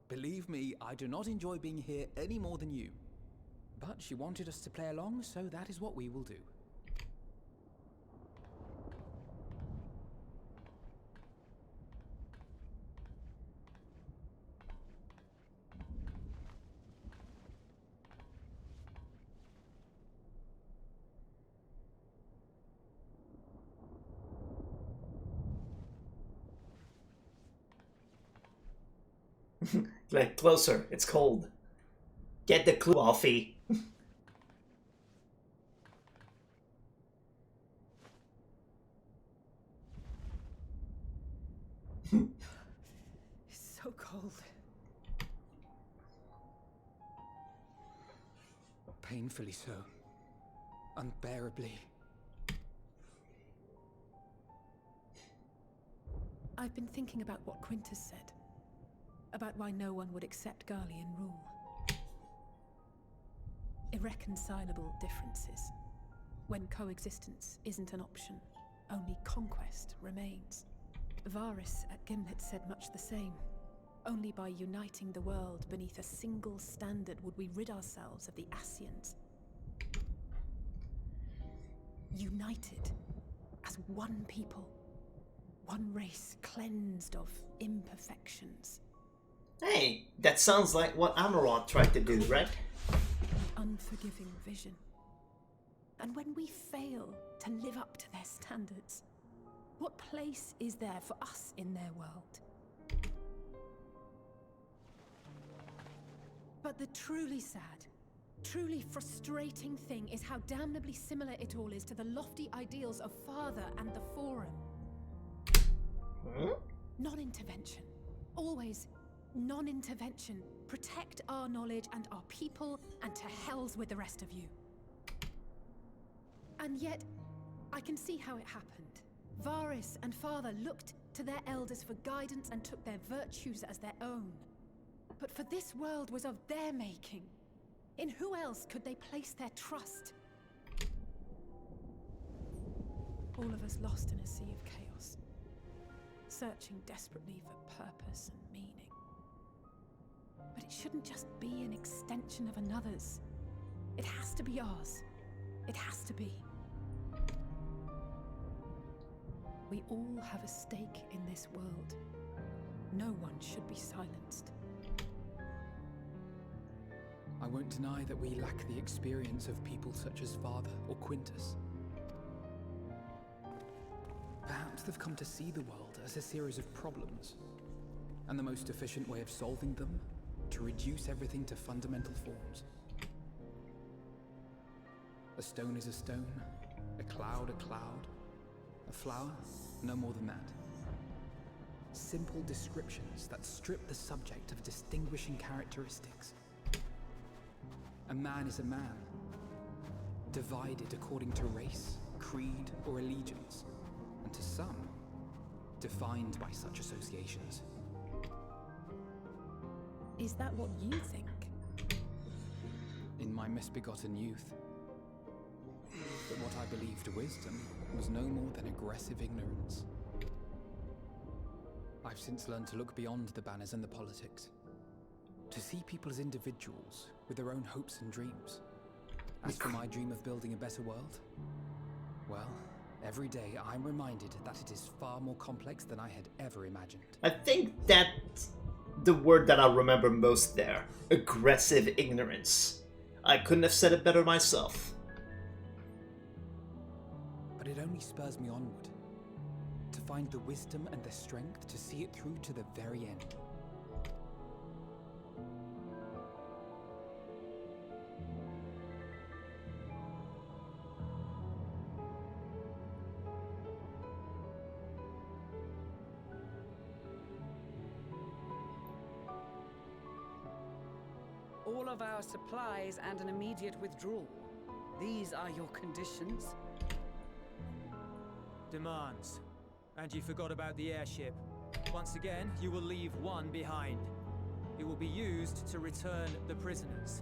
Speaker 5: Believe me, I do not enjoy being here any more than you. But she wanted us to play along, so that is what we will do.
Speaker 1: Like, closer, it's cold. Get the clue, Alfie.
Speaker 4: It's so cold.
Speaker 13: Painfully so. Unbearably.
Speaker 16: I've been thinking about what Quintus said. About why no one would accept Garlean rule. Irreconcilable differences. When coexistence isn't an option, only conquest remains. Varys at Gimlet said much the same. Only by uniting the world beneath a single standard would we rid ourselves of the Ascians. United as one people. One race cleansed of imperfections.
Speaker 1: Hey, that sounds like what Amarant tried to do, right?
Speaker 16: Unforgiving vision. And when we fail to live up to their standards, what place is there for us in their world? But the truly sad, truly frustrating thing is how damnably similar it all is to the lofty ideals of Father and the Forum.
Speaker 1: Huh?
Speaker 16: Non-intervention. Always Non-intervention. Protect our knowledge and our people, and to hells with the rest of you. And yet, I can see how it happened. Varys and Father looked to their elders for guidance and took their virtues as their own. But for this world was of their making. In who else could they place their trust? All of us lost in a sea of chaos, searching desperately for purpose and meaning. But it shouldn't just be an extension of another's. It has to be ours. It has to be. We all have a stake in this world. No one should be silenced.
Speaker 5: I won't deny that we lack the experience of people such as Father or Quintus. Perhaps they've come to see the world as a series of problems, and the most efficient way of solving them, to reduce everything to fundamental forms. A stone is a stone, a cloud, a flower, no more than that. Simple descriptions that strip the subject of distinguishing characteristics. A man is a man, divided according to race, creed, or allegiance, and to some, defined by such associations.
Speaker 16: Is that what you think?
Speaker 5: In my misbegotten youth. But what I believed wisdom was no more than aggressive ignorance. I've since learned to look beyond the banners and the politics, to see people as individuals with their own hopes and dreams. As for my dream of building a better world, well, every day I'm reminded that it is far more complex than I had ever imagined.
Speaker 1: I think that's the word that I'll remember most there. Aggressive ignorance. I couldn't have said it better myself.
Speaker 5: But it only spurs me onward, to find the wisdom and the strength to see it through to the very end.
Speaker 4: All of our supplies and an immediate withdrawal. These are your conditions?
Speaker 6: Demands. And you forgot about the airship. Once again, you will leave one behind. It will be used to return the prisoners.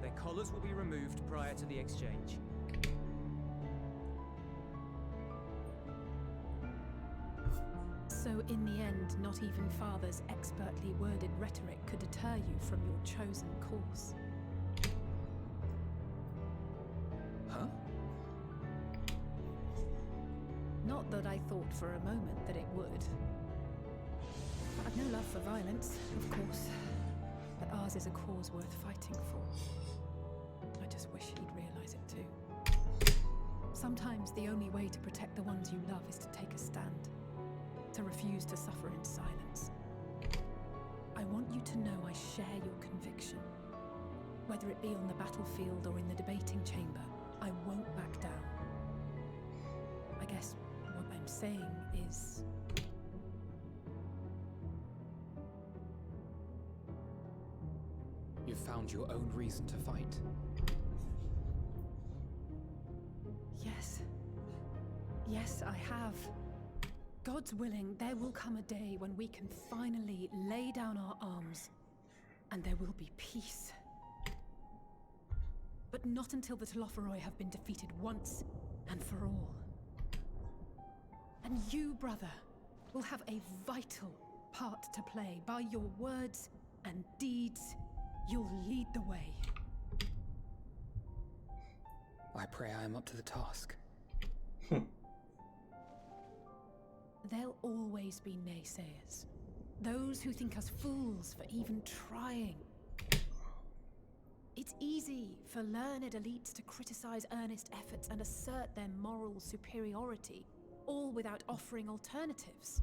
Speaker 6: Their collars will be removed prior to the exchange.
Speaker 16: So in the end, not even Father's expertly worded rhetoric could deter you from your chosen course.
Speaker 5: Huh?
Speaker 16: Not that I thought for a moment that it would. I've no love for violence, of course, but ours is a cause worth fighting for. I just wish he'd realize it too. Sometimes the only way to protect the ones you love is to take a stand. To refuse to suffer in silence. I want you to know I share your conviction. Whether it be on the battlefield or in the debating chamber, I won't back down. I guess what I'm saying is...
Speaker 5: You've found your own reason to fight.
Speaker 16: Yes. Yes, I have. God's willing, there will come a day when we can finally lay down our arms, and there will be peace. But not until the Telophoroi have been defeated once and for all. And you, brother, will have a vital part to play. By your words and deeds, you'll lead the way.
Speaker 5: I pray I am up to the task.
Speaker 16: There'll always be naysayers. Those who think us fools for even trying. It's easy for learned elites to criticize earnest efforts and assert their moral superiority, all without offering alternatives.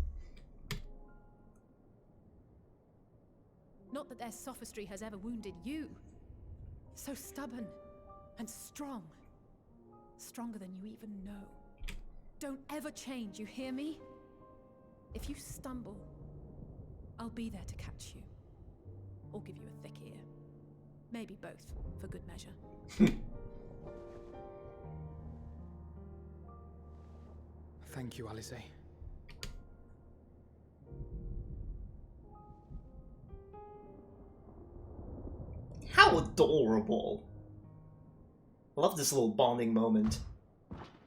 Speaker 16: Not that their sophistry has ever wounded you. So stubborn and strong. Stronger than you even know. Don't ever change, you hear me? If you stumble, I'll be there to catch you. Maybe both, for good measure.
Speaker 5: Thank you, Alice.
Speaker 1: How adorable. I love this little bonding moment.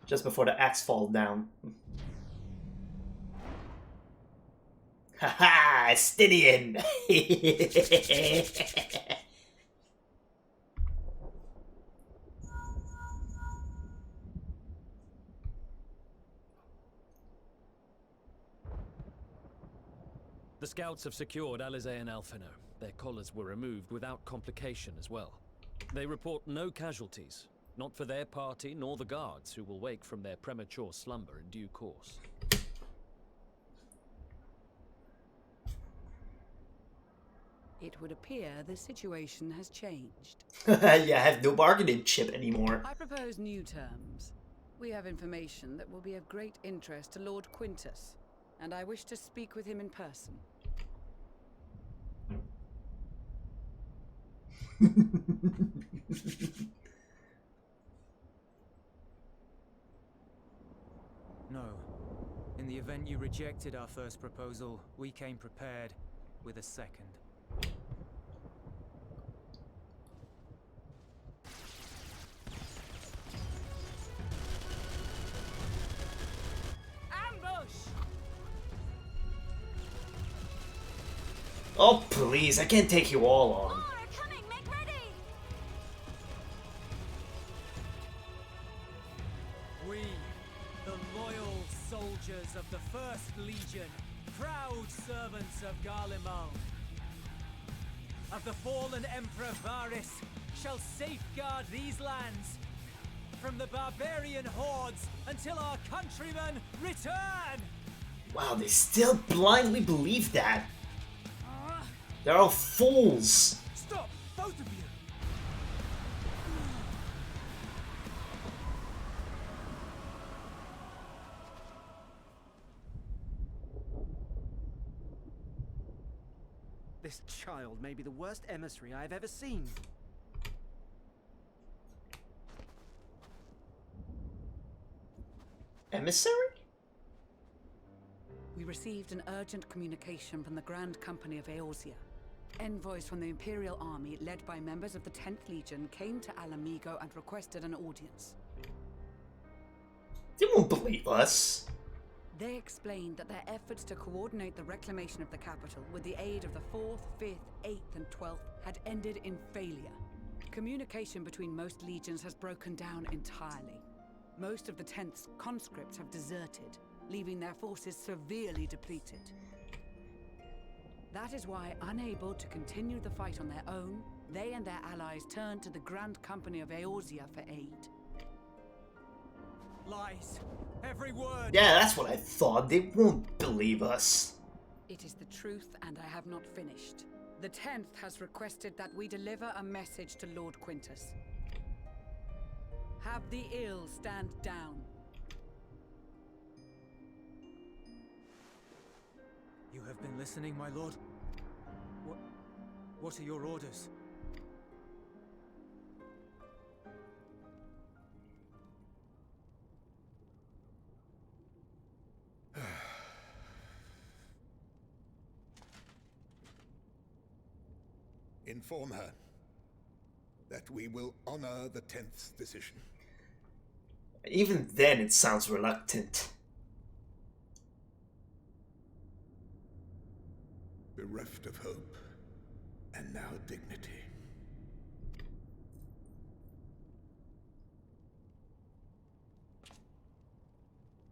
Speaker 1: Just before the axe falls down. Haha, Stydian!
Speaker 12: The scouts have secured Alizé and Alphino. Their collars were removed without complication as well. They report no casualties, not for their party nor the guards, who will wake from their premature slumber in due course.
Speaker 4: It would appear the situation has changed.
Speaker 1: Yeah, I have no bargaining chip anymore.
Speaker 4: I propose new terms. We have information that will be of great interest to Lord Quintus, and I wish to speak with him in person.
Speaker 6: No. In the event you rejected our first proposal, we came prepared with a second.
Speaker 4: Ambush!
Speaker 1: Oh, please, I can't take you all on.
Speaker 6: We, the loyal soldiers of the First Legion, proud servants of Garlemald, of the fallen Emperor Varys, shall safeguard these lands from the barbarian hordes until our countrymen return!
Speaker 1: Wow, they still blindly believe that. They're all fools.
Speaker 6: Stop, both of you! This child may be the worst emissary I have ever seen.
Speaker 1: Emissary?
Speaker 4: We received an urgent communication from the Grand Company of Eorzea. Envoys from the Imperial Army, led by members of the 10th Legion, came to Alamigo and requested an audience.
Speaker 1: They won't believe us.
Speaker 4: They explained that their efforts to coordinate the reclamation of the capital with the aid of the 4th, 5th, 8th, and 12th had ended in failure. Communication between most legions has broken down entirely. Most of the 10th's conscripts have deserted, leaving their forces severely depleted. That is why, unable to continue the fight on their own, they and their allies turned to the Grand Company of Eorzea for aid.
Speaker 6: Lies. Every word.
Speaker 1: Yeah, that's what I thought. They won't believe us.
Speaker 4: It is the truth, and I have not finished. The 10th has requested that we deliver a message to Lord Quintus. Have the ill stand down.
Speaker 6: You have been listening, my lord? What are your orders?
Speaker 17: Inform her that we will honor the 10th's decision.
Speaker 1: Even then, it sounds reluctant.
Speaker 17: Bereft of hope, and now dignity.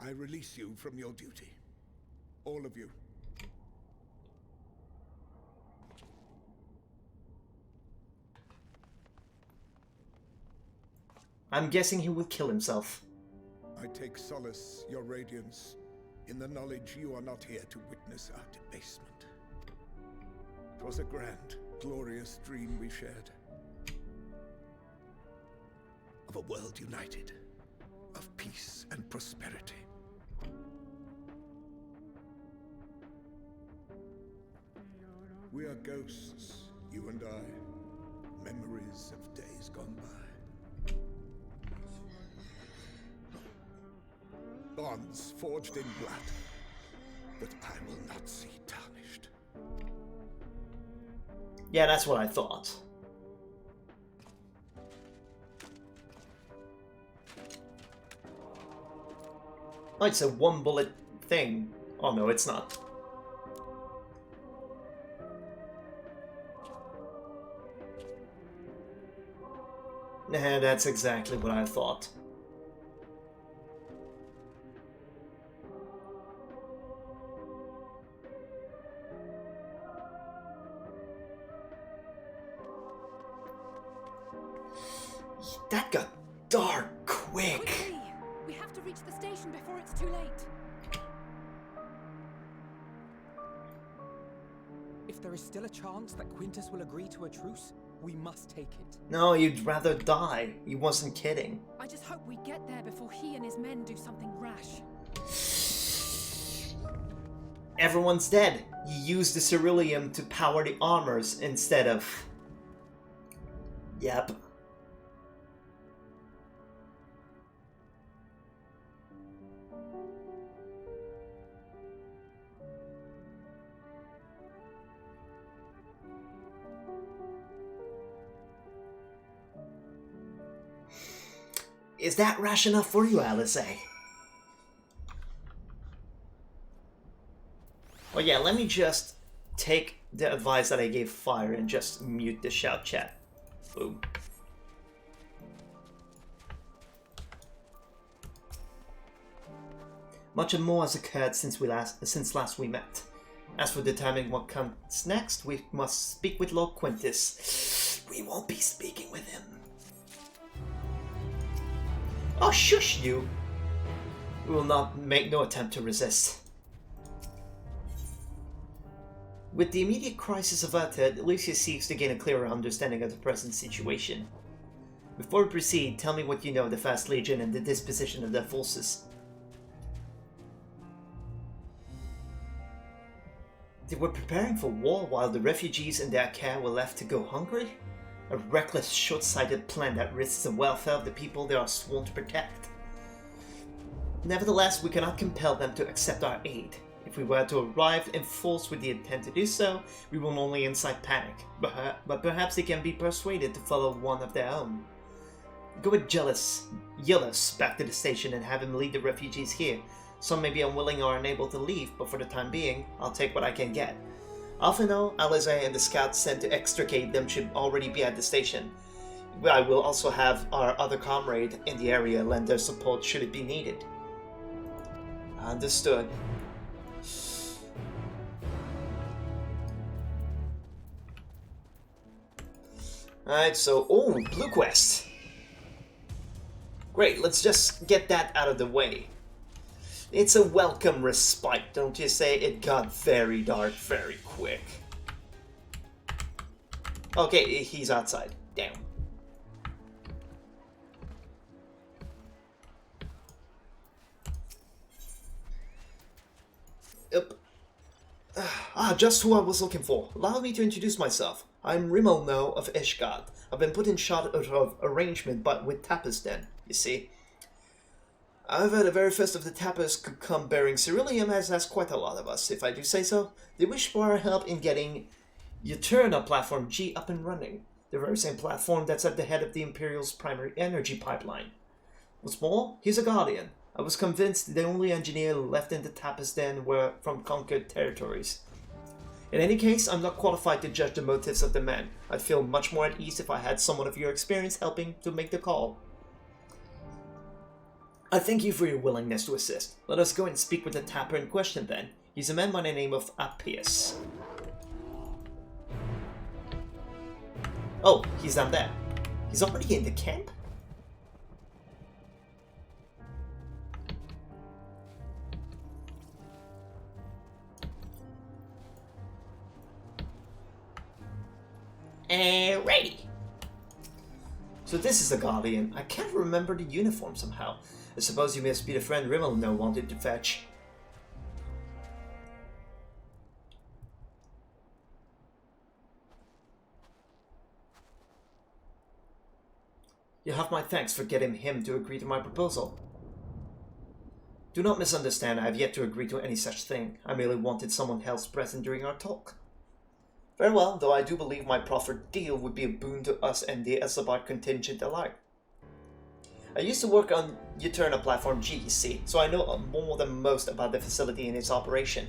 Speaker 17: I release you from your duty. All of you.
Speaker 1: I'm guessing he will kill himself.
Speaker 17: I take solace, your radiance, in the knowledge you are not here to witness our debasement. 'Twas a grand, glorious dream we shared. Of a world united, of peace and prosperity. We are ghosts, you and I, memories of days gone by. Bonds forged in blood that I will not see tarnished.
Speaker 1: Yeah, that's what I thought. Oh, it's a one bullet thing. Oh no, it's not. Nah, that's exactly what I thought. That got dark quick.
Speaker 16: Quickly! We have to reach the station before it's too late.
Speaker 5: If there is still a chance that Quintus will agree to a truce, we must take it.
Speaker 1: No, you'd rather die. He wasn't kidding.
Speaker 16: I just hope we get there before he and his men do something rash.
Speaker 1: Everyone's dead. You used the ceruleum to power the armors instead of... Yep. Is that rash enough for you, Alice? Oh yeah, let me just take the advice that I gave Fire and just mute the shout chat. Boom. Much and more has occurred since last we met. As for determining what comes next, we must speak with Lord Quintus. We won't be speaking with him. Oh, shush you! We will not make no attempt to resist. With the immediate crisis averted, Lucius seeks to gain a clearer understanding of the present situation. Before we proceed, tell me what you know of the First Legion and the disposition of their forces. They were preparing for war while the refugees in their care were left to go hungry? A reckless, short-sighted plan that risks the welfare of the people they are sworn to protect. Nevertheless, we cannot compel them to accept our aid. If we were to arrive in force with the intent to do so, we will only incite panic, but perhaps they can be persuaded to follow one of their own. Go with Yillus back to the station and have him lead the refugees here. Some may be unwilling or unable to leave, but for the time being, I'll take what I can get. Alphino, Alize, and the scouts sent to extricate them should already be at the station. I will also have our other comrade in the area lend their support should it be needed. Understood. Alright, so, oh, Blue Quest. Great, let's just get that out of the way. It's a welcome respite, don't you say? It got very dark very quick. Okay, he's outside. Damn. Yep. Just who I was looking for. Allow me to introduce myself. I'm Rimmelno of Ishgard. I've been put in charge of arrangement with Tapas Den, you see. However, the very first of the Tapas could come bearing ceruleum has asked quite a lot of us, if I do say so. They wish for our help in getting Uterna Platform G up and running. The very same platform that's at the head of the Imperial's primary energy pipeline. What's more, he's a Guardian. I was convinced the only engineer left in the Tapas Den were from conquered territories. In any case, I'm not qualified to judge the motives of the men. I'd feel much more at ease if I had someone of your experience helping to make the call. I thank you for your willingness to assist. Let us go and speak with the tapper in question then. He's a man by the name of Appius. Oh, he's down there. He's already in the camp? Alrighty. So this is the Guardian. I can't remember the uniform somehow. I suppose you must be the friend Rimmelno wanted to fetch. You have my thanks for getting him to agree to my proposal. Do not misunderstand, I have yet to agree to any such thing. I merely wanted someone else present during our talk. Very well, though I do believe my proffered deal would be a boon to us and the Esabard contingent alike. I used to work on Uterna Platform G, you see, so I know more than most about the facility and its operation.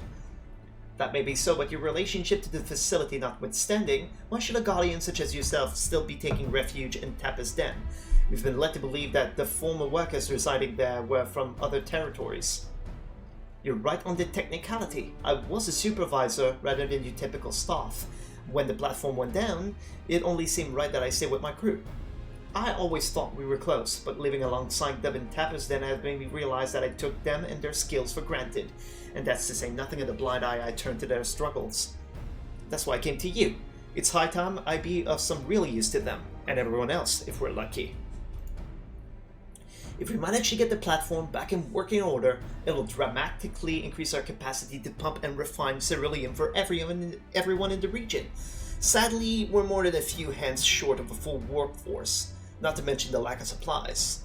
Speaker 1: That may be so, but your relationship to the facility notwithstanding, why should a Guardian such as yourself still be taking refuge in Tappa's Den? We've been led to believe that the former workers residing there were from other territories. You're right on the technicality. I was a supervisor rather than your typical staff. When the platform went down, it only seemed right that I stay with my crew. I always thought we were close, but living alongside them in Tappa's Den has made me realize that I took them and their skills for granted, and that's to say nothing of the blind eye I turned to their struggles. That's why I came to you. It's high time I be of some real use to them, and everyone else, if we're lucky. If we manage to get the platform back in working order, it'll dramatically increase our capacity to pump and refine ceruleum for everyone in the region. Sadly, we're more than a few hands short of a full workforce, not to mention the lack of supplies.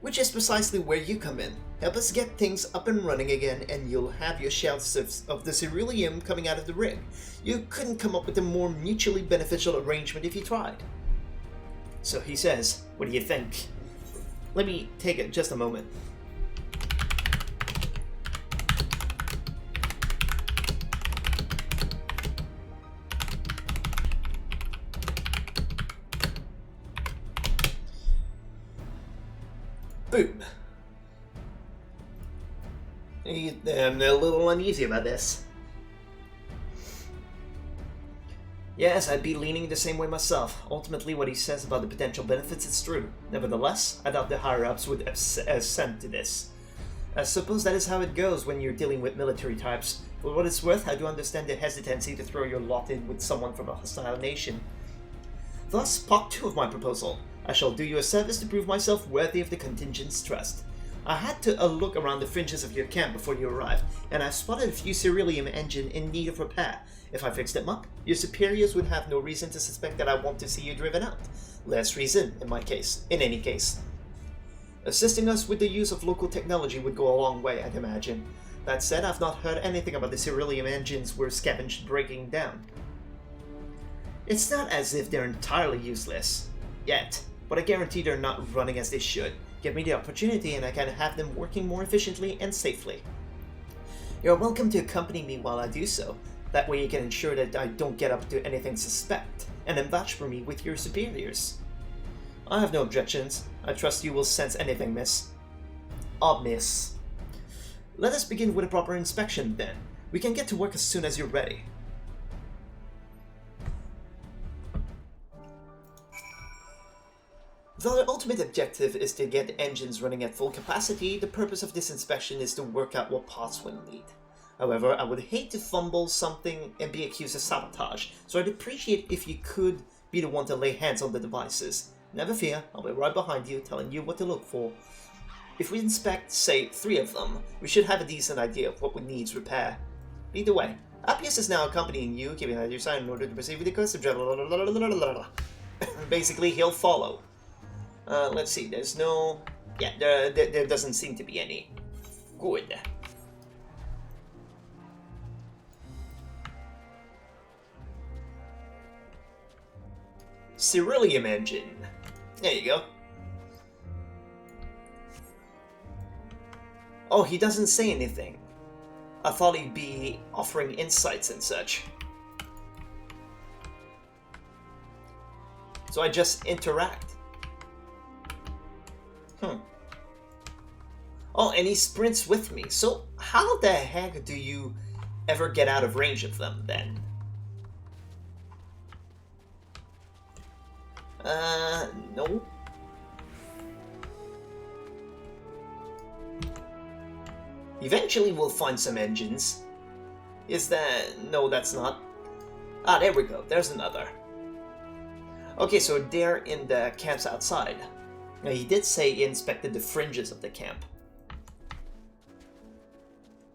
Speaker 1: Which is precisely where you come in. Help us get things up and running again, and you'll have your shelves of the ceruleum coming out of the rig. You couldn't come up with a more mutually beneficial arrangement if you tried. So he says, what do you think? Let me take it just a moment. Boom. I'm a little uneasy about this. Yes, I'd be leaning the same way myself. Ultimately, what he says about the potential benefits is true. Nevertheless, I doubt the higher-ups would assent to this. I suppose that is how it goes when you're dealing with military types. For what it's worth, I do understand the hesitancy to throw your lot in with someone from a hostile nation. Thus, part 2 of my proposal. I shall do you a service to prove myself worthy of the contingent's trust. I had to look around the fringes of your camp before you arrived, and I spotted a few ceruleum engine in need of repair. If I fixed them up, your superiors would have no reason to suspect that I want to see you driven out. Less reason, in any case. Assisting us with the use of local technology would go a long way, I'd imagine. That said, I've not heard anything about the ceruleum engines we're scavenged breaking down. It's not as if they're entirely useless. Yet. But I guarantee they're not running as they should. Give me the opportunity and I can have them working more efficiently and safely. You're welcome to accompany me while I do so. That way you can ensure that I don't get up to anything suspect, and then vouch for me with your superiors. I have no objections. I trust you will sense anything, miss. Miss. Let us begin with a proper inspection, then. We can get to work as soon as you're ready. Though the ultimate objective is to get the engines running at full capacity, the purpose of this inspection is to work out what parts we'll need. However, I would hate to fumble something and be accused of sabotage, so I'd appreciate if you could be the one to lay hands on the devices. Never fear, I'll be right behind you, telling you what to look for. If we inspect, say, 3 of them, we should have a decent idea of what needs repair. Either way, Appius is now accompanying you, giving out your sign in order to proceed with the quest of Basically, he'll follow. Let's see, there's no... Yeah, there doesn't seem to be any. Good. Ceruleum engine. There you go. Oh, he doesn't say anything. I thought he'd be offering insights and such. So I just interact. Oh, and he sprints with me. So how the heck do you ever get out of range of them, then? No. Eventually we'll find some engines. Is that... No, that's not. Ah, there we go. There's another. Okay, so they're in the camps outside. Now, he did say he inspected the fringes of the camp.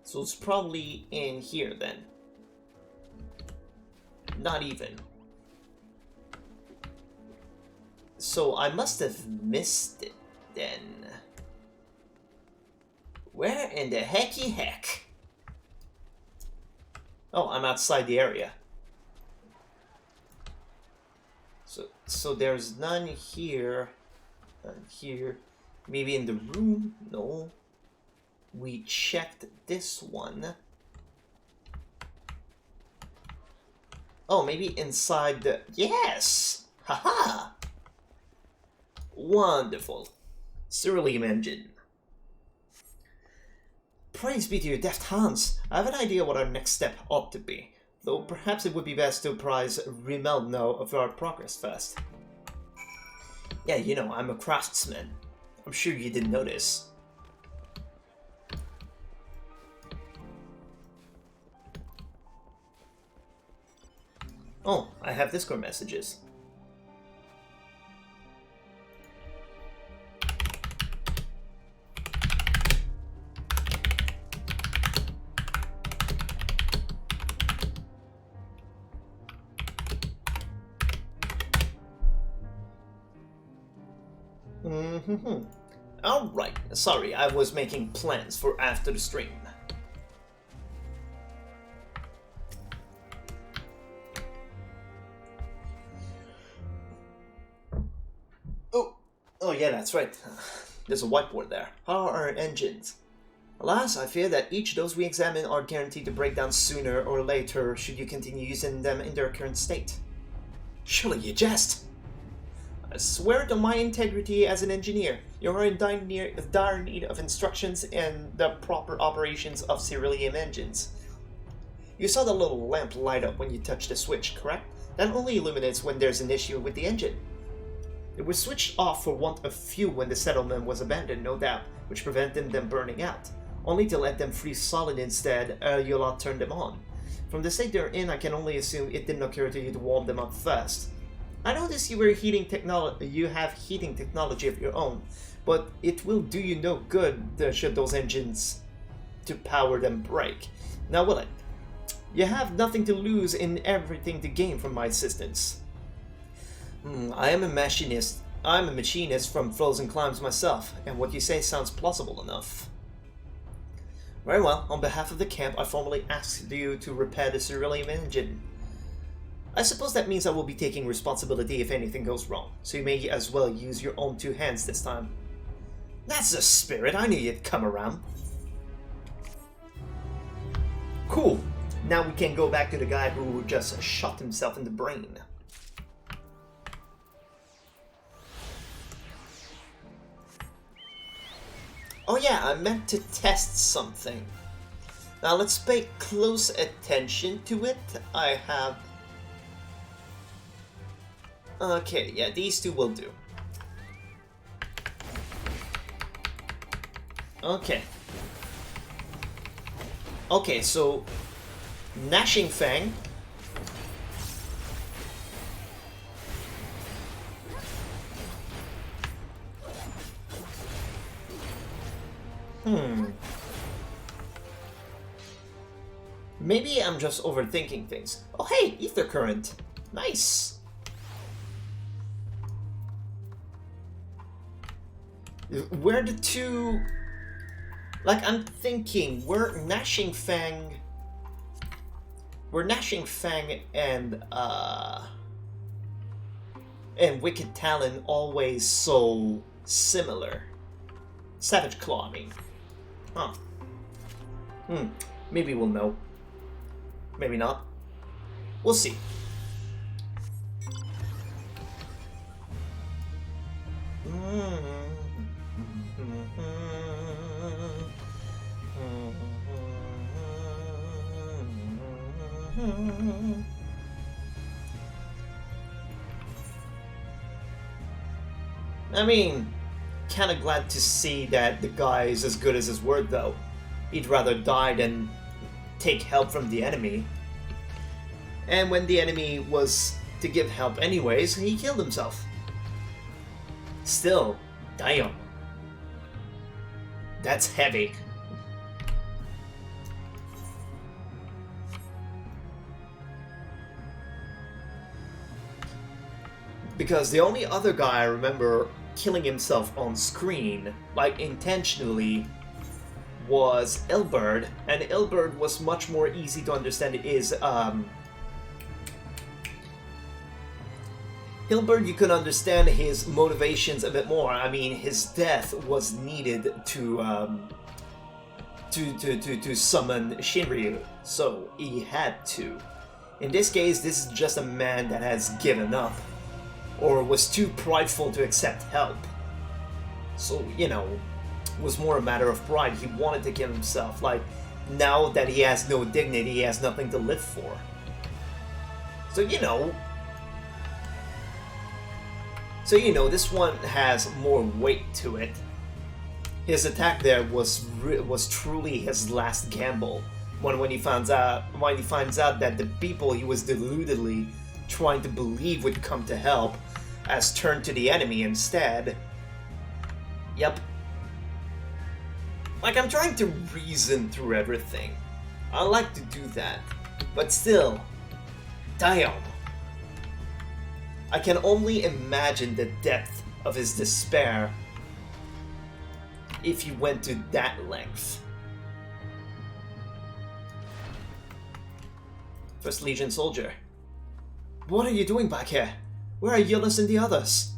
Speaker 1: So it's probably in here, then. Not even. So I must have missed it then. Where in the hecky heck? Oh, I'm outside the area. So there's none here. None here. Maybe in the room? No. We checked this one. Oh, maybe inside the... Yes! Haha! Wonderful. Cerulean engine. Praise be to your deft hands. I have an idea what our next step ought to be. Though perhaps it would be best to apprise Rimmel know of our progress first. Yeah, you know, I'm a craftsman. I'm sure you didn't notice. Oh, I have Discord messages. Alright, sorry, I was making plans for after the stream. Oh yeah, that's right. There's a whiteboard there. How are our engines? Alas, I fear that each of those we examine are guaranteed to break down sooner or later should you continue using them in their current state. Surely you jest! I swear to my integrity as an engineer, you are in dire need of instructions in the proper operations of cerulean engines. You saw the little lamp light up when you touched the switch, correct? That only illuminates when there's an issue with the engine. It was switched off for want of fuel when the settlement was abandoned, no doubt, which prevented them burning out. Only to let them freeze solid instead, Yola turned them on. From the state they're in, I can only assume it didn't occur to you to warm them up first. I noticed you have heating technology of your own, but it will do you no good should those engines to power them break. Now will it? You have nothing to lose and everything to gain from my assistance. I am a machinist. I'm a machinist from Frozen Climes myself, and what you say sounds plausible enough. Very well, on behalf of the camp, I formally ask you to repair the cerulean engine. I suppose that means I will be taking responsibility if anything goes wrong, so you may as well use your own two hands this time. That's the spirit, I knew you'd come around. Cool, now we can go back to the guy who just shot himself in the brain. Oh yeah, I meant to test something. Now let's pay close attention to it. I have... Okay, yeah, these two will do. Okay. Okay, so... Gnashing Fang. Maybe I'm just overthinking things. Oh hey, ether current. Nice. Where the two... Like, I'm thinking, we're Gnashing Fang and Wicked Talon always so similar. Savage Claw, I mean. Huh. Maybe we'll know. Maybe not. We'll see. I mean, kinda glad to see that the guy is as good as his word, though. He'd rather die than take help from the enemy. And when the enemy was to give help anyways, he killed himself. Still, damn. That's heavy. Because the only other guy I remember killing himself on screen, like intentionally, was Ilberd, and Ilberd was much more easy to understand. Hilbert, you could understand his motivations a bit more. I mean, his death was needed to summon Shinryu, so he had to. In this case, this is just a man that has given up, or was too prideful to accept help. So, you know, it was more a matter of pride. He wanted to kill himself. Like, now that he has no dignity, he has nothing to live for. So, you know, this one has more weight to it. His attack there was truly his last gamble. When he finds out that the people he was deludedly trying to believe would come to help has turned to the enemy instead. Yep. Like, I'm trying to reason through everything. I like to do that, but still, damn. I can only imagine the depth of his despair if he went to that length. First Legion soldier. What are you doing back here? Where are Yulis and the others?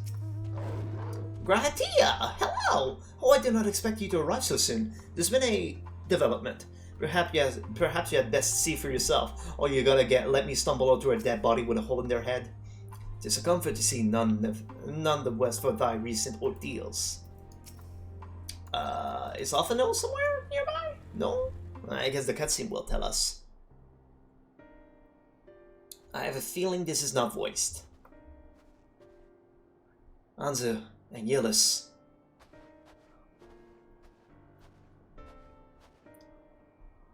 Speaker 1: Grahatia! Hello! Oh, I did not expect you to arrive so soon. There's been a development. Perhaps you had best see for yourself, or you're gonna let me stumble onto a dead body with a hole in their head. 'Tis a comfort to see none the worse for thy recent ordeals. Is Athano somewhere nearby? No? I guess the cutscene will tell us. I have a feeling this is not voiced. Anzu and Yulis.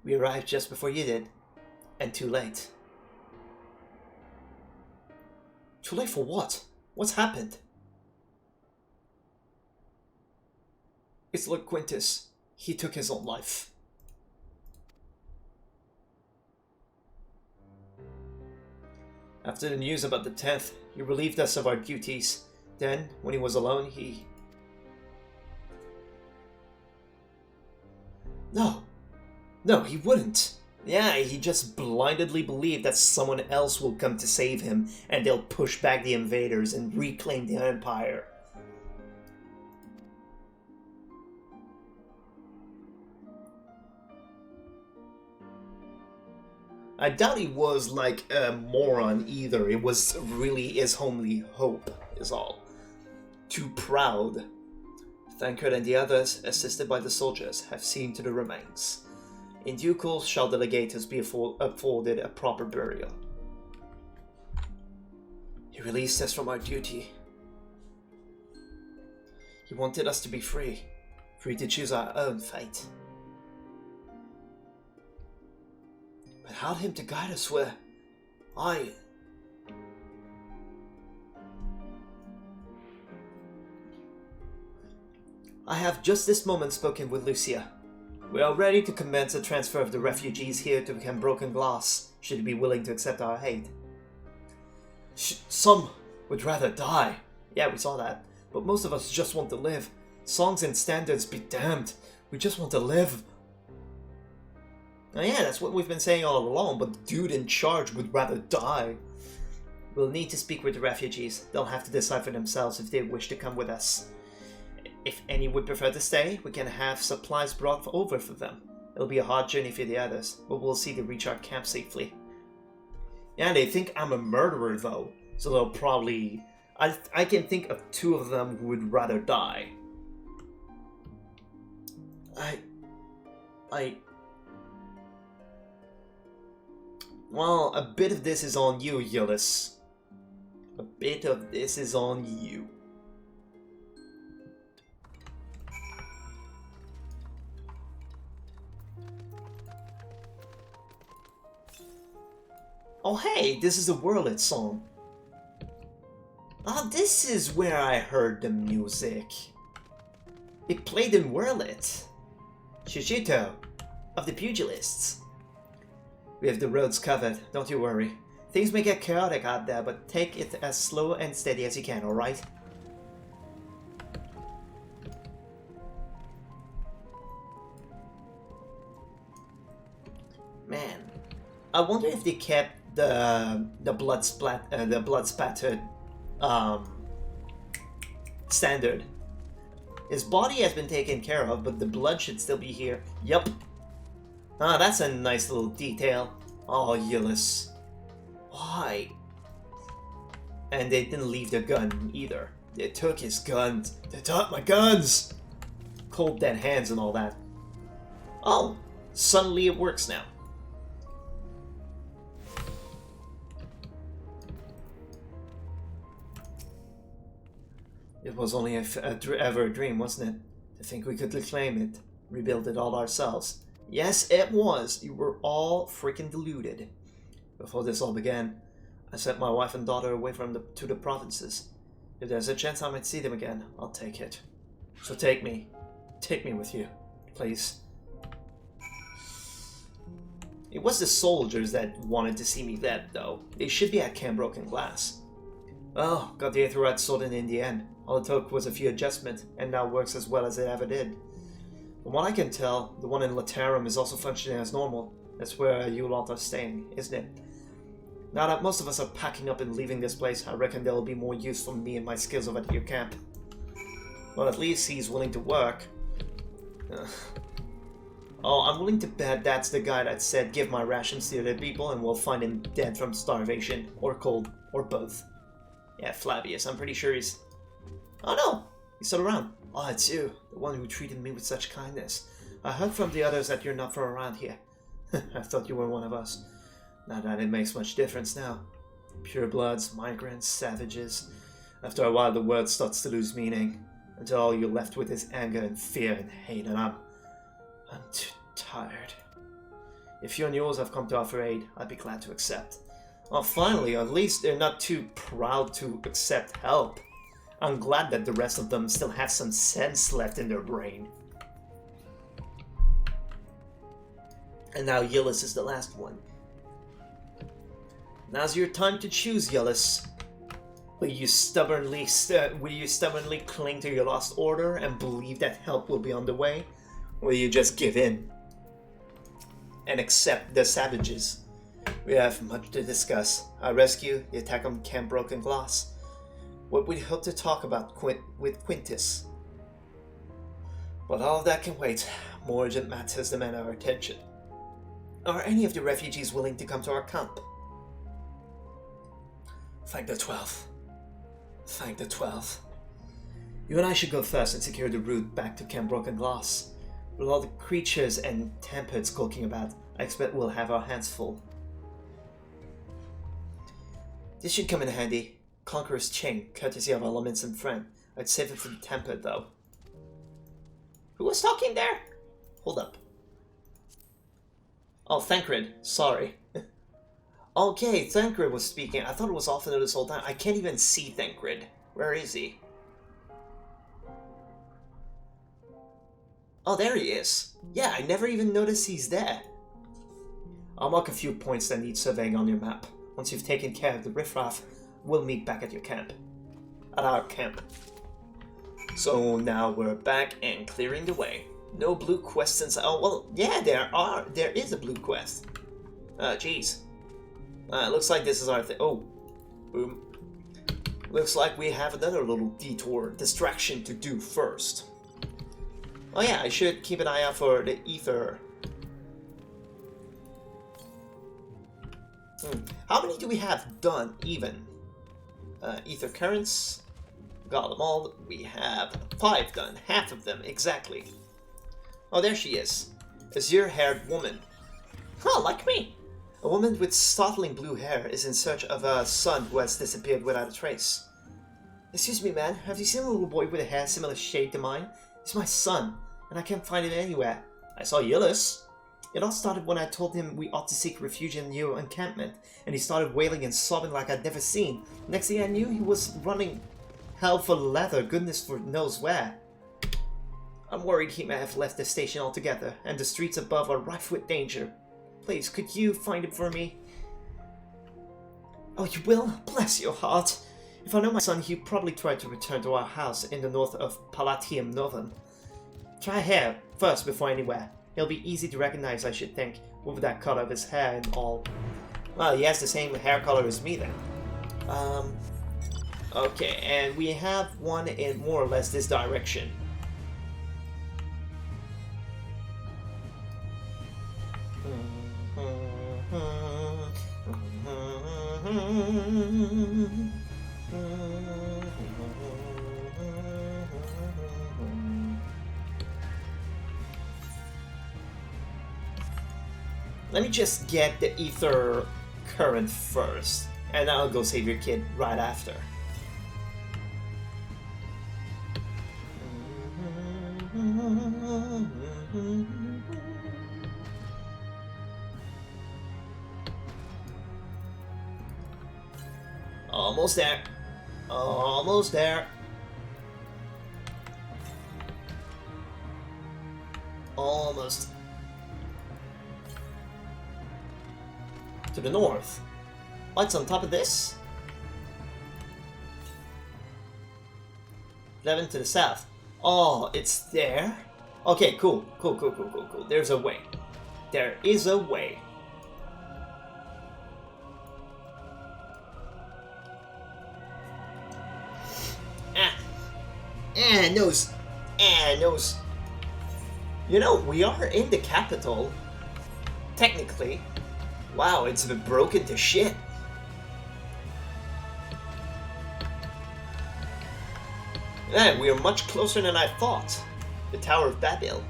Speaker 1: We arrived just before you did, and too late. Too late for what? What's happened? It's Lord Quintus. He took his own life. After the news about the 10th, he relieved us of our duties. Then, when he was alone, he... No, he wouldn't. Yeah, he just blindly believed that someone else will come to save him, and they'll push back the invaders and reclaim the Empire. I doubt he was like a moron either. It was really his only hope, is all. Too proud. Thancred and the others, assisted by the soldiers, have seen to the remains. In due course shall the legators be afforded a proper burial. He released us from our duty. He wanted us to be free to choose our own fate. But how him to guide us where I have just this moment spoken with Lucia. We are ready to commence a transfer of the refugees here to become broken glass, should he be willing to accept our aid. Some would rather die. Yeah, we saw that. But most of us just want to live. Songs and standards be damned. We just want to live. Oh yeah, that's what we've been saying all along, but the dude in charge would rather die. We'll need to speak with the refugees. They'll have to decide for themselves if they wish to come with us. If any would prefer to stay, we can have supplies brought over for them. It'll be a hard journey for the others, but we'll see to reach our camp safely. Yeah, they think I'm a murderer though, so they'll probably... I can think of two of them who would rather die. Well, a bit of this is on you, Yulis. A bit of this is on you. Oh hey, this is a Whirlit song. Ah, this is where I heard the music. It played in Whirlit. Shishito, of the Pugilists. We have the roads covered, don't you worry. Things may get chaotic out there, but take it as slow and steady as you can, alright? Man, I wonder if they kept the blood spattered standard. His body has been taken care of, but the blood should still be here. Yup. Ah, that's a nice little detail. Oh, Yllis. Why? And they didn't leave the gun either. They took his guns. They took my guns! Cold dead hands and all that. Oh, suddenly it works now. It was only ever a dream, wasn't it? To think we could reclaim it, rebuild it all ourselves. Yes, it was. You were all freaking deluded. Before this all began, I sent my wife and daughter away to the provinces. If there's a chance I might see them again, I'll take it. So take me with you, please. It was the soldiers that wanted to see me dead, though. They should be at Camp Broken Glass. Oh, got the Aetherite sorted in the end. All it took was a few adjustments, and now works as well as it ever did. From what I can tell, the one in Laterum is also functioning as normal. That's where you lot are staying, isn't it? Now that most of us are packing up and leaving this place, I reckon there will be more use for me and my skills over at your camp. Well, at least he's willing to work. Oh, I'm willing to bet that's the guy that said give my rations to the people and we'll find him dead from starvation, or cold, or both. Yeah, Flavius, I'm pretty sure he's... Oh no! He's still around. Oh, it's you, the one who treated me with such kindness. I heard from the others that you're not from around here. I thought you were one of us. Not that it makes much difference now. Purebloods, migrants, savages. After a while the word starts to lose meaning, until all you're left with is anger and fear and hate, and I'm too tired. If you and yours have come to offer aid, I'd be glad to accept. Oh, finally, at least they're not too proud to accept help. I'm glad that the rest of them still have some sense left in their brain. And now Yllis is the last one. Now's your time to choose, Yllis. Will you stubbornly cling to your lost order and believe that help will be on the way? Or will you just give in and accept the savages? We have much to discuss. Our rescue, the attack on Camp Broken Glass. What we hope to talk about with Quintus. But all of that can wait. More urgent matters demand our attention. Are any of the refugees willing to come to our camp? Thank the 12. Thank the 12. You and I should go first and secure the route back to Camp Broken Glass. With all the creatures and tempered skulking about, I expect we'll have our hands full. This should come in handy. Conqueror's Chain, courtesy of Elements and Friend. I'd save it for the tempered, though. Who was talking there? Hold up. Oh, Thancred. Sorry. Okay, Thancred was speaking. I thought it was off into this whole time. I can't even see Thancred. Where is he? Oh, there he is. Yeah, I never even noticed he's there. I'll mark a few points that need surveying on your map. Once you've taken care of the riffraff, we'll meet back at your camp. At our camp. So now we're back and clearing the way. No blue quests. Oh, well, yeah, there is a blue quest. Jeez. Looks like this is our thing. Oh. Boom. Looks like we have another little detour distraction to do first. Oh yeah, I should keep an eye out for the ether. How many do we have done, even? Ether currents. Got them all. We have 5 done. Half of them, exactly. Oh, there she is. Azure-haired woman. Huh, like me. A woman with startling blue hair is in search of a son who has disappeared without a trace. Excuse me, man. Have you seen a little boy with a hair similar shade to mine? He's my son, and I can't find him anywhere. I saw Yllis. It all started when I told him we ought to seek refuge in your encampment, and he started wailing and sobbing like I'd never seen. Next thing I knew, he was running hell for leather, goodness knows where. I'm worried he may have left the station altogether, and the streets above are rife with danger. Please, could you find him for me? Oh, you will? Bless your heart. If I know my son, he'd probably try to return to our house in the north of Palatium Novum. Try here first before anywhere. He'll be easy to recognize, I should think, with that cut of his hair and all. Well, he has the same hair color as me then. Okay, and we have one in more or less this direction. Let me just get the ether current first, and I'll go save your kid right after. Almost there. Almost there. Almost. To the north. What's on top of this? 11 to the south. Oh, it's there? Okay, cool. Cool. There's a way. There is a way. Nose. Nose. You know, we are in the capital. Technically. Wow, it's been broken to shit. Yeah, we are much closer than I thought. The Tower of Babel.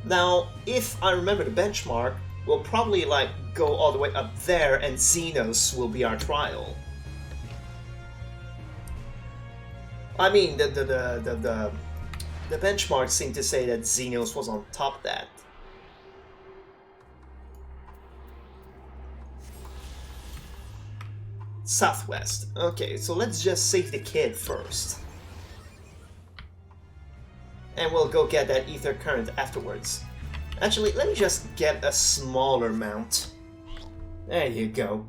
Speaker 1: Now, if I remember the benchmark, we'll probably like go all the way up there and Xenos will be our trial. I mean, the benchmarks seem to say that Xenos was on top of that. Southwest. Okay, so let's just save the kid first. And we'll go get that ether current afterwards. Actually, let me just get a smaller mount. There you go.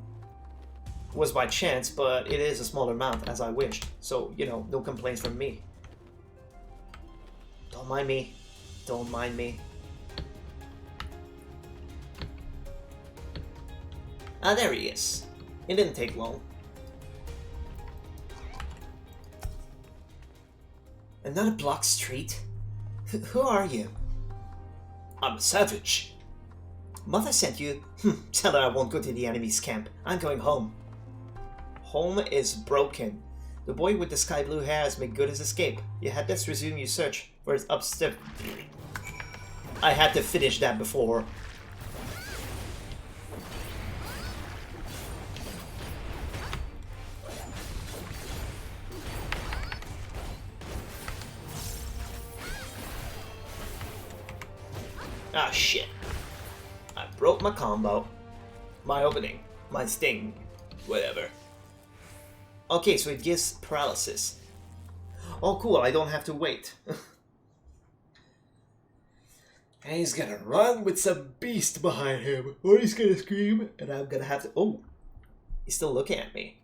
Speaker 1: It was by chance, but it is a smaller mount as I wished. So, you know, no complaints from me. Don't mind me. Don't mind me. Ah, there he is. It didn't take long. Another block street? Who are you? I'm a savage. Mother sent you? Tell her I won't go to the enemy's camp. I'm going home. Home is broken. The boy with the sky blue hair has made good his escape. You had best resume your search for his upstairs. I had to finish that before. Ah, shit. I broke my combo. My opening. My sting. Whatever. Okay, so it gives paralysis. Oh, cool. I don't have to wait. And he's gonna run with some beast behind him. Or he's gonna scream, and I'm gonna have to... Oh. He's still looking at me.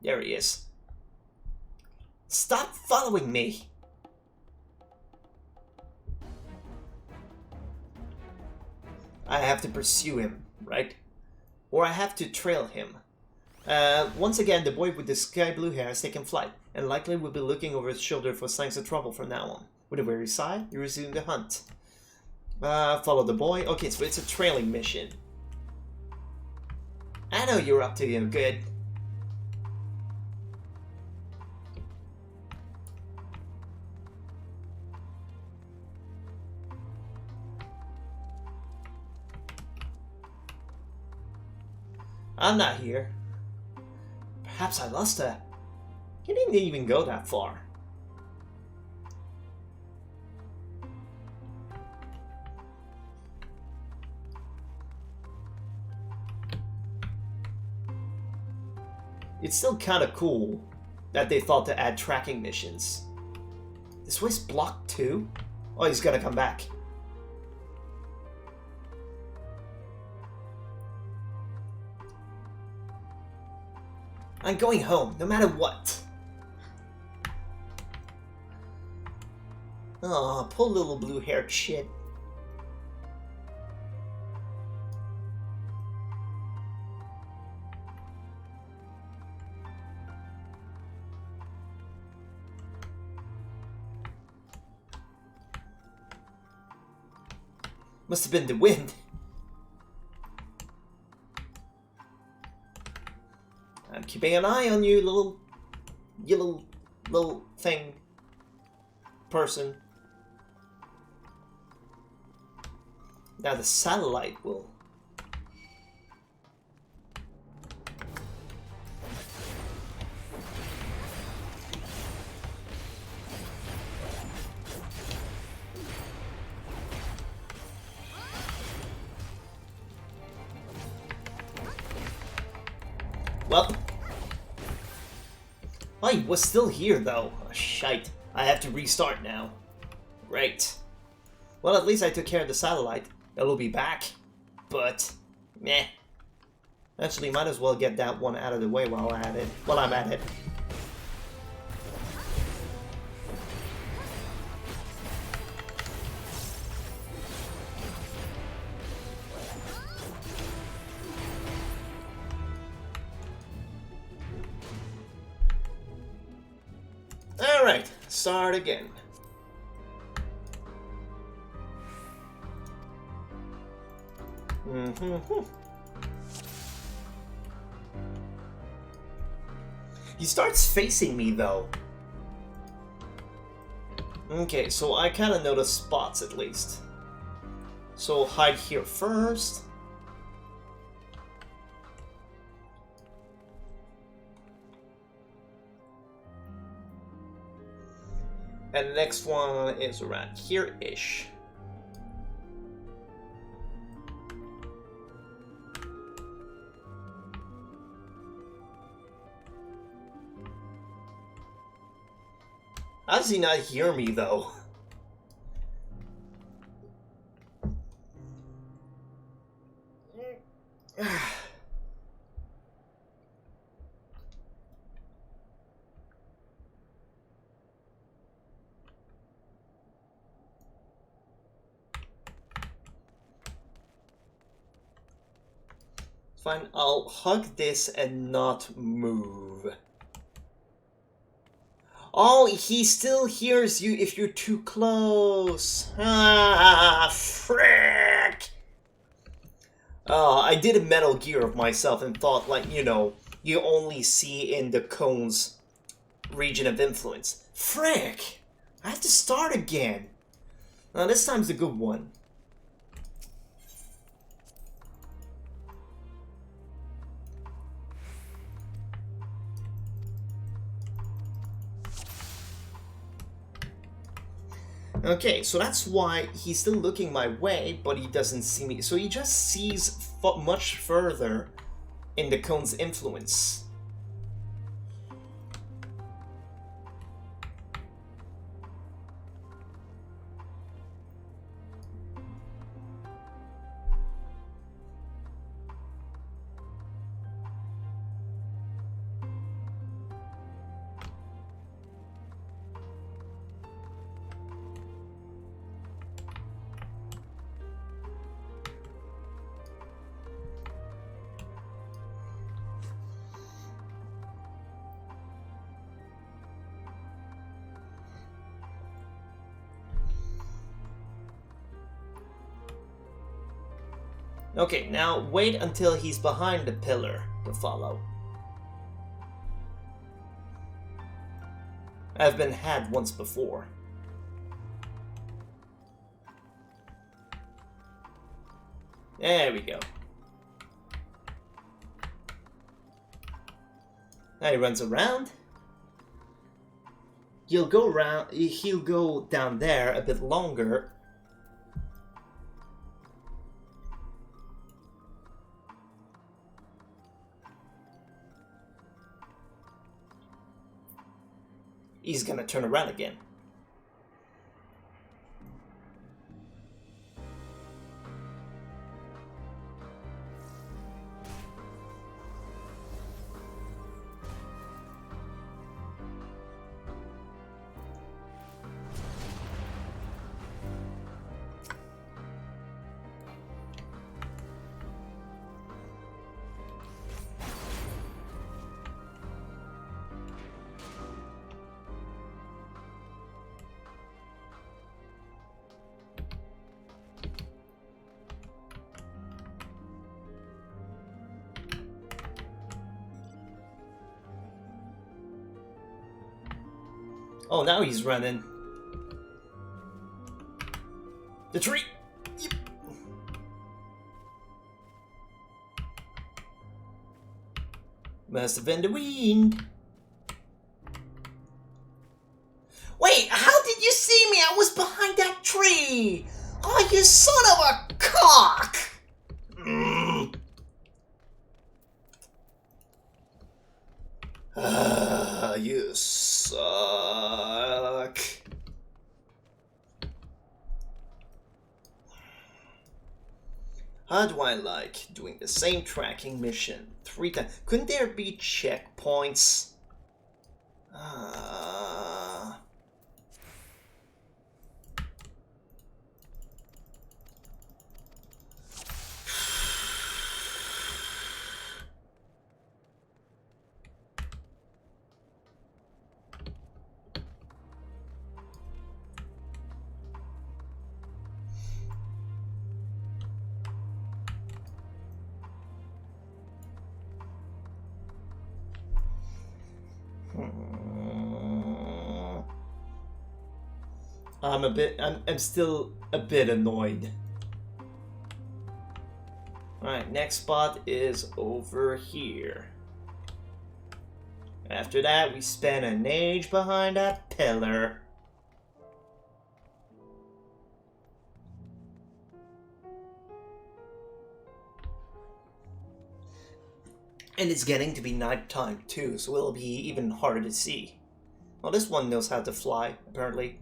Speaker 1: There he is. Stop following me! I have to pursue him, right? Or I have to trail him. Once again, the boy with the sky blue hair has taken flight, and likely will be looking over his shoulder for signs of trouble from now on. With a weary sigh, you resume the hunt. Follow the boy. Okay, so it's a trailing mission. I know you're up to you good. I'm not here. Perhaps I lost her. He didn't even go that far. It's still kind of cool that they thought to add tracking missions. This way's blocked too? Oh, he's gonna come back. I'm going home, no matter what. Aw, poor little blue-haired shit. Must have been the wind. I'm keeping an eye on you, little thing. Person. Now the satellite will... Well, I was still here though. Oh, shite. I have to restart now. Right. Well, at least I took care of the satellite. It'll be back. But, meh. Actually, might as well get that one out of the way while I'm at it. Alright, start again. He starts facing me though. Okay, so I kind of notice spots at least. So hide here first. And the next one is around here-ish. How does he not hear me, though? Fine, I'll hug this and not move. Oh, he still hears you if you're too close. Ah, frick! Oh, I did a Metal Gear of myself and thought, like, you know, you only see in the cone's region of influence. Frick! I have to start again. Now, this time's a good one. Okay, so that's why he's still looking my way, but he doesn't see me. So he just sees much further in the cone's influence. Okay, now wait until he's behind the pillar to follow. I've been had once before. There we go. Now he runs around. He'll go down there a bit longer. He's gonna turn around again. Oh, now he's running. The tree! Yep. Must have been the wind. Wait, how did you see me? I was behind that tree! Oh, you son of a cock! You suck. How do I like doing the same tracking mission 3 times? Couldn't there be checkpoints? I'm still a bit annoyed. Alright, next spot is over here. After that, we spend an age behind that pillar. And it's getting to be nighttime too, so it'll be even harder to see. Well, this one knows how to fly, apparently.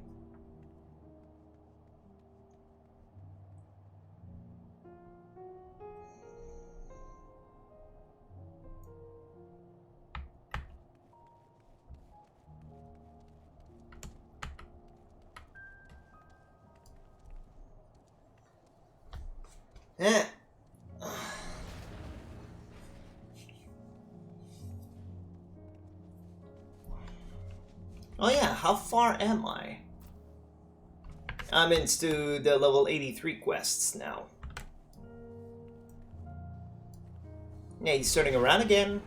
Speaker 1: Eh. Oh yeah, how far am I? I'm into the level 83 quests now. Yeah, he's turning around again.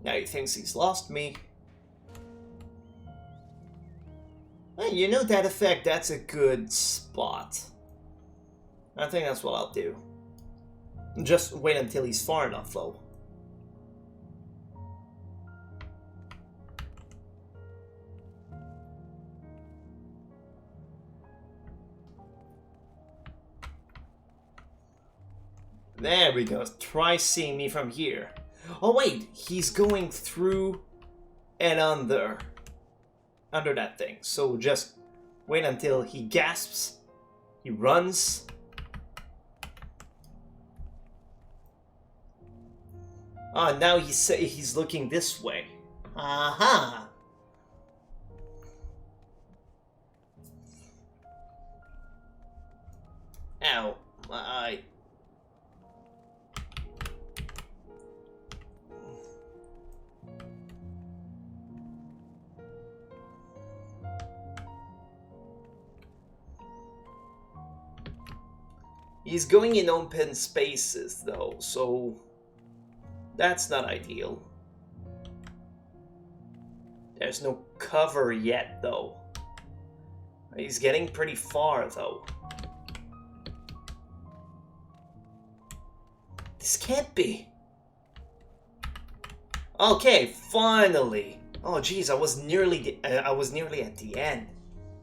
Speaker 1: Now he thinks he's lost me. Hey, you know that effect, that's a good spot. I think that's what I'll do. Just wait until he's far enough, though. There we go. Try seeing me from here. Oh wait, he's going through and under that thing. So just wait until he gasps, he runs. Ah, now he's looking this way. Aha! Ow, my eye. He's going in open spaces though, so that's not ideal. There's no cover yet though. He's getting pretty far though. This can't be. Okay, finally. Oh jeez, I was nearly at the end.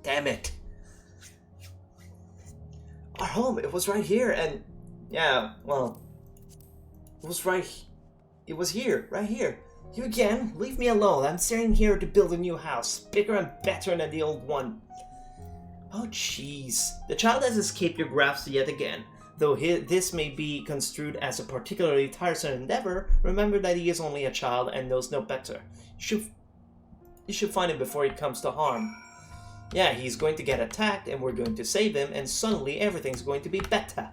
Speaker 1: Damn it. Our home, it was right here, and yeah, well, it was here, right here. You again? Leave me alone. I'm staying here to build a new house, bigger and better than the old one. Oh jeez. The child has escaped your grasp yet again. Though this may be construed as a particularly tiresome endeavor, remember that he is only a child and knows no better. You should find him before he comes to harm. Yeah, he's going to get attacked and we're going to save him, and suddenly everything's going to be better.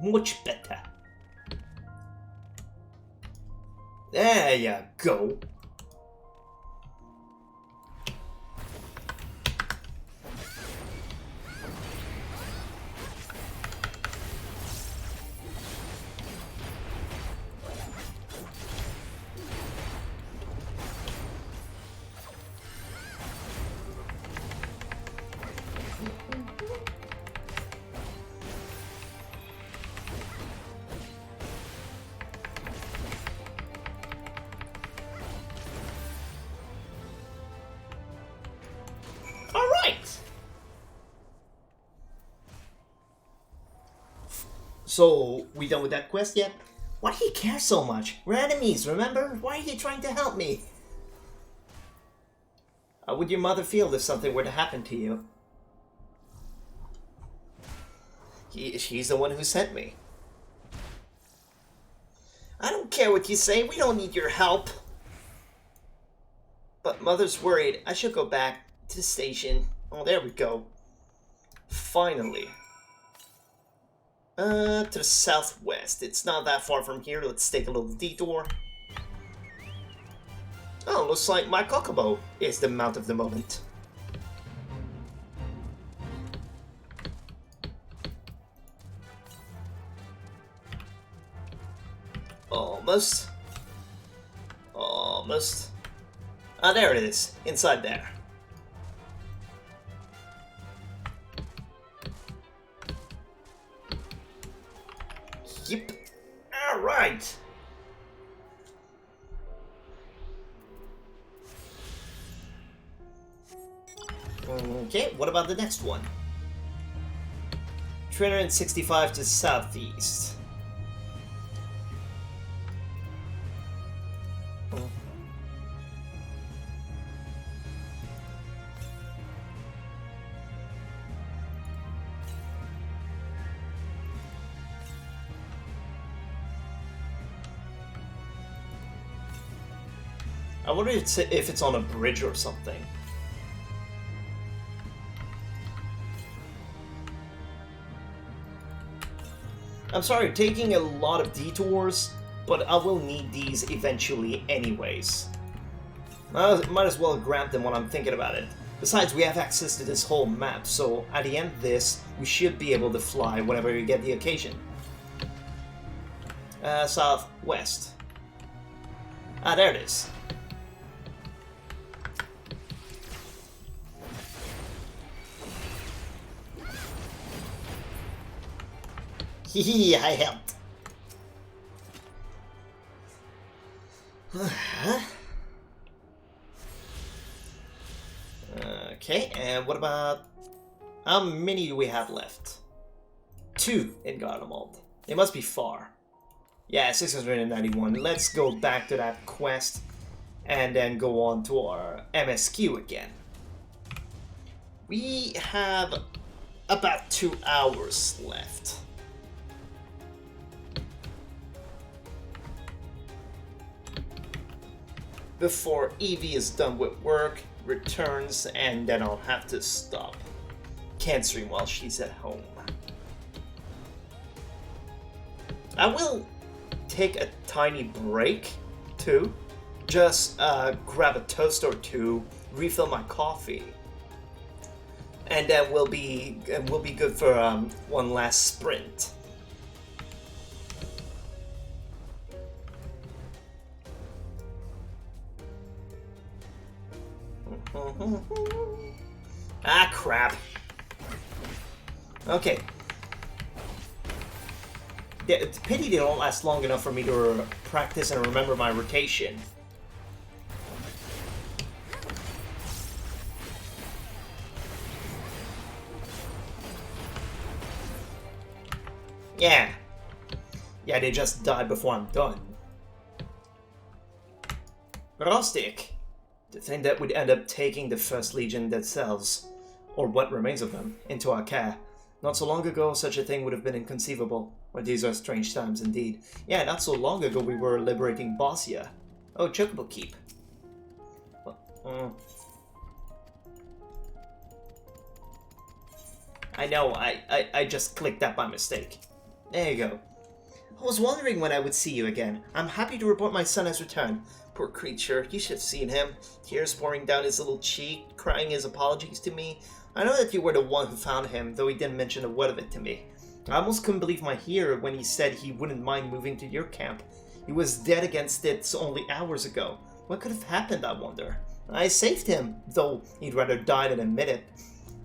Speaker 1: Much better. There you go. So, we done with that quest yet? Why do you care so much? We're enemies, remember? Why are you trying to help me? How would your mother feel if something were to happen to you? She's the one who sent me. I don't care what you say, we don't need your help. But Mother's worried. I should go back to the station. Oh, there we go. Finally. To the southwest. It's not that far from here. Let's take a little detour. Oh, looks like my Kokobo is the mount of the moment. Almost. Almost. Ah, there it is. Inside there. Yep. Alright. Okay, what about the next one? 365 to the southeast. I wonder if it's on a bridge or something. I'm sorry, taking a lot of detours, but I will need these eventually anyways. Might as well grab them while I'm thinking about it. Besides, we have access to this whole map, so at the end of this, we should be able to fly whenever we get the occasion. Southwest. Ah, there it is. Hehe, I helped. Okay, and what about... How many do we have left? 2 in Garlemald. They must be far. Yeah, 691. Let's go back to that quest and then go on to our MSQ again. We have about 2 hours left. Before Evie is done with work, returns, and then I'll have to stop. Can't stream while she's at home. I will take a tiny break, too. Just grab a toast or two, refill my coffee. And then we'll be good for one last sprint. Ah, crap. Okay. Yeah, it's a pity they don't last long enough for me to practice and remember my rotation. Yeah. Yeah, they just died before I'm done. Rostic. To think that we'd end up taking the First Legion themselves, or what remains of them, into our care. Not so long ago, such a thing would have been inconceivable. Well, these are strange times indeed. Yeah, not so long ago we were liberating Bossia. Oh, Chocobo Keep. I know, I just clicked that by mistake. There you go. I was wondering when I would see you again. I'm happy to report my son has returned. Poor creature, you should have seen him. Tears pouring down his little cheek, crying his apologies to me. I know that you were the one who found him, though he didn't mention a word of it to me. I almost couldn't believe my ear when he said he wouldn't mind moving to your camp. He was dead against it only hours ago. What could have happened, I wonder? I saved him, though he'd rather die than admit it.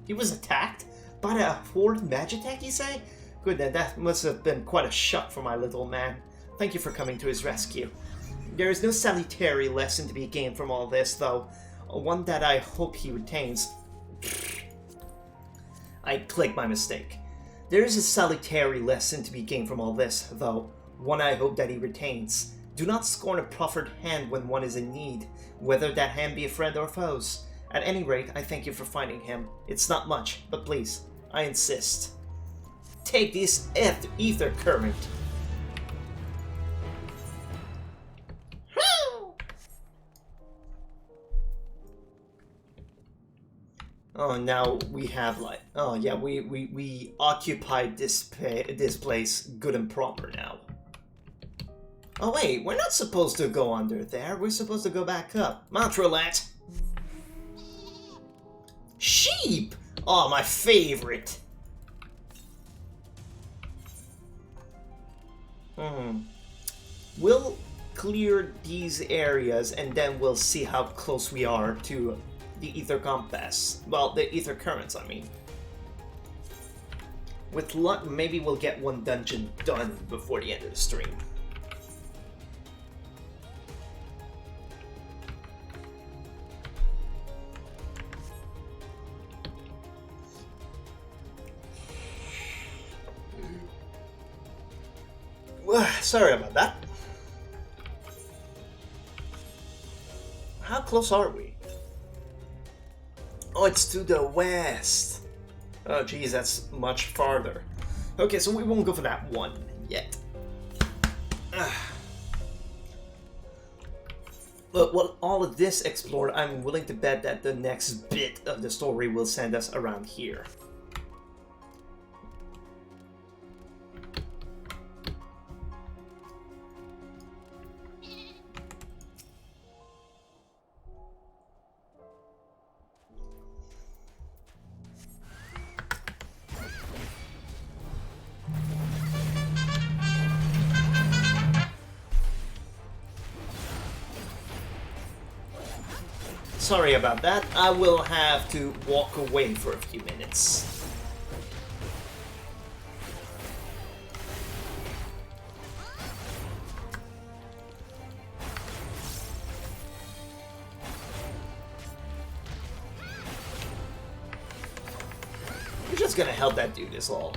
Speaker 1: He was attacked? By a horde Magitech, you say? Good, then that must have been quite a shock for my little man. Thank you for coming to his rescue. There is no salutary lesson to be gained from all this, though. One that I hope he retains. I clicked my mistake. There is a salutary lesson to be gained from all this, though, one I hope that he retains. Do not scorn a proffered hand when one is in need, whether that hand be a friend or foes. At any rate, I thank you for finding him. It's not much, but please, I insist. Take this ether current. Oh, now we have like, oh yeah, we occupied this place good and proper now. Oh wait, we're not supposed to go under there. We're supposed to go back up. Mount roulette. Sheep! Oh, my favorite. We'll clear these areas and then we'll see how close we are to the ether compass. Well, the ether currents, I mean. With luck, maybe we'll get one dungeon done before the end of the stream. Sorry about that. How close are we? Oh, it's to the west. Oh, geez, that's much farther. Okay, so we won't go for that one yet. But with all of this explored, I'm willing to bet that the next bit of the story will send us around here. Sorry about that, I will have to walk away for a few minutes. We're just gonna help that dude is all.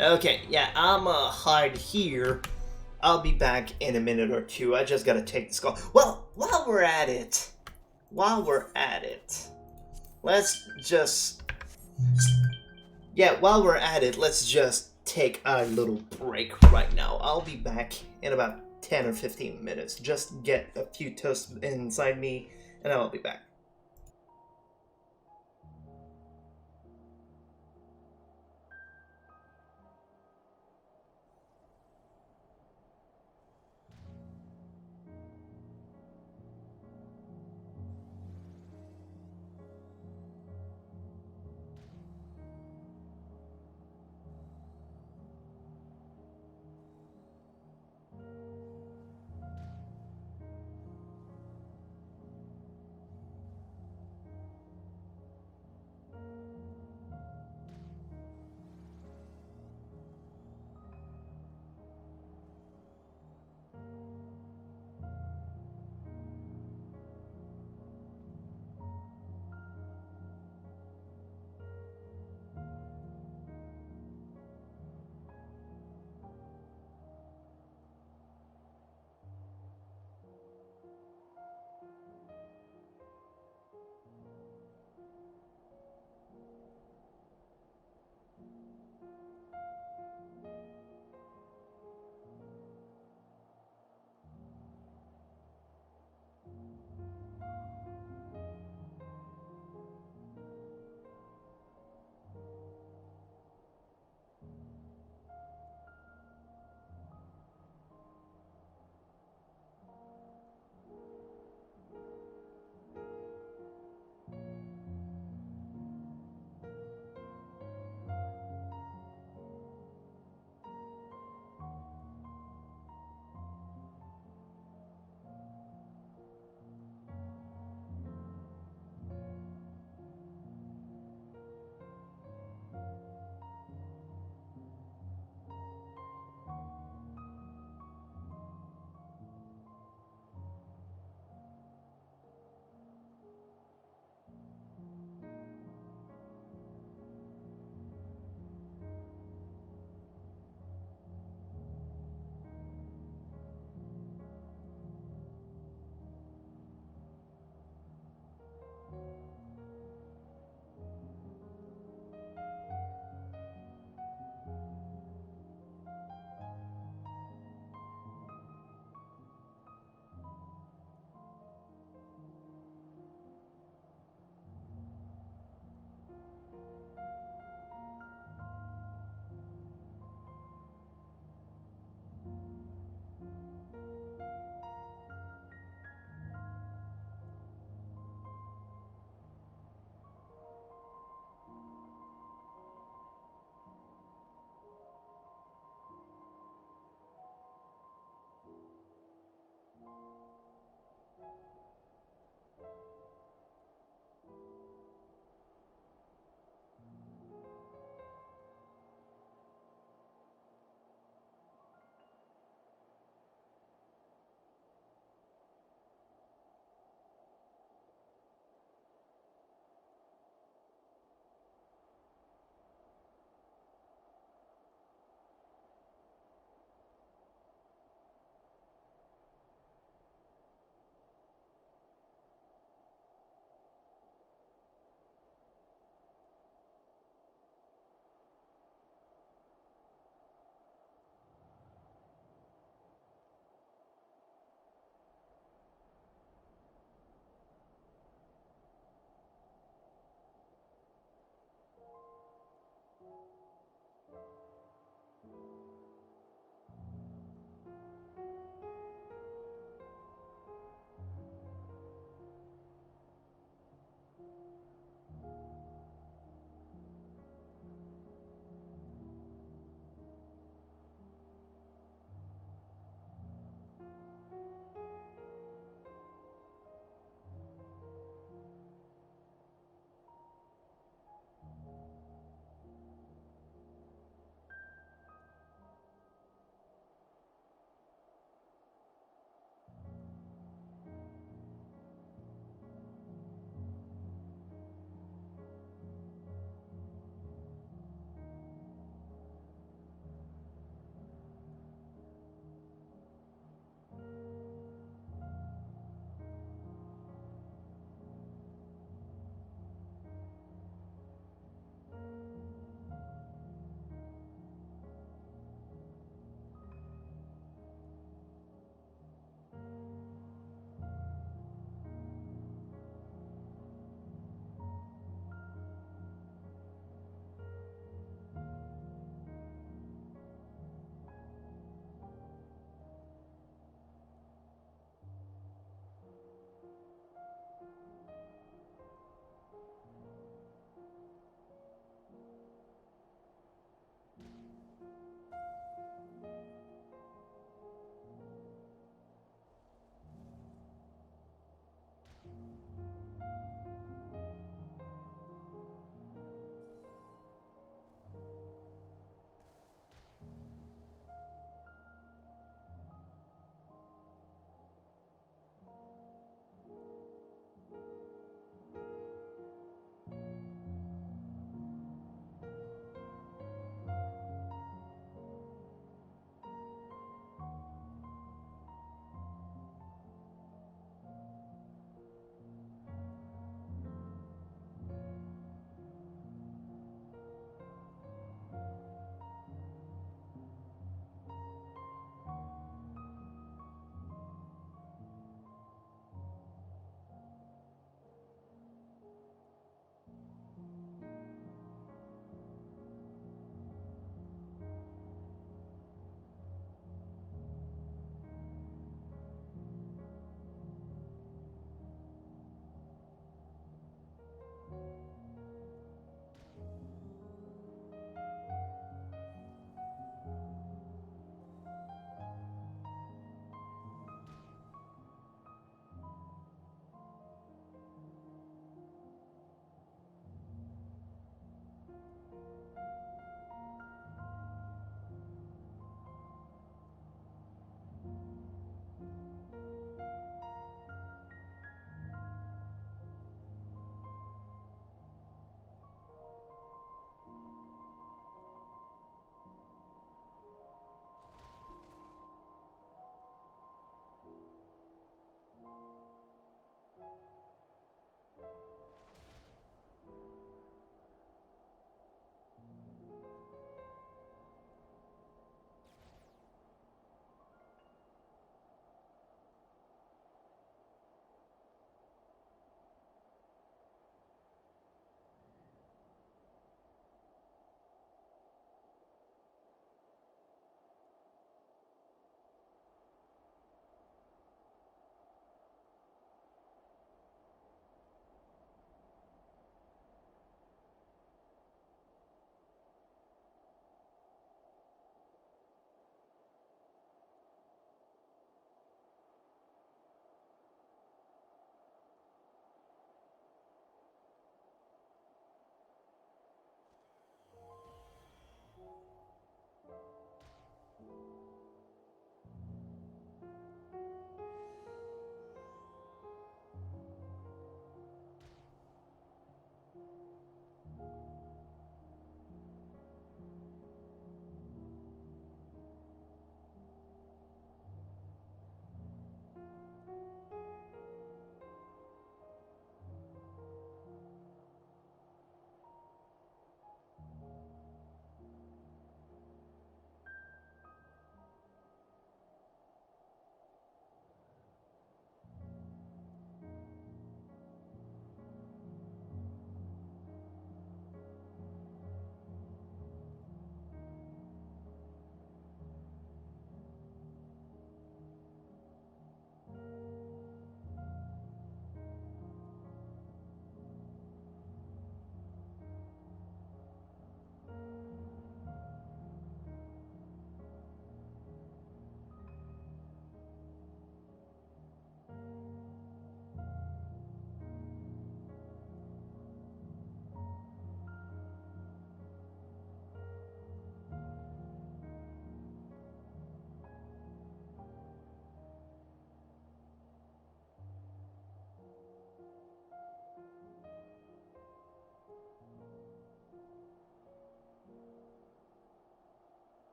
Speaker 1: Okay, yeah, I'ma hide here. I'll be back in a minute or two. I just gotta take this call. Well, while we're at it, let's just... Yeah, while we're at it, let's just take a little break right now. I'll be back in about 10 or 15 minutes. Just get a few toasts inside me, and I'll be back.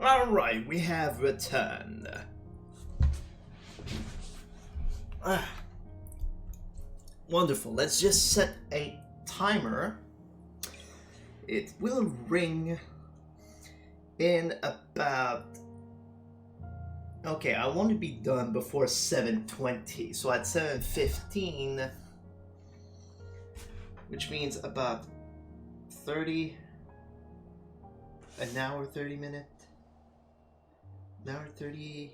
Speaker 1: Alright, we have returned. Wonderful, let's just set a timer. It will ring in about... Okay, I want to be done before 7:20, so at 7:15, which means about 30... an hour 30 minutes, an hour 30,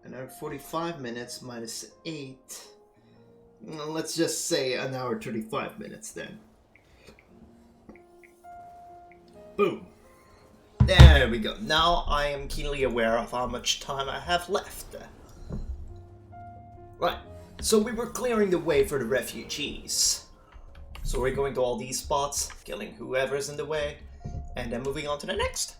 Speaker 1: an hour 45 minutes minus 8. Let's just say an hour 35 minutes then. Boom. There we go. Now I am keenly aware of how much time I have left. Right, so we were clearing the way for the refugees. So we're going to all these spots, killing whoever's in the way, and then moving on to the next.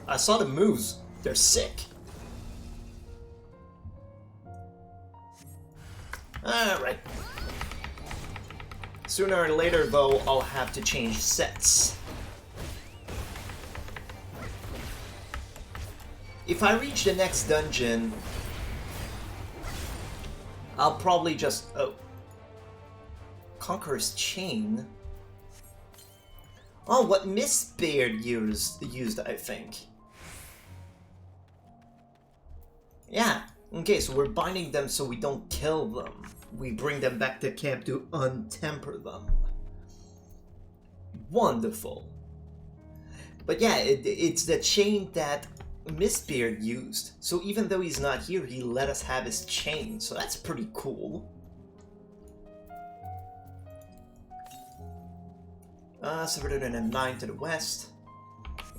Speaker 1: I saw the moves. They're sick. Alright. Sooner or later, though, I'll have to change sets. If I reach the next dungeon, I'll probably just... Oh. Conqueror's Chain? Oh, what Mistbeard used, I think. Yeah, okay, so we're binding them so we don't kill them. We bring them back to camp to untemper them. Wonderful. But yeah, it's the chain that Mistbeard used. So even though he's not here, he let us have his chain. So that's pretty cool. 709 to the west.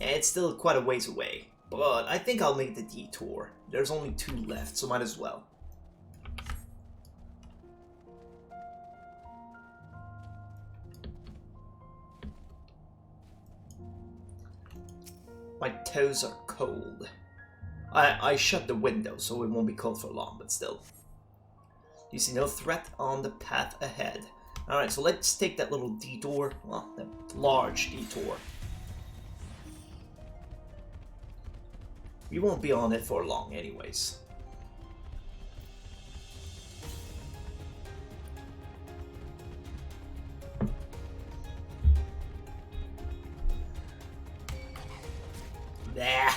Speaker 1: Yeah, it's still quite a ways away. But I think I'll make the detour. There's only 2 left, so might as well. My toes are cold. I shut the window, so it won't be cold for long, but still. You see no threat on the path ahead. Alright, so let's take that little detour. Well, that large detour. We won't be on it for long anyways. Nah.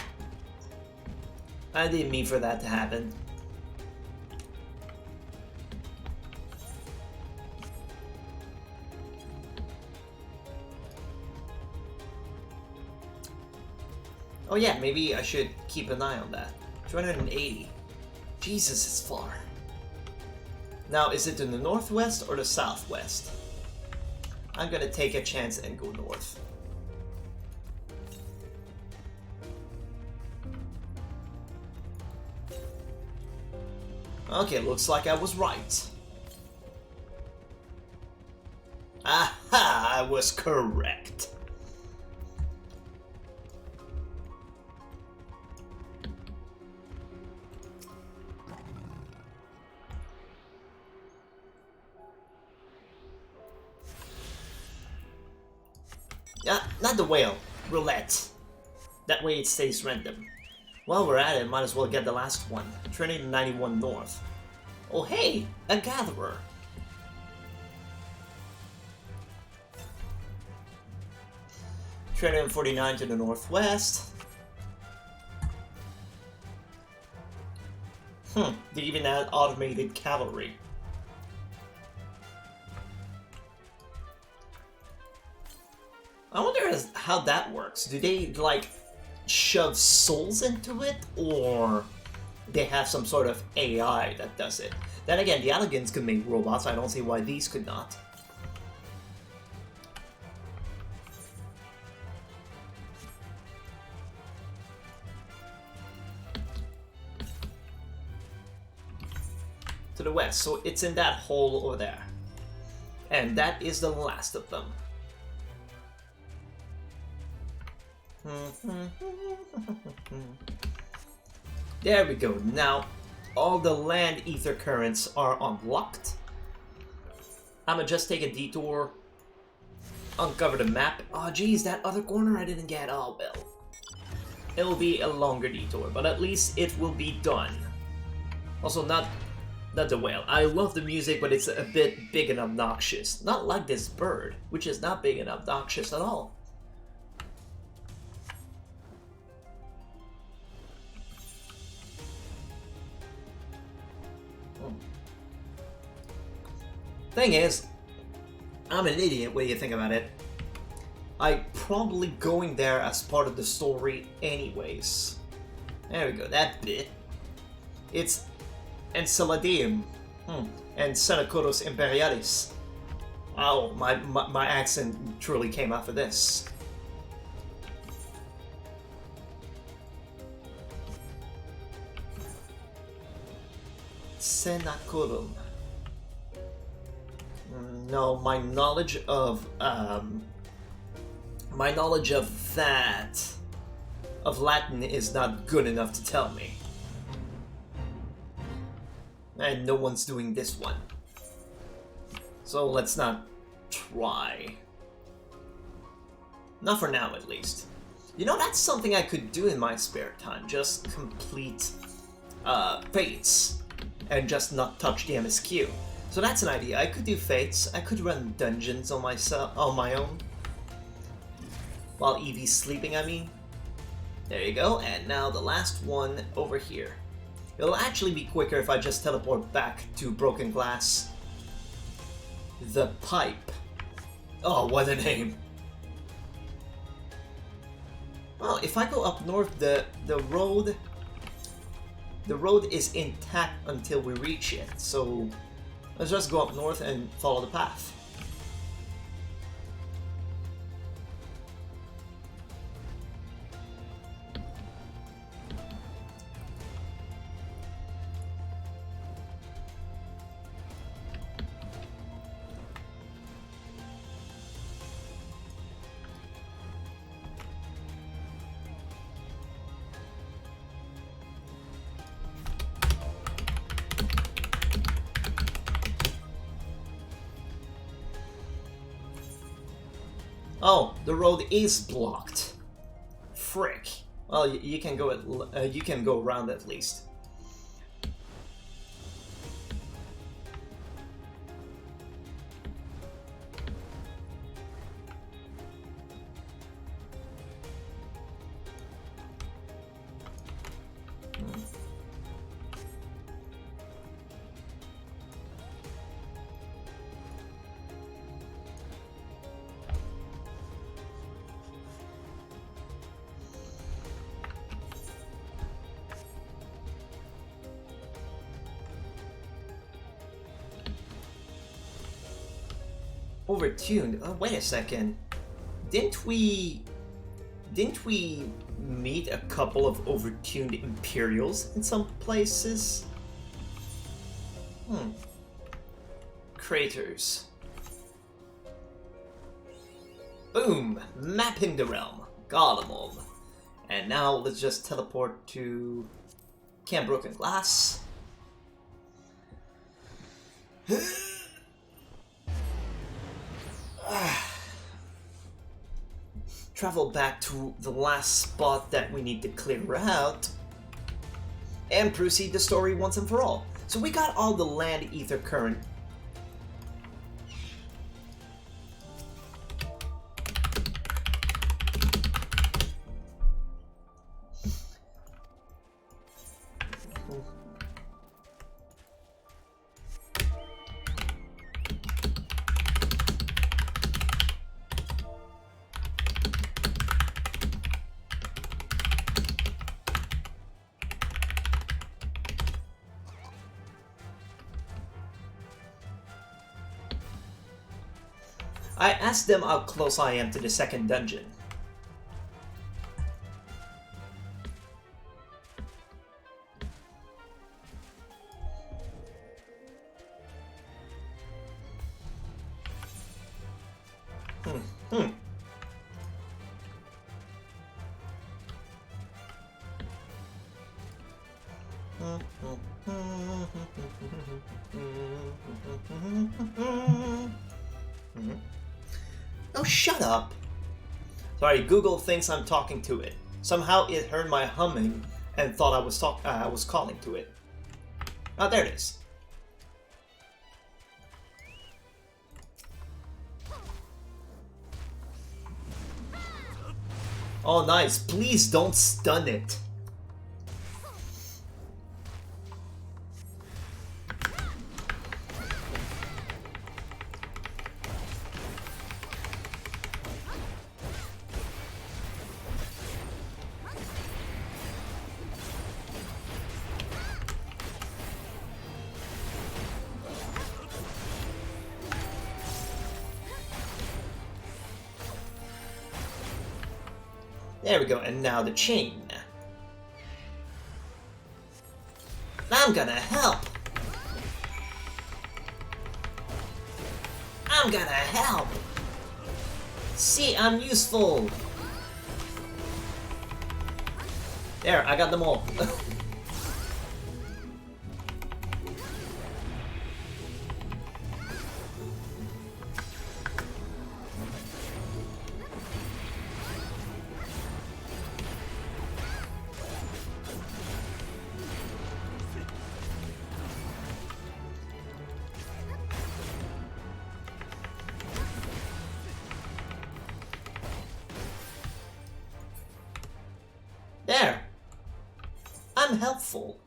Speaker 1: I didn't mean for that to happen. Oh yeah, maybe I should keep an eye on that. 280. Jesus, it's far. Now, is it in the northwest or the southwest? I'm gonna take a chance and go north. Okay, looks like I was right. Aha! I was correct. Yeah, not the whale. Roulette. That way it stays random. While we're at it, might as well get the last one. 391 north. Oh hey, a gatherer. $349 to the northwest. They even add automated cavalry. I wonder how that works. Do they, like, shove souls into it? Or they have some sort of AI that does it? Then again, the Elegants could make robots. I don't see why these could not. To the west, so it's in that hole over there. And that is the last of them. There we go. Now, all the land ether currents are unlocked. I'ma just take a detour, uncover the map. Oh geez, that other corner I didn't get. Oh well. It'll be a longer detour, but at least it will be done. Also, not the whale. I love the music, but it's a bit big and obnoxious. Not like this bird, which is not big and obnoxious at all. Thing is, I'm an idiot when you think about it. I'm probably going there as part of the story anyways. There we go, that bit. It's Enceladium and Senacodos Imperialis. Oh, my accent truly came out for this. Senacorum. No, my knowledge of Latin is not good enough to tell me. And no one's doing this one. So let's not try. Not for now, at least. You know, that's something I could do in my spare time. Just complete fates and just not touch the MSQ. So that's an idea. I could do fates. I could run dungeons on my own. While Evie's sleeping, I mean. There you go. And now the last one over here. It'll actually be quicker if I just teleport back to Broken Glass. The Pipe. Oh, what a name. Well, if I go up north, the road is intact until we reach it. So let's just go up north and follow the path. Oh, the road is blocked. Frick. Well, you can go around at least. Overtuned? Oh, wait a second. Didn't we meet a couple of overtuned Imperials in some places? Craters. Boom! Mapping the realm. Got 'em all. And now let's just teleport to Camp Broken Glass. Travel back to the last spot that we need to clear out and proceed the story once and for all. So we got all the land ether current. I asked them how close I am to the second dungeon. Oh, shut up! Sorry, Google thinks I'm talking to it. Somehow it heard my humming and thought I was calling to it. Oh, there it is. Oh, nice. Please don't stun it. There we go, and now the chain. I'm gonna help! I'm gonna help! See, I'm useful! There, I got them all. There! I'm helpful.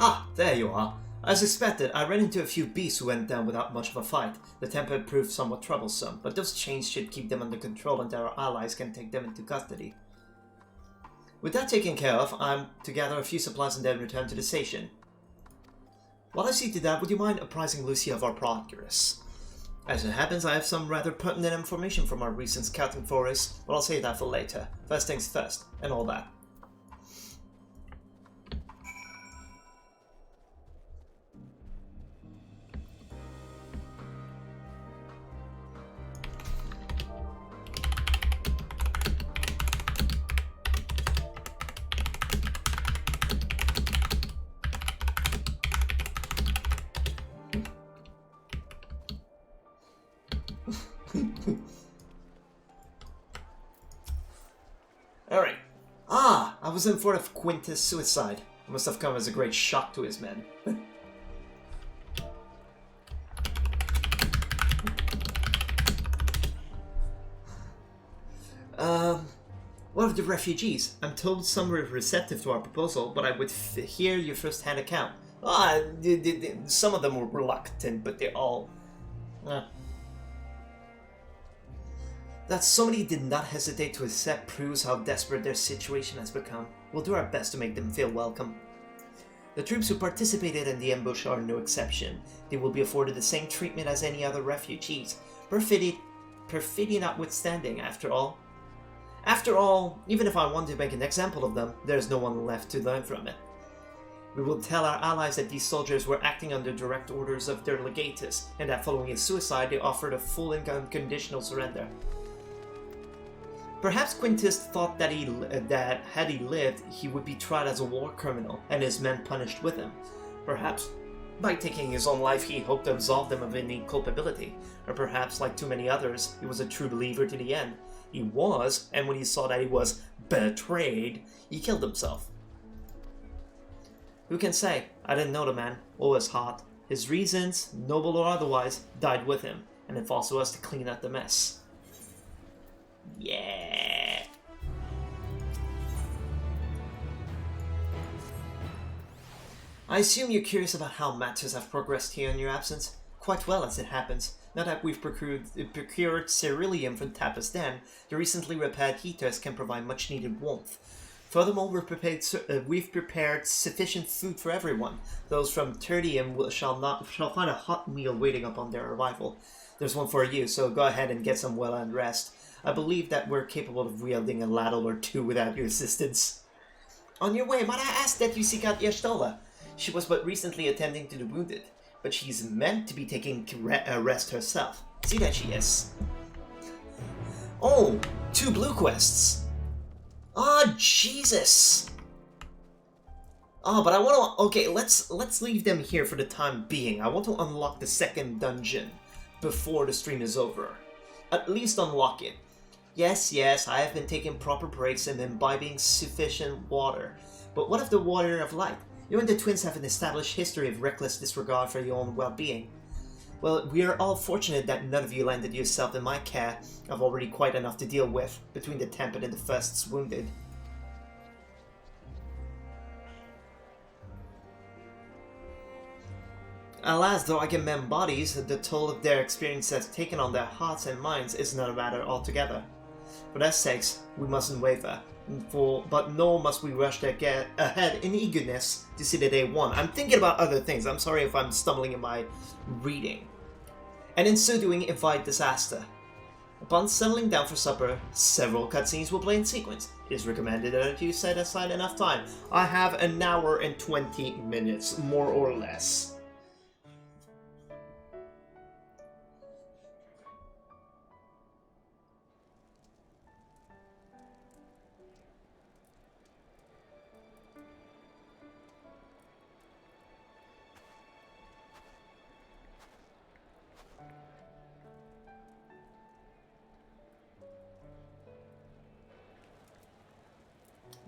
Speaker 1: Ah, there you are. As expected, I ran into a few beasts who went down without much of a fight. The temper proved somewhat troublesome, but those chains should keep them under control until our allies can take them into custody. With that taken care of, I'm to gather a few supplies and then return to the station. While I see to that, would you mind apprising Lucy of our progress? As it happens, I have some rather pertinent information from our recent scouting for us, but I'll save that for later. First things first, and all that. Alright. Ah, I was informed of Quintus' suicide. It must have come as a great shock to his men. What of the refugees? I'm told some were receptive to our proposal, but I would hear your first-hand account. Ah, some of them were reluctant, but they all... That so many did not hesitate to accept proves how desperate their situation has become. We'll do our best to make them feel welcome. The troops who participated in the ambush are no exception. They will be afforded the same treatment as any other refugees. Perfidy notwithstanding, after all. After all, even if I want to make an example of them, there is no one left to learn from it. We will tell our allies that these soldiers were acting under direct orders of their legatus, and that following his suicide they offered a full and unconditional surrender. Perhaps Quintus thought that had he lived, he would be tried as a war criminal, and his men punished with him. Perhaps by taking his own life he hoped to absolve them of any culpability. Or perhaps, like too many others, he was a true believer to the end. He was, and when he saw that he was betrayed, he killed himself. Who can say? I didn't know the man. Always hot. His reasons, noble or otherwise, died with him, and it falls to us to clean up the mess. Yeah. I assume you're curious about how matters have progressed here in your absence? Quite well, as it happens. Now that we've procured ceruleum from Tapas Den, the recently repaired heaters can provide much needed warmth. Furthermore, we've prepared sufficient food for everyone. Those from Tertium shall find a hot meal waiting upon their arrival. There's one for you, so go ahead and get some well-earned rest. I believe that we're capable of wielding a ladle or two without your assistance. On your way, might I ask that you seek out Yashtola? She was but recently attending to the wounded, but she's meant to be taking rest herself. See that she is. Oh, 2 blue quests. Oh, Jesus. Oh, but I want to... Okay, let's leave them here for the time being. I want to unlock the second dungeon before the stream is over. At least unlock it. Yes, I have been taking proper breaks and imbibing sufficient water. But what of the Warrior of Light? You and the twins have an established history of reckless disregard for your own well-being. Well, we are all fortunate that none of you landed yourself in my care. I've already quite enough to deal with, between the tempered and the first's wounded. Alas, though I can mend bodies, the toll of their experience has taken on their hearts and minds is another matter altogether. For their sakes, we mustn't waver. But nor must we rush to get ahead in eagerness to see the day won. I'm thinking about other things. I'm sorry if I'm stumbling in my reading. And in so doing, invite disaster. Upon settling down for supper, several cutscenes will play in sequence. It is recommended that you set aside enough time. I have an hour and 20 minutes, more or less.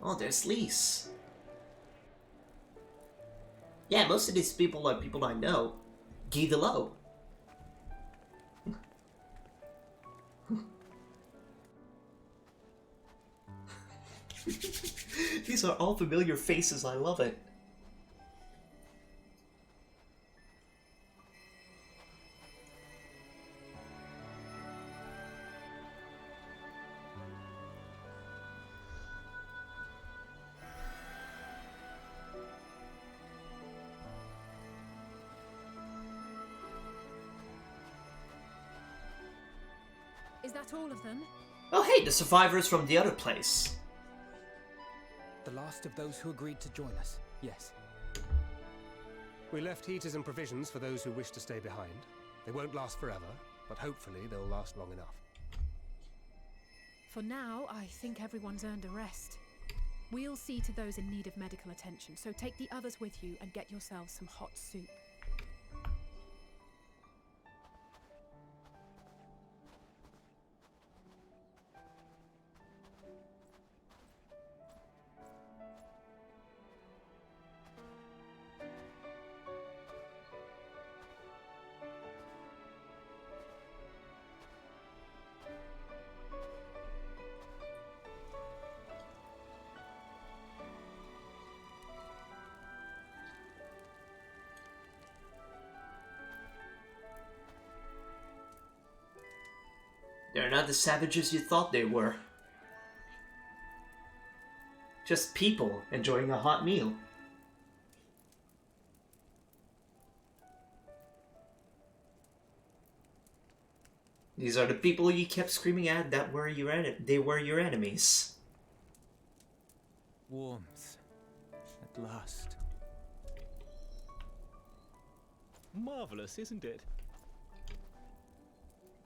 Speaker 1: Oh, there's Lise. Yeah, most of these people are people I know. Guy Delot. These are all familiar faces, I love it.
Speaker 16: Is that all of them?
Speaker 1: Oh hey, the survivors from the other place.
Speaker 2: The last of those who agreed to join us, yes. We left heaters and provisions for those who wish to stay behind. They won't last forever, but hopefully they'll last long enough.
Speaker 16: For now, I think everyone's earned a rest. We'll see to those in need of medical attention, so take the others with you and get yourselves some hot soup.
Speaker 1: They're not the savages you thought they were. Just people enjoying a hot meal. These are the people you kept screaming at that were they were your enemies.
Speaker 5: Warmth. At last.
Speaker 9: Marvelous, isn't it?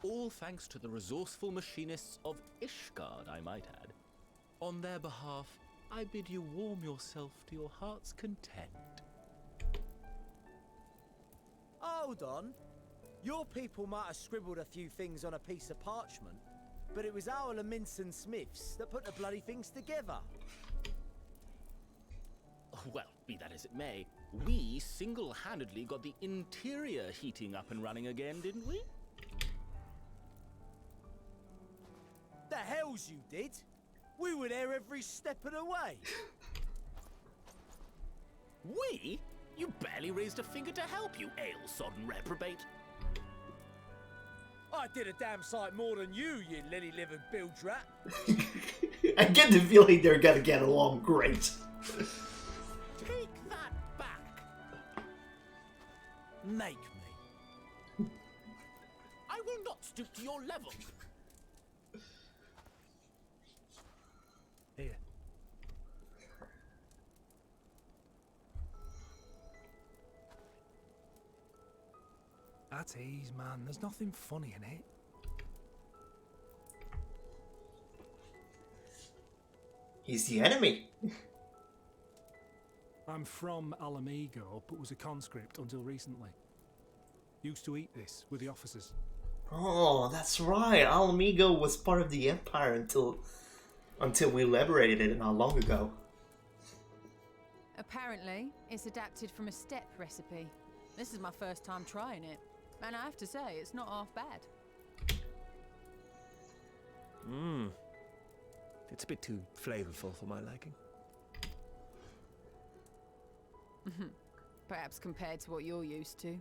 Speaker 9: All thanks to the resourceful machinists of Ishgard, I might add. On their behalf, I bid you warm yourself to your heart's content.
Speaker 7: Hold on. Your people might have scribbled a few things on a piece of parchment, but it was our Leminson Smiths that put the bloody things together.
Speaker 9: Well, Be that as it may, we single-handedly got the interior heating up and running again, didn't we?
Speaker 7: The hells you did? We were there every step of the way.
Speaker 9: We? You barely raised a finger to help, you ale-sodden reprobate.
Speaker 7: I did a damn sight more than you lily-livered bilge rat.
Speaker 1: I get the feeling they're gonna get along great.
Speaker 9: Take that back.
Speaker 7: Make me.
Speaker 9: I will not stoop to your level.
Speaker 2: Here. At ease, man. There's nothing funny in it.
Speaker 1: He's the enemy.
Speaker 2: I'm from Alamigo, but was a conscript until recently. Used to eat this with the officers.
Speaker 1: Oh, that's right. Alamigo was part of the Empire until we liberated it not long ago.
Speaker 3: Apparently, it's adapted from a steppe recipe. This is my first time trying it, and I have to say, it's not half bad.
Speaker 2: It's a bit too flavorful for my liking.
Speaker 3: Perhaps compared to what you're used to.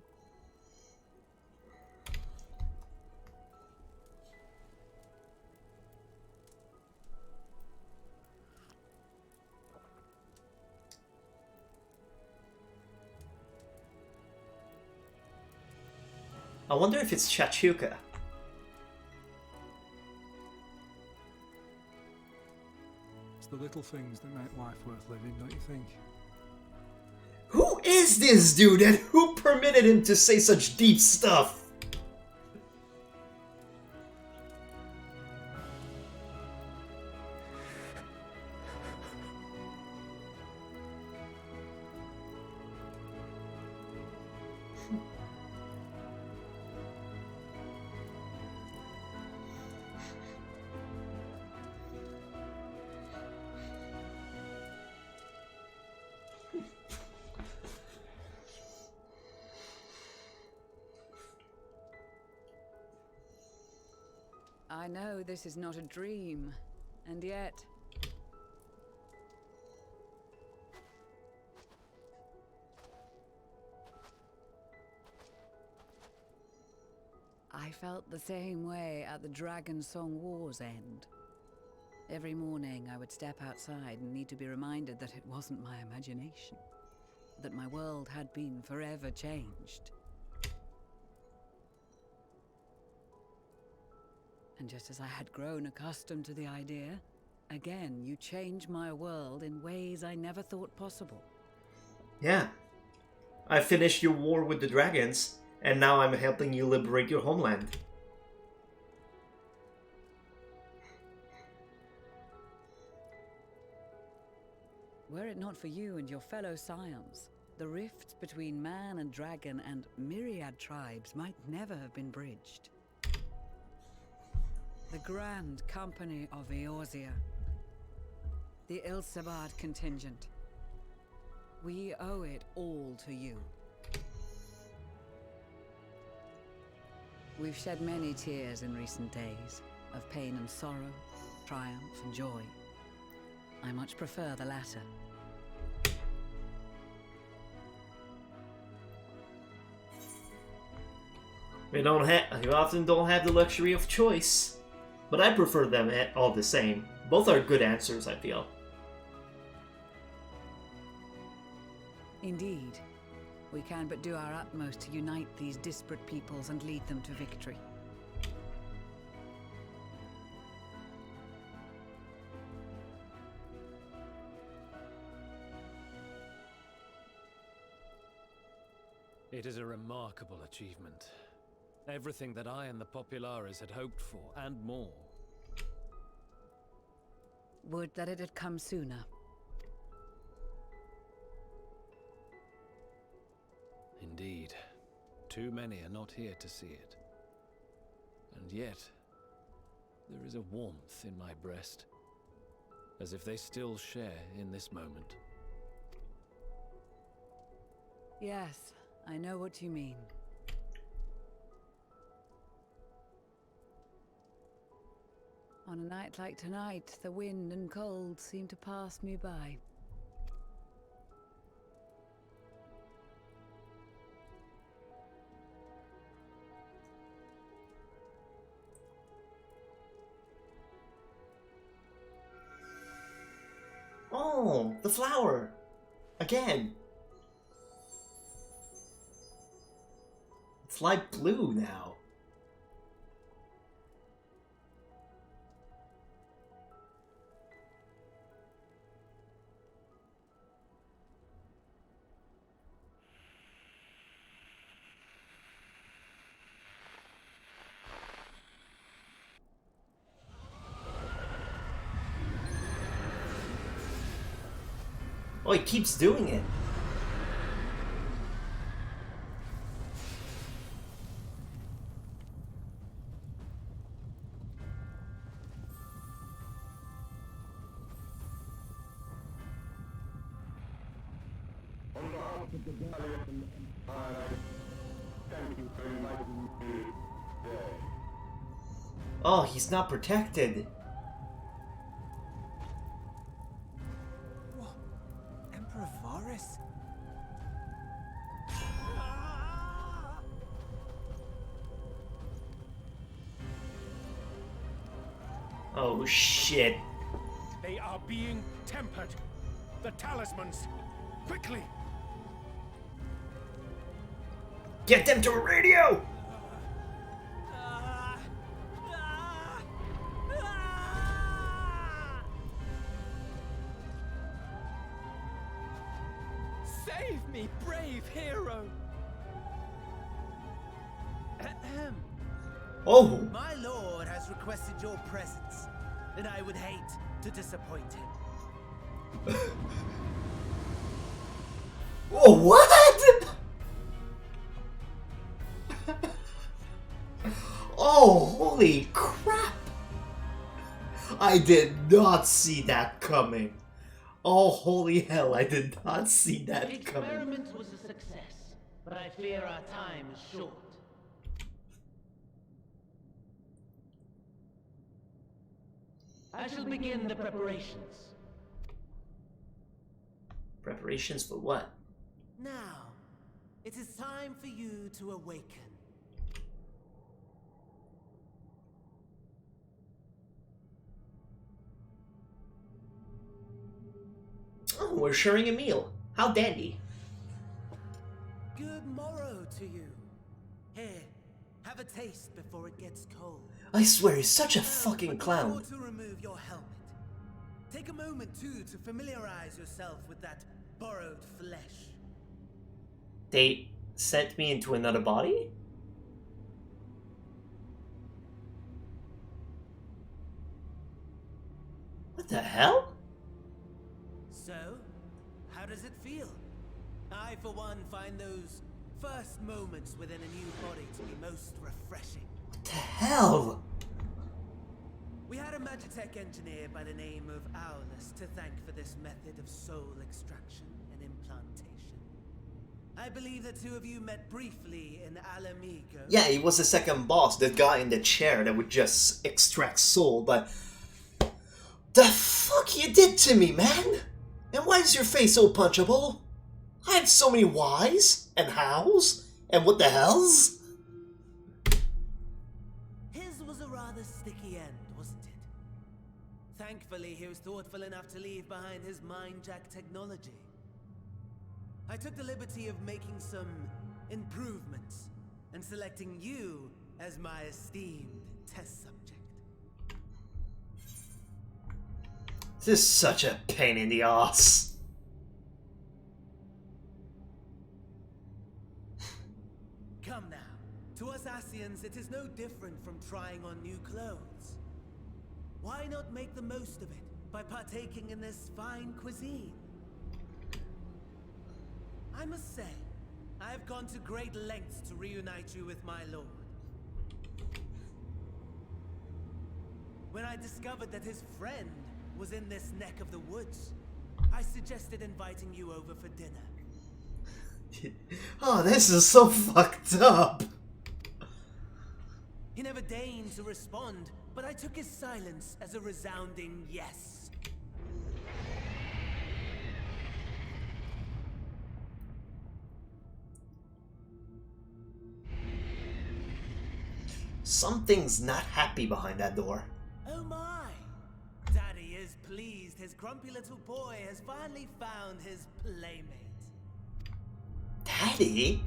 Speaker 1: I wonder if it's shakshuka.
Speaker 2: It's the little things that make life worth living, don't you think?
Speaker 1: Who is this dude and who permitted him to say such deep stuff?
Speaker 4: I know this is not a dream, and yet... I felt the same way at the Dragon Song War's end. Every morning I would step outside and need to be reminded that it wasn't my imagination, that my world had been forever changed. And just as I had grown accustomed to the idea, again you change my world in ways I never thought possible.
Speaker 1: Yeah. I finished your war with the dragons, and now I'm helping you liberate your homeland.
Speaker 4: Were it not for you and your fellow scions, the rifts between man and dragon and myriad tribes might never have been bridged. The Grand Company of Eorzea. The Ilsabard contingent. We owe it all to you. We've shed many tears in recent days, of pain and sorrow, triumph and joy. I much prefer the latter.
Speaker 1: You often don't have the luxury of choice. But I prefer them all the same. Both are good answers, I feel.
Speaker 4: Indeed. We can but do our utmost to unite these disparate peoples and lead them to victory.
Speaker 12: It is a remarkable achievement. Everything that I and the Populares had hoped for, and more.
Speaker 4: Would that it had come sooner.
Speaker 12: Indeed. Too many are not here to see it. And yet, there is a warmth in my breast, as if they still share in this moment.
Speaker 4: Yes, I know what you mean. On a night like tonight, the wind and cold seem to pass me by.
Speaker 1: Oh, the flower! Again! It's light blue now. Oh, he keeps doing it.
Speaker 19: On behalf of the Guardian, thank you for inviting me today.
Speaker 1: Oh, he's not protected.
Speaker 6: What? Emperor Varys?
Speaker 1: Oh shit.
Speaker 14: They are being tempered. The talismans. Quickly!
Speaker 1: Get them to a radio!
Speaker 6: Save me, brave hero! Ahem.
Speaker 1: Oh!
Speaker 20: My lord has requested your presence, and I would hate to disappoint him.
Speaker 1: Oh, what? Oh, holy crap! I did not see that coming. Oh, holy hell, I did not see that
Speaker 20: The
Speaker 1: coming.
Speaker 20: experiment was a success, but I fear our time is short. I shall begin the preparations.
Speaker 1: Preparations for what?
Speaker 20: Now, it is time for you to awaken.
Speaker 1: Oh, we're sharing a meal. How dandy.
Speaker 20: Good morrow to you. Here, have a taste before it gets cold.
Speaker 1: I swear, he's such a fucking clown.
Speaker 20: Before to remove your helmet, take a moment too to familiarize yourself with that borrowed flesh.
Speaker 1: They sent me into another body? What the hell?
Speaker 20: So, how does it feel? I, for one, find those first moments within a new body to be most refreshing.
Speaker 1: What the hell?
Speaker 20: We had a Magitech engineer by the name of Aulus to thank for this method of soul extraction and implantation. I believe the two of you met briefly in Alamigo.
Speaker 1: Yeah, he was the second boss, the guy in the chair that would just extract soul, but... The fuck you did to me, man? And why is your face so punchable? I had so many whys, and hows, and what the hells?
Speaker 20: His was a rather sticky end, wasn't it? Thankfully, he was thoughtful enough to leave behind his mind-jack technology. I took the liberty of making some improvements and selecting you as my esteemed test subject.
Speaker 1: This is such a pain in the ass.
Speaker 20: Come now. To us Asians, it is no different from trying on new clothes. Why not make the most of it by partaking in this fine cuisine? I must say, I have gone to great lengths to reunite you with my lord. When I discovered that his friend was in this neck of the woods, I suggested inviting you over for dinner.
Speaker 1: Oh, this is so fucked up.
Speaker 20: He never deigned to respond, but I took his silence as a resounding yes.
Speaker 1: Something's not happy behind that door.
Speaker 20: Oh my! Daddy is pleased his grumpy little boy has finally found his playmate.
Speaker 1: Daddy?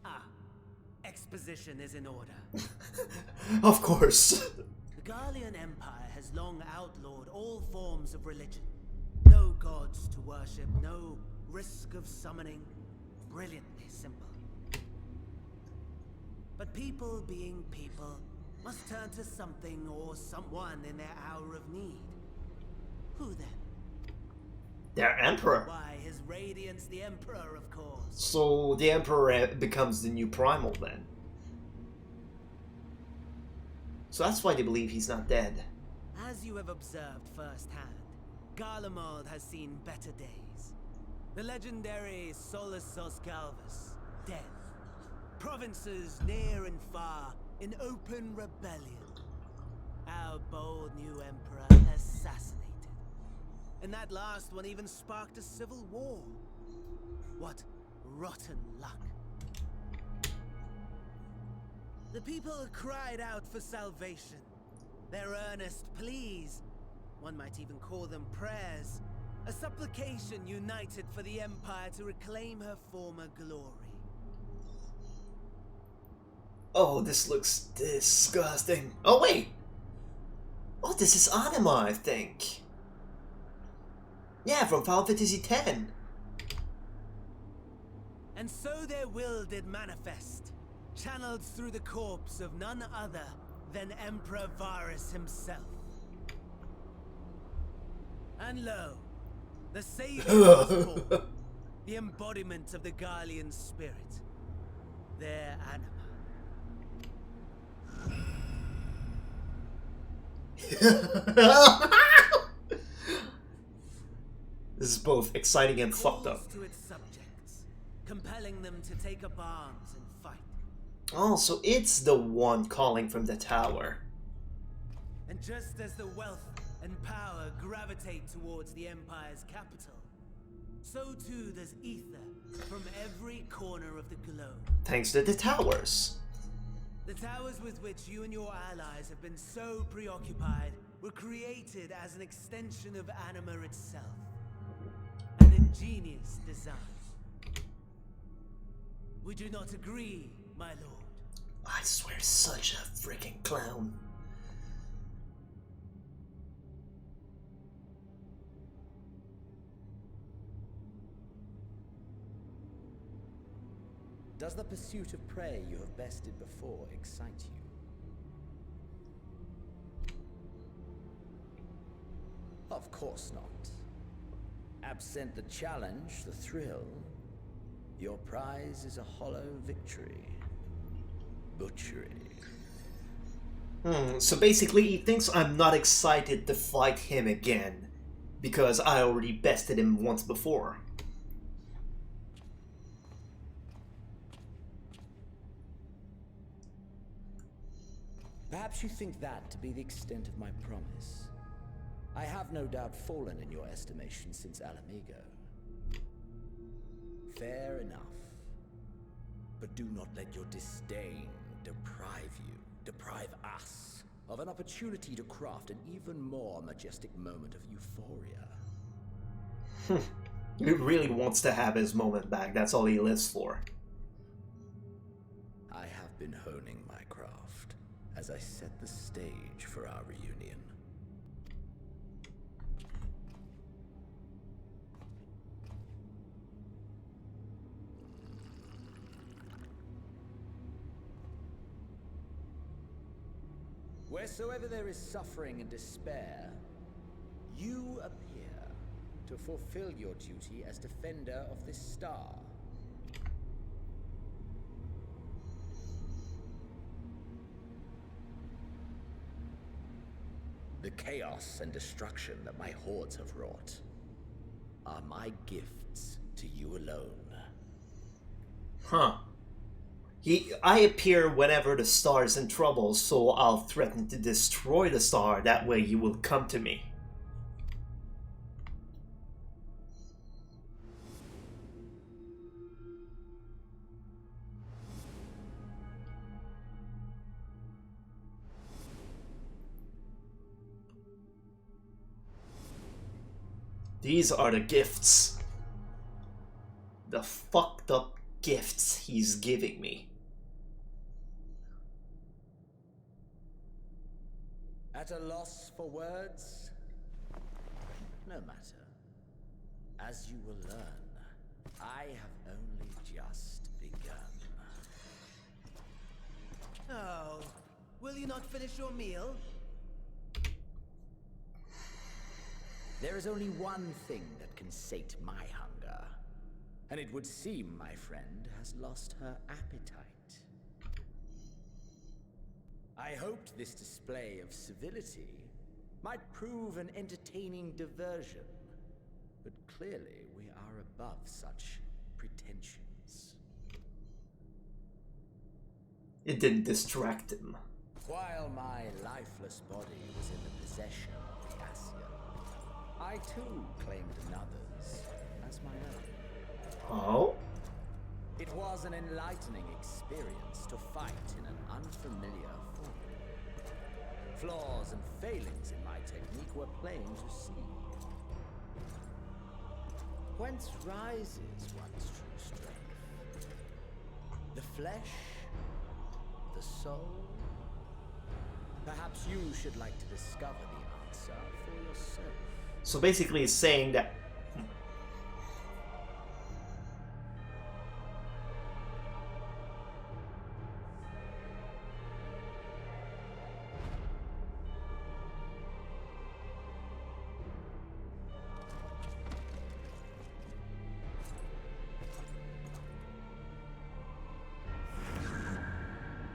Speaker 20: Ah, exposition is in order.
Speaker 1: Of course.
Speaker 20: The Garlean Empire has long outlawed all forms of religion. No gods to worship, no risk of summoning. Brilliantly simple. But people being people must turn to something or someone in their hour of need. Who then?
Speaker 1: Their emperor.
Speaker 20: Why, His Radiance the Emperor, of course.
Speaker 1: So the emperor becomes the new primal then. So that's why they believe he's not dead.
Speaker 20: As you have observed firsthand, Garlemald has seen better days. The legendary Solus Oscalvus, dead. Provinces near and far in open rebellion. Our bold new emperor assassinated. And that last one even sparked a civil war. What rotten luck. The people cried out for salvation. Their earnest pleas, one might even call them prayers, a supplication united for the Empire to reclaim her former glory.
Speaker 1: Oh, this looks disgusting. Oh, wait! Oh, this is Anima, I think. Yeah, from Final Fantasy X.
Speaker 20: And so their will did manifest, channeled through the corpse of none other than Emperor Varus himself. And lo, the Savior was born, the embodiment of the Garlean spirit, their anima.
Speaker 1: This is both exciting and fucked up.
Speaker 20: To its subjects, compelling them to take up arms and fight.
Speaker 1: Oh, so it's the one calling from the tower.
Speaker 20: And just as the wealth and power gravitate towards the Empire's capital, so too does ether from every corner of the globe.
Speaker 1: Thanks to the towers.
Speaker 20: The towers with which you and your allies have been so preoccupied were created as an extension of Anima itself. An ingenious design. Would you not agree, my lord?
Speaker 1: I swear, such a freaking clown.
Speaker 21: Does the pursuit of prey you have bested before excite you? Of course not. Absent the challenge, the thrill, your prize is a hollow victory. Butchery.
Speaker 1: So basically he thinks I'm not excited to fight him again, because I already bested him once before.
Speaker 21: Perhaps you think that to be the extent of my promise. I have no doubt fallen in your estimation since Alamigo. Fair enough. But do not let your disdain deprive us, of an opportunity to craft an even more majestic moment of euphoria.
Speaker 1: He really wants to have his moment back, that's all he lives for.
Speaker 21: I have been honing my craft as I set the stage for our reunion. Wheresoever there is suffering and despair, you appear to fulfill your duty as defender of this star. The chaos and destruction that my hordes have wrought are my gifts to you alone.
Speaker 1: Huh. I appear whenever the star is in trouble, so I'll threaten to destroy the star. That way you will come to me. These are the gifts. The fucked up gifts he's giving me.
Speaker 21: At a loss for words? No matter. As you will learn, I have only just begun.
Speaker 20: Oh, will you not finish your meal?
Speaker 21: There is only one thing that can sate my hunger. And it would seem my friend has lost her appetite. I hoped this display of civility might prove an entertaining diversion, but clearly we are above such pretensions.
Speaker 1: It didn't distract him.
Speaker 21: While my lifeless body was in the possession of the Ascian, I too claimed another's as my own.
Speaker 1: Oh?
Speaker 21: It was an enlightening experience to fight in an unfamiliar form. Flaws and failings in my technique were plain to see. Whence rises one's true strength? The flesh? The soul? Perhaps you should like to discover the answer for yourself.
Speaker 1: So basically it's saying that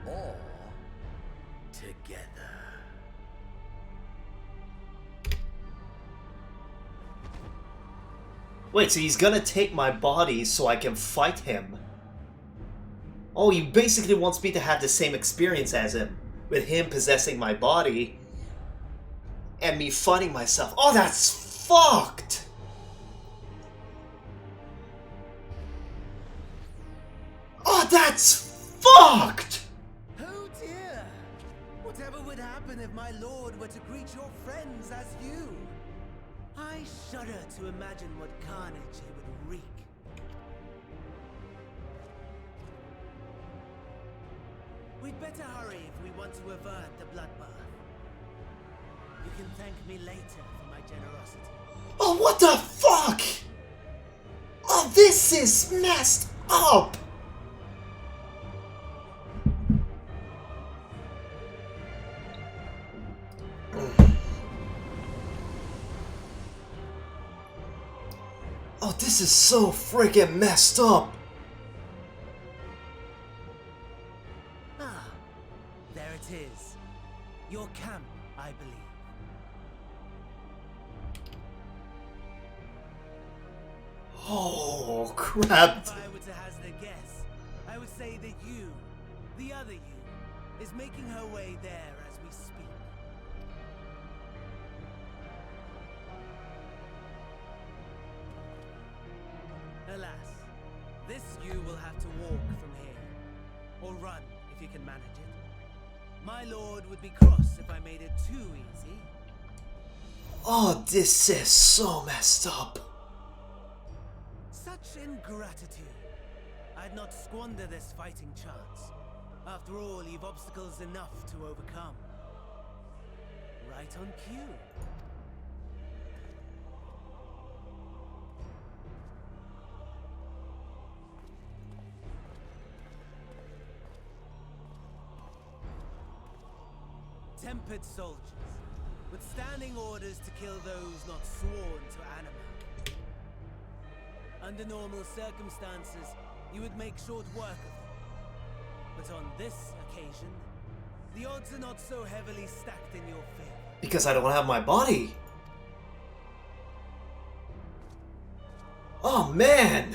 Speaker 21: or together.
Speaker 1: wait, so he's gonna take my body so I can fight him? Oh, he basically wants me to have the same experience as him, with him possessing my body and me fighting myself. Oh, that's fucked! Oh, that's fucked!
Speaker 20: Oh dear! Whatever would happen if my lord were to greet your friends as you? I shudder to imagine what carnage he would wreak. We'd better hurry if we want to avert the bloodbath. You can thank me later for my generosity.
Speaker 1: Oh, what the fuck? Oh, this is messed up! Oh, this is so freaking messed up!
Speaker 20: Ah, there it is. Your camp, I believe.
Speaker 1: Oh, crap!
Speaker 20: If I were to hazard a guess, I would say that you, the other you, is making her way there as we speak. Alas, this you will have to walk from here. Or run, if you can manage it. My lord would be cross if I made it too easy.
Speaker 1: Oh, this is so messed up.
Speaker 20: Such ingratitude. I'd not squander this fighting chance. After all, you've obstacles enough to overcome. Right on cue. Tempered soldiers, with standing orders to kill those not sworn to anima. Under normal circumstances, you would make short work of them. But on this occasion, the odds are not so heavily stacked in your favor.
Speaker 1: Because I don't have my body. Oh man!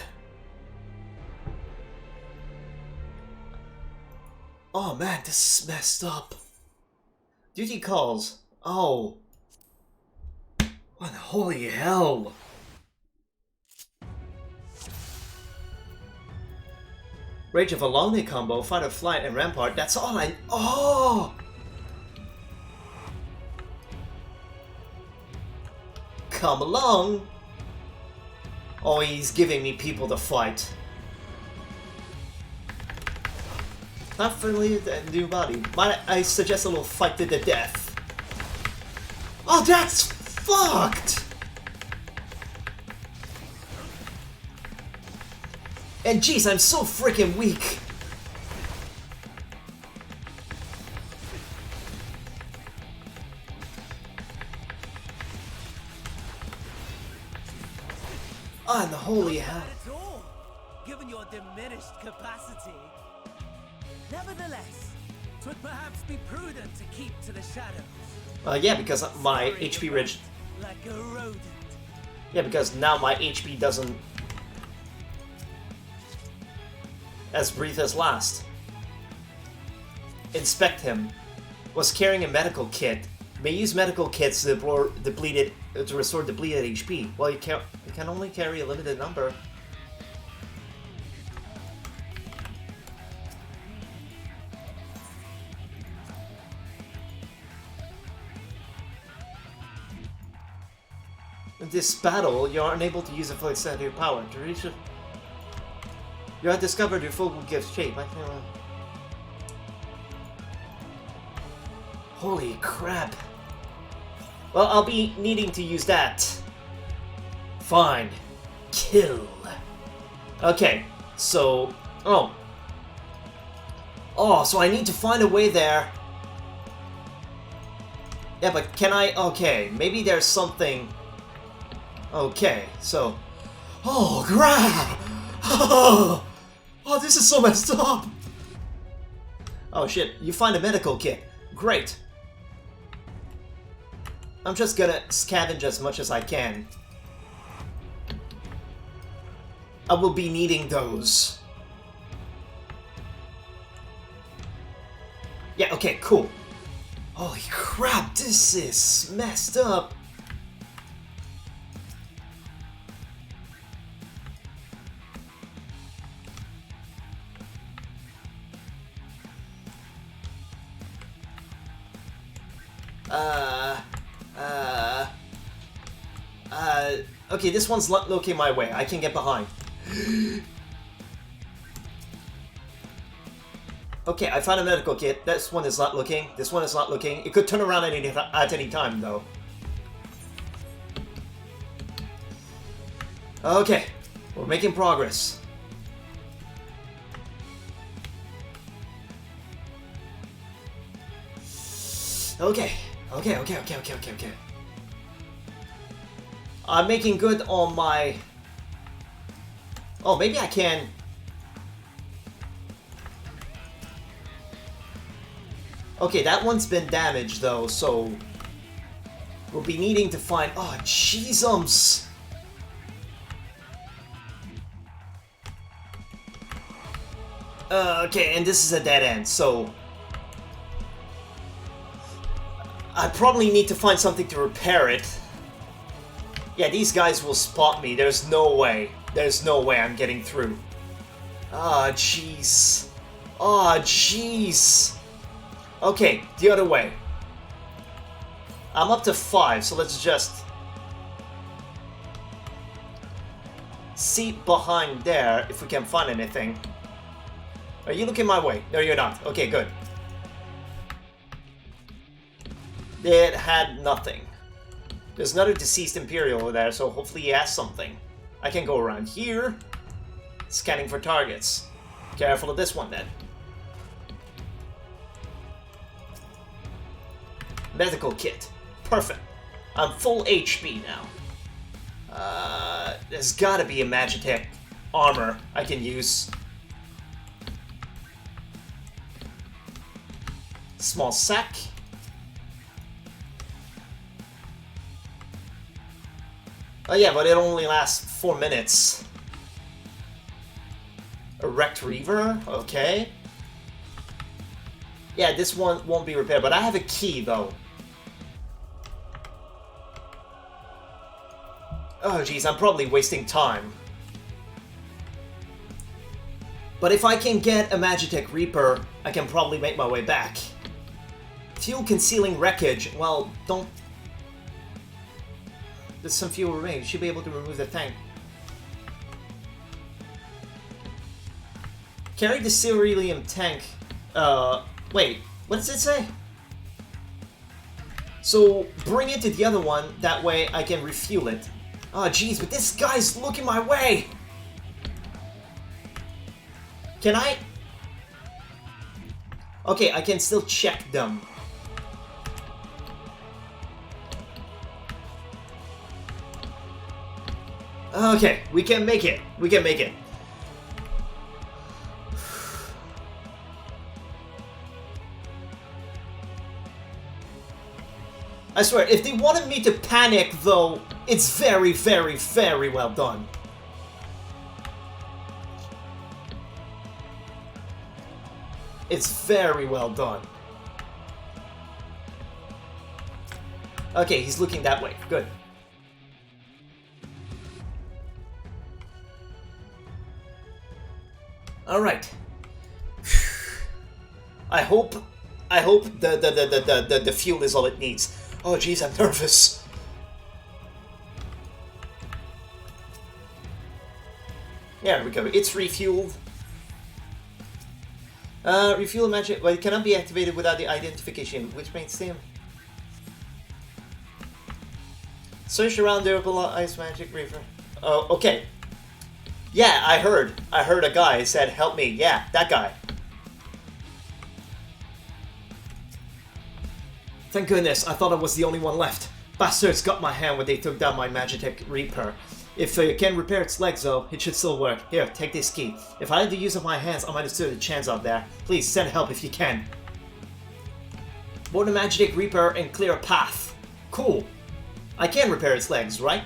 Speaker 1: Oh man, this is messed up. Duty calls. Oh. What the holy hell? Rage of a Lonely combo, Fight or Flight, and Rampart. That's all I... Oh! Come along! Oh, he's giving me people to fight. Not familiar with the new body. Might I suggest a little fight to the death? Oh, that's fucked! And jeez, I'm so freaking weak. Ah, and the holy hell.
Speaker 20: Not at all, given your diminished capacity. Nevertheless, 'twould perhaps be prudent to keep to the shadows.
Speaker 1: Yeah, because my HP reg...
Speaker 20: Like a rodent.
Speaker 1: Yeah, because now my HP doesn't... as breathe as last. Inspect him. Was carrying a medical kit. May use medical kits to restore depleted HP. Well, you can only carry a limited number. In this battle, you are unable to use a full extent of your power. To reach it, you have discovered your full gift shape. Holy crap. Well, I'll be needing to use that. Fine. Kill. Okay, so... Oh. Oh, so I need to find a way there. Yeah, but can I... Okay, maybe there's something... Okay, so... Oh, crap! Oh, this is so messed up! Oh shit, you find a medical kit. Great. I'm just gonna scavenge as much as I can. I will be needing those. Yeah, okay, cool. Holy crap, this is messed up. Okay, this one's looking my way. I can get behind. Okay, I found a medical kit. This one is not looking. This one is not looking. It could turn around at any time, though. Okay, we're making progress. Okay. I'm making good on my... Oh, maybe I can... Okay, that one's been damaged, though, so... We'll be needing to find... Oh, jeezums! Okay, and this is a dead end, so... I probably need to find something to repair it. Yeah, these guys will spot me. There's no way. There's no way I'm getting through. Ah, jeez. Ah, jeez. Okay, the other way. I'm up to 5, so let's just... see behind there if we can find anything. Are you looking my way? No, you're not. Okay, good. It had nothing. There's another deceased Imperial over there, so hopefully he has something. I can go around here, scanning for targets. Careful of this one, then. Medical kit. Perfect. I'm full HP now. There's gotta be a Magitech armor I can use. Small sack. Oh yeah, but it only lasts 4 minutes. A wrecked Reaver? Okay. Yeah, this one won't be repaired, but I have a key though. Oh geez, I'm probably wasting time. But if I can get a Magitech Reaper, I can probably make my way back. Fuel concealing wreckage, well, don't... There's some fuel remaining, you should be able to remove the tank. Carry the Cerulean tank, wait, what does it say? So, bring it to the other one, that way I can refuel it. Oh jeez, but this guy's looking my way! Can I? Okay, I can still check them. Okay, we can make it. We can make it. I swear, if they wanted me to panic, though, it's very, very, very well done. It's very well done. Okay, he's looking that way. Good. All right. I hope the fuel is all it needs. Oh jeez, I'm nervous. Yeah, we go. It's refueled. Refuel magic, well, it cannot be activated without the identification, which makes them. Search around durable ice magic reaver. Oh, okay. Yeah, I heard a guy said, help me. Yeah, that guy. Thank goodness, I thought I was the only one left. Bastards got my hand when they took down my Magitech Reaper. If it can repair its legs though, it should still work. Here, take this key. If I had the use of my hands, I might have stood a chance out there. Please, send help if you can. Board the Magitech Reaper and clear a path. Cool. I can repair its legs, right?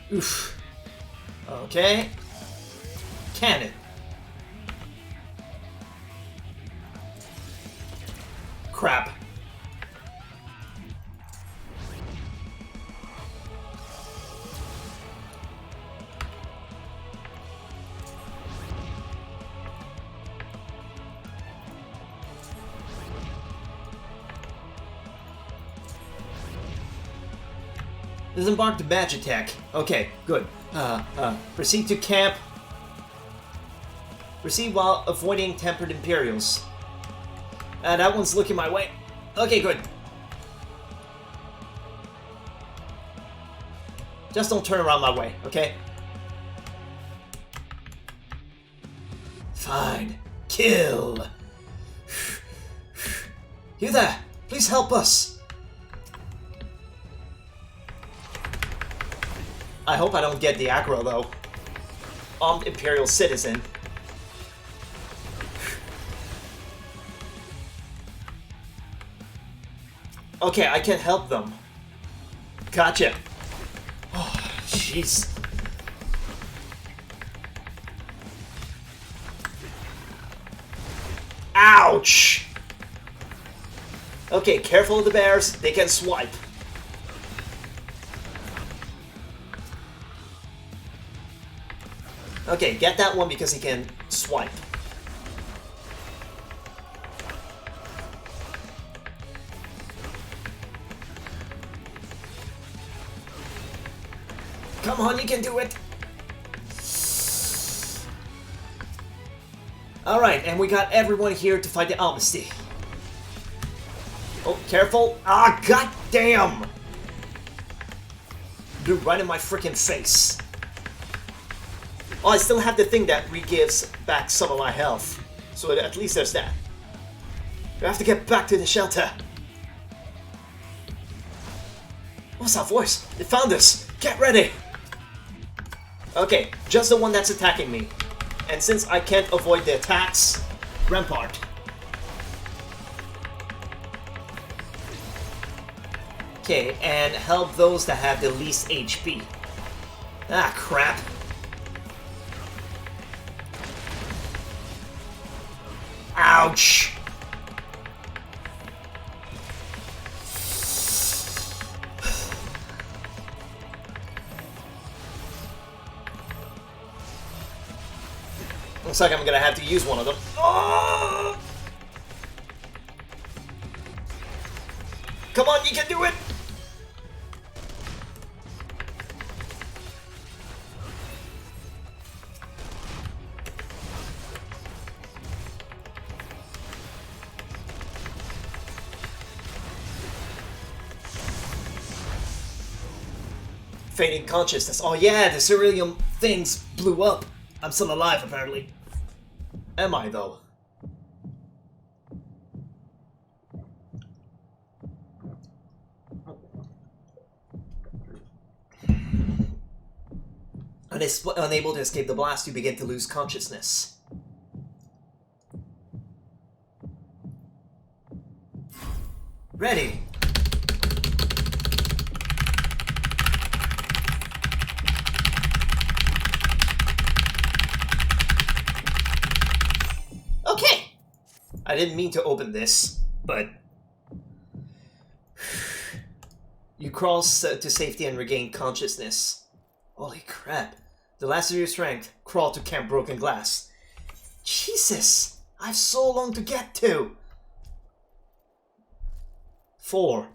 Speaker 1: Oof. Okay. Cannon. Crap. Disembark the Magitech. Okay, good. Proceed to camp. Proceed while avoiding tempered Imperials. That one's looking my way. Okay, good. Just don't turn around my way, okay? Fine. Kill. You there! Please help us! I hope I don't get the aggro, though. Armed Imperial citizen. Okay, I can help them. Gotcha. Oh, jeez. Ouch! Okay, careful of the bears. They can swipe. Okay, get that one because he can swipe. Come on, you can do it! Alright, and we got everyone here to fight the Almasty. Oh, careful! Ah, goddamn! Blew right in my freaking face. Oh, I still have the thing that re-gives back some of my health. So at least there's that. We have to get back to the shelter. What's that voice? They found us! Get ready! Okay, just the one that's attacking me. And since I can't avoid the attacks, Rampart. Okay, and help those that have the least HP. Ah, crap. Ouch! Looks like I'm gonna have to use one of them. Oh! Come on, you can do it! Fading consciousness. Oh yeah, the cerulean things blew up. I'm still alive, apparently. Am I, though? Unable to escape the blast, you begin to lose consciousness. Ready! Okay! I didn't mean to open this, but... You crawl to safety and regain consciousness. Holy crap. The last of your strength, crawl to Camp Broken Glass. Jesus! I have so long to get to! 4.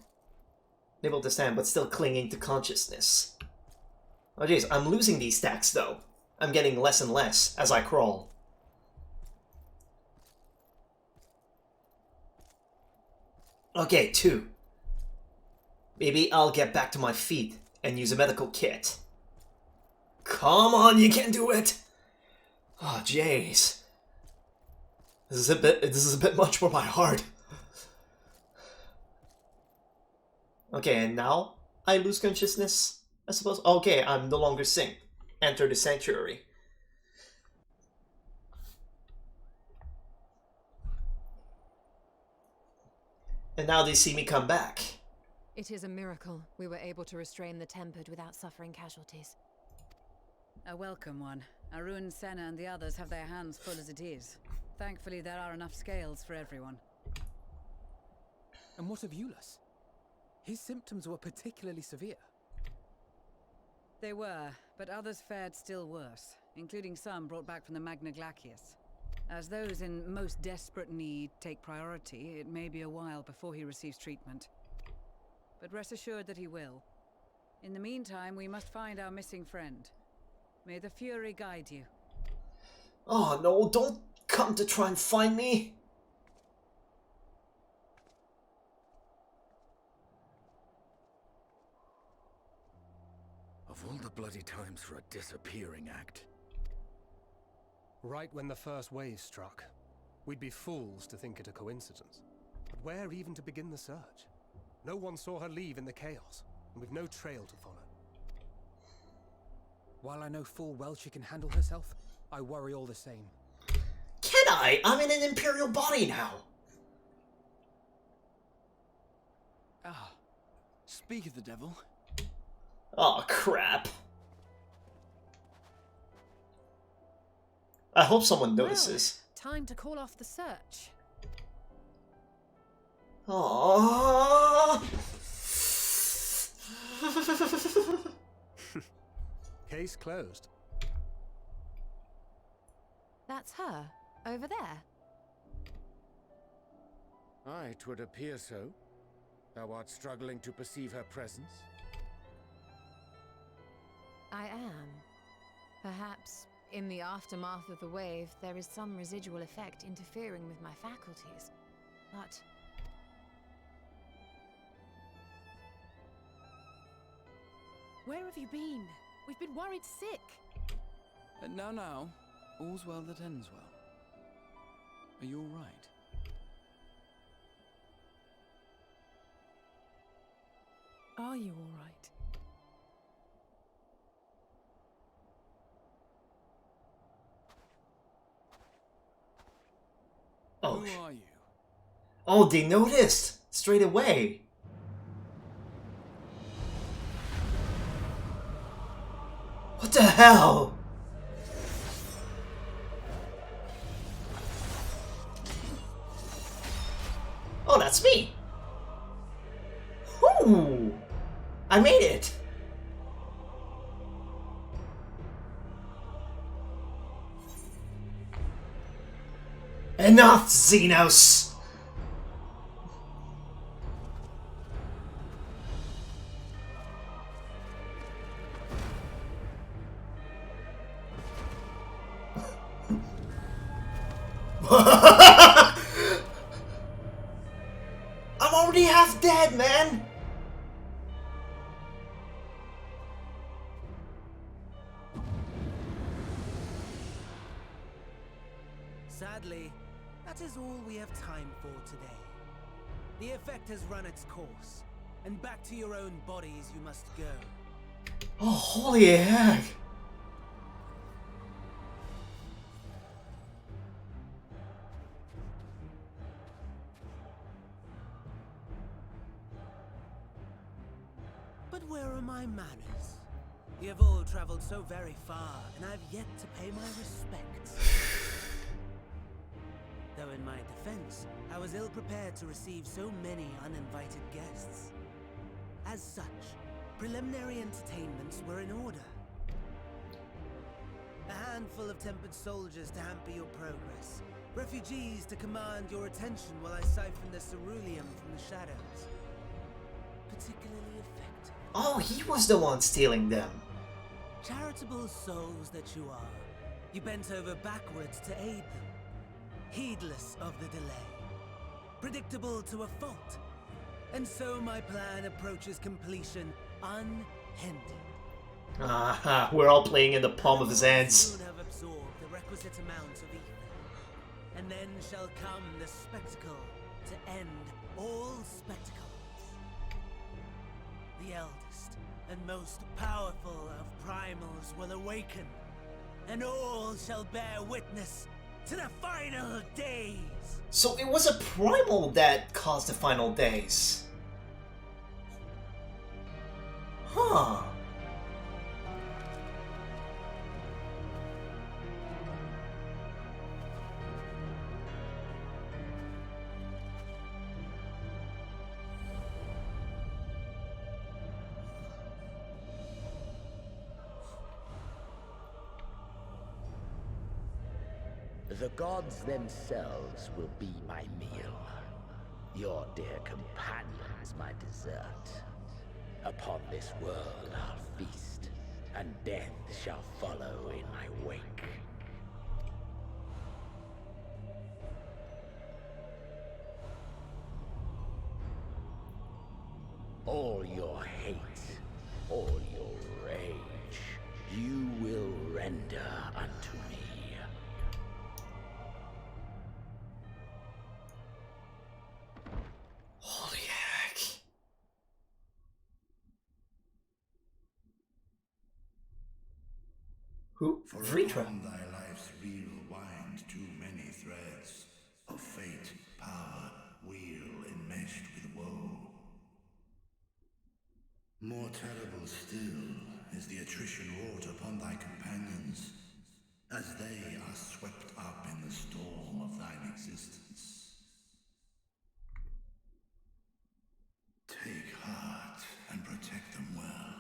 Speaker 1: Able to stand, but still clinging to consciousness. Oh jeez, I'm losing these stacks though. I'm getting less and less as I crawl. Okay, 2. Maybe I'll get back to my feet and use a medical kit. Come on, you can do it! Oh, jeez. This is a bit much for my heart. Okay, and now I lose consciousness, I suppose. Okay, I'm no longer synced. Enter the sanctuary. And now they see me come back.
Speaker 3: It is a miracle we were able to restrain the Tempered without suffering casualties.
Speaker 4: A welcome one. Arun, Senna and the others have their hands full as it is. Thankfully, there are enough scales for everyone.
Speaker 5: And what of Eulus? His symptoms were particularly severe.
Speaker 4: They were, but others fared still worse, including some brought back from the Magna Glacius. As those in most desperate need take priority, it may be a while before he receives treatment. But rest assured that he will. In the meantime, we must find our missing friend. May the Fury guide you.
Speaker 1: Oh no, don't come to try and find me!
Speaker 21: Of all the bloody times for a disappearing act.
Speaker 2: Right when the first wave struck, we'd be fools to think it a coincidence. But where even to begin the search? No one saw her leave in the chaos, and we've no trail to follow.
Speaker 5: While I know full well she can handle herself, I worry all the same.
Speaker 1: Can I? I'm in an Imperial body now!
Speaker 15: Ah, speak of the devil.
Speaker 1: Oh crap. I hope someone notices.
Speaker 16: Well, time to call off the search.
Speaker 1: Aww.
Speaker 2: Case closed.
Speaker 3: That's her, over there.
Speaker 21: Aye, 'twould appear so. Thou art struggling to perceive her presence?
Speaker 3: I am. Perhaps, in the aftermath of the wave, there is some residual effect interfering with my faculties. But...
Speaker 16: Where have you been? We've been worried sick.
Speaker 15: Now, all's well that ends well. Are you all right?
Speaker 16: Are you all right?
Speaker 1: Oh.
Speaker 15: Who are you?
Speaker 1: Oh, they noticed straight away. What the hell? Oh, that's me. Ooh, I made it. Enough, Xenos! I'm already half dead, man!
Speaker 20: Sadly, that is all we have time for today. The effect has run its course, and back to your own bodies you must go.
Speaker 1: Oh, holy heck!
Speaker 20: But where are my manners? You have all traveled so very far, and I've yet to pay my respects. Though in my defense, I was ill-prepared to receive so many uninvited guests. As such, preliminary entertainments were in order. A handful of tempered soldiers to hamper your progress. Refugees to command your attention while I siphon the ceruleum from the shadows. Particularly effective.
Speaker 1: Oh, he was the one stealing them.
Speaker 20: Charitable souls that you are, you bent over backwards to aid them. Heedless of the delay. Predictable to a fault. And so my plan approaches completion unhindered.
Speaker 1: Aha, we're all playing in the palm of his hands.
Speaker 20: Soon have absorbed the requisite amount of ether. And then shall come the spectacle to end all spectacles. The eldest and most powerful of primals will awaken, and all shall bear witness to the final days.
Speaker 1: So it was a primal that caused the final days. Huh.
Speaker 21: The gods themselves will be my meal. Your dear companions my dessert. Upon this world I'll feast, and death shall follow in my wake. All your hate, all your rage, you will render unto me.
Speaker 1: Holy heck. Who? Vritra.
Speaker 10: From thy life's reel wind too many threads of fate, power, wheel enmeshed with woe. More terrible still is the attrition wrought upon thy companions, as they are swept up in the storm of thine existence. Take heart and protect them well.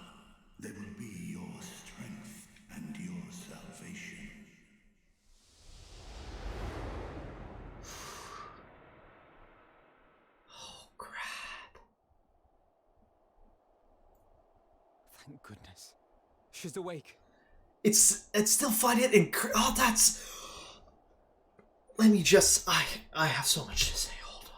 Speaker 10: They will be your strength and your salvation.
Speaker 1: Oh, crap.
Speaker 5: Thank goodness. She's awake.
Speaker 1: It's still fighting in. Oh, that's. Let me just. I have so much to say. Hold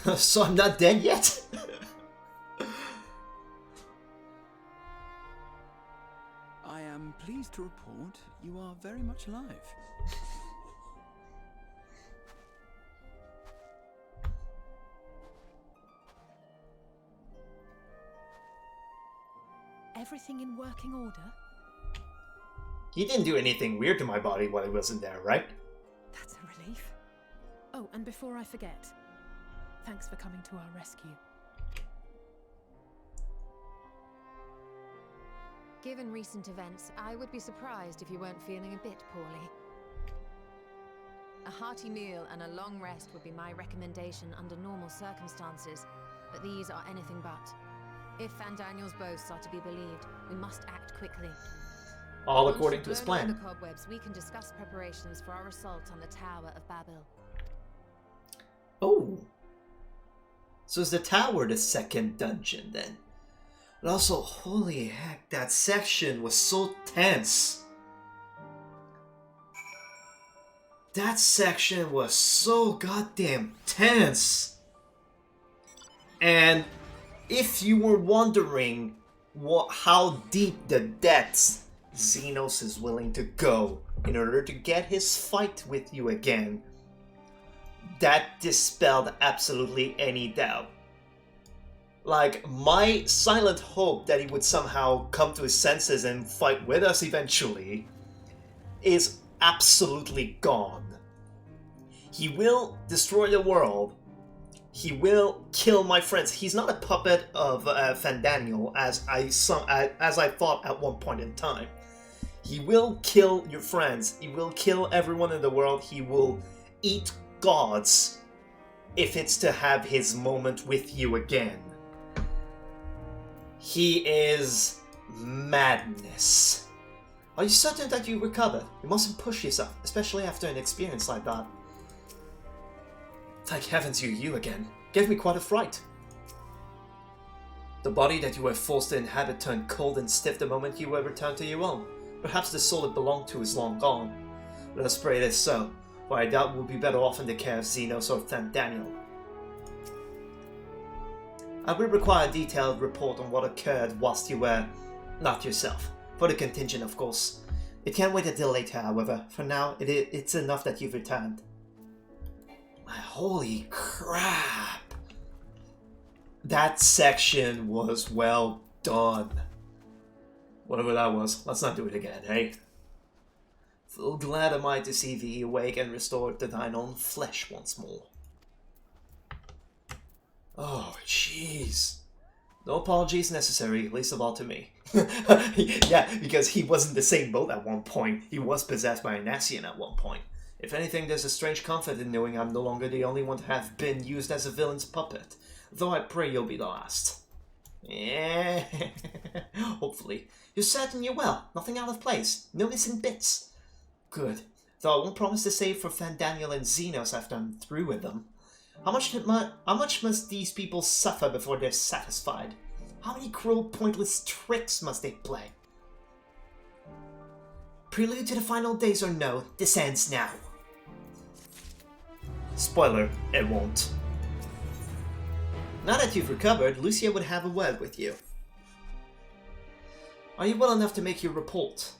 Speaker 1: on. So I'm not dead yet?
Speaker 15: I am pleased to report you are very much alive.
Speaker 16: everything in working order?
Speaker 1: He didn't do anything weird to my body while he wasn't there, right?
Speaker 16: That's a relief. Oh, and before I forget, thanks for coming to our rescue.
Speaker 3: Given recent events, I would be surprised if you weren't feeling a bit poorly. A hearty meal and a long rest would be my recommendation under normal circumstances, but these are anything but. If Fandaniel's boasts are to be believed, we must act quickly.
Speaker 1: All
Speaker 3: Once
Speaker 1: according
Speaker 3: you've
Speaker 1: to his
Speaker 3: blown away
Speaker 1: plan.
Speaker 3: the cobwebs, we can discuss preparations for our assault on the Tower of Babel.
Speaker 1: Oh. So is the tower the second dungeon then? But also, holy heck, that section was so tense. That section was so goddamn tense. And if you were wondering how deep the depths Xenos is willing to go in order to get his fight with you again, that dispelled absolutely any doubt. Like, my silent hope that he would somehow come to his senses and fight with us eventually is absolutely gone. He will destroy the world. He will kill my friends. He's not a puppet of Fandaniel, as I thought at one point in time. He will kill your friends. He will kill everyone in the world. He will eat gods if it's to have his moment with you again. He is madness. Are you certain that you recovered? You mustn't push yourself, especially after an experience like that. Thank heavens you again. Gave me quite a fright. The body that you were forced to inhabit turned cold and stiff the moment you were returned to your own. Perhaps the soul it belonged to is long gone. Let us pray it is so, for I doubt we'll be better off in the care of Xenos or Fandaniel. I will require a detailed report on what occurred whilst you were not yourself. For the contingent, of course. It can't wait until later, however. For now, it's enough that you've returned. Holy crap! That section was well done. Whatever that was, let's not do it again, hey? Full glad am I to see thee awake and restored to thine own flesh once more. Oh, jeez. No apologies necessary, least of all to me. Yeah, because he was in the same boat at one point. He was possessed by an Ascian at one point. If anything, there's a strange comfort in knowing I'm no longer the only one to have been used as a villain's puppet. Though I pray you'll be the last. Yeah. Hopefully. You're certain you're well? Nothing out of place? No missing bits? Good. Though I won't promise to save for Fandaniel and Xenos after I'm through with them. How much must these people suffer before they're satisfied? How many cruel, pointless tricks must they play? Prelude to the final days or no, this ends now. Spoiler, it won't. Now that you've recovered, Lucia would have a word with you. Are you well enough to make your report?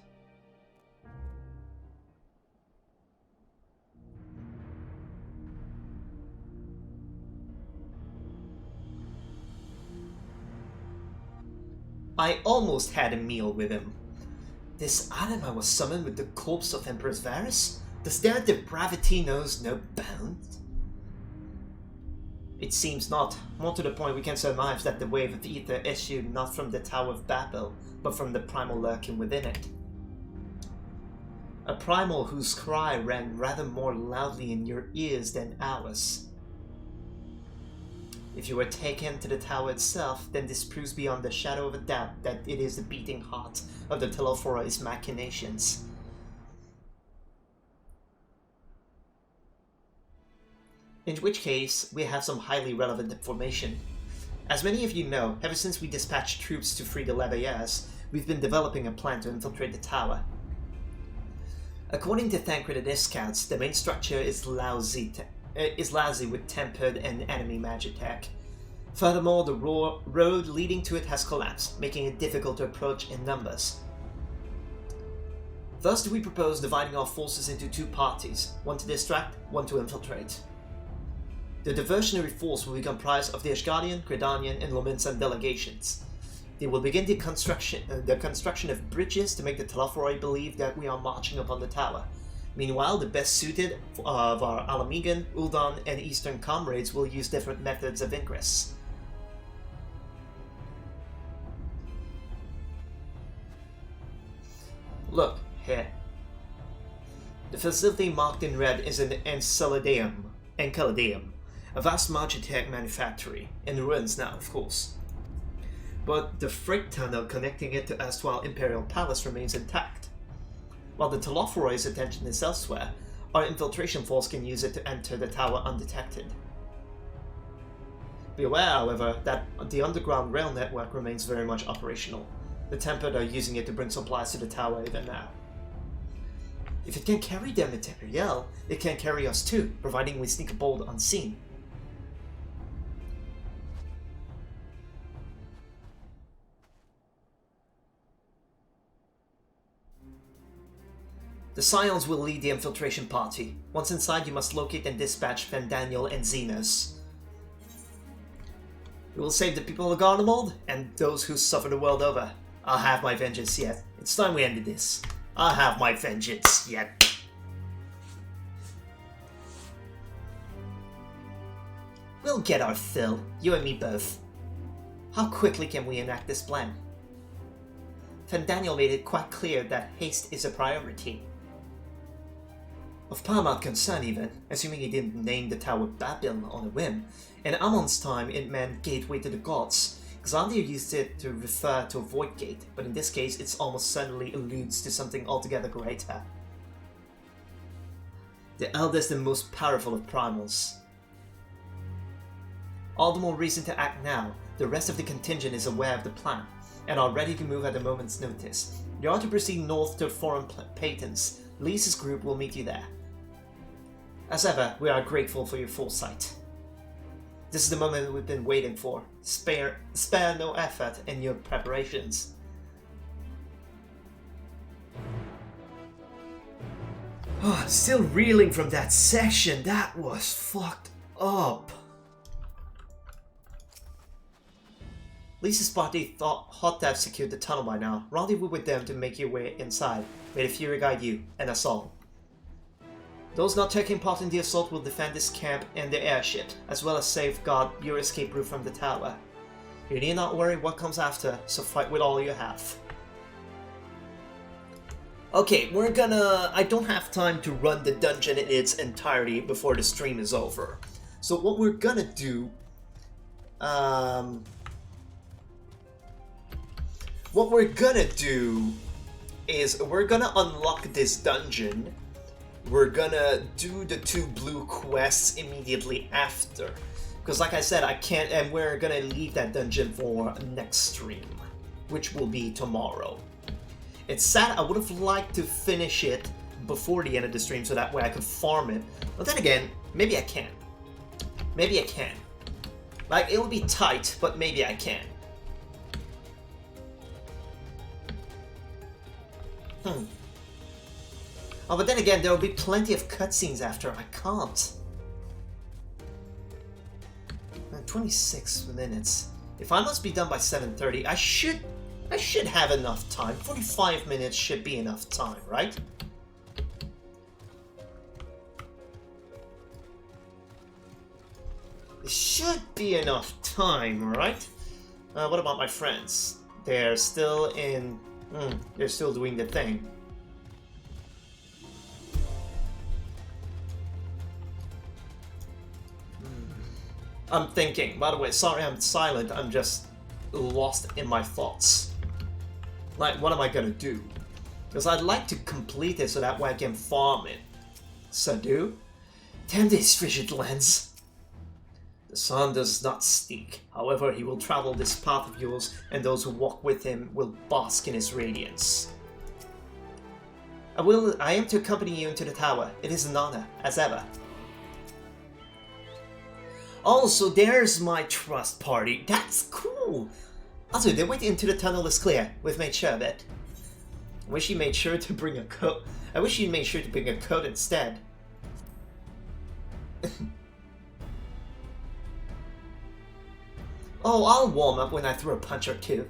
Speaker 1: I almost had a meal with him. This Anima was summoned with the corpse of Empress Varus? Does their depravity knows no bounds? It seems not. More to the point, we can surmise that the wave of ether issued not from the Tower of Babel, but from the primal lurking within it. A primal whose cry rang rather more loudly in your ears than ours. If you were taken to the tower itself, then this proves beyond the shadow of a doubt that it is the beating heart of the Telephora's machinations. In which case, we have some highly relevant information. As many of you know, ever since we dispatched troops to free the Lavayers, we've been developing a plan to infiltrate the tower. According to Thancred and his scouts, the main structure is lousy with tempered and enemy magitech. Furthermore, the road leading to it has collapsed, making it difficult to approach in numbers. Thus do we propose dividing our forces into two parties, one to distract, one to infiltrate. The diversionary force will be comprised of the Ashgardian, Gridanian, and Lominsan delegations. They will begin the construction of bridges to make the Telophoroi believe that we are marching upon the tower. Meanwhile, the best suited of our Alamegan, Uldan, and Eastern comrades will use different methods of ingress. Look, here. The facility marked in red is an Enceladum, a vast Magitech manufactory, in ruins now, of course. But the freight tunnel connecting it to erstwhile Imperial Palace remains intact. While the Telophoroi's attention is elsewhere, our infiltration force can use it to enter the tower undetected. Be aware, however, that the underground rail network remains very much operational. The Tempered are using it to bring supplies to the tower even now. If it can carry their materiel, it can carry us too, providing we sneak aboard unseen. The Scions will lead the infiltration party. Once inside, you must locate and dispatch Fandaniel and Xenos. We will save the people of Garlemald and those who suffer the world over. I'll have my vengeance yet. It's time we ended this. I'll have my vengeance yet. We'll get our fill, you and me both. How quickly can we enact this plan? Fandaniel made it quite clear that haste is a priority. Of paramount concern even, assuming he didn't name the tower Babel on a whim. In Amon's time, it meant gateway to the gods. Xandir used it to refer to a void gate, but in this case, it almost certainly alludes to something altogether greater. The eldest and most powerful of primals. All the more reason to act now. The rest of the contingent is aware of the plan, and are ready to move at a moment's notice. You are to proceed north to Foreign Patents. Lisa's group will meet you there. As ever, we are grateful for your foresight. This is the moment we've been waiting for. Spare no effort in your preparations. Oh, still reeling from that section. That was fucked up. Lisa's party thought to have secured the tunnel by now. Rendezvous with them to make your way inside. May the Fury guide you and us all. Those not taking part in the assault will defend this camp and the airship, as well as safeguard your escape route from the tower. You need not worry what comes after, so fight with all you have. Okay, I don't have time to run the dungeon in its entirety before the stream is over. So what we're gonna do... What we're gonna do is we're gonna unlock this dungeon. We're gonna do the 2 blue quests immediately after. Because like I said, I can't, and we're gonna leave that dungeon for next stream, which will be tomorrow. It's sad, I would have liked to finish it before the end of the stream so that way I could farm it. But then again, maybe I can. Maybe I can. Like, it would be tight, but maybe I can. Oh, but then again, there will be plenty of cutscenes after. I can't. 26 minutes. If I must be done by 7:30, I should have enough time. 45 minutes should be enough time, right? It should be enough time, right? What about my friends? They're still in... they're still doing the thing. I'm thinking. By the way, sorry I'm silent. I'm just lost in my thoughts. Like, what am I gonna do? Because I'd like to complete it so that way I can farm it. So do? Damn this frigid lens. The sun does not speak. However, he will travel this path of yours, and those who walk with him will bask in his radiance. I am to accompany you into the tower. It is an honor, as ever. Also, there's my trust party. That's cool. Also, the way into the tunnel is clear. We've made sure of it. I wish you made sure to bring a coat. I wish you made sure to bring a coat instead. Oh, I'll warm up when I throw a punch or two.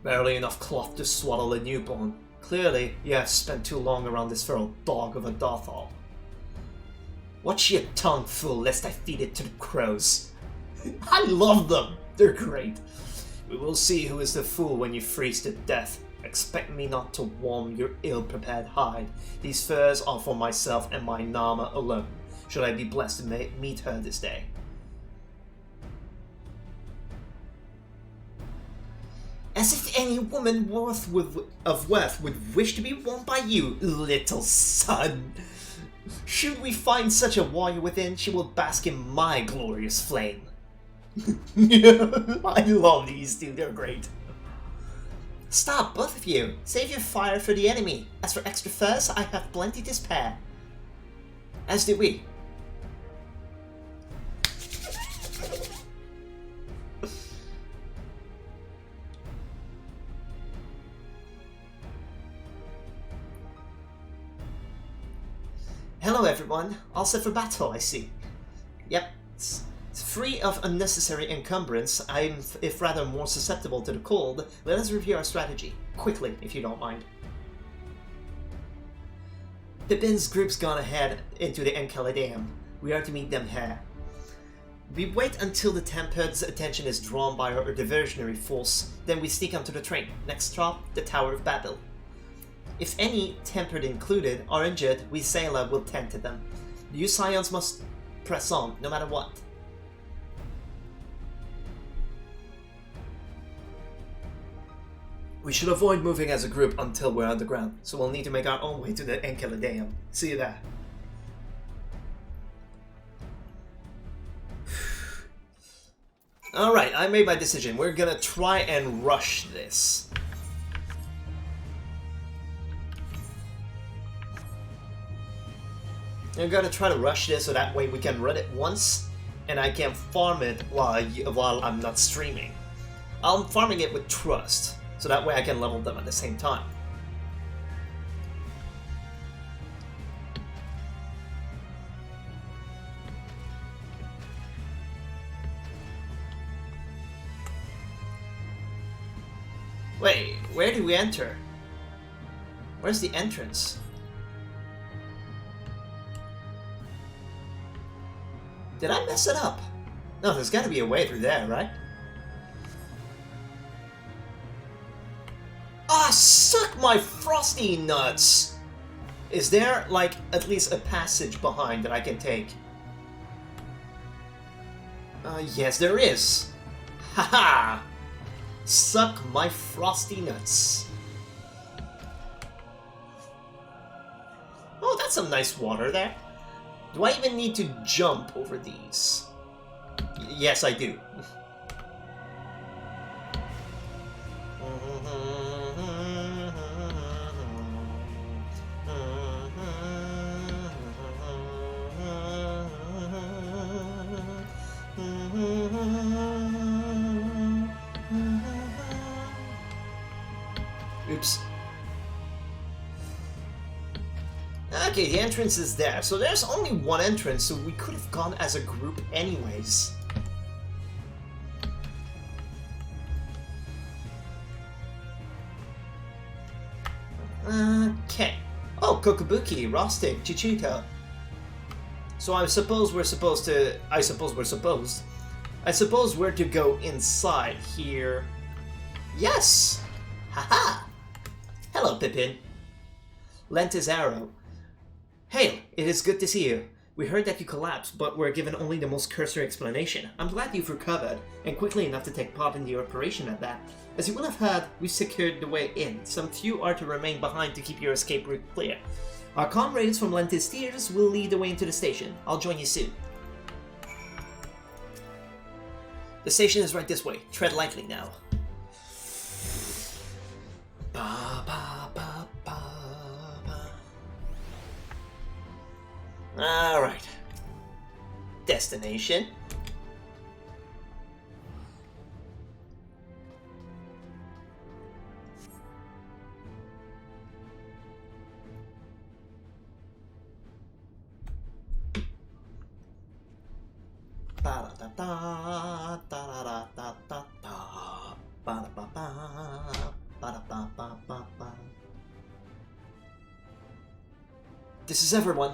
Speaker 1: Barely enough cloth to swaddle a newborn. Clearly, you have spent too long around this feral dog of a Dothal. Watch your tongue, fool, lest I feed it to the crows. I love them! They're great. We will see who is the fool when you freeze to death. Expect me not to warm your ill-prepared hide. These furs are for myself and my Nama alone, should I be blessed to meet her this day. As if any woman of worth would wish to be won by you, little son. Should we find such a warrior within, she will bask in my glorious flame. I love these two, they're great. Stop, both of you. Save your fire for the enemy. As for extra furs, I have plenty to spare. As do we. Hello everyone, all set for battle, I see. Yep, it's free of unnecessary encumbrance. I'm, if rather, more susceptible to the cold. Let us review our strategy, quickly, if you don't mind. Pippin's group's gone ahead into the Enceladum. We are to meet them here. We wait until the Tempered's attention is drawn by our diversionary force, then we sneak onto the train. Next stop, the Tower of Babel. If any, Tempered included, are injured, we Sailor will tend to them. You Scions must press on, no matter what. We should avoid moving as a group until we're underground, so we'll need to make our own way to the Enceladum. See you there. Alright, I made my decision. We're gonna try and rush this. I'm gonna try to rush this so that way we can run it once and I can farm it while I'm not streaming. I'm farming it with trust, so that way I can level them at the same time. Wait, where do we enter? Where's the entrance? Did I mess it up? No, there's gotta be a way through there, right? Ah, suck my frosty nuts! Is there, like, at least a passage behind that I can take? Yes there is. Haha! Suck my frosty nuts. Oh, that's some nice water there. Do I even need to jump over these? Yes, I do. Oops. Okay, the entrance is there. So there's only one entrance, so we could have gone as a group anyways. Okay. Oh, Kokobuki, Rostic, Chichiko. So I suppose we're to go inside here. Yes! Haha! Hello, Pippin. Lent his arrow. Hail, it is good to see you. We heard that you collapsed, but were given only the most cursory explanation. I'm glad you've recovered, and quickly enough to take part in the operation at that. As you will have heard, we secured the way in. Some few are to remain behind to keep your escape route clear. Our comrades from Lentis Tears will lead the way into the station. I'll join you soon. The station is right this way. Tread lightly now. Ba, ba, ba, ba, ba. Alright. Destination. Ba da da da da da da da da ba da ba ba. This is everyone.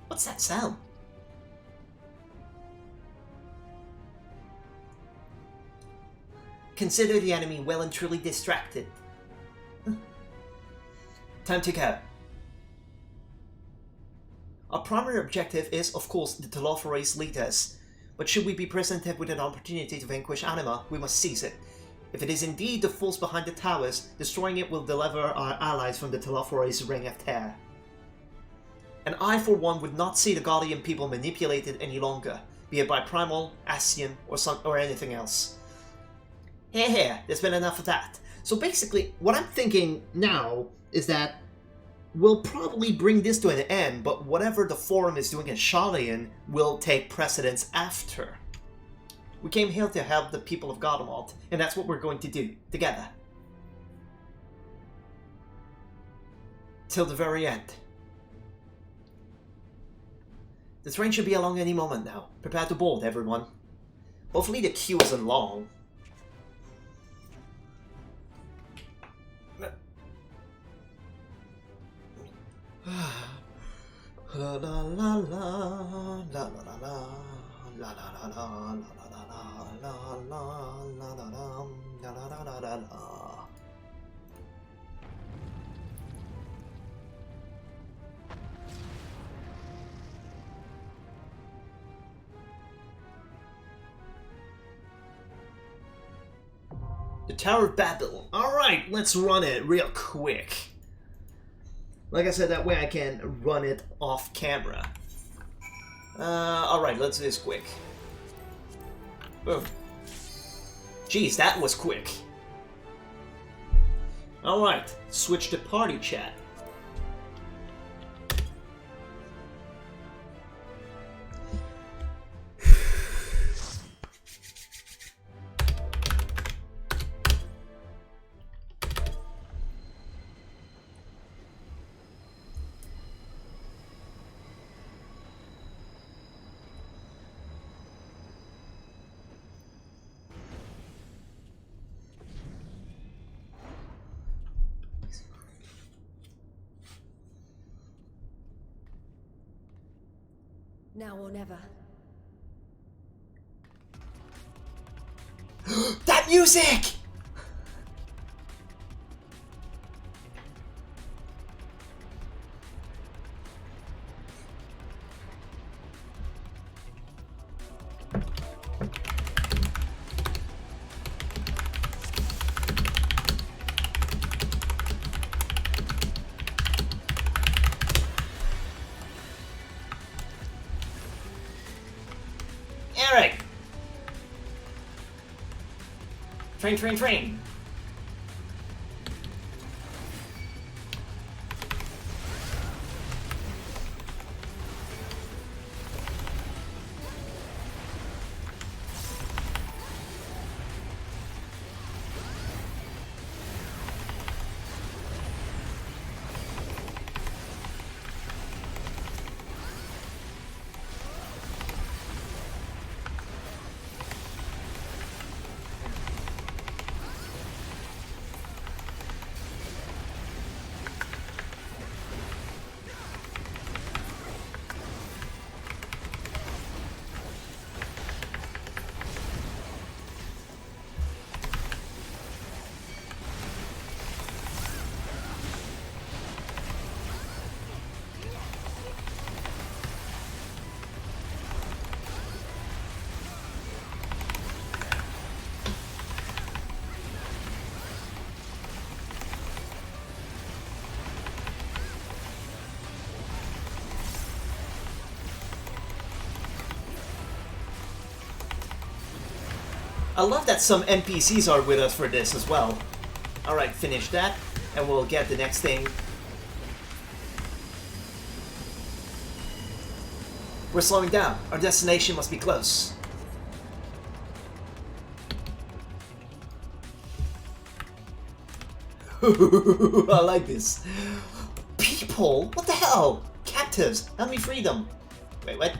Speaker 1: What's that sound? Consider the enemy well and truly distracted. Time to go. Our primary objective is, of course, the Telophores leaders. But should we be presented with an opportunity to vanquish Anima, we must seize it. If it is indeed the force behind the towers, destroying it will deliver our allies from the Telophores' reign of terror. And I, for one, would not see the Guardian people manipulated any longer, be it by Primal, Ascian, or anything else. Here, there's been enough of that. So basically, what I'm thinking now is that we'll probably bring this to an end, but whatever the Forum is doing in Sharlayan will take precedence after. We came here to help the people of Garlemald, and that's what we're going to do, together. Till the very end. The train should be along any moment now. Prepare to board, everyone. Hopefully the queue isn't long. La la la la la la la la la la la la la. The Tower of Babel. Alright, let's run it real quick. Like I said, that way I can run it off camera. Alright, let's do this quick. Boom. Jeez, that was quick. Alright, switch to party chat.
Speaker 8: Now or never.
Speaker 1: That music! Eric! Train. I love that some NPCs are with us for this as well. Alright, finish that, and we'll get the next thing. We're slowing down. Our destination must be close. I like this. People? What the hell? Captives! Help me free them. Wait, what?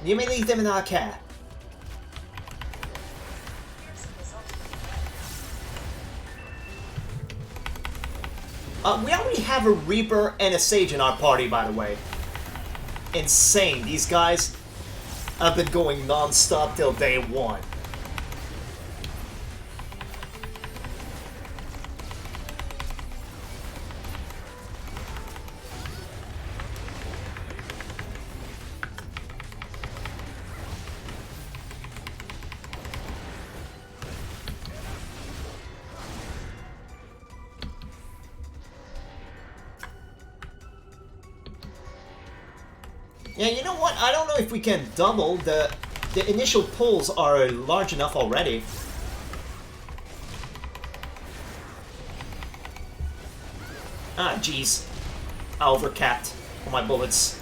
Speaker 1: You may leave them in our care. We already have a Reaper and a Sage in our party, by the way. Insane. These guys have been going non-stop till day one. Yeah, you know what? I don't know if we can double. The initial pulls are large enough already. Ah, jeez. I overcapped on my bullets.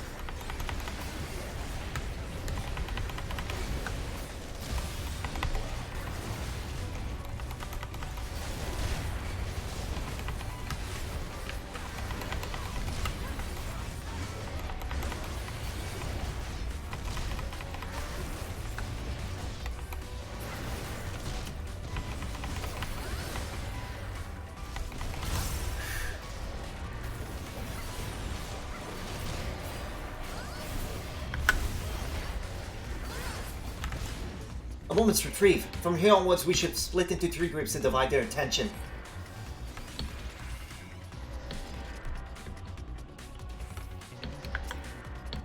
Speaker 1: A moment's reprieve. From here onwards, we should split into 3 groups and divide their attention.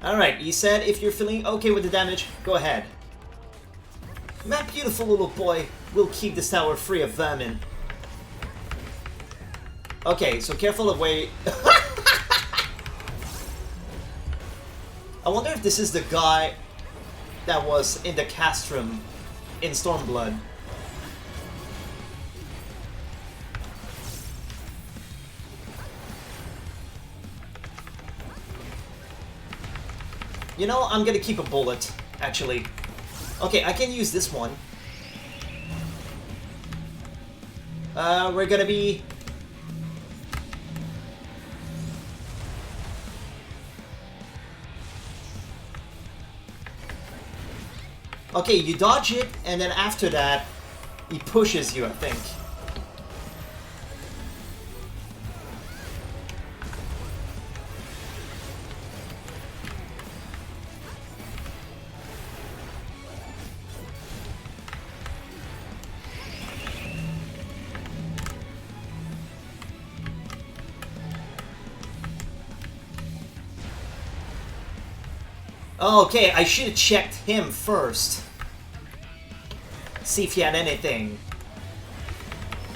Speaker 1: Alright, you said if you're feeling okay with the damage, go ahead. My beautiful little boy will keep this tower free of vermin. Okay, so careful of way... I wonder if this is the guy that was in the castrum in Stormblood. You know, I'm gonna keep a bullet, actually. Okay, I can use this one. We're gonna be... Okay, you dodge it, and then after that, he pushes you, I think. Okay, I should have checked him first. See if he had anything.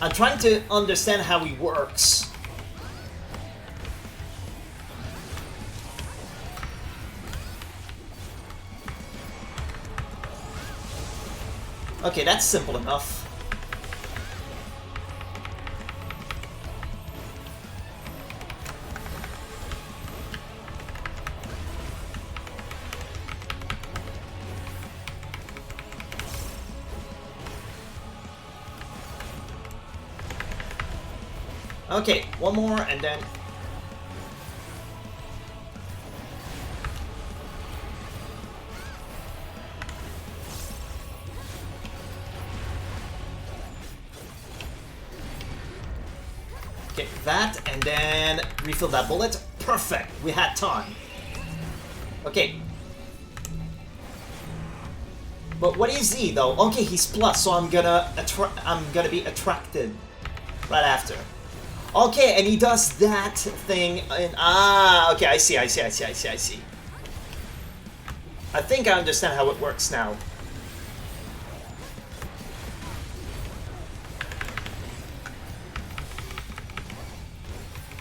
Speaker 1: I'm trying to understand how he works. Okay, that's simple enough. Okay, one more and then... Okay, that and then refill that bullet. Perfect, we had time. Okay. But what is he though? Okay, he's plus, so I'm gonna be attracted right after. Okay, and he does that thing in... Ah, okay, I see. I think I understand how it works now.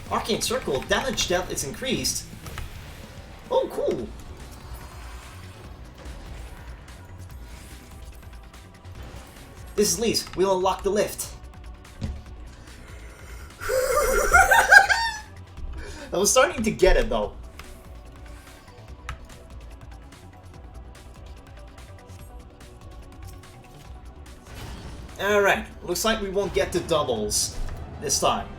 Speaker 1: Arcane Circle, damage dealt is increased. Oh, cool. This is Lise. We'll unlock the lift. I was starting to get it though. Alright, looks like we won't get to doubles this time.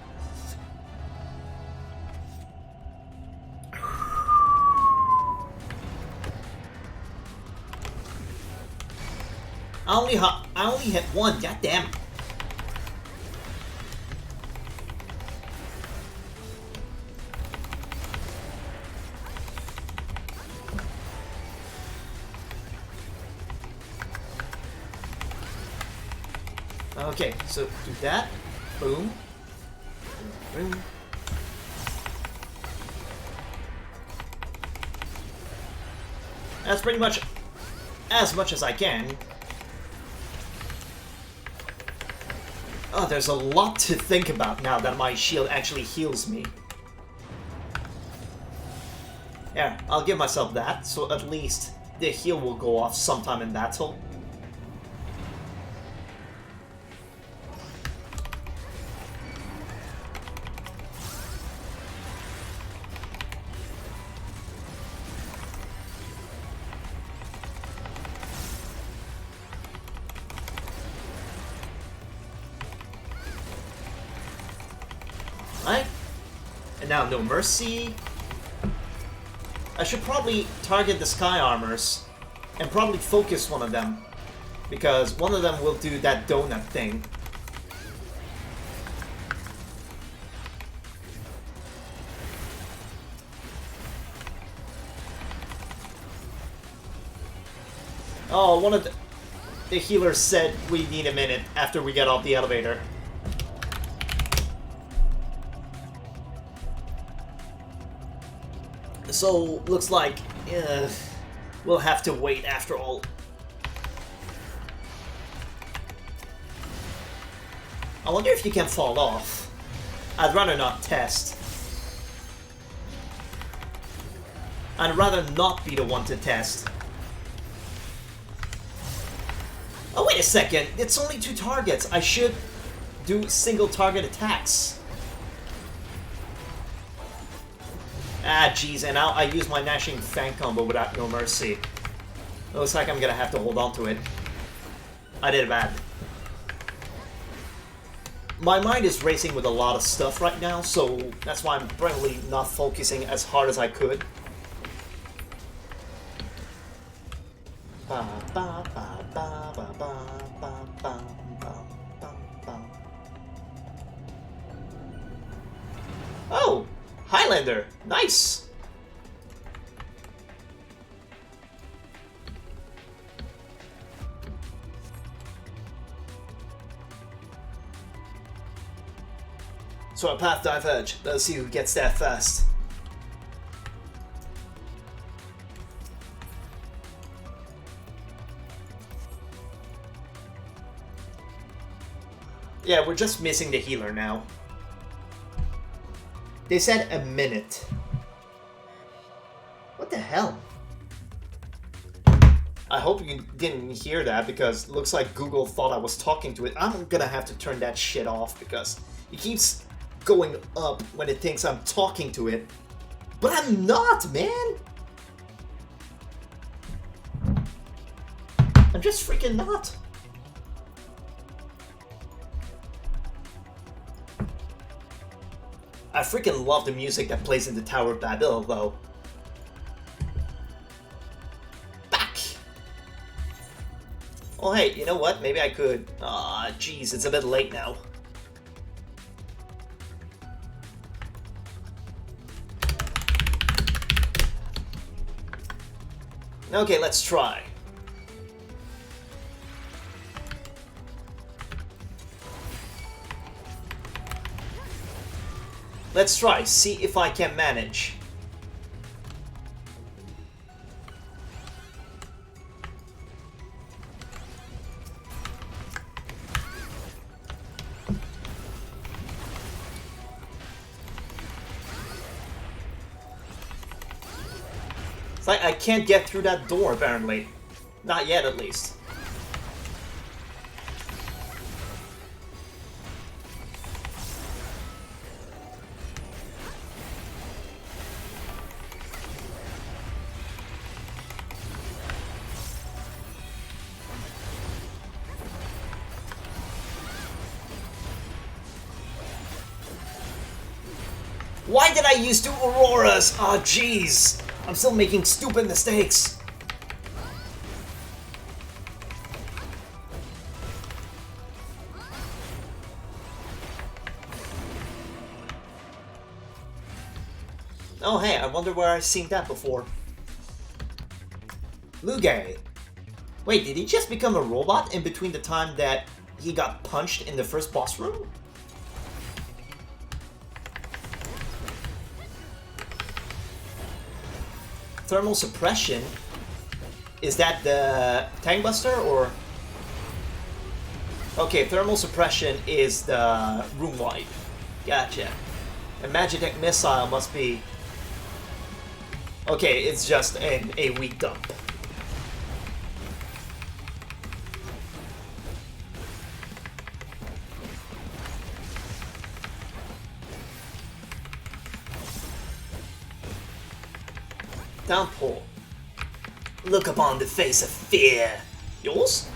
Speaker 1: I only hit one. God damn. Okay, so do that. Boom. Boom. That's pretty much as I can. Oh, there's a lot to think about now that my shield actually heals me. Yeah, I'll give myself that, so at least the heal will go off sometime in battle. Right? And now no mercy. I should probably target the sky armors and probably focus one of them, because one of them will do that donut thing. Oh, one of the healers said we need a minute after we get off the elevator. So, looks like we'll have to wait after all. I wonder if you can fall off. I'd rather not test. I'd rather not be the one to test. Oh, wait a second. It's only 2 targets. I should do single target attacks. Ah, jeez, and now I use my Gnashing Fang combo without no mercy. Looks like I'm gonna have to hold on to it. I did bad. My mind is racing with a lot of stuff right now, so that's why I'm probably not focusing as hard as I could. Oh! Highlander! Nice! So a path diverge. Let's see who gets there first. Yeah, we're just missing the healer now. They said a minute. What the hell? I hope you didn't hear that, because it looks like Google thought I was talking to it. I'm gonna have to turn that shit off, because it keeps going up when it thinks I'm talking to it. But I'm not, man! I'm just freaking not. I freaking love the music that plays in the Tower of Babel, though. Back! Oh, hey, you know what? Maybe I could... Aw, jeez, it's a bit late now. Okay, let's try. Let's try, see if I can manage. It's like I can't get through that door, apparently. Not yet, at least. Why did I use 2 Auroras? Oh, jeez. I'm still making stupid mistakes. Oh hey, I wonder where I've seen that before. Lugay. Wait, did he just become a robot in between the time that he got punched in the first boss room? Thermal suppression? Is that the Tank Buster or? Okay, thermal suppression is the room wipe. Gotcha. And Magitech missile must be. Okay, it's just a weak dump. Downpour. Look upon the face of fear. Yours?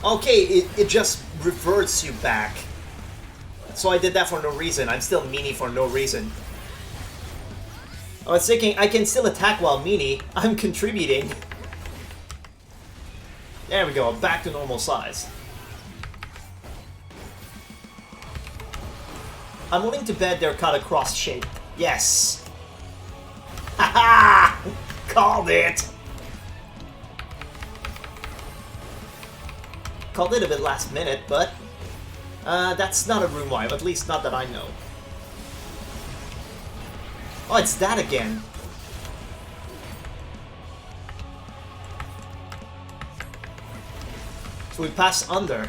Speaker 1: Okay, it just reverts you back. So I did that for no reason. I'm still meanie for no reason. I was thinking I can still attack while meanie. I'm contributing. There we go, back to normal size. I'm willing to bet they're cut across shape. Yes. Haha! Called it! Called it a bit last minute, but that's not a room wipe, at least not that I know. Oh, it's that again. So we pass under.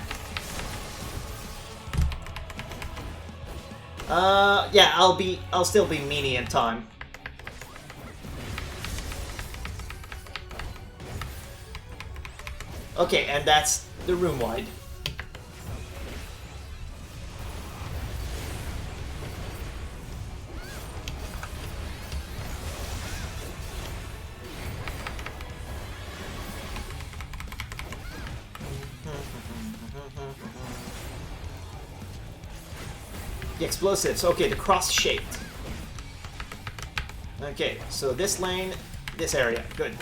Speaker 1: Yeah, I'll still be meanie in time. Okay, and that's the room wide. The explosives. Okay, the cross-shaped. Okay, so this lane, this area. Good.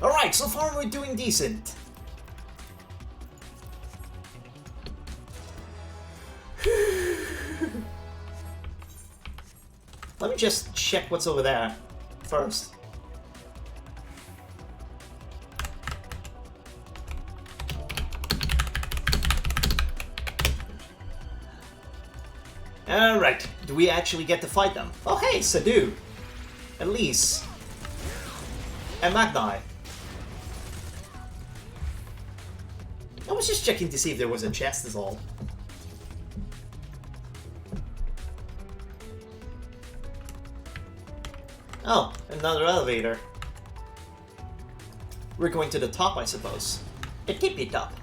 Speaker 1: Alright, so far we're doing decent. Let me just check what's over there first. Alright, do we actually get to fight them? Oh hey, Sadu! Elise. And Magni. I was just checking to see if there was a chest is all. Oh, another elevator. We're going to the top, I suppose. The tippy top.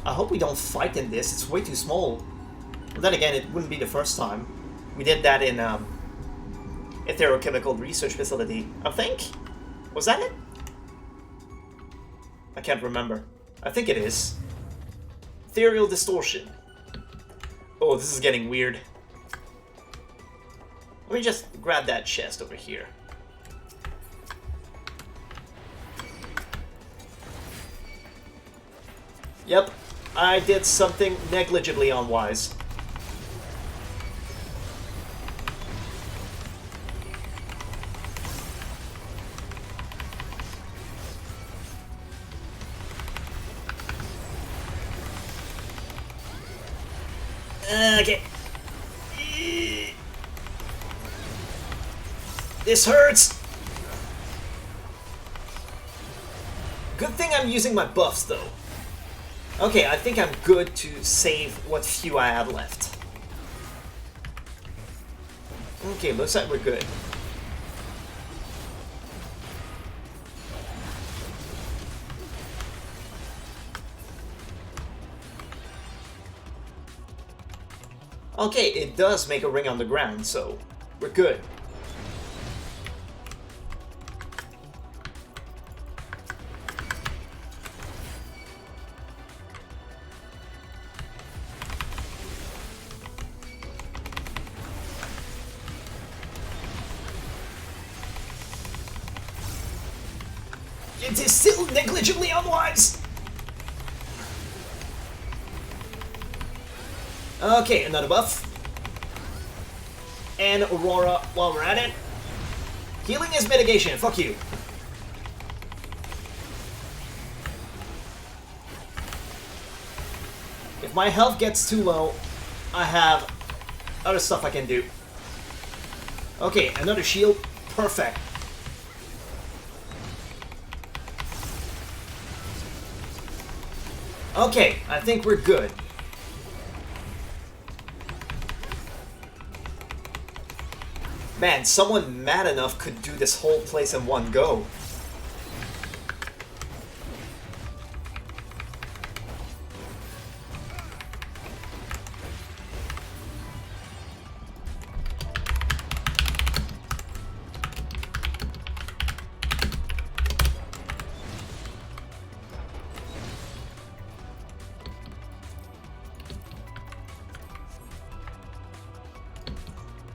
Speaker 1: I hope we don't fight in this, it's way too small. But then again, it wouldn't be the first time. We did that in Etherochemical Research Facility, I think? Was that it? I can't remember. I think it is. Ethereal Distortion. Oh, this is getting weird. Let me just grab that chest over here. Yep, I did something negligibly unwise. Okay. This hurts! Good thing I'm using my buffs, though. Okay, I think I'm good to save what few I have left. Okay, looks like we're good. Okay, it does make a ring on the ground, so we're good. It is still negligibly unwise! Okay, another buff. And Aurora, while we're at it. Healing is mitigation, fuck you. If my health gets too low, I have other stuff I can do. Okay, another shield, perfect. Okay, I think we're good. Man, someone mad enough could do this whole place in one go.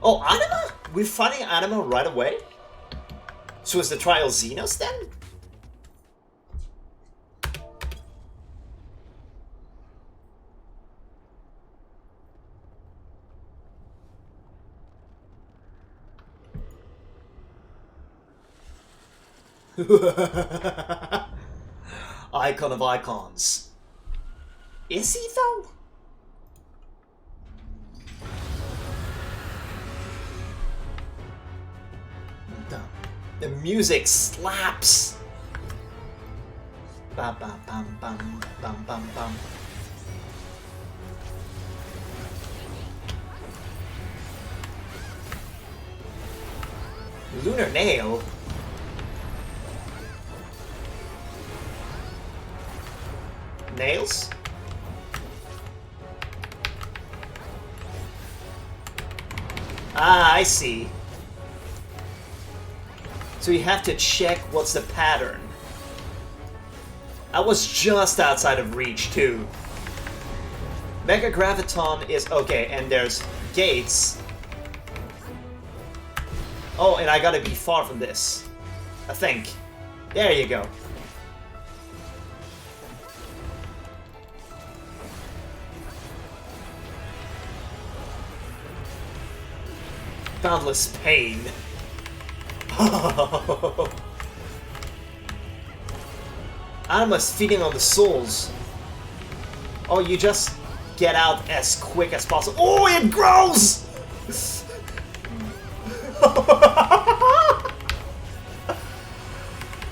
Speaker 1: Oh, Anima? We're fighting Anima right away? So is the trial Xenos then? Icon of icons. Is he though? The music slaps. Bam bam bam bam bam bam bam. Lunar nail. Nails? Ah, I see. So you have to check what's the pattern. I was just outside of reach too. Mega Graviton is okay, and there's gates. Oh, and I gotta be far from this. I think. There you go. Boundless pain. Anima's feeding on the souls. Oh, you just get out as quick as possible. Oh, it grows!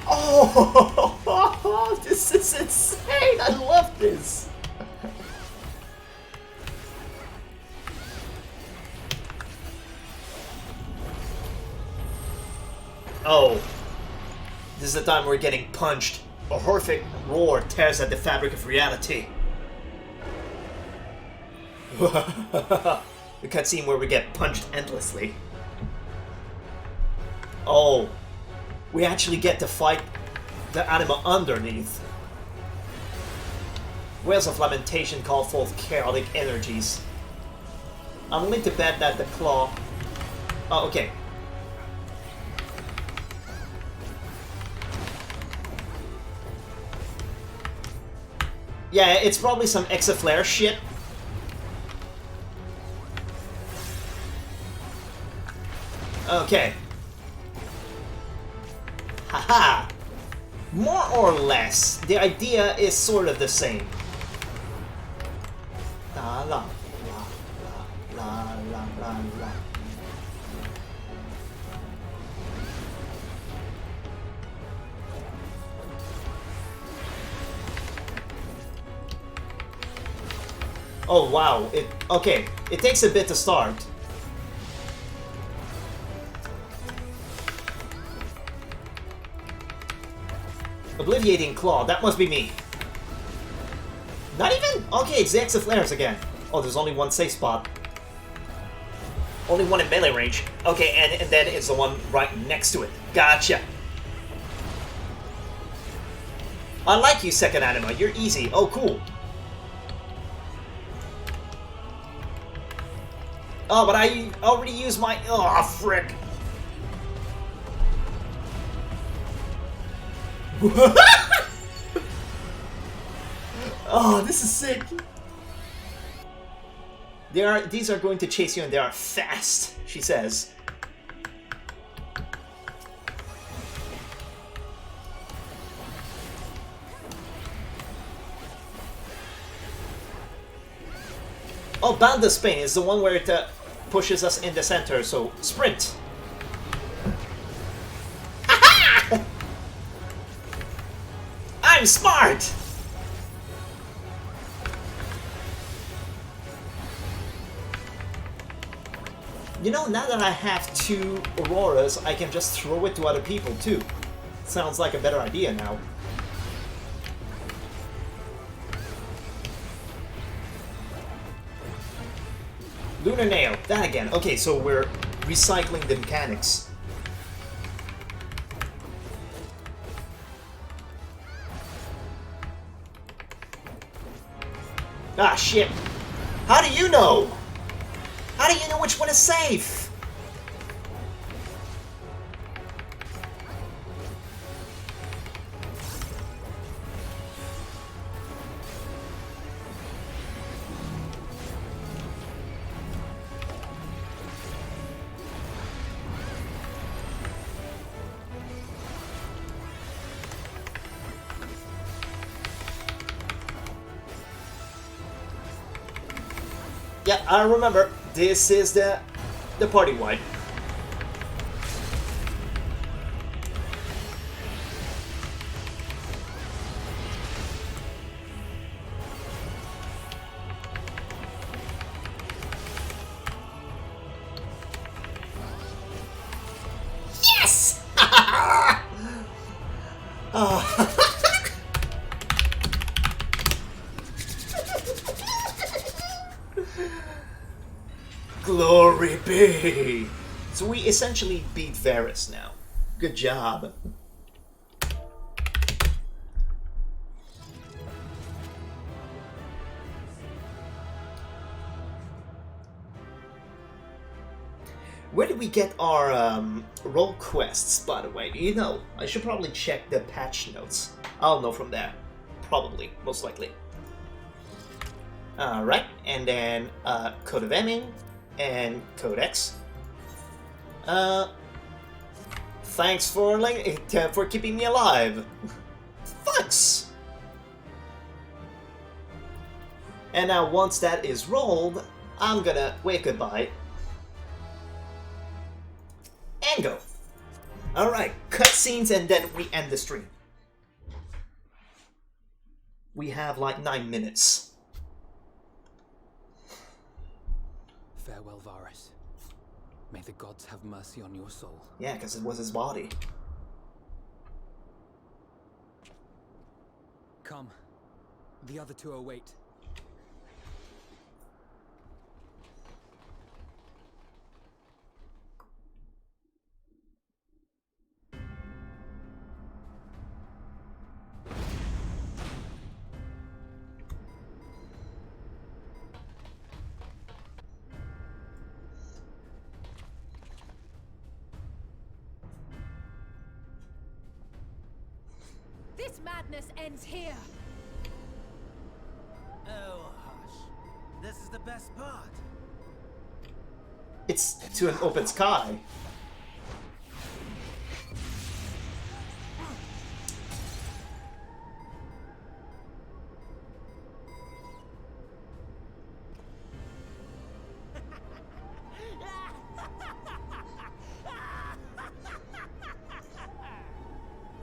Speaker 1: Oh, this is insane! I love this! Oh. This is the time we're getting punched. A horrific roar tears at the fabric of reality. The cutscene where we get punched endlessly. Oh. We actually get to fight the anima underneath. Wails of lamentation call forth chaotic energies. I'm willing to bet that the claw... Oh, okay. Yeah, it's probably some Exaflare shit. Okay. Haha! More or less, the idea is sort of the same. La la la la la la la. Oh wow, okay, it takes a bit to start. Obliviating Claw, that must be me. Not even? Okay, it's the Exaflares again. Oh, there's only one safe spot. Only one in melee range. Okay, and then it's the one right next to it. Gotcha. I like you, Second Anima. You're easy. Oh, cool. Oh, but I already used my... Oh, frick. Oh, this is sick. These are going to chase you and they are fast, she says. Oh, Banda Spain is the one where it pushes us in the center, so sprint. I'm smart! You know, now that I have 2 Auroras, I can just throw it to other people too. Sounds like a better idea now. Lunar Nail, that again. Okay, so we're recycling the mechanics. Ah, shit. How do you know? How do you know which one is safe? Yeah, I remember. This is the party wide. Yes! Oh. Glory be! So we essentially beat Varus now. Good job. Where did we get our role quests, by the way? Do you know? I should probably check the patch notes. I'll know from there. Probably, most likely. Alright, and then Code of Emming and Codex. Thanks for keeping me alive. Thanks! And now once that is rolled, I'm gonna wave goodbye and go. Alright, cutscenes and then we end the stream. We have like 9 minutes.
Speaker 5: Farewell, Varus. May the gods have mercy on your soul.
Speaker 1: Yeah, because it was his body.
Speaker 5: Come. The other 2 await.
Speaker 3: This madness ends here.
Speaker 20: Oh, hush. This is the best part.
Speaker 1: It's to an open sky.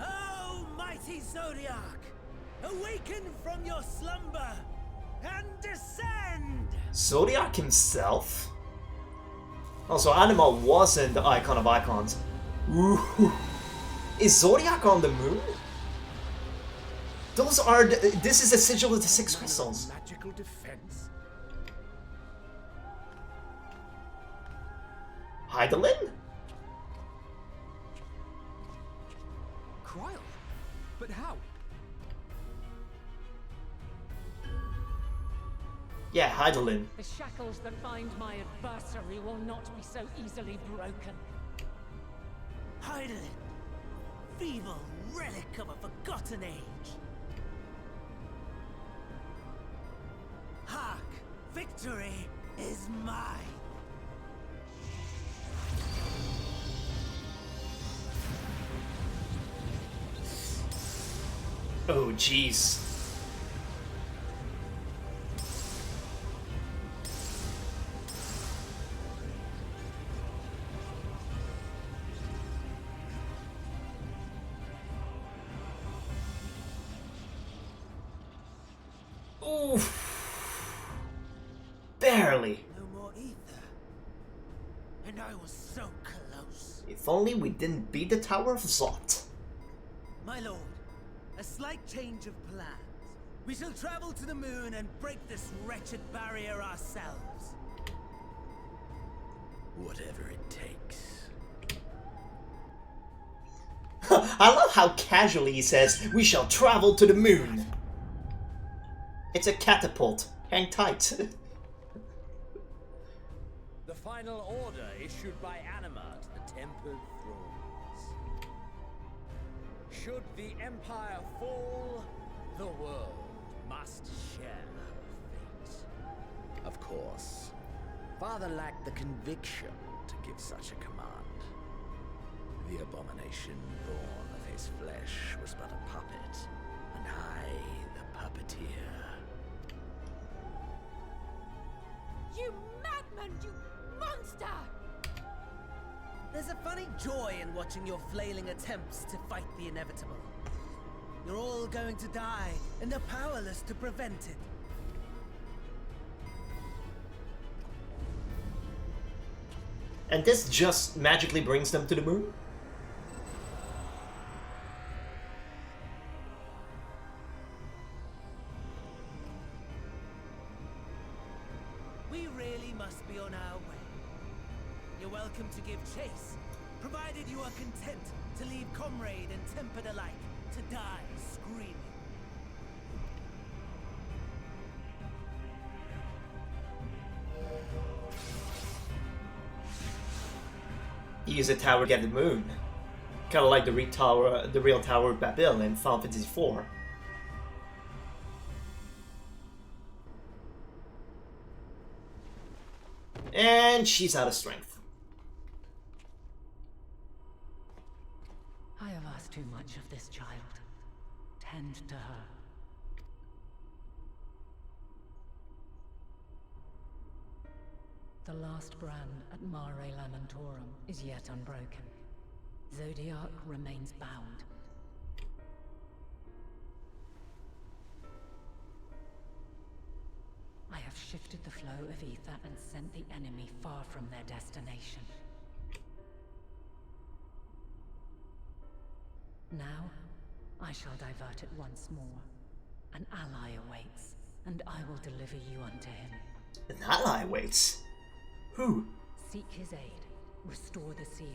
Speaker 20: Oh, mighty Zodiac! Awaken from your slumber! and descend!
Speaker 1: Zodiac himself? Also, Anima wasn't the icon of icons. Ooh. Is Zodiac on the moon? Those are this is a sigil of the 6 crystals.
Speaker 2: Magical defense.
Speaker 1: Heidelin?
Speaker 5: Kryl? But how?
Speaker 1: Yeah, Heidelin.
Speaker 8: The shackles that bind my adversary will not be so easily broken.
Speaker 20: Heidelin, feeble relic of a forgotten age. Hark, victory is mine.
Speaker 1: Oh, jeez. Oof. Barely.
Speaker 20: No more ether. And I was so close.
Speaker 1: If only we didn't beat the Tower of Zot.
Speaker 20: My lord, a slight change of plans. We shall travel to the moon and break this wretched barrier ourselves.
Speaker 21: Whatever it takes.
Speaker 1: I love how casually he says, we shall travel to the moon. It's a catapult. Hang tight.
Speaker 7: The final order issued by Anima to the Tempered Thrones. Should the Empire fall, the world must share her fate.
Speaker 21: Of course. Father lacked the conviction to give such a command. The abomination born of his flesh was but a puppet, and I, the puppeteer.
Speaker 3: You madman, you monster!
Speaker 20: There's a funny joy in watching your flailing attempts to fight the inevitable. You're all going to die, and they're powerless to prevent it.
Speaker 1: And this just magically brings them to the moon?
Speaker 20: We really must be on our way. You're welcome to give chase, provided you are content to leave comrade and tempered alike to die screaming.
Speaker 1: Use a tower to get the moon. Kinda like the real tower of Babel in Final Fantasy IV. And she's out of strength.
Speaker 8: I have asked too much of this child. Tend to her. The last brand at Mare Lamentorum is yet unbroken. Zodiac remains bound. I have shifted the flow of ether and sent the enemy far from their destination. Now, I shall divert it once more. An ally awaits, and I will deliver you unto him.
Speaker 1: An ally waits? Who?
Speaker 8: Seek his aid. Restore the seal.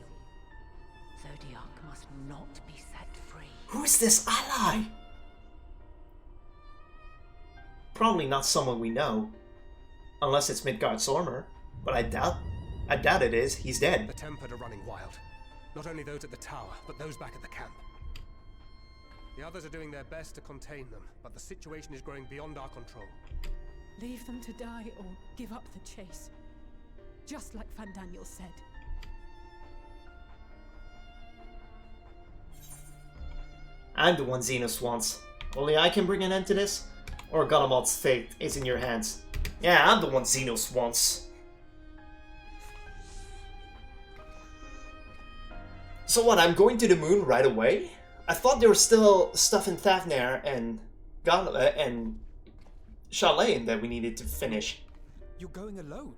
Speaker 8: Zodiac must not be set free.
Speaker 1: Who is this ally? Probably not someone we know. Unless it's Midgard Sormer. But I doubt it is. He's dead.
Speaker 2: The Tempered are running wild. Not only those at the tower, but those back at the camp. The others are doing their best to contain them, but the situation is growing beyond our control.
Speaker 16: Leave them to die or give up the chase. Just like Van Daniel said.
Speaker 1: I'm the one Xenos wants. Only I can bring an end to this? Or Godamot's fate is in your hands? Yeah, I'm the one Xenos wants. So what, I'm going to the moon right away? I thought there was still stuff in Thavnair and chalet that we needed to finish.
Speaker 5: You're going alone?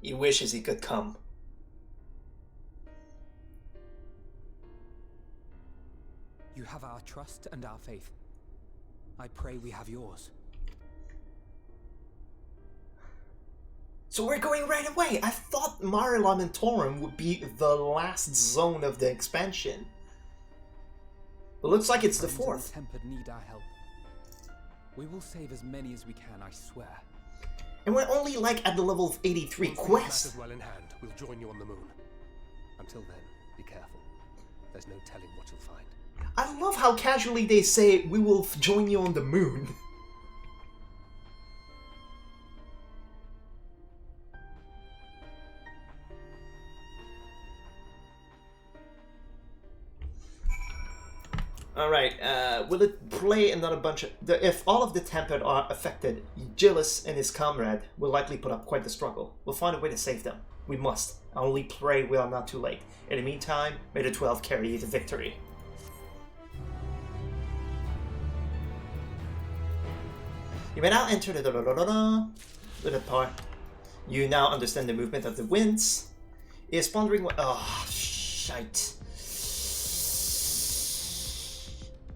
Speaker 1: He wishes he could come.
Speaker 5: You have our trust and our faith. I pray we have yours.
Speaker 1: So we're going right away. I thought Mare Lamentorum would be the last zone of the expansion. It looks like it's the fourth.
Speaker 5: Tempered need our help. We will save as many as we can, I swear.
Speaker 1: And we're only like at the level of 83 quest.
Speaker 2: Matters well in hand, we'll join you on the moon. Until then, be careful. There's no telling what you'll find.
Speaker 1: I love how casually they say, we will join you on the moon. Alright, will it play another bunch of... If all of the Tempered are affected, Gillis and his comrade will likely put up quite the struggle. We'll find a way to save them. We must. I only pray we are not too late. In the meantime, may the 12 carry you to victory. You may now enter the part. You now understand the movement of the winds. Is pondering what... Oh, shite.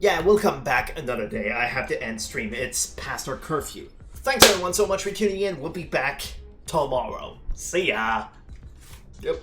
Speaker 1: Yeah, we'll come back another day. I have to end stream. It's past our curfew. Thanks everyone so much for tuning in. We'll be back tomorrow. See ya. Yep.